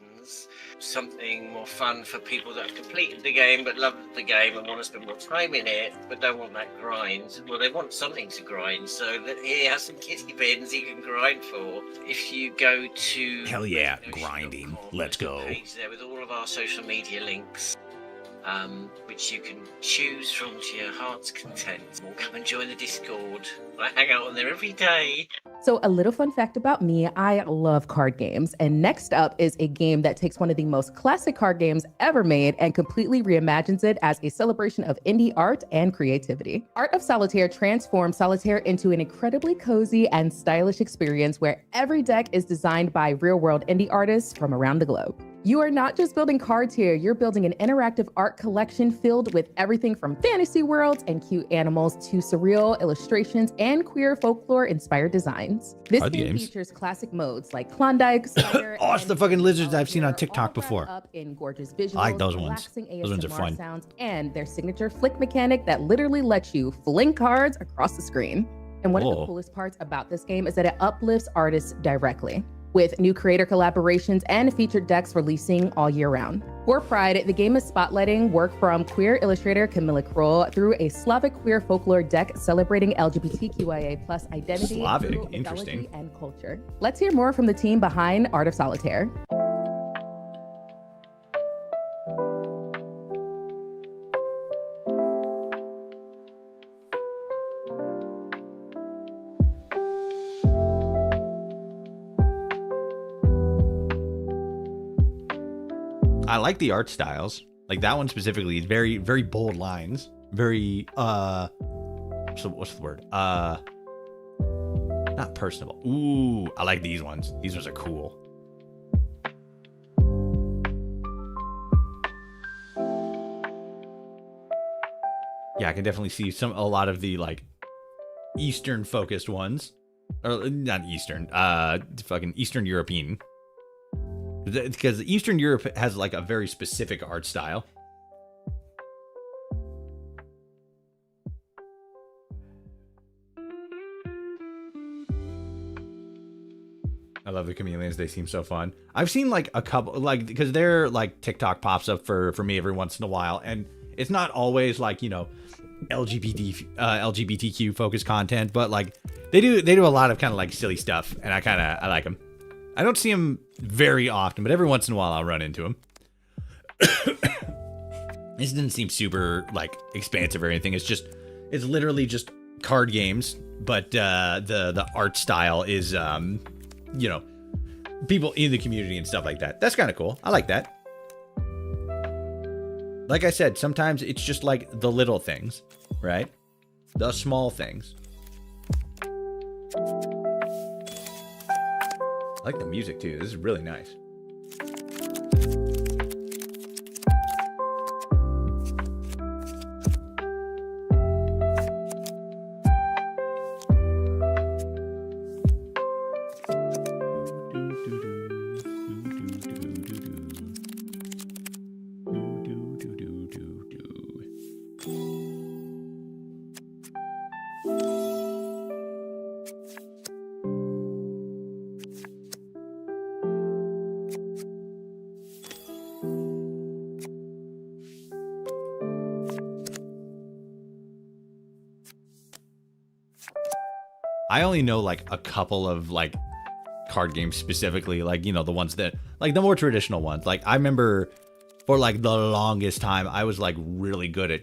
something more fun for people that have completed the game but love the game and want to spend more time in it but don't want that grind. Well, they want something to grind, so that here has some kitty bins you can grind for. If you go to hell yeah, grinding, let's go. Page there with all of our social media links, which you can choose from to your heart's content. Or come and join the Discord. I hang out on there every day. So a little fun fact about me, I love card games. And next up is a game that takes one of the most classic card games ever made and completely reimagines it as a celebration of indie art and creativity. Art of Solitaire transforms Solitaire into an incredibly cozy and stylish experience where every deck is designed by real-world indie artists from around the globe. You are not just building cards here, you're building an interactive art collection filled with everything from fantasy worlds and cute animals to surreal illustrations and queer folklore-inspired designs. This game features classic modes like Klondike, Spider, oh, it's the fucking lizards I've seen on TikTok before. Up in gorgeous visuals, I like those ones. Those ones are fun. Sounds, and their signature flick mechanic that literally lets you fling cards across the screen. And one of the coolest parts about this game is that it uplifts artists directly, with new creator collaborations and featured decks releasing all year round. For Pride, the game is spotlighting work from queer illustrator Camilla Kroll through a Slavic queer folklore deck celebrating LGBTQIA+ identity, Slavic, interesting, mythology, and culture. Let's hear more from the team behind Art of Solitaire. I like the art styles. Like that one specifically is very, very bold lines. Very, so what's the word? Not personable. Ooh, I like these ones. These ones are cool. Yeah, I can definitely see a lot of the like Eastern focused ones. Or not Eastern, fucking Eastern European. Because Eastern Europe has like a very specific art style. I love the chameleons. They seem so fun. I've seen like a couple, like, because they're like TikTok pops up for me every once in a while. And it's not always like, you know, LGBTQ focused content, but like they do a lot of kind of like silly stuff. And I like them. I don't see them very often, but every once in a while I'll run into them. This didn't seem super like expansive or anything. It's literally just card games, but the art style is you know, people in the community and stuff like that. That's kind of cool. I like that. Like I said, sometimes it's just like the little things, right? The small things. I like the music too. This is really nice. I only know like a couple of like card games specifically, like, you know, the ones that like the more traditional ones. Like I remember for like the longest time, I was like really good at,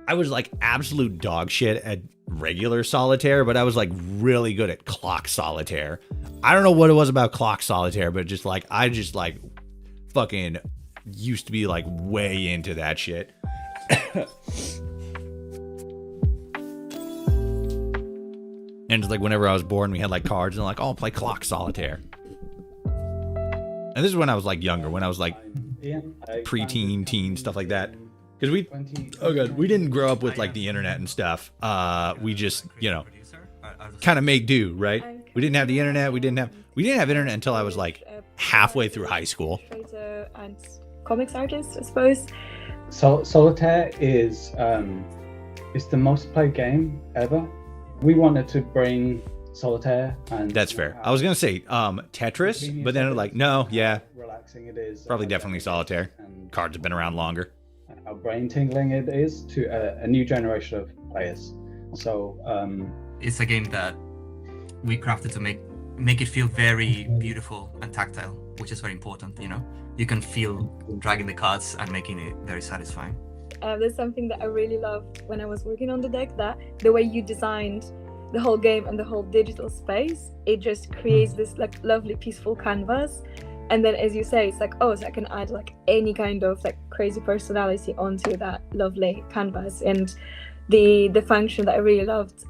I was like absolute dog shit at regular solitaire, but I was like really good at clock solitaire. I don't know what it was about clock solitaire, but just like, I just like fucking used to be like way into that shit. And just like whenever I was bored and we had like cards and like, oh, I'll play clock solitaire. And this is when I was like younger, when I was like preteen, teen, stuff like that. Because we didn't grow up with like the internet and stuff. We just, you know, kind of make do, right? We didn't have the internet. We didn't have internet until I was like halfway through high school. And comics artist, I suppose. So Solitaire is the most played game ever. We wanted to bring Solitaire, and that's fair. I was gonna say Tetris, but then like, no, yeah, relaxing it is. Probably definitely Solitaire. Cards have been around longer. How brain tingling it is to a new generation of players. So it's a game that we crafted to make it feel very beautiful and tactile, which is very important. You know, you can feel dragging the cards and making it very satisfying. There's something that I really loved when I was working on the deck, that the way you designed the whole game and the whole digital space, it just creates this like lovely peaceful canvas. And then, as you say, it's like, oh, so I can add like any kind of like crazy personality onto that lovely canvas. And the function that I really loved,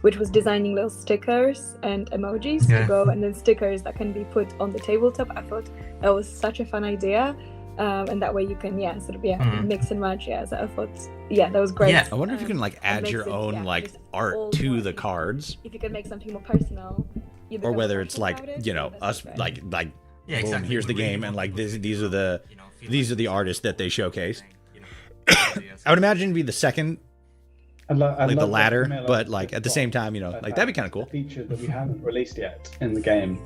which was designing little stickers and emojis to go, and then stickers that can be put on the tabletop. I thought that was such a fun idea. And that way you can mix and match. So I thought that was great. I wonder if you can like add your own like art to the cards, if you can make something more personal, or whether it's like us like boom, exactly. Here's the game, and like these are the artists that they showcase. I would imagine it'd be the second, like the latter, but like at the same time, like that'd be kind of cool. Feature that we haven't released yet in the game.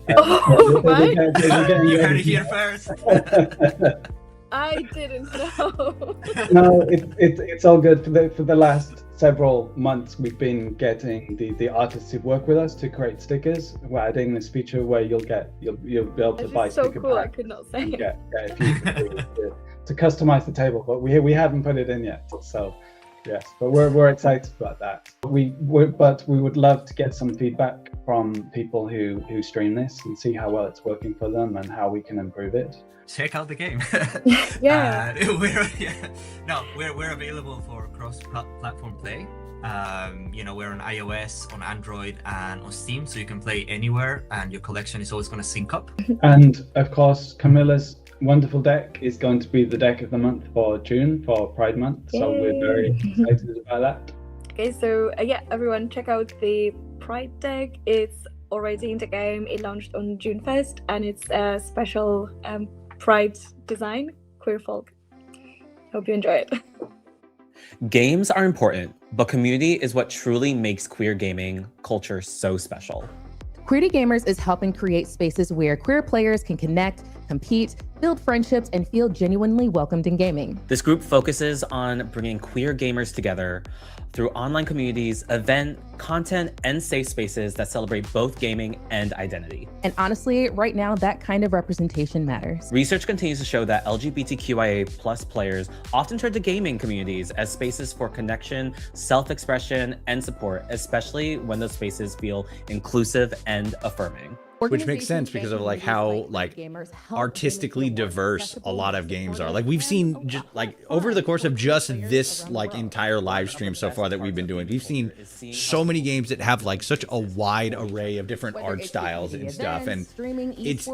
Right? You heard it here first. I didn't know. No, it's all good. For the last several months, we've been getting the artists who work with us to create stickers. We're adding this feature where you'll be able to buy so sticker cool. packs. I could not say. Get a few to customize the table, but we haven't put it in yet. So yes, but we're excited about that. But we would love to get some feedback from people who stream this and see how well it's working for them and how we can improve it. Check out the game. We're available for cross-platform play. We're on iOS, on Android, and on Steam, so you can play anywhere, and your collection is always going to sync up. And of course, Camilla's wonderful deck is going to be the deck of the month for June, for Pride Month. So we're very excited about that. Okay, so everyone check out the Pride deck. It's already in the game. It launched on June 1st, and it's a special Pride design, queer folk. Hope you enjoy it. Games are important, but community is what truly makes queer gaming culture so special. Queerty Gamers is helping create spaces where queer players can connect, compete, build friendships, and feel genuinely welcomed in gaming. This group focuses on bringing queer gamers together through online communities, event, content, and safe spaces that celebrate both gaming and identity. And honestly, right now, that kind of representation matters. Research continues to show that LGBTQIA+ players often turn to gaming communities as spaces for connection, self-expression, and support, especially when those spaces feel inclusive and affirming. Which makes sense because of like how like artistically diverse a lot of games are. Like we've seen just like over the course of just this like entire live stream so far that we've been doing, we've seen so many games that have like such a wide array of different art styles and stuff. And it's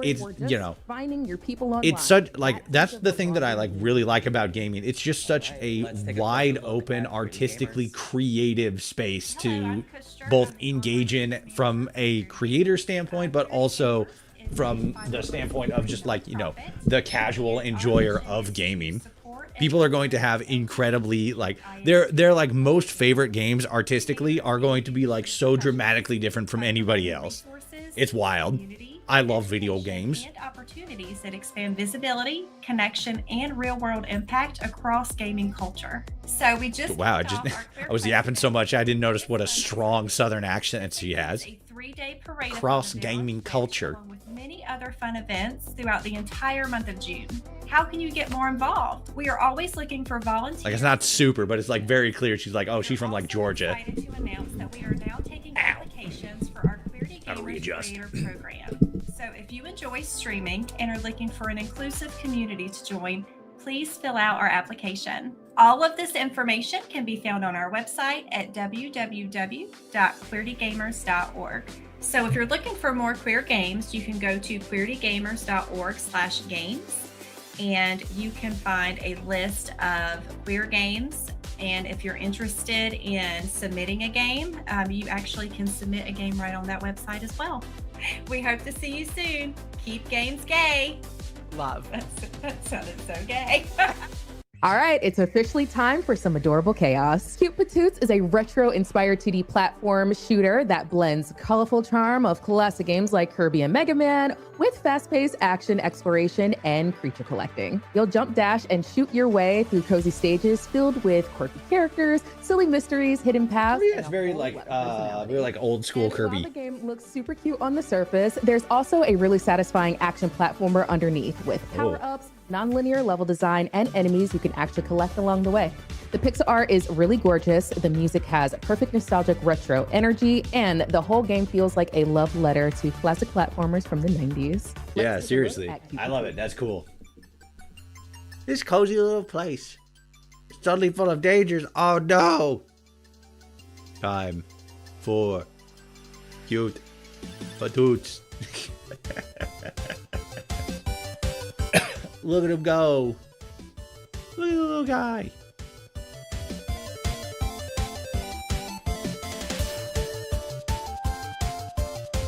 such like, that's the thing that I like really like about gaming. It's just such a wide open, artistically creative space to both engage in from a creator standpoint, but also from the standpoint of just like, the casual enjoyer of gaming. People are going to have incredibly like their like most favorite games artistically are going to be like so dramatically different from anybody else. It's wild. I love video games. And opportunities that expand visibility, connection, and real-world impact across gaming culture. So we just I was yapping so much I didn't notice what a strong Southern accent she has. A 3-day parade across gaming culture. With many other fun events throughout the entire month of June. How can you get more involved? We are always looking for volunteers. Like it's not super, but it's like very clear. She's like, oh, she's from like Georgia. To announce that we are now taking applications for our Queerty Gamers Creator Program. So if you enjoy streaming and are looking for an inclusive community to join, please fill out our application. All of this information can be found on our website at www.queertygamers.org. So if you're looking for more queer games, you can go to queertygamers.org/games, and you can find a list of queer games. And if you're interested in submitting a game, you actually can submit a game right on that website as well. We hope to see you soon. Keep games gay. Love. That sounded so gay. All right, it's officially time for some adorable chaos. Cute Patoots is a retro-inspired 2D platform shooter that blends colorful charm of classic games like Kirby and Mega Man with fast-paced action exploration and creature collecting. You'll jump, dash, and shoot your way through cozy stages filled with quirky characters, silly mysteries, hidden paths. Yeah, it's very like old school Kirby. While the game looks super cute on the surface, there's also a really satisfying action platformer underneath with power-ups, non-linear level design, and enemies you can actually collect along the way. The pixel art is really gorgeous, the music has perfect nostalgic retro energy, and the whole game feels like a love letter to classic platformers from the 90s. Yeah, seriously. I love it. That's cool. This cozy little place. It's totally full of dangers. Oh no! Time for Cute Patoots. Look at him go. Look at the little guy.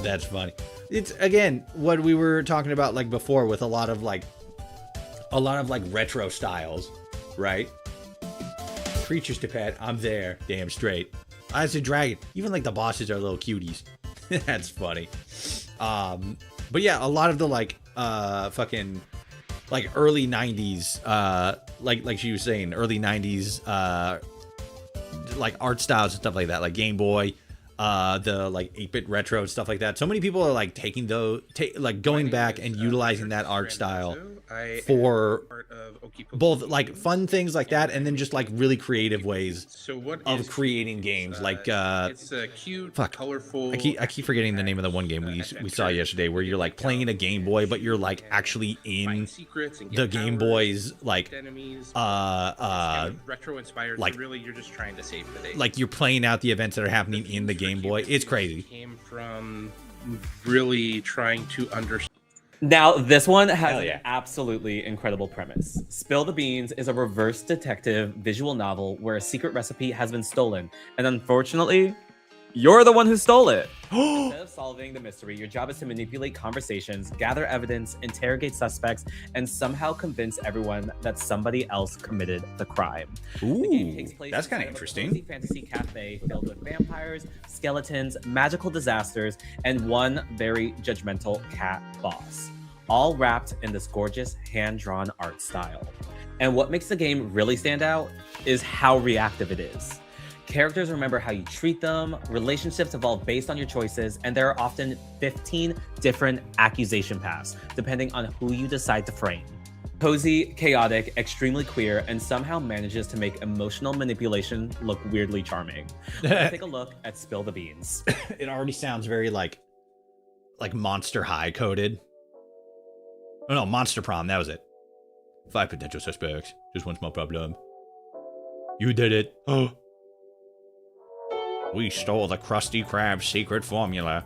That's funny. It's again what we were talking about like before with a lot of like retro styles, right? Creatures to pet. I'm there. Damn straight. As a dragon. Even like the bosses are little cuties. That's funny. But yeah, a lot of the like fucking like early 90s like she was saying, early 90s like art styles and stuff like that, like Game Boy, the like 8-bit retro and stuff like that. So many people are like taking like going back and utilizing that art style for both like fun things like that and then just like really creative ways of creating games. Like it's a cute, colorful. I keep forgetting the name of the one game we saw yesterday where you're like playing a Game Boy, but you're like actually in the Game Boy's like retro inspired. Like really, you're just trying to save the day. Like you're playing out the events that are happening in the Game Boy. It's crazy. Came from really trying to understand. Now, this one has an absolutely incredible premise. Spill the Beans is a reverse detective visual novel where a secret recipe has been stolen, and unfortunately, you're the one who stole it. Instead of solving the mystery, your job is to manipulate conversations, gather evidence, interrogate suspects, and somehow convince everyone that somebody else committed the crime. Ooh, the game takes place that's kind of interesting. A fantasy cafe filled with vampires, skeletons, magical disasters, and one very judgmental cat boss, all wrapped in this gorgeous hand-drawn art style. And what makes the game really stand out is how reactive it is. Characters remember how you treat them, relationships evolve based on your choices, and there are often 15 different accusation paths, depending on who you decide to frame. Cozy, chaotic, extremely queer, and somehow manages to make emotional manipulation look weirdly charming. Let's take a look at Spill the Beans. It already sounds very like Monster High coded. Oh no, Monster Prom, that was it. 5 potential suspects, just one small problem. You did it. Oh. We stole the Krusty Krab's secret formula.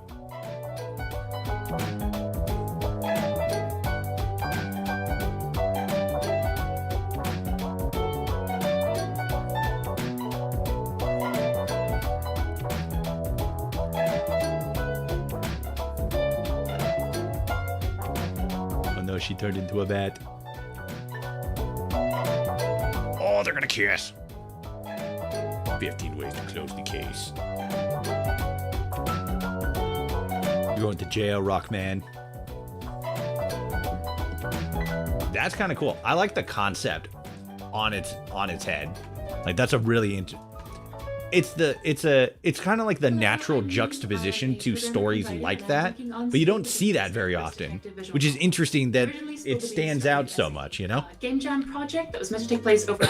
Oh no, she turned into a bat. Oh, they're gonna kiss. 15 ways to close the case. You're going to jail, Rockman. That's kind of cool. I like the concept on its head. Like that's a really it's kind of like the natural juxtaposition to stories like that, but you don't see that very often, which is interesting that it stands out so much, you know? Game Jam project that was meant to take place over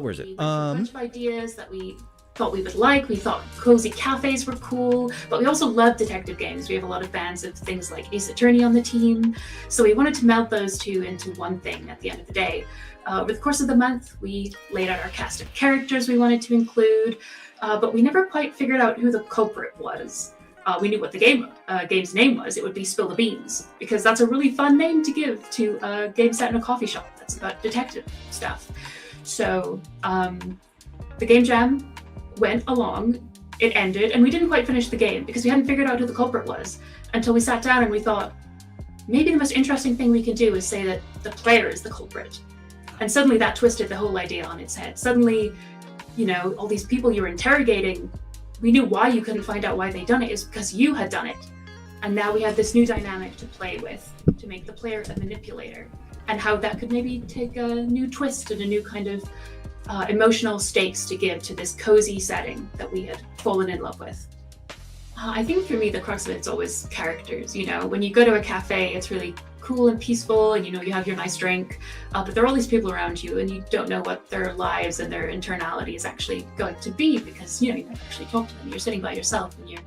where is it? A bunch of ideas that we thought we would like. We thought cozy cafes were cool, but we also love detective games. We have a lot of fans of things like Ace Attorney on the team, so we wanted to meld those two into one thing at the end of the day. Over the course of the month, we laid out our cast of characters we wanted to include, but we never quite figured out who the culprit was. We knew what the game's name was. It would be Spill the Beans, because that's a really fun name to give to a game set in a coffee shop that's about detective stuff. So the game jam went along, it ended, and we didn't quite finish the game because we hadn't figured out who the culprit was until we sat down and we thought, maybe the most interesting thing we can do is say that the player is the culprit. And suddenly that twisted the whole idea on its head. Suddenly, you know, all these people you were interrogating, we knew why you couldn't find out why they'd done it is because you had done it. And now we had this new dynamic to play with, to make the player a manipulator, and how that could maybe take a new twist and a new kind of emotional stakes to give to this cozy setting that we had fallen in love with. I think for me, the crux of it's always characters. You know, when you go to a cafe, it's really cool and peaceful, and you know, you have your nice drink, but there are all these people around you, and you don't know what their lives and their internality is actually going to be, because you know, you never actually talk to them. You're sitting by yourself and you're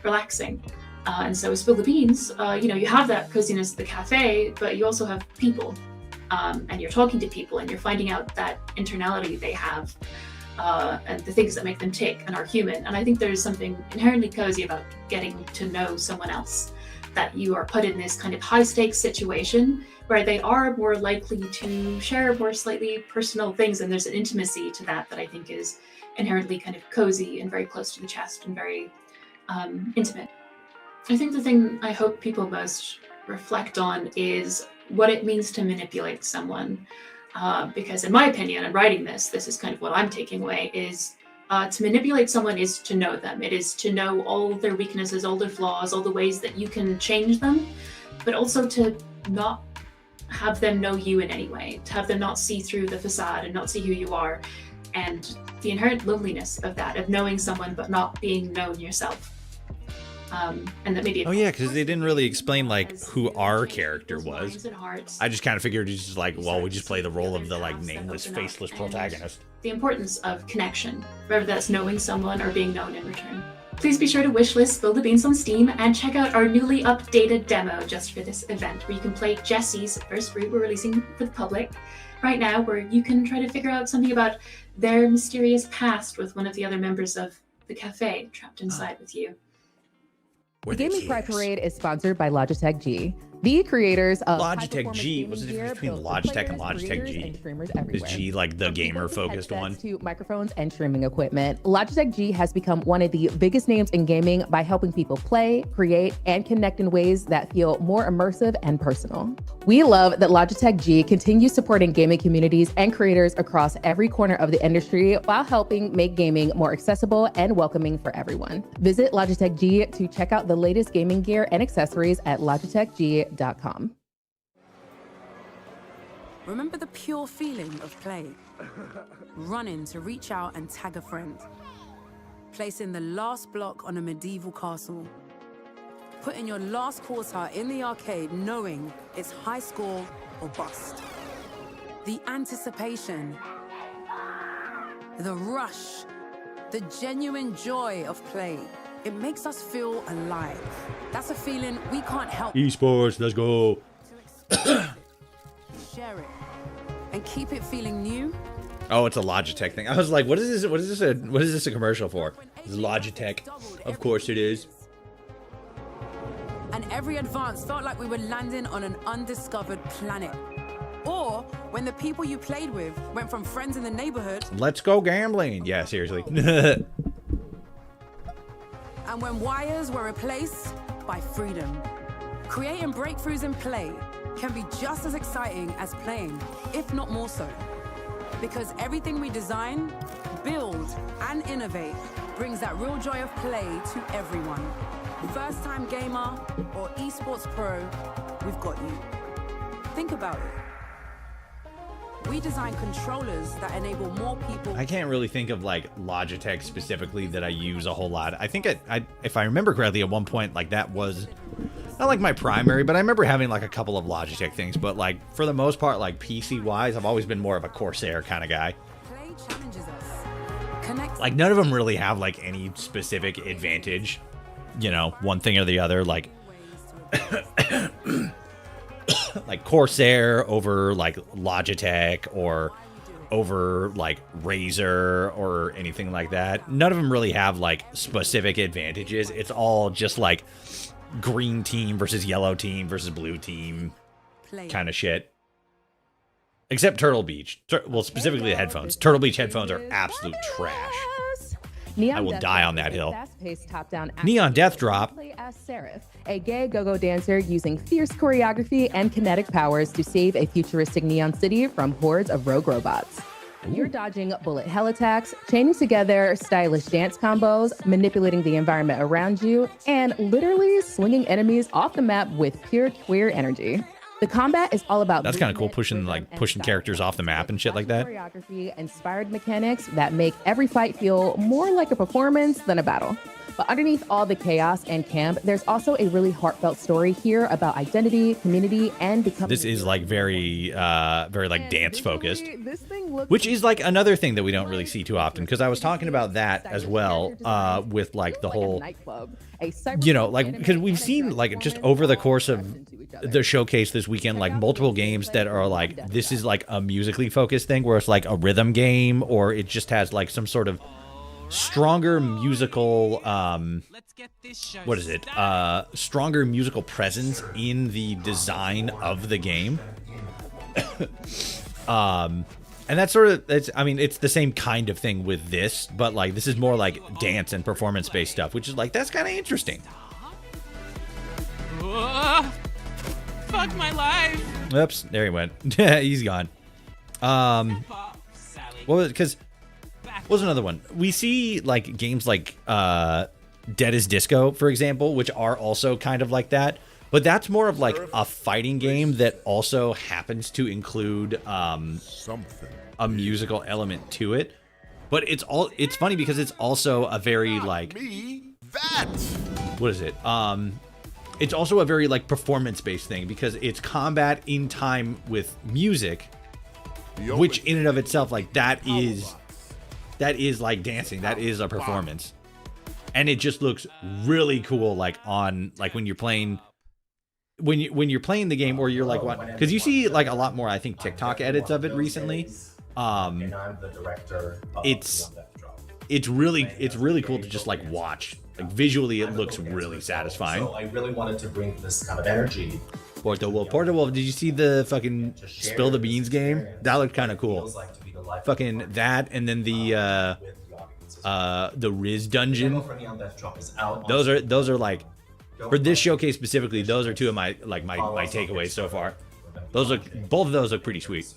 relaxing. And so with Spill the Beans, you know, you have that coziness at the cafe, but you also have people, and you're talking to people, and you're finding out that internality they have, and the things that make them tick and are human. And I think there's something inherently cozy about getting to know someone else, that you are put in this kind of high stakes situation where they are more likely to share more slightly personal things, and there's an intimacy to that I think is inherently kind of cozy and very close to the chest and very intimate. I think the thing I hope people most reflect on is what it means to manipulate someone. Because in my opinion, in writing this is kind of what I'm taking away, is to manipulate someone is to know them. It is to know all their weaknesses, all their flaws, all the ways that you can change them, but also to not have them know you in any way, to have them not see through the facade and not see who you are, and the inherent loneliness of that, of knowing someone but not being known yourself. And that maybe because they didn't really explain like who our character was. I just kind of figured it's just like, well, we just play the role of the like nameless, faceless protagonist. The importance of connection, whether that's knowing someone or being known in return. Please be sure to wishlist Spill the Beans on Steam and check out our newly updated demo just for this event, where you can play Jesse's first fruit we're releasing for the public right now, where you can try to figure out something about their mysterious past with one of the other members of the cafe trapped inside with you. The Gaming Pride Parade is sponsored by Logitech G. The creators of Logitech G. What's the difference between Logitech and Logitech G? Is G like the gamer-focused one? To microphones and streaming equipment, Logitech G has become one of the biggest names in gaming by helping people play, create, and connect in ways that feel more immersive and personal. We love that Logitech G continues supporting gaming communities and creators across every corner of the industry while helping make gaming more accessible and welcoming for everyone. Visit Logitech G to check out the latest gaming gear and accessories at logitechg.com. Remember the pure feeling of play? Running to reach out and tag a friend. Placing the last block on a medieval castle. Putting your last quarter in the arcade knowing it's high score or bust. The anticipation. The rush. The genuine joy of play. It makes us feel alive. That's a feeling we can't help. Esports, let's go. Share it and keep it feeling new. Oh, it's a Logitech thing. I was like, what is this? What is this a commercial for? It's Logitech. Of course it is. And every advance felt like we were landing on an undiscovered planet. Or when the people you played with went from friends in the neighborhood. Let's go gambling. Yeah, seriously. And when wires were replaced by freedom. Creating breakthroughs in play can be just as exciting as playing, if not more so. Because everything we design, build, and innovate brings that real joy of play to everyone. First-time gamer or esports pro, we've got you. Think about it. We design controllers that enable more people. I can't really think of like Logitech specifically that I use a whole lot. I think if I remember correctly, at one point, like that was not like my primary, but I remember having like a couple of Logitech things. But like for the most part, like PC wise, I've always been more of a Corsair kind of guy. Play challenges us. Connect. Like none of them really have like any specific advantage, you know, one thing or the other. Like like Corsair over like Logitech or over like Razer or anything like that. None of them really have like specific advantages. It's all just like green team versus yellow team versus blue team kind of shit. Except Turtle Beach. Well, specifically the headphones. Turtle Beach headphones are absolute trash. I will die on that hill. Fast-paced top-down Neon Death Drop. Play as Seraph, a gay go-go dancer using fierce choreography and kinetic powers to save a futuristic neon city from hordes of rogue robots. You're dodging bullet hell attacks, chaining together stylish dance combos, manipulating the environment around you, and literally slinging enemies off the map with pure queer energy. The combat is all about That's kind of cool, pushing characters off the map and shit like that. Choreography, inspired mechanics that make every fight feel more like a performance than a battle. But underneath all the chaos and camp, there's also a really heartfelt story here about identity, community, and becoming. This is like very like dance focused, which is like another thing that we don't really see too often. Because I was talking about that as well with like the whole, you know, like because we've seen like just over the course of the showcase this weekend, like multiple games that are like this is like a musically focused thing where it's like a rhythm game or it just has like some sort of stronger musical stronger musical presence in the design of the game. And that's sort of it's the same kind of thing with this, but like this is more like dance and performance based stuff, which is like that's kind of interesting. Fuck my life. Oops, there he went. He's gone. What was another one? We see like games like Dead as Disco, for example, which are also kind of like that. But that's more of like a fighting game that also happens to include a musical element to it. But it's funny because it's also a very like what is it? It's also a very like performance-based thing because it's combat in time with music, which in and of itself like that is like dancing. That is a performance. And it just looks really cool like on like when you're playing when you're playing the game or you're like what, because you see like a lot more I think TikTok edits of it recently. And I'm the director of it's really cool to just like watch. Like visually it looks really satisfying. So I really wanted to bring this kind of energy. Porta Wolf, did you see the fucking Spill the Beans game? That looked kind of cool. Fucking that, and then the Riz dungeon. Those are like, for this showcase specifically, those are two of my takeaways so far. Both of those look pretty sweet.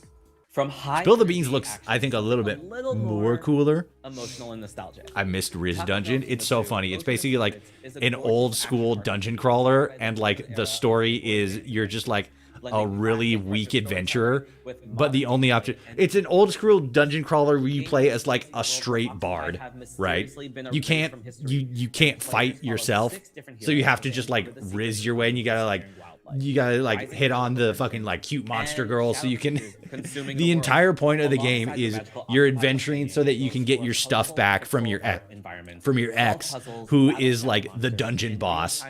From high Spill the Beans looks, I think, a little bit more cooler. Emotional and nostalgic. I missed Riz Dungeon. It's so funny. It's basically like an old school dungeon crawler, and like the story is you're just like a really weak adventurer, but the only option, it's an old school dungeon crawler where you play as like a straight bard, right? You can't fight yourself, so you have to just like Riz your way, and you gotta like hit on the fucking like cute monster girl so you can the entire point of the game is you're adventuring so that you can get your stuff back from your ex who is like the dungeon boss,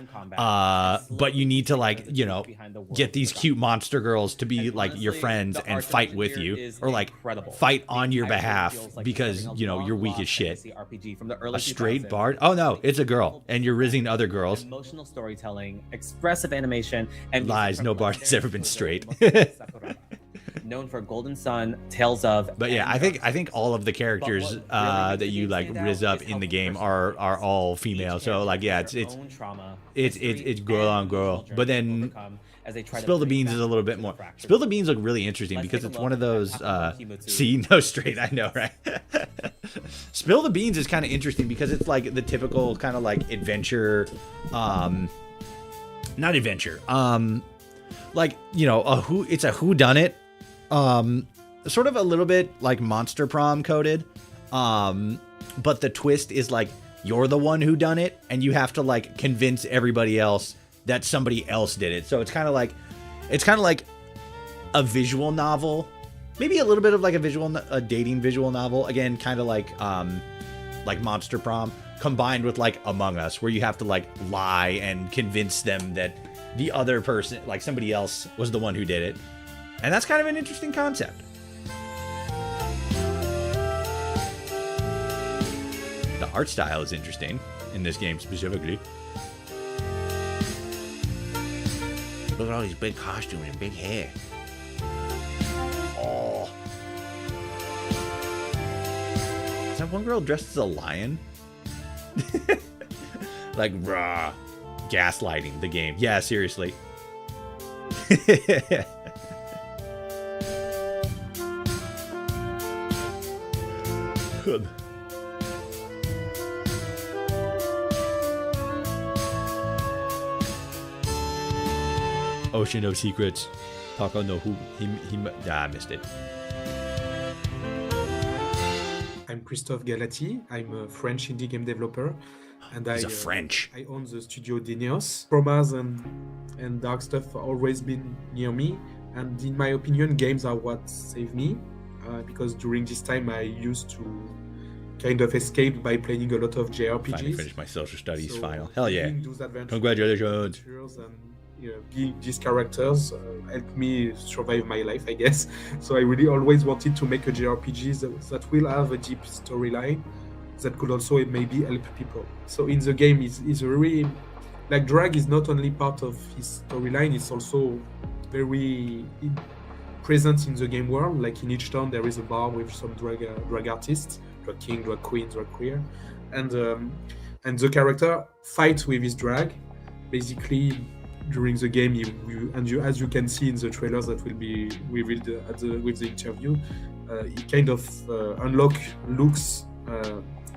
but you need to like, you know, get these cute monster girls to be like your friends and fight with you or like fight on your behalf because, you know, you're weak as shit. A straight bard? Oh no, it's a girl and you're rizzing other girls. Emotional storytelling, expressive animation, and lies. No bard has ever been straight. Known for Golden Sun, Tales of. But yeah, I think all of the characters that you like riz up in the game are all female. So like yeah, it's girl on girl. But then Spill the Beans is a little bit more. Spill the Beans look really interesting because it's one of those. See, no straight. I know, right? Spill the Beans is kind of interesting because it's like the typical kind of like adventure. Not adventure. Like, you know, it's a whodunit. Sort of a little bit like Monster Prom coded. But the twist is like you're the one who done it and you have to like convince everybody else that somebody else did it. So it's kind of like a visual novel. Maybe a little bit of like a dating visual novel. Again, kind of like Monster Prom combined with like Among Us, where you have to like lie and convince them that the other person, like somebody else, was the one who did it. And that's kind of an interesting concept. The art style is interesting in this game specifically. Look at all these big costumes and big hair. Oh. Is that one girl dressed as a lion? Like, raw gaslighting the game. Yeah, seriously. Ocean of Secrets. Taco no who I missed it. I'm Christophe Galati. I'm a French indie game developer, and He's a French. I own the studio Dineos. Traumas and dark stuff have always been near me, and in my opinion, games are what saved me, because during this time I used to kind of escape by playing a lot of JRPGs. Finally finished my social studies final. Hell yeah! Playing those adventures- Congratulations. These characters helped me survive my life, I guess. So I really always wanted to make a JRPG that will have a deep storyline that could also maybe help people. So in the game, is a really, like, drag is not only part of his storyline, it's also very present in the game world. Like in each town, there is a bar with some drag artists, drag king, drag queen, drag queer, and the character fights with his drag, basically. During the game, as you can see in the trailers that will be revealed with the interview, he kind of unlock looks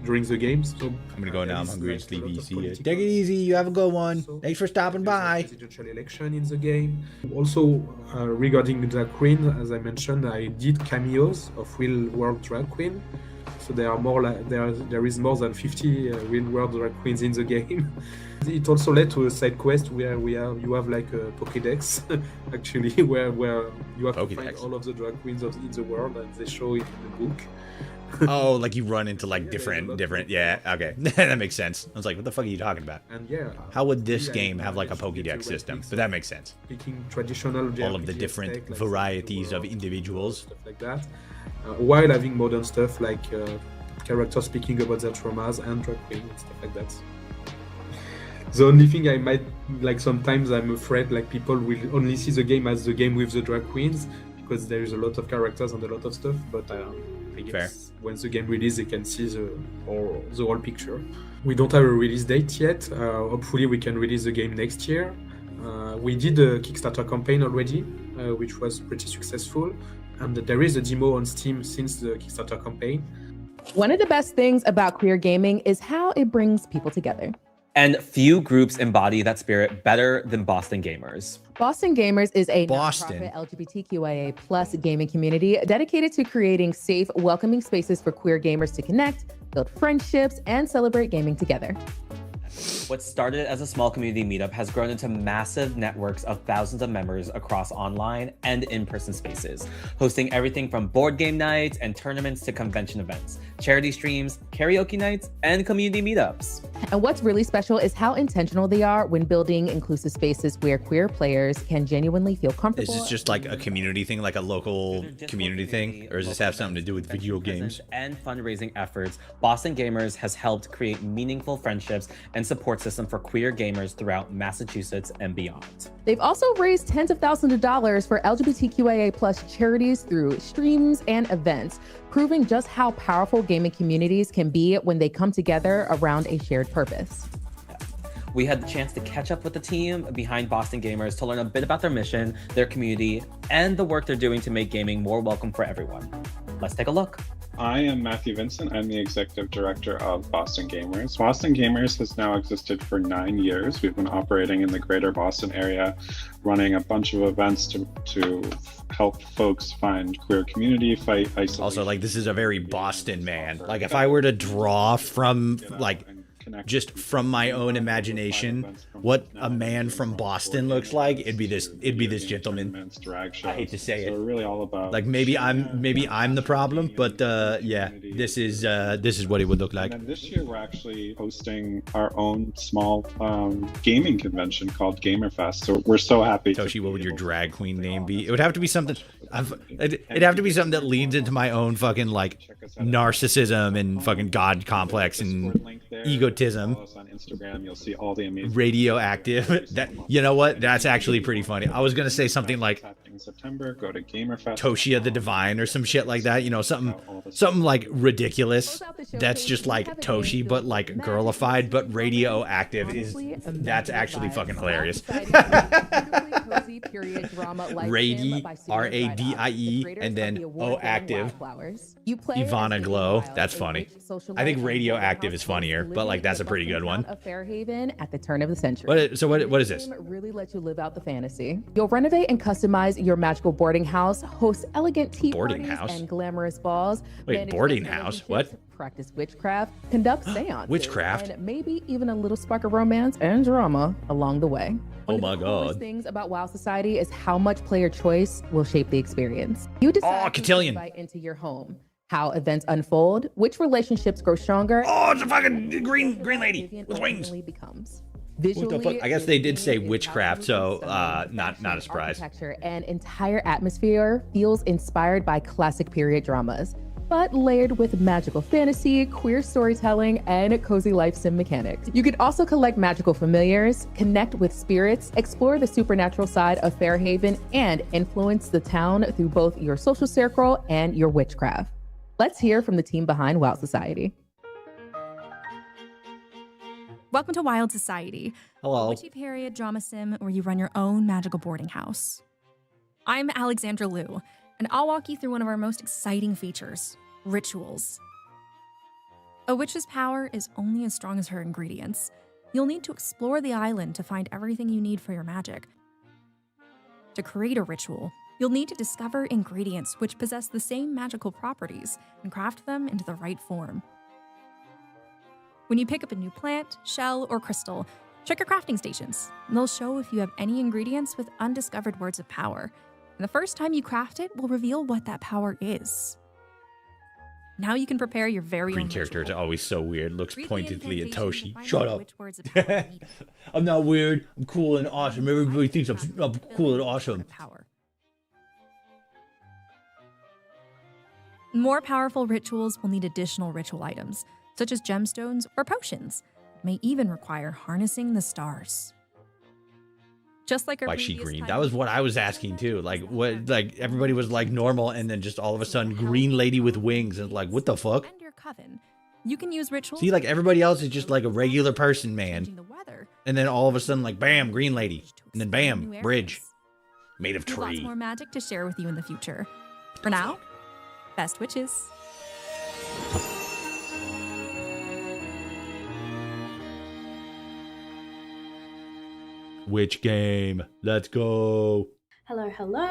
during the game. So I'm gonna go now. I'm hungry and sleepy. See you. Take it easy. You have a good one. Thanks for stopping by. Presidential election in the game. Also, regarding the drag queen, as I mentioned, I did cameos of real world drag queen. So there are more like there is more than 50 real world drag queens in the game. It also led to a side quest where you have like a Pokédex, actually, where you have to find all of the drag queens in the world, and they show it in the book. Oh, like you run into like different. Yeah, okay, that makes sense. I was like, what the fuck are you talking about? And yeah, how would this game have like a Pokédex system? But that makes sense. Picking traditional JRPG all of the different varieties of individuals, stuff like that, while having modern stuff like characters speaking about their traumas and drag queen and stuff like that. The only thing I might like sometimes I'm afraid like people will only see the game as the game with the drag queens because there is a lot of characters and a lot of stuff. But I guess when the game releases, they can see the whole picture. We don't have a release date yet. Hopefully, we can release the game next year. We did a Kickstarter campaign already, which was pretty successful, and there is a demo on Steam since the Kickstarter campaign. One of the best things about queer gaming is how it brings people together. And few groups embody that spirit better than Boston Gamers. Boston Gamers is a nonprofit LGBTQIA+ gaming community dedicated to creating safe, welcoming spaces for queer gamers to connect, build friendships, and celebrate gaming together. What started as a small community meetup has grown into massive networks of thousands of members across online and in-person spaces, hosting everything from board game nights and tournaments to convention events, charity streams, karaoke nights, and community meetups. And what's really special is how intentional they are when building inclusive spaces where queer players can genuinely feel comfortable. Is this just like a community thing, like a local community thing, or does this have something to do with video games? And fundraising efforts, Boston Gamers has helped create meaningful friendships and support system for queer gamers throughout Massachusetts and beyond. They've also raised tens of thousands of dollars for LGBTQIA+ charities through streams and events, proving just how powerful gaming communities can be when they come together around a shared purpose. We had the chance to catch up with the team behind Boston Gamers to learn a bit about their mission, their community, and the work they're doing to make gaming more welcome for everyone. Let's take a look. I am Matthew Vincent. I'm the executive director of Boston Gamers. Boston Gamers has now existed for 9 years. We've been operating in the greater Boston area, running a bunch of events to help folks find queer community, fight isolation. Also, like, this is a very Boston man. Like, if I were to draw from, like, just from my own imagination, what a man from Boston looks like, it'd be this gentleman. I hate to say it. So we're really all about like maybe I'm the problem, but yeah, this is what it would look like. And this year we're actually hosting our own small gaming convention called Gamerfest. So we're so happy. Toshi, what would your drag queen name be? It would have to be something. It'd have to be something that leans into my own fucking like narcissism and fucking god complex and egotism. On Instagram, you'll see all the amazing radioactive. That, you know what? That's actually pretty funny. I was gonna say something like in September. Go to GamerFest. Toshia the Divine or some shit like that. You know, something like ridiculous. That's just like Toshi, but like girlified. But Radioactive that's actually fucking hilarious. Radie, R-A-D-I-E, and then O-Active. Ivana Glow. That's funny. I think Radioactive is funnier, but like that's a pretty good one. Of Fairhaven at the turn of the century. What is this? Really let you live out the fantasy. You'll renovate and customize your magical boarding house, host elegant tea parties and glamorous balls. Wait, boarding house? What? Practice witchcraft, conduct seances, witchcraft, and maybe even a little spark of romance and drama along the way. Oh my One of the coolest god. things about WoW Society is how much player choice will shape the experience. You decide who to invite into your home, how events unfold, which relationships grow stronger. Oh, it's a fucking green lady with wings. Becomes. What the fuck? I guess they did say witchcraft, so not a surprise. Architecture and entire atmosphere feels inspired by classic period dramas, but layered with magical fantasy, queer storytelling, and cozy life sim mechanics. You can also collect magical familiars, connect with spirits, explore the supernatural side of Fairhaven, and influence the town through both your social circle and your witchcraft. Let's hear from the team behind WoW Society. Welcome to Wild Society. Hello. A witchy period drama sim where you run your own magical boarding house. I'm Alexandra Liu, and I'll walk you through one of our most exciting features, rituals. A witch's power is only as strong as her ingredients. You'll need to explore the island to find everything you need for your magic. To create a ritual, you'll need to discover ingredients which possess the same magical properties and craft them into the right form. When you pick up a new plant, shell, or crystal, check your crafting stations, and they'll show if you have any ingredients with undiscovered words of power. And the first time you craft it will reveal what that power is. Now you can prepare your very Green own character is ritual. always so weird. Looks Read the pointedly at incantation Toshi. to find Shut out up. which words of power are needed. I'm not weird. I'm cool and awesome. Everybody thinks I'm cool and awesome. Power. More powerful rituals will need additional ritual items, such as gemstones or potions. It may even require harnessing the stars. Just like our Why is she previous green? title, That was what I was asking too. Like what? Like everybody was like normal, and then just all of a sudden, green lady with wings, and like what the fuck? your coven, you can use rituals. See, like everybody else is just like a regular person, man. And then all of a sudden, like bam, green lady, and then bam, bridge, made of We've lots tree. more magic to share with you in the future. For now, best witches. Which game? Let's go. Hello, hello.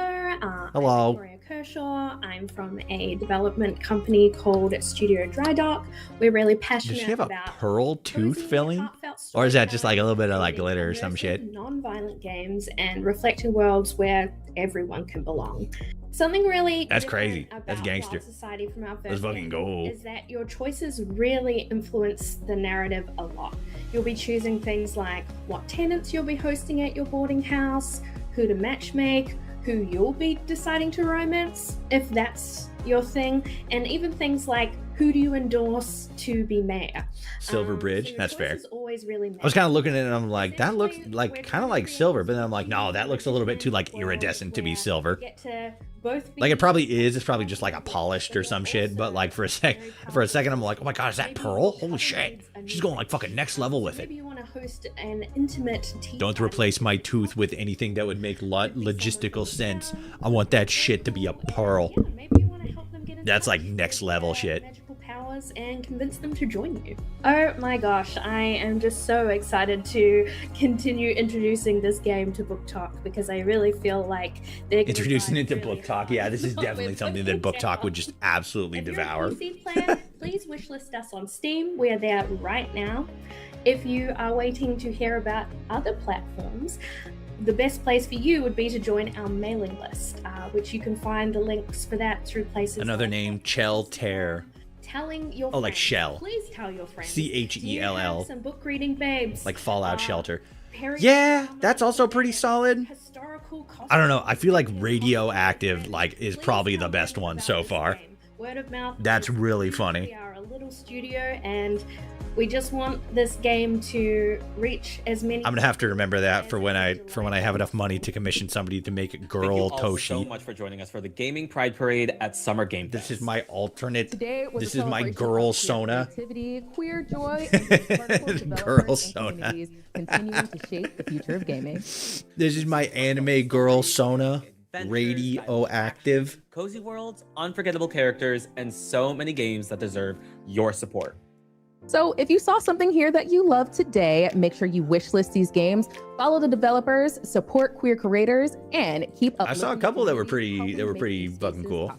Hello. I'm Victoria Kershaw. I'm from a development company called Studio Dry Dock. We're really passionate Does she have a about pearl tooth filling? Or is that just like a little bit of like glitter or some shit? non-violent games and reflecting worlds where everyone can belong. Something really That's different crazy. That's about gangster. Wild Society from our Let's first fucking game go. is that your choices really influence the narrative a lot. You'll be choosing things like what tenants you'll be hosting at your boarding house, who to matchmake, who you'll be deciding to romance, if that's your thing, and even things like who do you endorse to be mayor. Silver Bridge. your That's fair. choices always really I was kind of looking at it and I'm like, that looks like kind of like silver, but then I'm like, no, that looks a little bit too like iridescent to be silver. get to both be Like it probably is. It's probably just like a polished or some shit. But like for a second, I'm like, oh my god, is that pearl? Holy shit! She's going like fucking next level with it. maybe you want to host an intimate tea Don't replace my tooth with anything that would make logistical sense. I want that shit to be a pearl. That's like next level shit. magical powers and convince them to join you. Oh my gosh, I am just so excited to continue introducing this game to Book Talk because I really feel like they're gonna Introducing it dive to really Book Talk, yeah, this is definitely something that Book Talk would just absolutely devour. PC player, please wishlist us on Steam. We are there right now. If you are waiting to hear about other platforms, the best place for you would be to join our mailing list, which you can find the links for that through places Another like name, Chell Tear. telling your Oh, like friends. shell. Please tell your friends. CHELL. Do you have some book reading babes. Like Fallout Shelter. Period Yeah, that's also pretty solid. historical costumes. I don't know. I feel like Radioactive like is probably the best one so far. Word of mouth. That's really funny. We are a little studio and We just want this game to reach as many. I'm gonna have to remember that for when I have enough money to commission somebody to make Girl Thank you all Toshi. so much for joining us for the Gaming Pride Parade at Summer Game Fest. This is my alternate. Today was This a is my celebration Girl of queer Sona. creativity, queer joy, and vertical developers Girl and Sona. communities continuing to shape the future of gaming. This is my anime Girl Sona. Radioactive. Cozy worlds, unforgettable characters, and so many games that deserve your support. So if you saw something here that you love today, make sure you wishlist these games, follow the developers, support queer creators, and keep up. I saw a couple that were pretty fucking cool.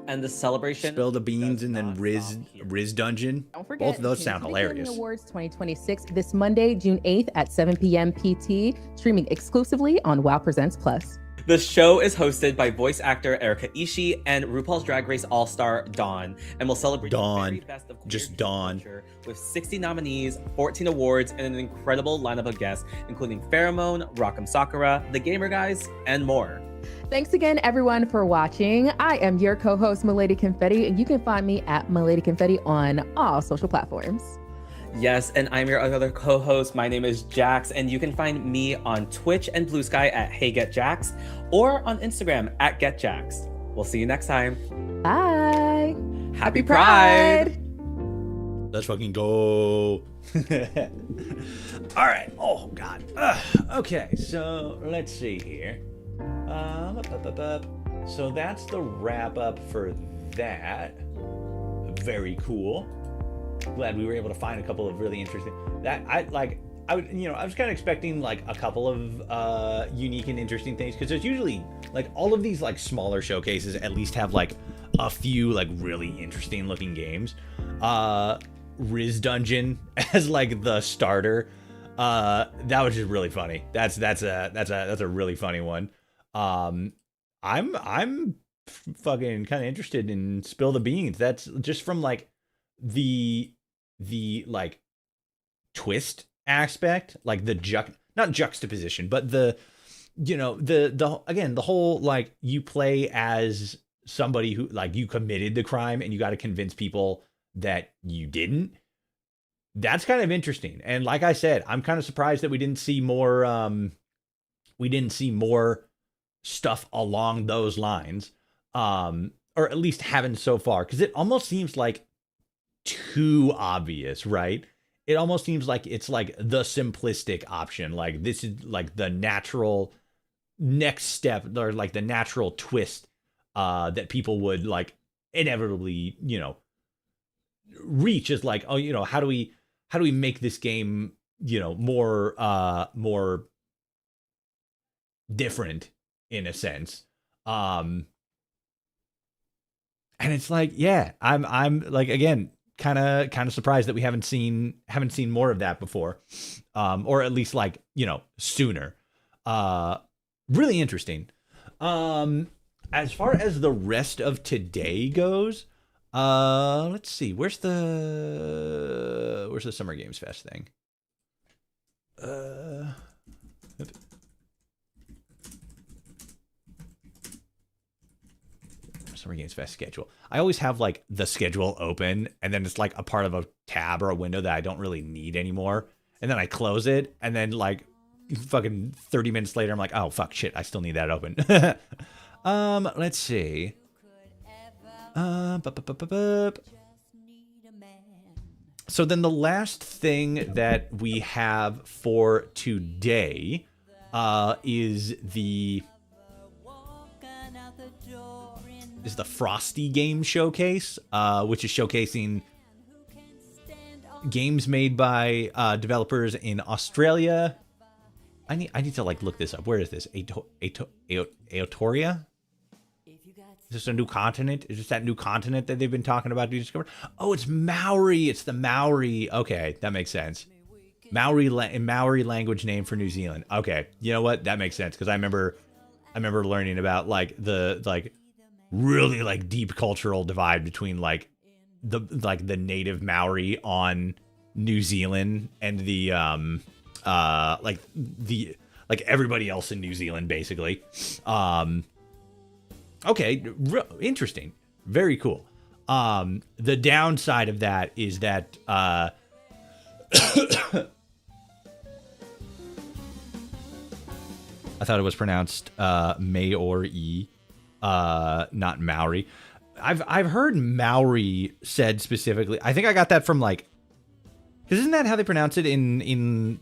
And the celebration. Spill the Beans and then Riz Dungeon. Don't forget, Both of those you sound can see the Gaming hilarious. Awards 2026 this Monday, June 8th at 7 p.m. PT, streaming exclusively on WoW Presents Plus. The show is hosted by voice actor Erika Ishii and RuPaul's Drag Race All-Star Dawn, and will celebrate the very best of Just Dawn. with 60 nominees, 14 awards, and an incredible lineup of guests, including Pheromone, Rock'em Sakura, The Gamer Guys, and more. Thanks again, everyone, for watching. I am your co-host, Milady Confetti, and you can find me at Milady Confetti on all social platforms. Yes, and I'm your other co-host. My name is Jax, and you can find me on Twitch and Blue Sky at HeyGetJax, or on Instagram at GetJax. We'll see you next time. Bye. Happy Pride! Let's fucking go. All right. Oh, God. Okay, so let's see here. So that's the wrap up for that. Very cool. Glad we were able to find a couple of really interesting I was kind of expecting like a couple of unique and interesting things, because there's usually like all of these like smaller showcases at least have like a few like really interesting looking games. Riz Dungeon as like the starter, that was just really funny. That's a really funny one. I'm fucking kind of interested in Spill the Beans. That's just from like the like twist aspect, like the not juxtaposition, but the whole like you play as somebody who like you committed the crime and you got to convince people that you didn't. That's kind of interesting. And like I said, I'm kind of surprised that we didn't see more stuff along those lines, or at least haven't so far, because it almost seems like too obvious, right? It almost seems like it's like the simplistic option. Like this is like the natural next step, or like the natural twist that people would like inevitably, reach, is like, oh, how do we make this game, more different in a sense. And it's like, yeah, I'm like, again, kind of surprised that we haven't seen more of that before, or at least like sooner. Really interesting. As far as the rest of today goes, let's see, where's the Summer Games Fest thing? Summer Games Fest schedule. I always have like the schedule open, and then it's like a part of a tab or a window that I don't really need anymore. And then I close it, and then like fucking 30 minutes later, I'm like, oh fuck, shit, I still need that open. Let's see. So then the last thing that we have for today is the Frosty Game Showcase, which is showcasing games made by developers in Australia. I need to like look this up. Where is this? Aotearoa? Is this a new continent? Is this that new continent that they've been talking about to discover? Oh, it's Maori. It's the Maori. Okay, that makes sense. Maori language name for New Zealand. Okay, you know what? That makes sense, because I remember learning about like the really like deep cultural divide between like the native Maori on New Zealand and the everybody else in New Zealand, basically. Okay, interesting. Very cool. The downside of that is that I thought it was pronounced Maori, not Maori. I've heard Maori said specifically. I think I got that from like, because isn't that how they pronounce it in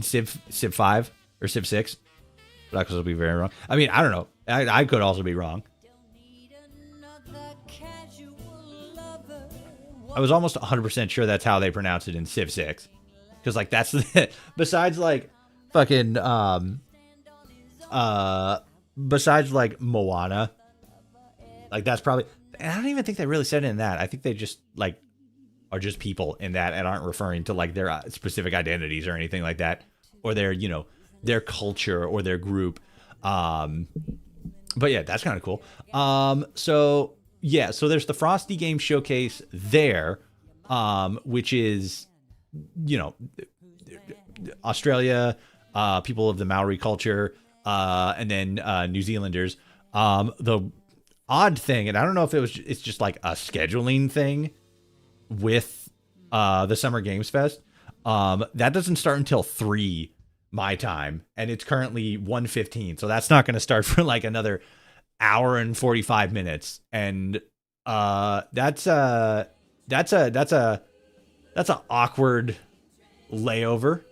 Civ 5 or Civ 6? But I could also be very wrong. I mean, I don't know. I could also be wrong. I was almost 100% sure that's how they pronounce it in Civ 6. Because, like, that's the... Besides, like, fucking... besides, like, Moana. Like, that's probably... And I don't even think they really said it in that. I think they just, like, are just people in that and aren't referring to, like, their specific identities or anything like that. Or their, you know, their culture or their group. But, yeah, that's kind of cool. So... Yeah, so there's the Frosty Game Showcase there, which is, you know, Australia, people of the Maori culture, and then New Zealanders. The odd thing, and I don't know if it's just like a scheduling thing with the Summer Games Fest, that doesn't start until 3 my time, and it's currently 1:15, so that's not going to start for like another hour and 45 minutes, and that's a awkward layover.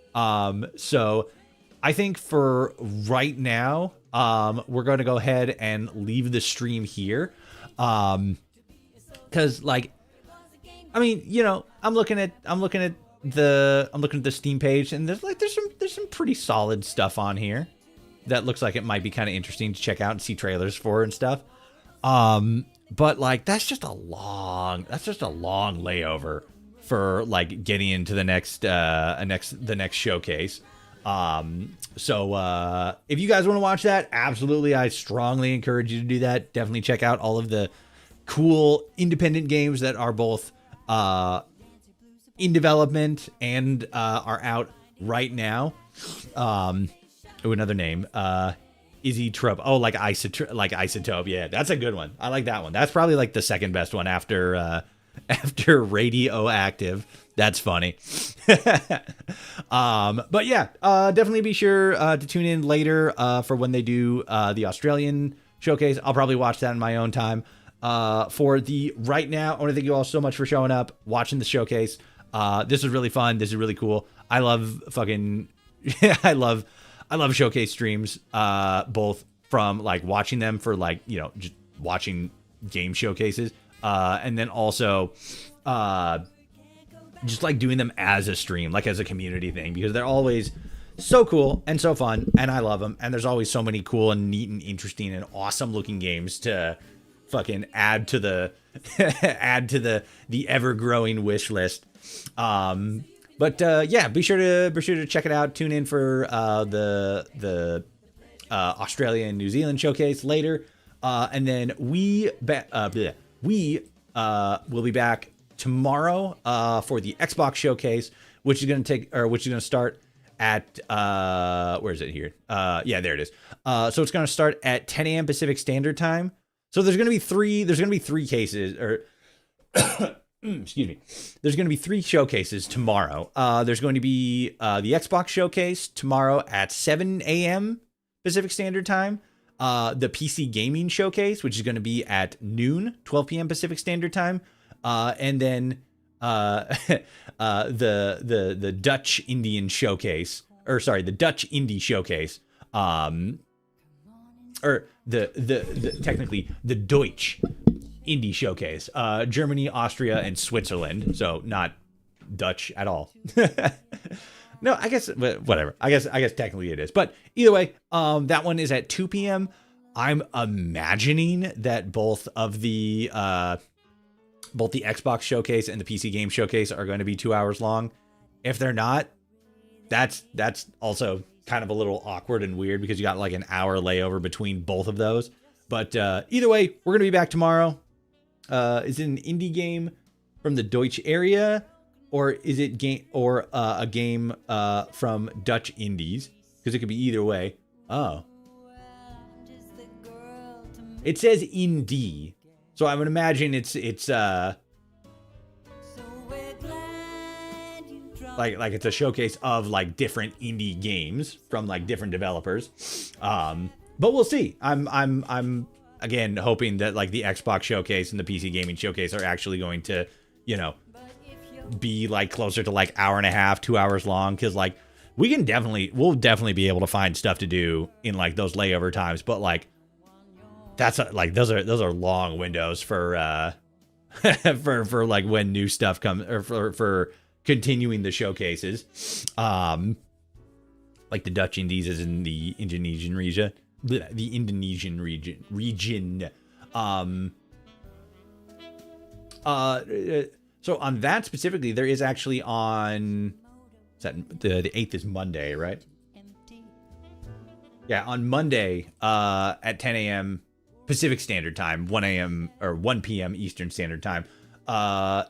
So I think for right now, we're going to go ahead and leave the stream here, because like, I mean, you know, I'm looking at the Steam page, and there's some pretty solid stuff on here that looks like it might be kind of interesting to check out and see trailers for and stuff. But like, that's just a long layover for like getting into the next showcase. So if you guys want to watch that, absolutely, I strongly encourage you to do that. Definitely check out all of the cool independent games that are both in development and are out right now. Another name, Isotrope. Oh, like Isotope. Yeah, that's a good one. I like that one. That's probably like the second best one after Radioactive. That's funny. But yeah, definitely be sure to tune in later for when they do the Australian showcase. I'll probably watch that in my own time. For the right now, I want to thank you all so much for showing up, watching the showcase. This is really fun. This is really cool. I love fucking. I love showcase streams, both from like watching them for like, you know, just watching game showcases, and then also just like doing them as a stream, like as a community thing, because they're always so cool and so fun, and I love them, and there's always so many cool and neat and interesting and awesome looking games to fucking add to the the ever growing wish list. But yeah, be sure to check it out. Tune in for the Australia and New Zealand showcase later, and then we will be back tomorrow for the Xbox showcase, which is going to start at where is it here? Yeah, there it is. So it's going to start at 10 a.m. Pacific Standard Time. So there's going to be three cases, or excuse me. There's going to be 3 showcases tomorrow. There's going to be the Xbox showcase tomorrow at 7 a.m. Pacific Standard Time. The PC gaming showcase, which is going to be at noon, 12 p.m. Pacific Standard Time. And then the Dutch Indian showcase, or sorry, the Dutch Indie showcase. Or the technically the Deutsch Indie showcase, Germany, Austria, and Switzerland. So not Dutch at all. No, I guess whatever. I guess technically it is. But either way, that one is at 2 p.m. I'm imagining that both the Xbox showcase and the PC game showcase are going to be 2 hours long. If they're not, that's also kind of a little awkward and weird, because you got like an hour layover between both of those. But either way, we're going to be back tomorrow. Is it an indie game from the Deutsch area, or is it a game from Dutch Indies? Because it could be either way. Oh, it says indie, so I would imagine it's like it's a showcase of like different indie games from like different developers. But we'll see. I'm again hoping that like the Xbox showcase and the PC gaming showcase are actually going to, you know, be like closer to like hour and a half, 2 hours long, because like we'll definitely be able to find stuff to do in like those layover times, but like that's like those are long windows for for like when new stuff comes, or for continuing the showcases. Like the Dutch Indies is in the Indonesian region. The Indonesian region. So on that specifically, there is actually on, is that the 8th is Monday, right? Yeah, on Monday at 10 a.m. Pacific Standard Time, 1 a.m. or 1 p.m. Eastern Standard Time,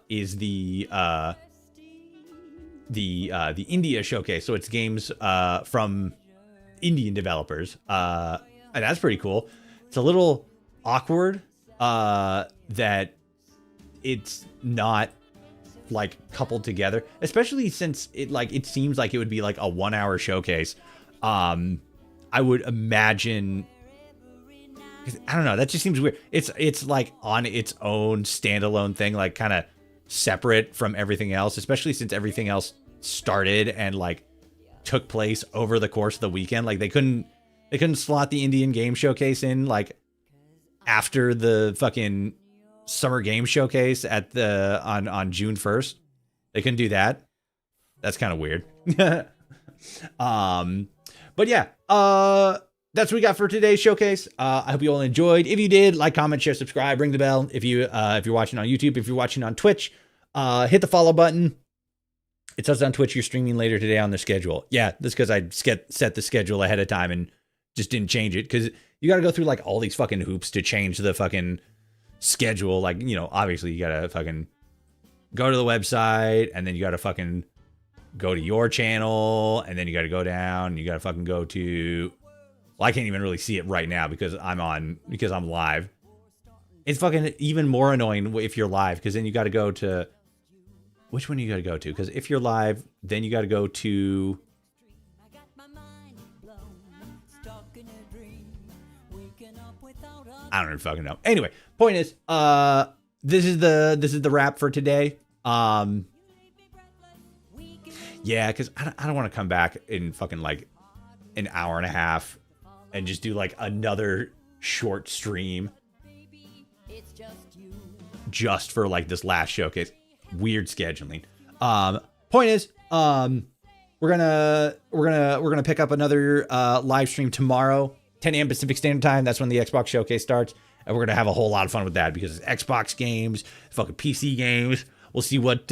is the India showcase. So it's games from Indian developers, and that's pretty cool. It's a little awkward that it's not like coupled together, especially since it seems like it would be like a 1 hour showcase. I would imagine, I don't know, that just seems weird. It's like on its own standalone thing, like kind of separate from everything else, especially since everything else started and like took place over the course of the weekend. Like they couldn't slot the Indian game showcase in like after the fucking summer game showcase at the on June 1st. They couldn't do that. That's kind of weird. But yeah, that's what we got for today's showcase. I hope you all enjoyed. If you did, like, comment, share, subscribe, ring the bell. If you're watching on YouTube, if you're watching on Twitch, hit the follow button. It says on Twitch you're streaming later today on the schedule. Yeah, that's because I set the schedule ahead of time and just didn't change it, because you got to go through like all these fucking hoops to change the fucking schedule. Like, you know, obviously you got to fucking go to the website, and then you got to fucking go to your channel, and then you got to go down, and you got to fucking go to, well, I can't even really see it right now because I'm live. It's fucking even more annoying if you're live, because then you got to go to, which one you got to go to? Because if you're live, then you got to go to, I don't even fucking know. Anyway, point is, this is the wrap for today. Yeah, because I don't want to come back in fucking like an hour and a half and just do like another short stream just for like this last showcase. Weird scheduling. Point is, we're gonna pick up another live stream tomorrow, 10 a.m. Pacific Standard Time. That's when the Xbox showcase starts, and we're gonna have a whole lot of fun with that because it's Xbox games, fucking PC games. We'll see what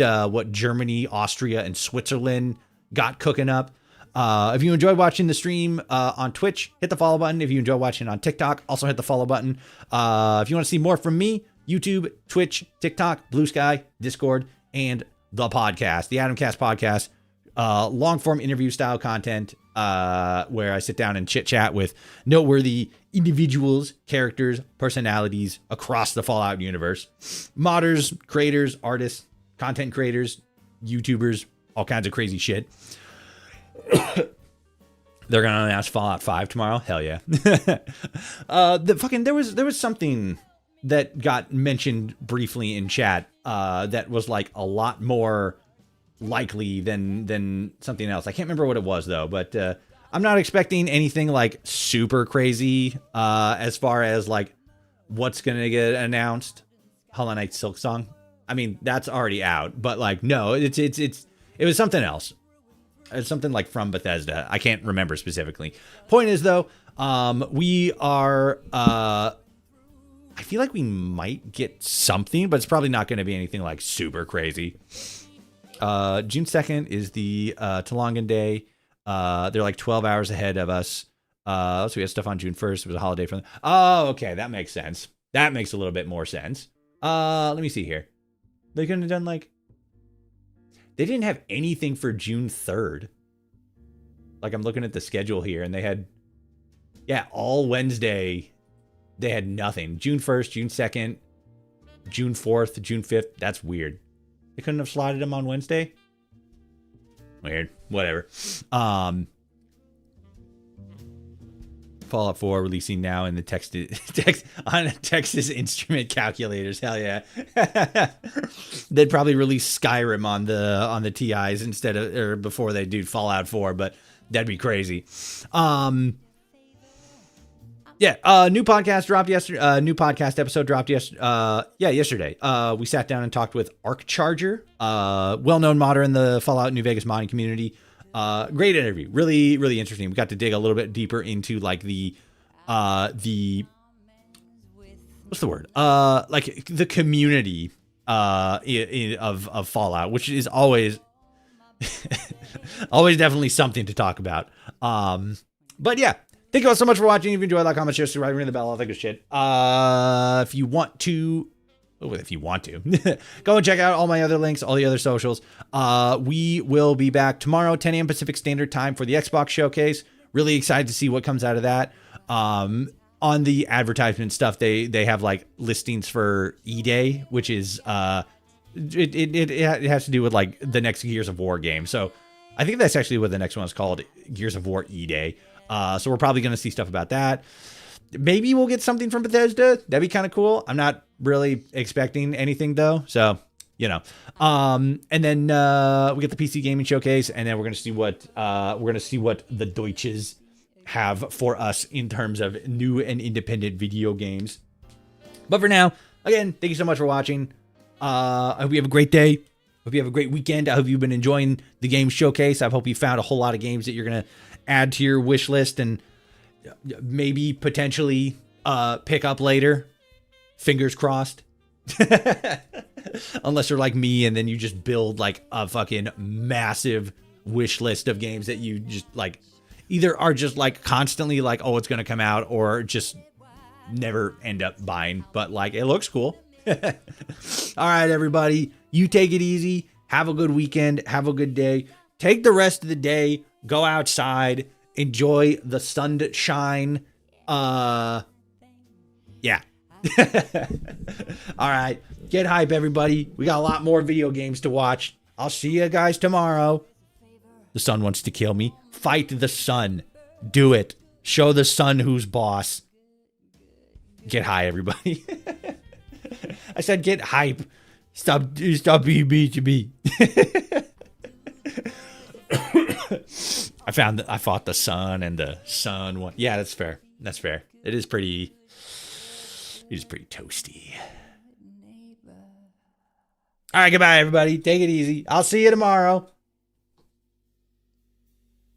Germany, Austria, and Switzerland got cooking up. If you enjoyed watching the stream on Twitch, hit the follow button. If you enjoy watching on TikTok, also hit the follow button. If you want to see more from me, YouTube, Twitch, TikTok, Blue Sky, Discord, and the podcast, the Adamcast podcast, long form interview style content, where I sit down and chit chat with noteworthy individuals, characters, personalities across the Fallout universe, modders, creators, artists, content creators, YouTubers, all kinds of crazy shit. They're gonna announce Fallout 5 tomorrow. Hell yeah. There was something that got mentioned briefly in chat that was like a lot more likely than something else. I can't remember what it was though, but I'm not expecting anything like super crazy as far as like what's gonna get announced. Hollow Knight Silksong. I mean, that's already out, but like no, it was something else. It's something like from Bethesda. I can't remember specifically. Point is though, we are I feel like we might get something, but it's probably not going to be anything like super crazy. June 2nd is the Talangan Day. They're like 12 hours ahead of us. So we had stuff on June 1st. It was a holiday for them. Oh, okay. That makes sense. That makes a little bit more sense. Let me see here. They couldn't have done like, they didn't have anything for June 3rd. Like I'm looking at the schedule here and they had, yeah, all Wednesday. They had nothing. June 1st, June 2nd, June 4th, June 5th. That's weird. They couldn't have slotted them on Wednesday? Weird. Whatever. Fallout 4 releasing now in the text on Texas Instrument calculators. Hell yeah. They'd probably release Skyrim on the TIs instead of, or before they do Fallout 4, but that'd be crazy. New podcast dropped yesterday. New podcast episode dropped yesterday. We sat down and talked with Arccharger, well-known modder in the Fallout New Vegas modding community. Great interview. Really, really interesting. We got to dig a little bit deeper into like the what's the word? Like the community of Fallout, which is always definitely something to talk about. But yeah, thank you all so much for watching. If you enjoyed, like, comment, share, subscribe, ring the bell, all that good shit. If you want to, go and check out all my other links, all the other socials. We will be back tomorrow, 10 a.m. Pacific Standard Time for the Xbox Showcase. Really excited to see what comes out of that. On the advertisement stuff, they have like listings for E-Day, which is it has to do with like the next Gears of War game. So I think that's actually what the next one is called, Gears of War E-Day. So we're probably going to see stuff about that. Maybe we'll get something from Bethesda. That'd be kind of cool. I'm not really expecting anything though. So, you know, and then we get the PC gaming showcase, and then we're going to see what the Deutsches have for us in terms of new and independent video games. But for now, again, thank you so much for watching. I hope you have a great day. Hope you have a great weekend. I hope you've been enjoying the game showcase. I hope you found a whole lot of games that you're going to add to your wish list and maybe potentially pick up later. Fingers crossed. Unless you're like me and then you just build like a fucking massive wish list of games that you just like either are just like constantly like, oh, it's gonna come out, or just never end up buying, but like it looks cool. All right, everybody, you take it easy. Have a good weekend. Have a good day. Take the rest of the day. Go outside. Enjoy the sunshine. Yeah. All right. Get hype, everybody. We got a lot more video games to watch. I'll see you guys tomorrow. The sun wants to kill me. Fight the sun. Do it. Show the sun who's boss. Get high, everybody. I said get hype. Stop being mean to me. I fought the sun, and the sun won. Yeah, that's fair. That's fair. It is pretty toasty. All right, goodbye, everybody. Take it easy. I'll see you tomorrow.